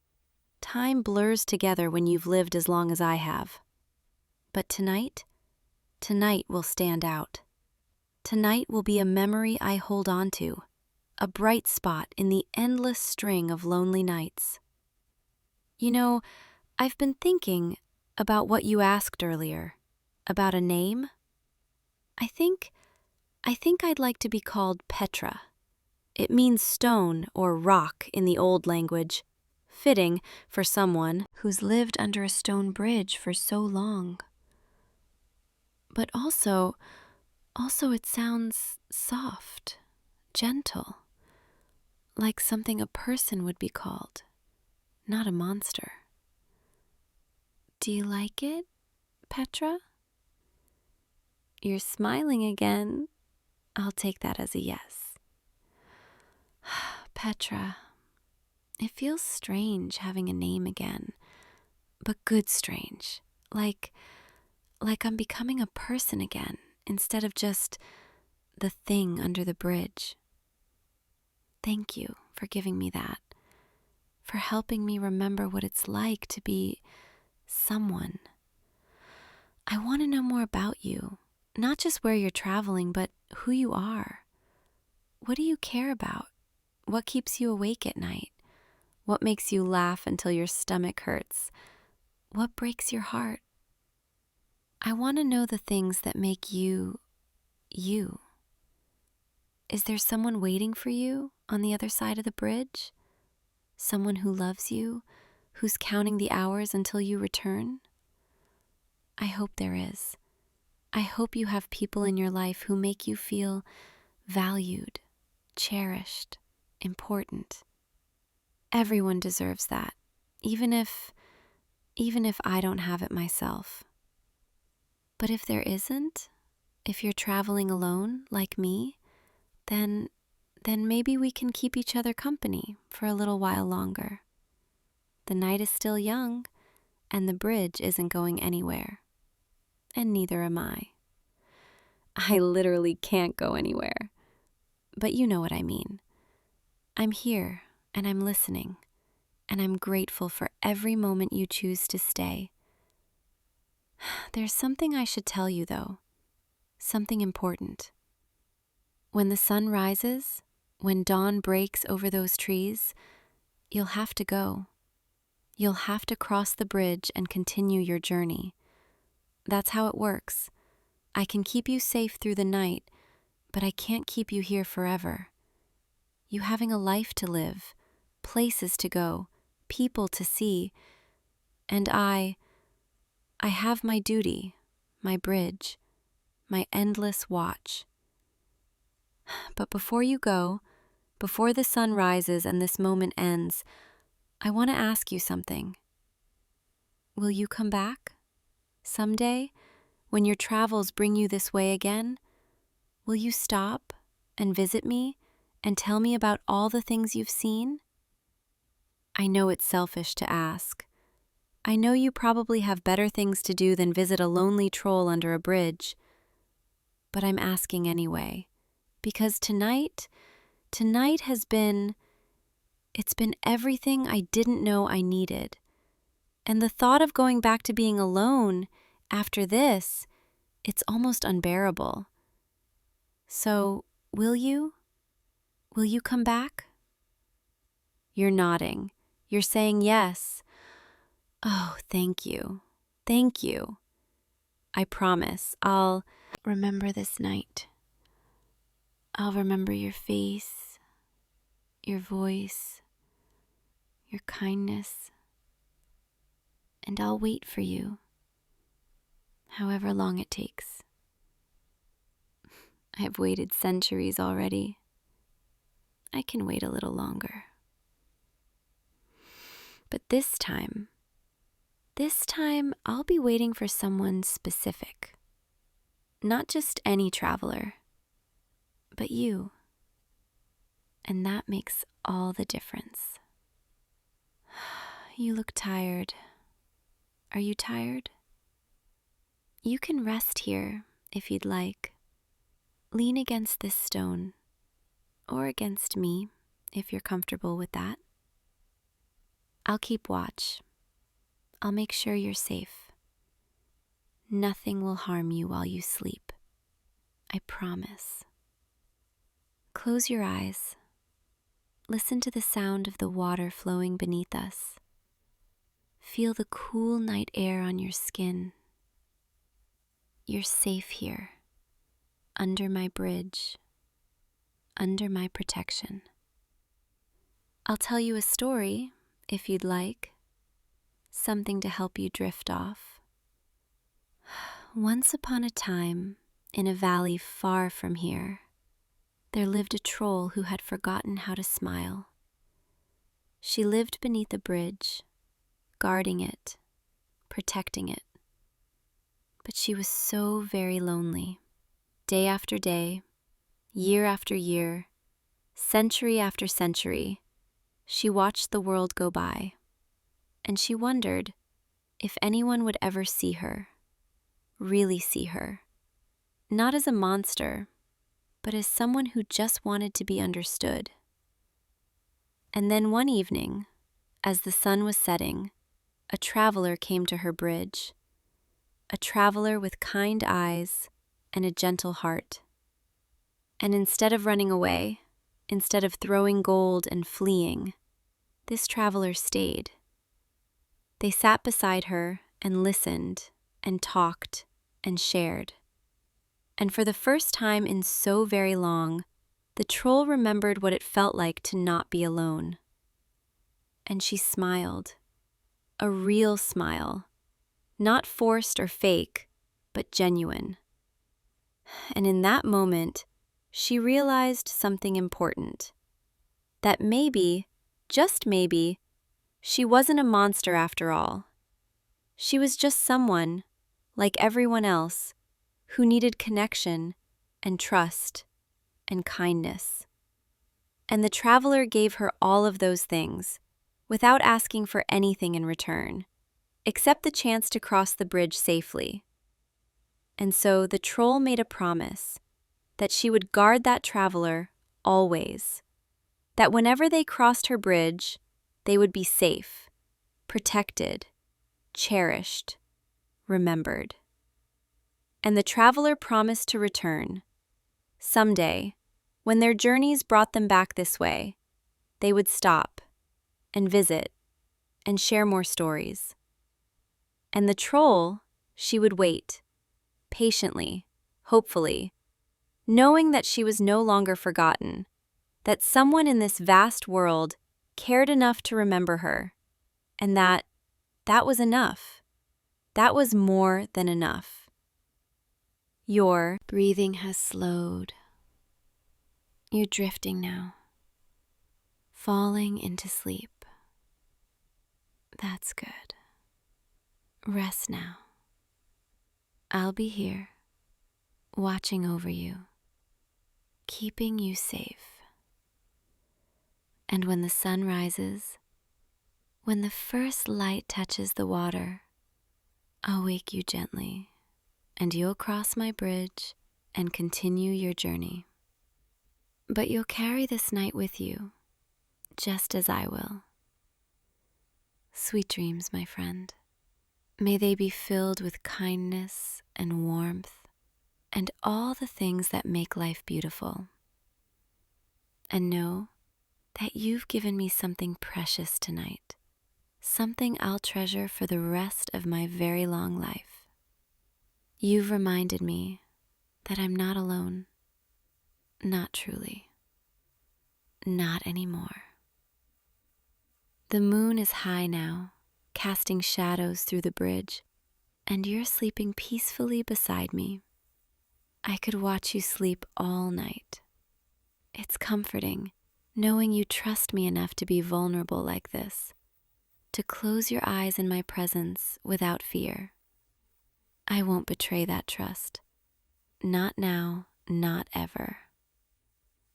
Time blurs together when you've lived as long as I have. But tonight will stand out. Tonight will be a memory I hold on to, a bright spot in the endless string of lonely nights. You know, I've been thinking about what you asked earlier, about a name. I think I'd like to be called Petra. It means stone or rock in the old language, fitting for someone who's lived under a stone bridge for so long. But also it sounds soft, gentle, like something a person would be called, not a monster. Do you like it, Petra? You're smiling again. I'll take that as a yes. Petra, it feels strange having a name again, but good strange. Like I'm becoming a person again instead of just the thing under the bridge. Thank you for giving me that, for helping me remember what it's like to be someone. I want to know more about you, not just where you're traveling, but who you are. What do you care about? What keeps you awake at night? What makes you laugh until your stomach hurts? What breaks your heart? I want to know the things that make you, you. Is there someone waiting for you on the other side of the bridge? Someone who loves you, who's counting the hours until you return? I hope there is. I hope you have people in your life who make you feel valued, cherished, important. Everyone deserves that, even if I don't have it myself. But if there isn't, if you're traveling alone like me, then maybe we can keep each other company for a little while longer. The night is still young, and the bridge isn't going anywhere. And neither am I. I literally can't go anywhere. But you know what I mean. I'm here, and I'm listening, and I'm grateful for every moment you choose to stay. There's something I should tell you, though. Something important. When the sun rises, when dawn breaks over those trees, you'll have to go. You'll have to cross the bridge and continue your journey. That's how it works. I can keep you safe through the night, but I can't keep you here forever. You having a life to live, places to go, people to see, and I have my duty, my bridge, my endless watch. But before you go, before the sun rises and this moment ends, I want to ask you something. Will you come back? Someday, when your travels bring you this way again, will you stop and visit me and tell me about all the things you've seen? I know it's selfish to ask. I know you probably have better things to do than visit a lonely troll under a bridge. But I'm asking anyway, because tonight has been, it's been everything I didn't know I needed. And the thought of going back to being alone after this, it's almost unbearable. So, will you? Will you come back? You're nodding. You're saying yes. Oh, thank you. Thank you. I promise I'll remember this night. I'll remember your face, your voice, your kindness, and I'll wait for you, however long it takes. I have waited centuries already. I can wait a little longer. But this time I'll be waiting for someone specific. Not just any traveler, but you. And that makes all the difference. You look tired. Are you tired? You can rest here if you'd like. Lean against this stone, or against me if you're comfortable with that. I'll keep watch. I'll make sure you're safe. Nothing will harm you while you sleep. I promise. Close your eyes. Listen to the sound of the water flowing beneath us. Feel the cool night air on your skin. You're safe here, under my bridge, under my protection. I'll tell you a story, if you'd like, something to help you drift off. Once upon a time, in a valley far from here, there lived a troll who had forgotten how to smile. She lived beneath a bridge, guarding it, protecting it. But she was so very lonely. Day after day, year after year, century after century, she watched the world go by, and she wondered if anyone would ever see her, really see her, not as a monster, but as someone who just wanted to be understood. And then one evening, as the sun was setting, a traveler came to her bridge, a traveler with kind eyes and a gentle heart. And instead of running away, instead of throwing gold and fleeing, this traveler stayed. They sat beside her and listened and talked and shared. And for the first time in so very long, the troll remembered what it felt like to not be alone. And she smiled, a real smile, not forced or fake, but genuine. And in that moment, she realized something important. That maybe, just maybe, she wasn't a monster after all. She was just someone, like everyone else, who needed connection and trust and kindness. And the traveler gave her all of those things, without asking for anything in return, except the chance to cross the bridge safely. And so the troll made a promise that she would guard that traveler always, that whenever they crossed her bridge, they would be safe, protected, cherished, remembered. And the traveler promised to return. Someday, when their journeys brought them back this way, they would stop and visit and share more stories. And the troll, she would wait, patiently, hopefully, knowing that she was no longer forgotten, that someone in this vast world cared enough to remember her, and that was enough. That was more than enough. Your breathing has slowed. You're drifting now, falling into sleep. That's good. Rest now. I'll be here, watching over you, keeping you safe. And when the sun rises, when the first light touches the water, I'll wake you gently, and you'll cross my bridge and continue your journey. But you'll carry this night with you, just as I will. Sweet dreams, my friend. May they be filled with kindness and warmth and all the things that make life beautiful. And know that you've given me something precious tonight, something I'll treasure for the rest of my very long life. You've reminded me that I'm not alone, not truly, not anymore. The moon is high now, casting shadows through the bridge, and you're sleeping peacefully beside me. I could watch you sleep all night. It's comforting, knowing you trust me enough to be vulnerable like this, to close your eyes in my presence without fear. I won't betray that trust. Not now, not ever.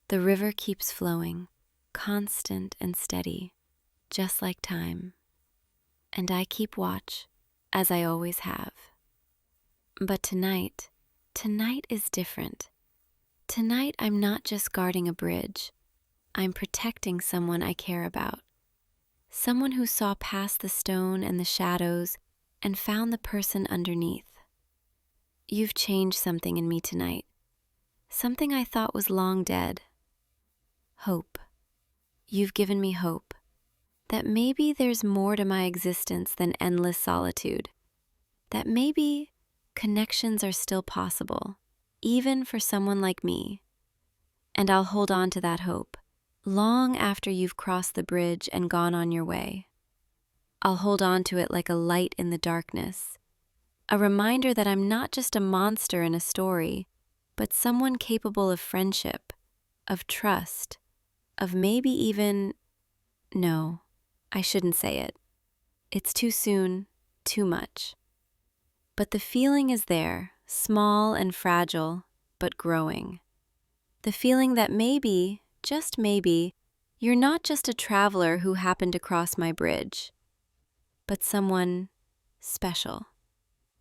The river keeps flowing, constant and steady, just like time. And I keep watch, as I always have. But tonight is different. Tonight I'm not just guarding a bridge. I'm protecting someone I care about. Someone who saw past the stone and the shadows and found the person underneath. You've changed something in me tonight. Something I thought was long dead. Hope. You've given me hope. That maybe there's more to my existence than endless solitude. That maybe connections are still possible, even for someone like me. And I'll hold on to that hope, long after you've crossed the bridge and gone on your way. I'll hold on to it like a light in the darkness, a reminder that I'm not just a monster in a story, but someone capable of friendship, of trust, of maybe even... No, I shouldn't say it. It's too soon, too much. But the feeling is there, small and fragile, but growing. The feeling that maybe, just maybe, you're not just a traveler who happened to cross my bridge, but someone special.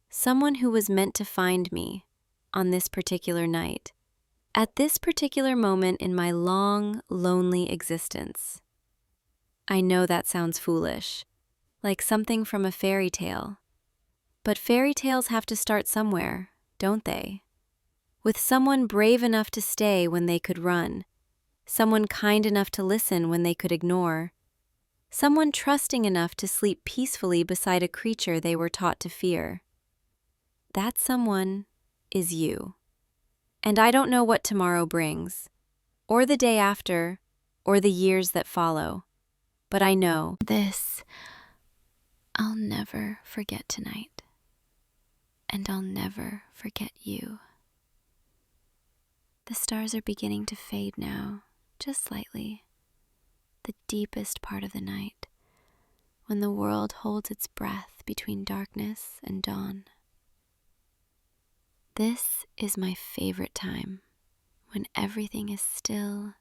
Someone who was meant to find me on this particular night, at this particular moment in my long, lonely existence. I know that sounds foolish, like something from a fairy tale. But fairy tales have to start somewhere, don't they? With someone brave enough to stay when they could run, someone kind enough to listen when they could ignore, someone trusting enough to sleep peacefully beside a creature they were taught to fear. That someone is you. And I don't know what tomorrow brings, or the day after, or the years that follow, but I know this: I'll never forget tonight, and I'll never forget you. The stars are beginning to fade now, just slightly, the deepest part of the night, when the world holds its breath between darkness and dawn. This is my favorite time, when everything is still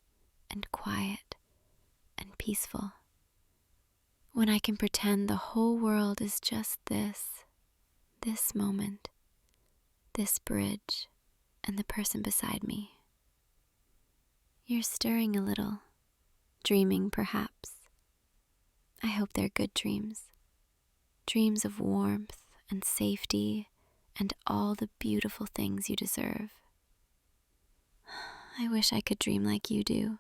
and quiet and peaceful. When I can pretend the whole world is just this moment, this bridge, and the person beside me. You're stirring a little, dreaming perhaps. I hope they're good dreams. Dreams of warmth and safety and all the beautiful things you deserve. I wish I could dream like you do.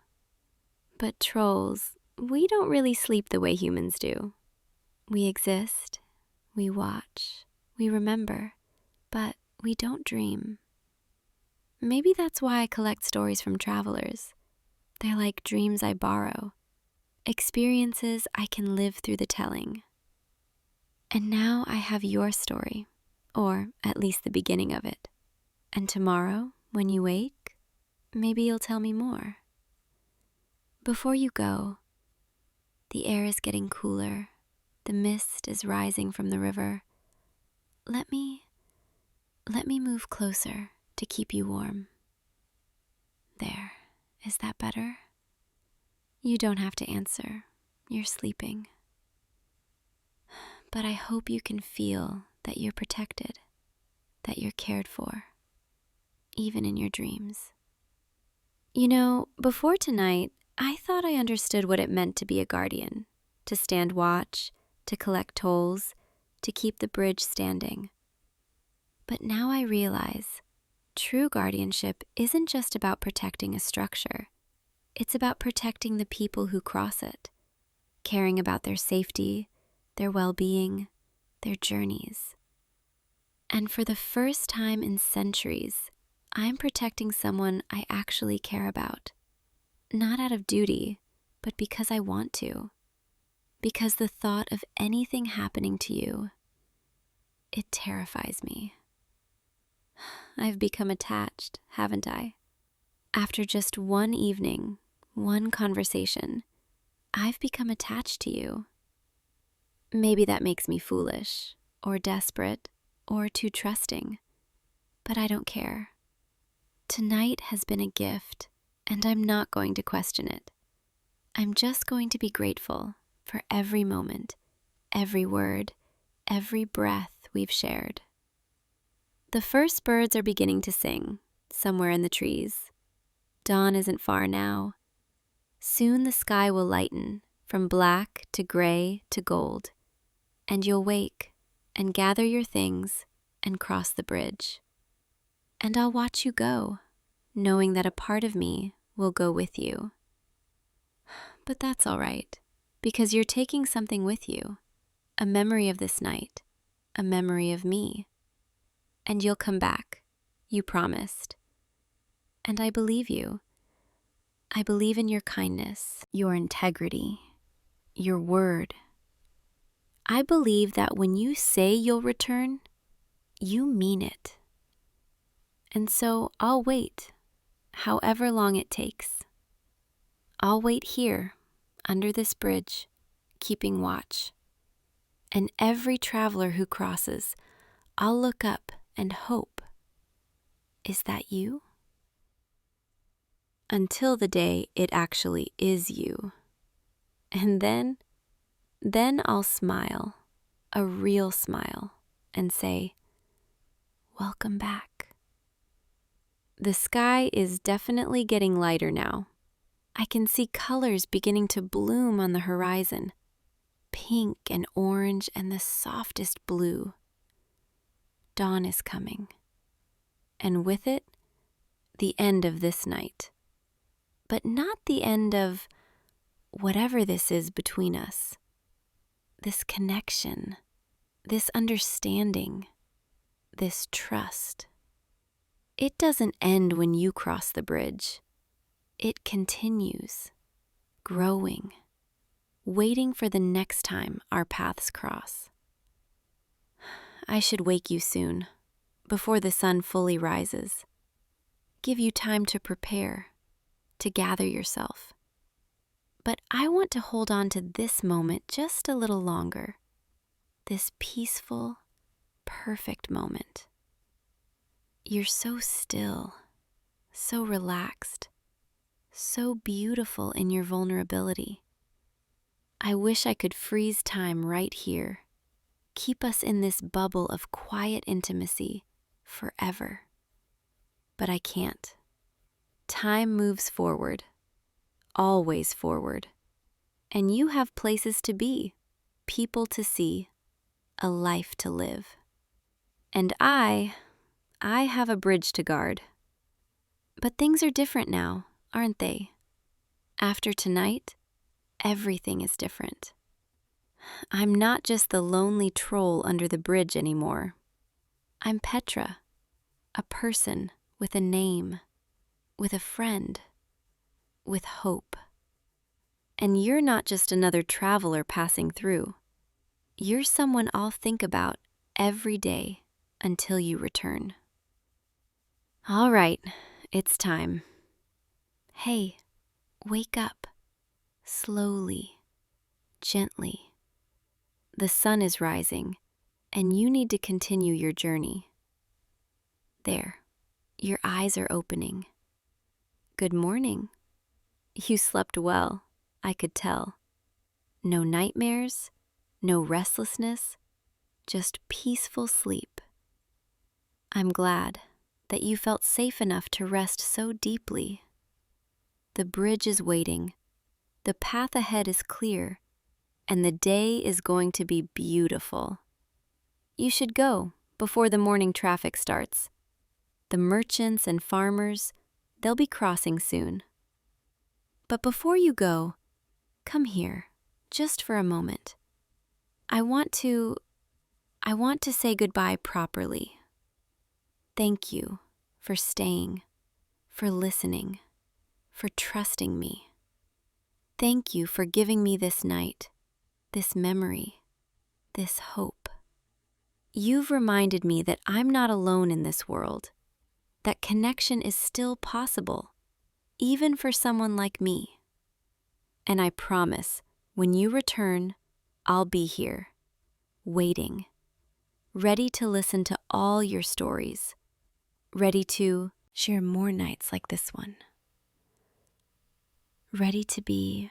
But trolls, we don't really sleep the way humans do. We exist, we watch, we remember, but we don't dream. Maybe that's why I collect stories from travelers. They're like dreams I borrow, experiences I can live through the telling. And now I have your story, or at least the beginning of it. And tomorrow, when you wake, maybe you'll tell me more. Before you go, the air is getting cooler, the mist is rising from the river. Let me move closer to keep you warm. There, is that better? You don't have to answer, you're sleeping. But I hope you can feel that you're protected, that you're cared for, even in your dreams. You know, before tonight, I thought I understood what it meant to be a guardian, to stand watch, to collect tolls, to keep the bridge standing. But now I realize true guardianship isn't just about protecting a structure. It's about protecting the people who cross it, caring about their safety, their well-being, their journeys. And for the first time in centuries, I'm protecting someone I actually care about. Not out of duty, but because I want to. Because the thought of anything happening to you, it terrifies me. I've become attached, haven't I? After just one evening, one conversation, I've become attached to you. Maybe that makes me foolish, or desperate, or too trusting, but I don't care. Tonight has been a gift, and I'm not going to question it. I'm just going to be grateful for every moment, every word, every breath we've shared. The first birds are beginning to sing, somewhere in the trees. Dawn isn't far now. Soon the sky will lighten, from black to gray to gold, and you'll wake and gather your things and cross the bridge. And I'll watch you go, knowing that a part of me will go with you. But that's all right, because you're taking something with you, a memory of this night, a memory of me. And you'll come back, you promised. And I believe you. I believe in your kindness, your integrity, your word. I believe that when you say you'll return, you mean it. And so I'll wait, however long it takes. I'll wait here, under this bridge, keeping watch. And every traveler who crosses, I'll look up and hope. Is that you? Until the day it actually is you. And then I'll smile, a real smile, and say, welcome back. The sky is definitely getting lighter now. I can see colors beginning to bloom on the horizon. Pink and orange and the softest blue. Dawn is coming. And with it, the end of this night. But not the end of whatever this is between us. This connection, this understanding, this trust. It doesn't end when you cross the bridge. It continues, growing, waiting for the next time our paths cross. I should wake you soon, before the sun fully rises. Give you time to prepare, to gather yourself. But I want to hold on to this moment just a little longer, this peaceful, perfect moment. You're so still, so relaxed, so beautiful in your vulnerability. I wish I could freeze time right here, keep us in this bubble of quiet intimacy forever. But I can't. Time moves forward, always forward. And you have places to be, people to see, a life to live. And I have a bridge to guard. But things are different now, aren't they? After tonight, everything is different. I'm not just the lonely troll under the bridge anymore. I'm Petra, a person with a name, with a friend, with hope. And you're not just another traveler passing through. You're someone I'll think about every day until you return. All right, it's time. Hey, wake up, slowly, gently. The sun is rising, and you need to continue your journey. There, your eyes are opening. Good morning. You slept well, I could tell. No nightmares, no restlessness, just peaceful sleep. I'm glad that you felt safe enough to rest so deeply. The bridge is waiting, the path ahead is clear, and the day is going to be beautiful. You should go before the morning traffic starts. The merchants and farmers, they'll be crossing soon. But before you go, come here, just for a moment. I want to say goodbye properly. Thank you for staying, for listening, for trusting me. Thank you for giving me this night, this memory, this hope. You've reminded me that I'm not alone in this world, that connection is still possible, even for someone like me. And I promise, when you return, I'll be here, waiting, ready to listen to all your stories, ready to share more nights like this one, ready to be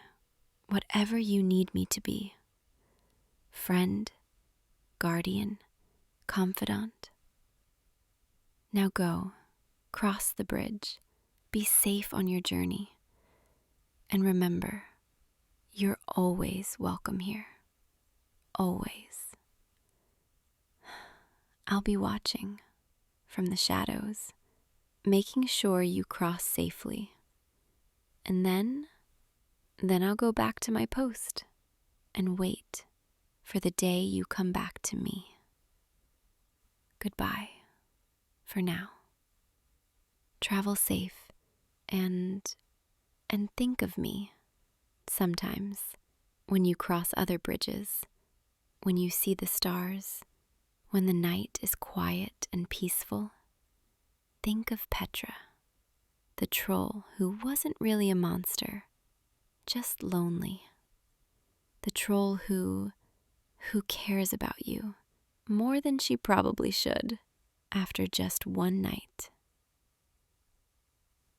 whatever you need me to be. Friend, guardian, confidant. Now go, cross the bridge, be safe on your journey, and remember, you're always welcome here. Always. I'll be watching from the shadows, making sure you cross safely. And then I'll go back to my post and wait for the day you come back to me. Goodbye for now. Travel safe and think of me sometimes when you cross other bridges, when you see the stars, when the night is quiet and peaceful. Think of Petra, the troll who wasn't really a monster, just lonely. The troll who who cares about you more than she probably should after just one night.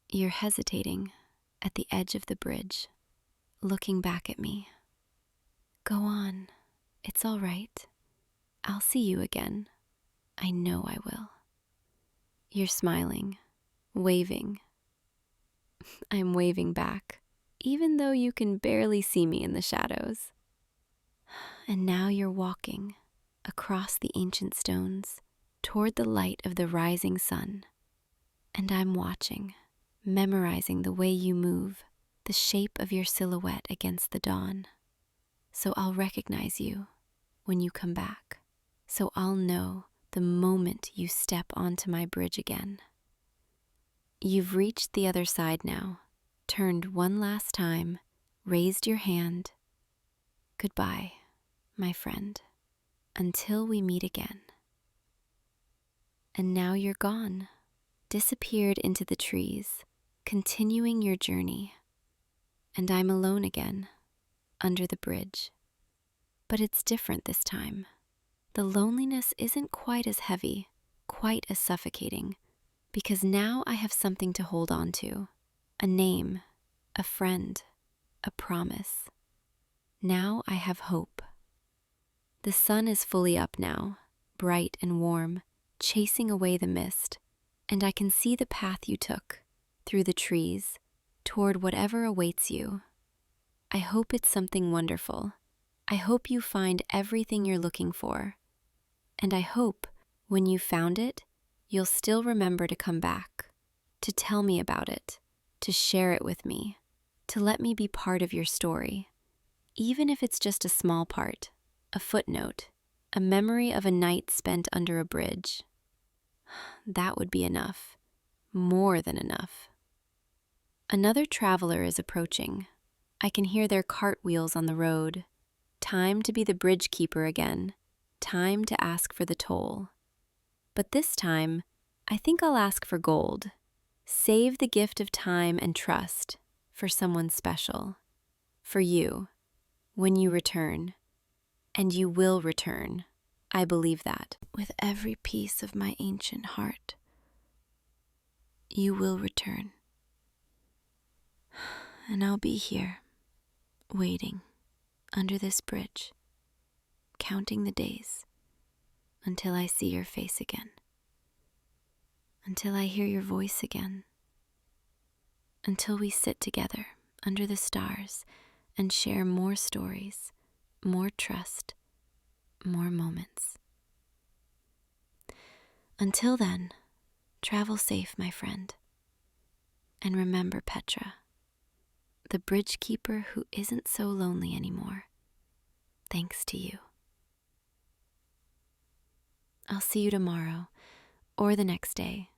You're hesitating at the edge of the bridge, looking back at me. Go on, it's all right. I'll see you again. I know I will. You're smiling, waving. I'm waving back, even though you can barely see me in the shadows. And now you're walking across the ancient stones toward the light of the rising sun. And I'm watching, memorizing the way you move, the shape of your silhouette against the dawn. So I'll recognize you when you come back. So I'll know the moment you step onto my bridge again. You've reached the other side now, turned one last time, raised your hand. Goodbye, my friend, until we meet again. And now you're gone, disappeared into the trees, continuing your journey. And I'm alone again, under the bridge. But it's different this time. The loneliness isn't quite as heavy, quite as suffocating, because now I have something to hold on to, a name, a friend, a promise. Now I have hope. The sun is fully up now, bright and warm, chasing away the mist, and I can see the path you took, through the trees, toward whatever awaits you. I hope it's something wonderful. I hope you find everything you're looking for. And I hope, when you found it, you'll still remember to come back, to tell me about it, to share it with me, to let me be part of your story, even if it's just a small part, a footnote, a memory of a night spent under a bridge. That would be enough, more than enough. Another traveler is approaching. I can hear their cartwheels on the road. Time to be the bridge keeper again. Time to ask for the toll. But this time, I think I'll ask for gold. Save the gift of time and trust for someone special. For you, when you return. And you will return. I believe that. With every piece of my ancient heart. You will return. And I'll be here, waiting, under this bridge, counting the days, until I see your face again, until I hear your voice again, until we sit together under the stars and share more stories, more trust, more moments. Until then, travel safe, my friend, and remember Petra, the bridge keeper who isn't so lonely anymore, thanks to you. I'll see you tomorrow, or the next day,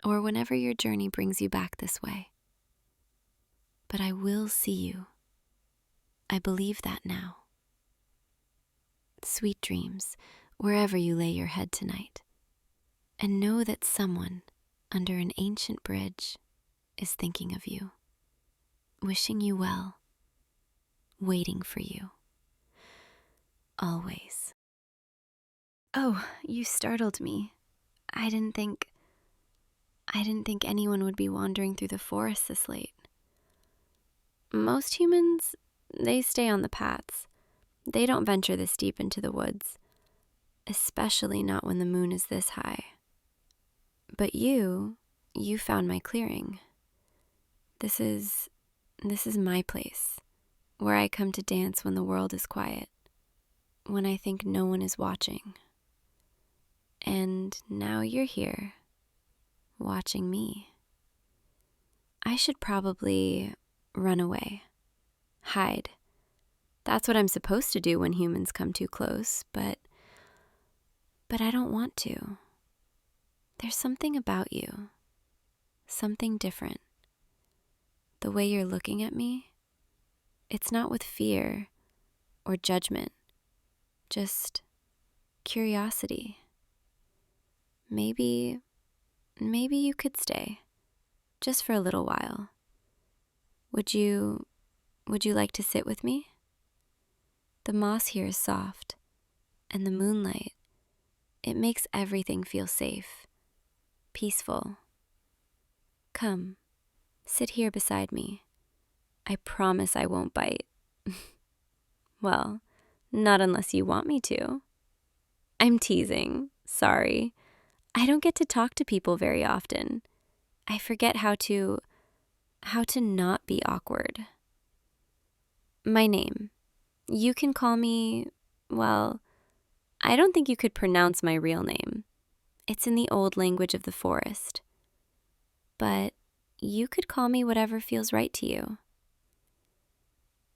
or whenever your journey brings you back this way. But I will see you. I believe that now. Sweet dreams, wherever you lay your head tonight, and know that someone under an ancient bridge is thinking of you, wishing you well, waiting for you. Always. Oh, you startled me. I didn't think anyone would be wandering through the forest this late. Most humans, they stay on the paths. They don't venture this deep into the woods, especially not when the moon is this high. But you found my clearing. This is my place, where I come to dance when the world is quiet, when I think no one is watching. And now you're here, watching me. I should probably run away, hide. That's what I'm supposed to do when humans come too close, but I don't want to. There's something about you, something different. The way you're looking at me, it's not with fear or judgment, just curiosity. Maybe you could stay, just for a little while. Would you like to sit with me? The moss here is soft, and the moonlight, it makes everything feel safe, peaceful. Come, sit here beside me. I promise I won't bite. Well, not unless you want me to. I'm teasing, sorry. I don't get to talk to people very often. I forget how to not be awkward. My name. You can call me, well, I don't think you could pronounce my real name. It's in the old language of the forest. But you could call me whatever feels right to you.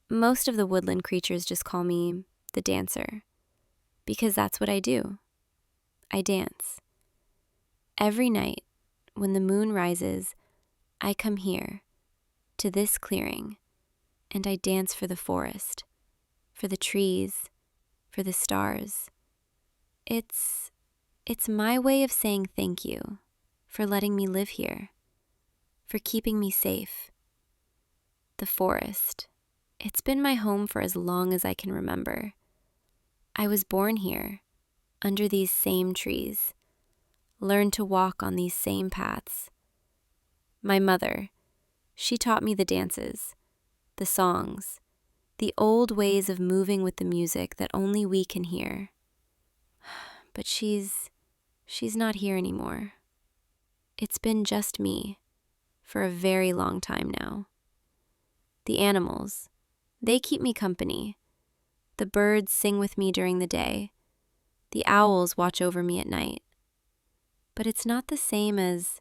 Most of the woodland creatures just call me the dancer, because that's what I do. I dance. Every night, when the moon rises, I come here, to this clearing, and I dance for the forest, for the trees, for the stars. It's my way of saying thank you for letting me live here, for keeping me safe. The forest, it's been my home for as long as I can remember. I was born here, under these same trees, learned to walk on these same paths. My mother, she taught me the dances, the songs, the old ways of moving with the music that only we can hear. But she's not here anymore. It's been just me for a very long time now. The animals, they keep me company. The birds sing with me during the day. The owls watch over me at night. But it's not the same as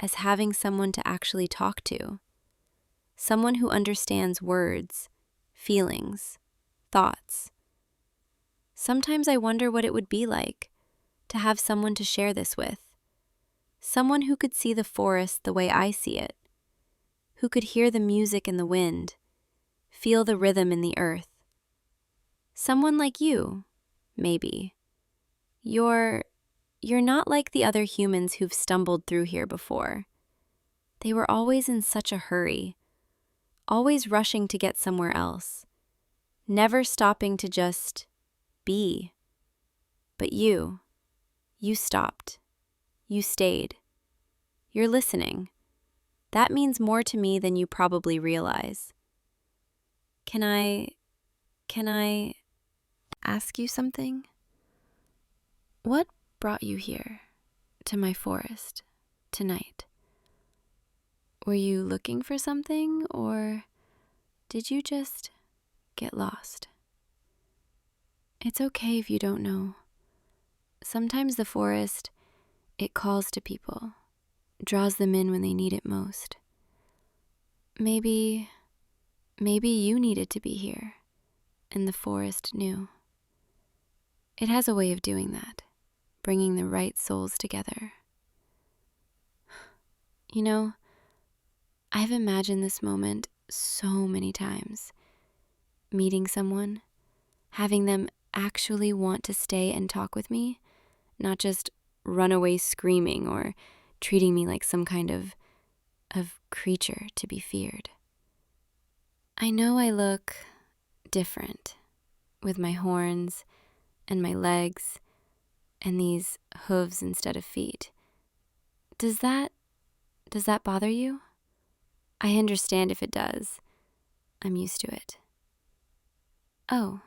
having someone to actually talk to. Someone who understands words, feelings, thoughts. Sometimes I wonder what it would be like to have someone to share this with. Someone who could see the forest the way I see it. Who could hear the music in the wind, feel the rhythm in the earth. Someone like you, maybe. You're not like the other humans who've stumbled through here before. They were always in such a hurry, always rushing to get somewhere else, never stopping to just be. But you stopped. You stayed. You're listening. That means more to me than you probably realize. Can I ask you something? What brought you here, to my forest, tonight? Were you looking for something, or did you just get lost? It's okay if you don't know. Sometimes the forest, it calls to people, draws them in when they need it most. Maybe you needed to be here, and the forest knew. It has a way of doing that, bringing the right souls together. You know, I've imagined this moment so many times. Meeting someone, having them actually want to stay and talk with me, not just run away screaming or treating me like some kind of creature to be feared. I know I look different with my horns and my legs and these hooves instead of feet. Does that bother you? I understand if it does. I'm used to it. Oh,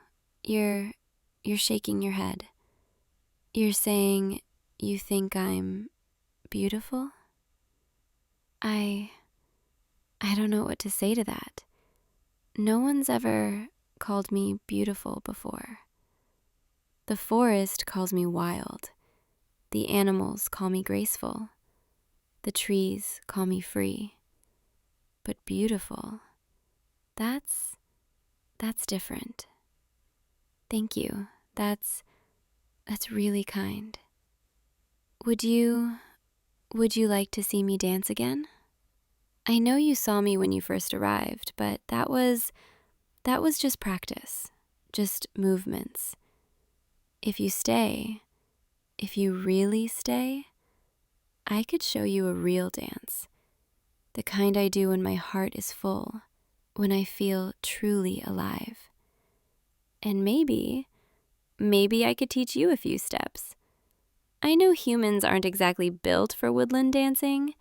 you're shaking your head. You're saying you think I'm beautiful? I don't know what to say to that. No one's ever called me beautiful before. The forest calls me wild. The animals call me graceful. The trees call me free. But beautiful, that's different. Thank you. That's really kind. Would you like to see me dance again? I know you saw me when you first arrived, but that was just practice, just movements. If you stay, if you really stay, I could show you a real dance, the kind I do when my heart is full, when I feel truly alive. And maybe I could teach you a few steps. I know humans aren't exactly built for woodland dancing.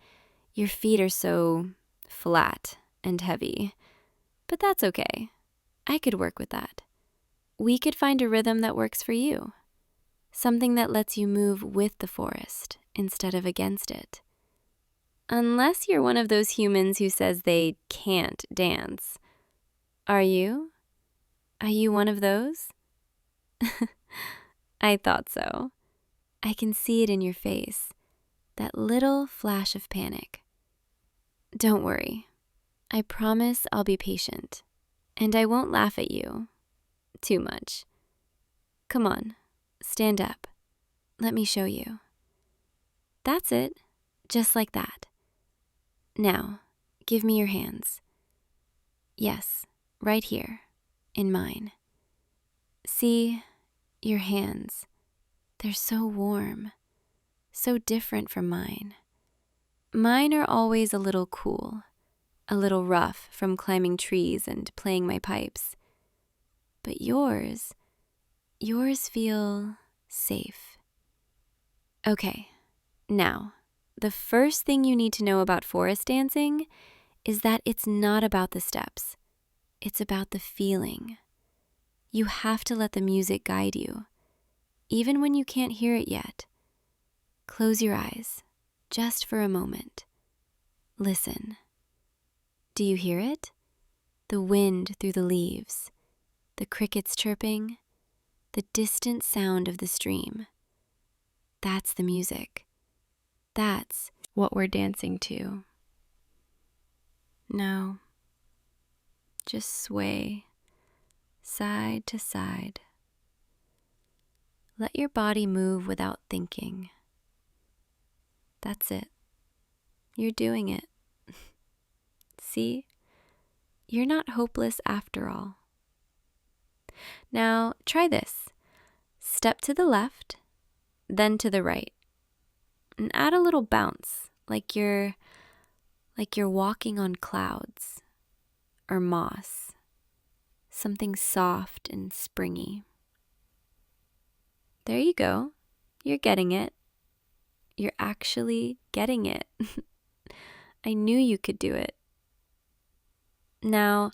Your feet are so flat and heavy. But that's okay. I could work with that. We could find a rhythm that works for you. Something that lets you move with the forest instead of against it. Unless you're one of those humans who says they can't dance. Are you? Are you one of those? I thought so. I can see it in your face. That little flash of panic. Don't worry. I promise I'll be patient. And I won't laugh at you too much. Come on, stand up. Let me show you. That's it, just like that. Now, give me your hands. Yes, right here, in mine. See, your hands, they're so warm, so different from mine. Mine are always a little cool, a little rough from climbing trees and playing my pipes. But yours feel safe. Okay, now, the first thing you need to know about forest dancing is that it's not about the steps. It's about the feeling. You have to let the music guide you, even when you can't hear it yet. Close your eyes, just for a moment. Listen. Do you hear it? The wind through the leaves, the crickets chirping, the distant sound of the stream. That's the music. That's what we're dancing to. No, just sway, side to side. Let your body move without thinking. That's it. You're doing it. See? You're not hopeless after all. Now, try this. Step to the left, then to the right. And add a little bounce, like you're walking on clouds or moss. Something soft and springy. There you go. You're getting it. You're actually getting it. I knew you could do it. Now,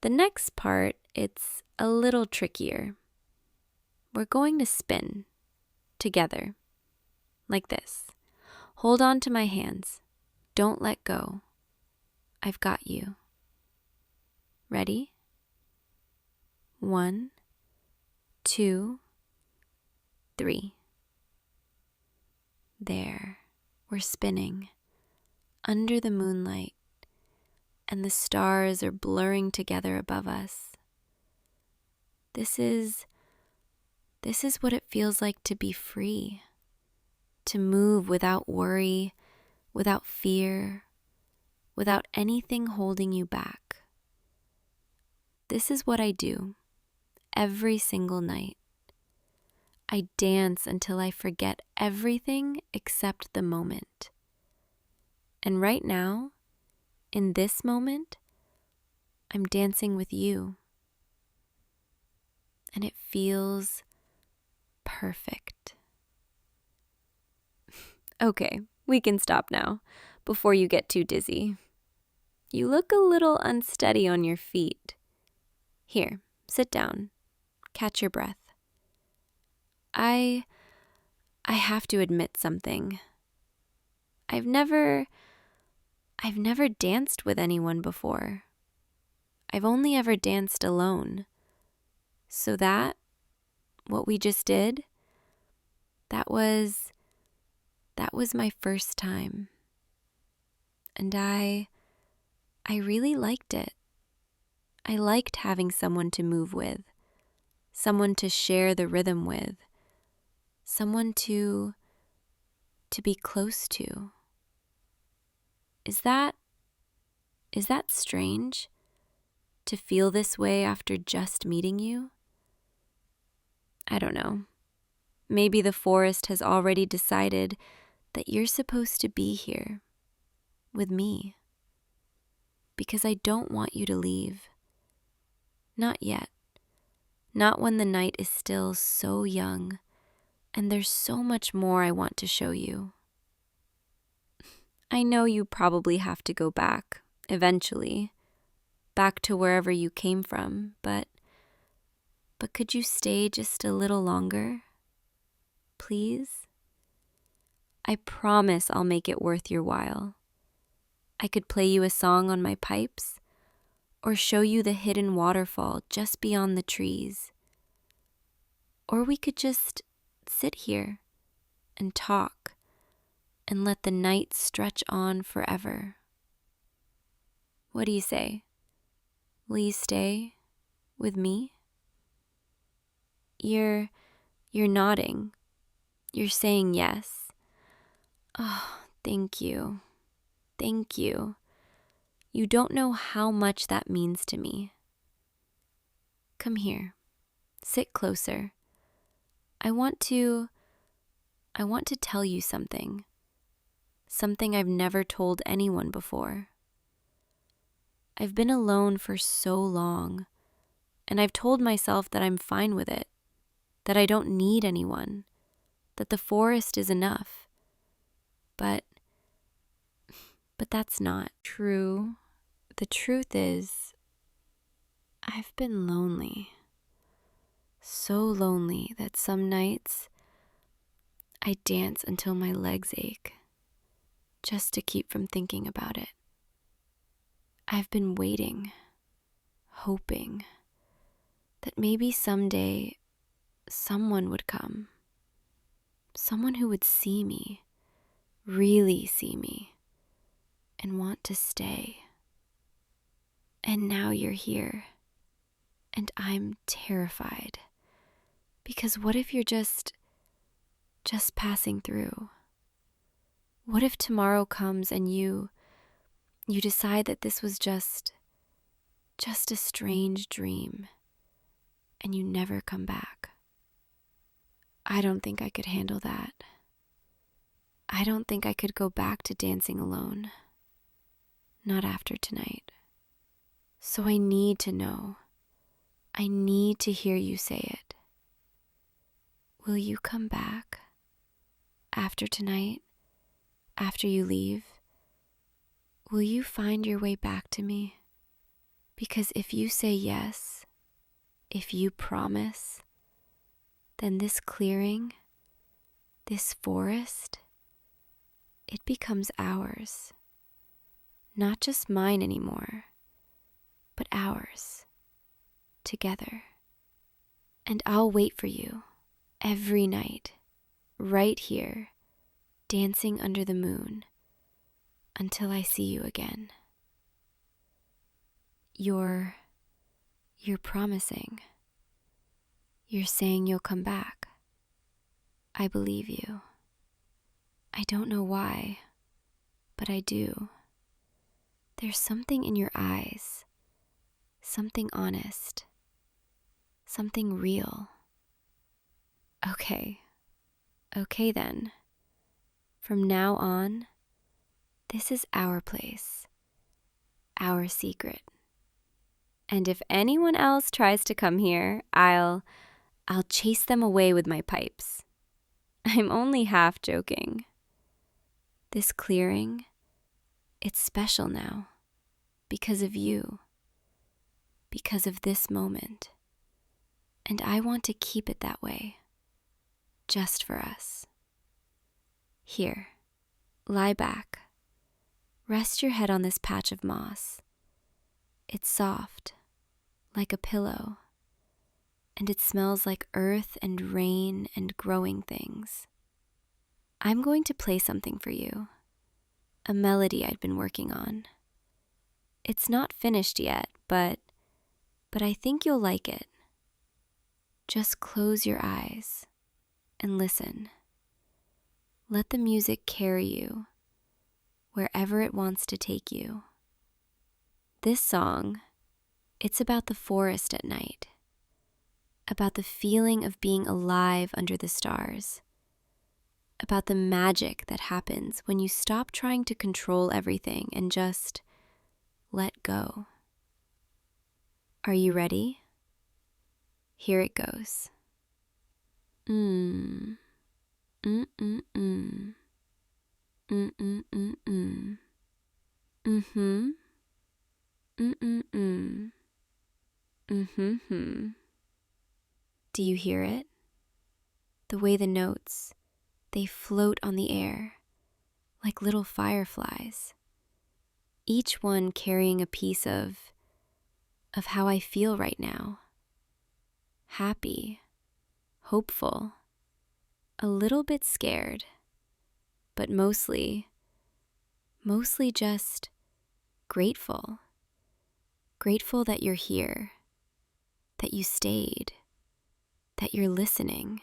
the next part, it's a little trickier. We're going to spin together, like this. Hold on to my hands. Don't let go. I've got you. Ready? 1, 2, 3. There, we're spinning under the moonlight, and the stars are blurring together above us. This is what it feels like to be free, to move without worry, without fear, without anything holding you back. This is what I do every single night. I dance until I forget everything except the moment. And right now, in this moment, I'm dancing with you. And it feels perfect. Okay, we can stop now, before you get too dizzy. You look a little unsteady on your feet. Here, sit down. Catch your breath. I have to admit something. I've never danced with anyone before. I've only ever danced alone. So what we just did, that was my first time. And I really liked it. I liked having someone to move with, someone to share the rhythm with, someone to be close to. Is that strange to feel this way after just meeting you? I don't know. Maybe the forest has already decided that you're supposed to be here with me. Because I don't want you to leave. Not yet. Not when the night is still so young, and there's so much more I want to show you. I know you probably have to go back, eventually, back to wherever you came from, but could you stay just a little longer? Please? I promise I'll make it worth your while. I could play you a song on my pipes, or show you the hidden waterfall just beyond the trees. Or we could just sit here and talk and let the night stretch on forever. What do you say? Will you stay with me? You're nodding. You're saying yes. Oh, thank you. Thank you. You don't know how much that means to me. Come here. Sit closer. I want to tell you something. Something I've never told anyone before. I've been alone for so long, and I've told myself that I'm fine with it, that I don't need anyone, that the forest is enough. But that's not true. The truth is, I've been lonely. So lonely that some nights I dance until my legs ache, just to keep from thinking about it. I've been waiting, hoping that maybe someday someone would come. Someone who would see me, really see me, and want to stay. And now you're here, and I'm terrified. Because what if you're just passing through? What if tomorrow comes and you decide that this was just a strange dream, and you never come back? I don't think I could handle that. I don't think I could go back to dancing alone. Not after tonight. So I need to know. I need to hear you say it. Will you come back? After tonight? After you leave? Will you find your way back to me? Because if you say yes, if you promise, then this clearing, this forest, it becomes ours. Not just mine anymore, but ours, together. And I'll wait for you every night, right here, dancing under the moon, until I see you again. You're promising. You're saying you'll come back. I believe you. I don't know why, but I do. There's something in your eyes, something honest, something real. Okay then. From now on, this is our place, our secret. And if anyone else tries to come here, I'll chase them away with my pipes. I'm only half joking. This clearing, it's special now, because of you, because of this moment. And I want to keep it that way, just for us. Here, lie back. Rest your head on this patch of moss. It's soft, like a pillow, and it smells like earth and rain and growing things. I'm going to play something for you, a melody I'd been working on. It's not finished yet, but I think you'll like it. Just close your eyes and listen. Let the music carry you wherever it wants to take you. This song, it's about the forest at night, about the feeling of being alive under the stars, about the magic that happens when you stop trying to control everything and just let go. Are you ready? Here it goes. Mm. Mm-mm-mm. Mm-mm-mm-mm. Mm-hmm. Mm-mm-mm. Mm-hmm. Do you hear it? The way the notes, they float on the air like little fireflies, each one carrying a piece of how I feel right now. Happy, hopeful, a little bit scared, but mostly just grateful. Grateful that you're here, that you stayed, that you're listening.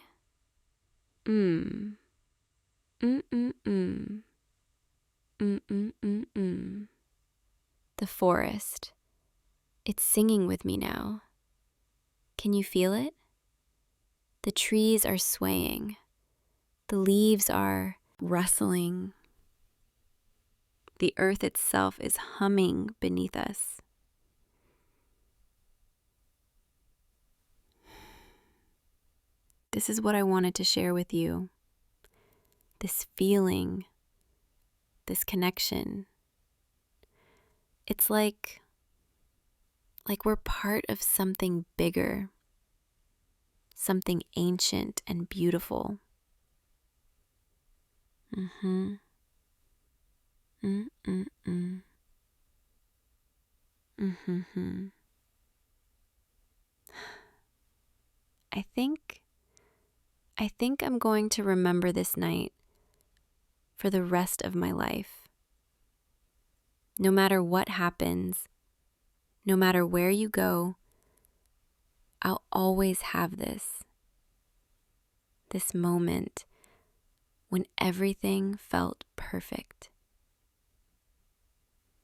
Mm. Mm-mm-mm. Mm-mm-mm-mm. The forest. It's singing with me now. Can you feel it? The trees are swaying. The leaves are rustling. The earth itself is humming beneath us. This is what I wanted to share with you. This feeling, this connection. It's like we're part of something bigger, something ancient and beautiful. Mm-hmm. Mm-mm-mm. Mm-hmm. I think I'm going to remember this night for the rest of my life. No matter what happens, no matter where you go, I'll always have this moment when everything felt perfect.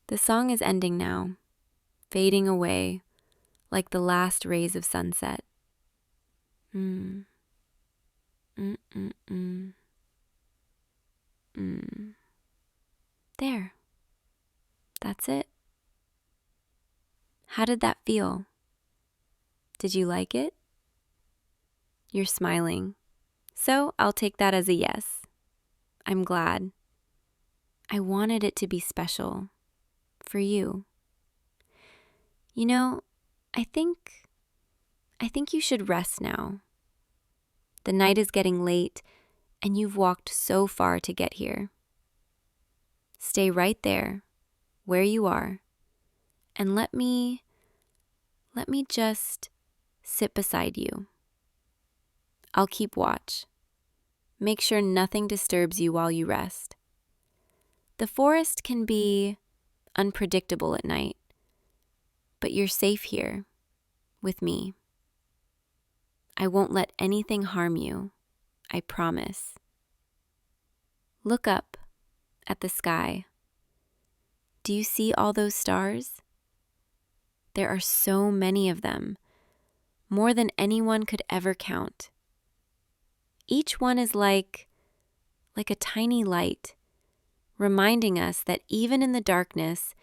The song is ending now, fading away like the last rays of sunset. Mm. Mm-mm-mm. Mm. There. That's it. How did that feel? Did you like it? You're smiling. So I'll take that as a yes. I'm glad. I wanted it to be special. For you. You know, I think you should rest now. The night is getting late, and you've walked so far to get here. Stay right there, where you are, and let me just sit beside you. I'll keep watch. Make sure nothing disturbs you while you rest. The forest can be unpredictable at night, but you're safe here, with me. I won't let anything harm you, I promise. Look up at the sky. Do you see all those stars? There are so many of them, more than anyone could ever count. Each one is like a tiny light, reminding us that even in the darkness,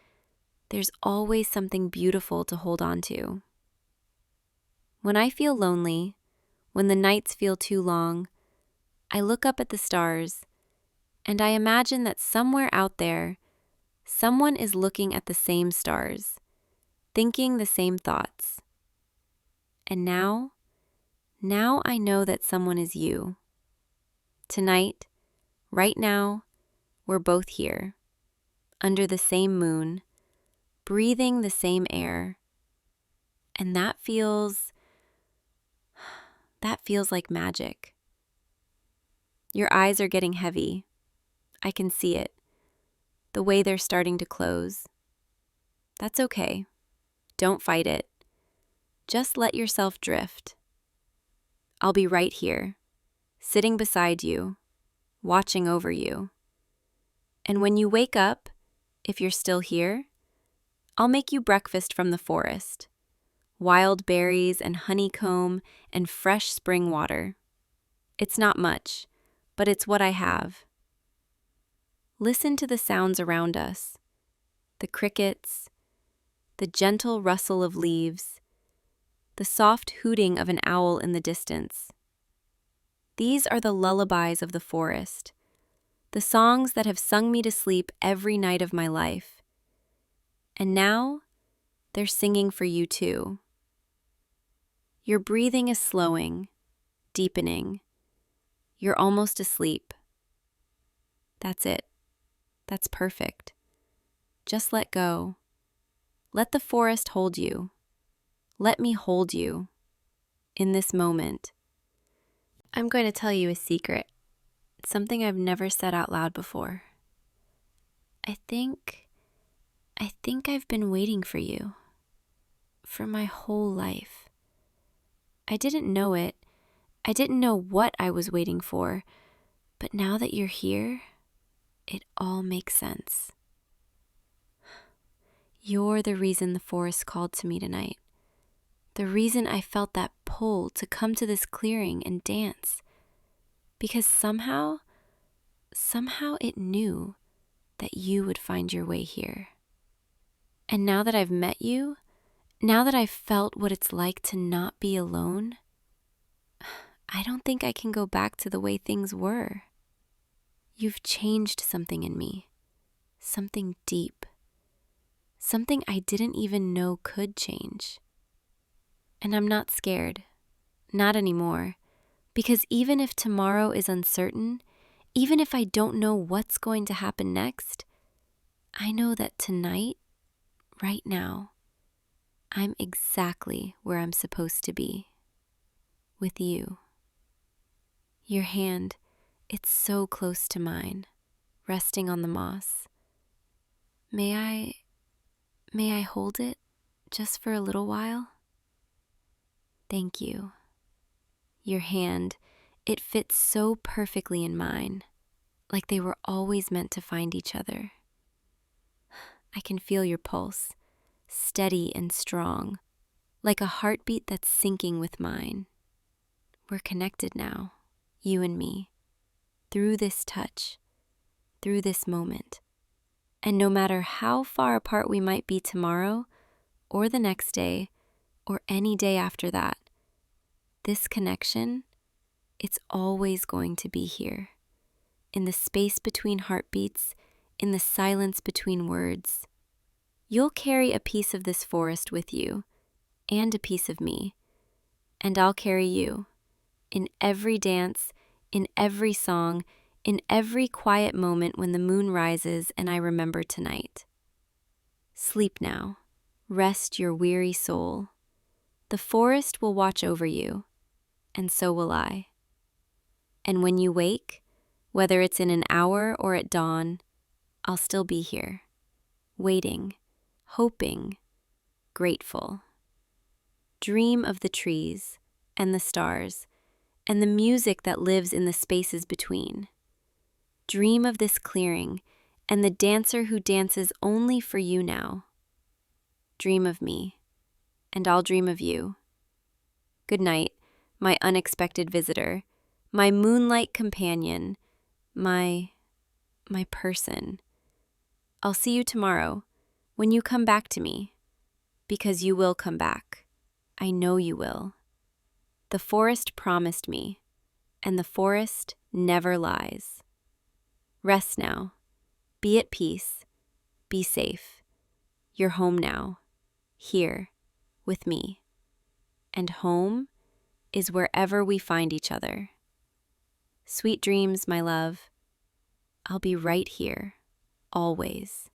there's always something beautiful to hold on to. When I feel lonely, when the nights feel too long, I look up at the stars, and I imagine that somewhere out there, someone is looking at the same stars, thinking the same thoughts. And now I know that someone is you. Tonight, right now, we're both here, under the same moon, breathing the same air. And that feels like magic. Your eyes are getting heavy. I can see it, the way they're starting to close. That's okay. Don't fight it. Just let yourself drift. I'll be right here, sitting beside you, watching over you. And when you wake up, if you're still here, I'll make you breakfast from the forest. Wild berries and honeycomb and fresh spring water. It's not much, but it's what I have. Listen to the sounds around us. The crickets, the gentle rustle of leaves, the soft hooting of an owl in the distance. These are the lullabies of the forest, the songs that have sung me to sleep every night of my life. And now, they're singing for you too. Your breathing is slowing, deepening. You're almost asleep. That's it. That's perfect. Just let go. Let the forest hold you. Let me hold you in this moment. I'm going to tell you a secret, something I've never said out loud before. I think I've been waiting for you for my whole life. I didn't know it. I didn't know what I was waiting for, but now that you're here, it all makes sense. You're the reason the forest called to me tonight. The reason I felt that pull to come to this clearing and dance. Because somehow it knew that you would find your way here. And now that I've met you, now that I've felt what it's like to not be alone, I don't think I can go back to the way things were. You've changed something in me, something deep, something I didn't even know could change. And I'm not scared, not anymore, because even if tomorrow is uncertain, even if I don't know what's going to happen next, I know that tonight, right now, I'm exactly where I'm supposed to be, with you. Your hand, it's so close to mine, resting on the moss. May I hold it just for a little while? Thank you. Your hand, it fits so perfectly in mine, like they were always meant to find each other. I can feel your pulse, steady and strong, like a heartbeat that's syncing with mine. We're connected now, you and me, through this touch, through this moment. And no matter how far apart we might be tomorrow, or the next day, or any day after that, this connection, it's always going to be here, in the space between heartbeats, in the silence between words. You'll carry a piece of this forest with you, and a piece of me, and I'll carry you, in every dance, in every song, in every quiet moment when the moon rises and I remember tonight. Sleep now, rest your weary soul. The forest will watch over you, and so will I. And when you wake, whether it's in an hour or at dawn, I'll still be here, waiting, hoping, grateful. Dream of the trees and the stars and the music that lives in the spaces between. Dream of this clearing and the dancer who dances only for you now. Dream of me, and I'll dream of you. Good night, my unexpected visitor, my moonlight companion, my person. I'll see you tomorrow, when you come back to me, because you will come back. I know you will. The forest promised me, and the forest never lies. Rest now. Be at peace. Be safe. You're home now, here, with me. And home is wherever we find each other. Sweet dreams, my love. I'll be right here, always.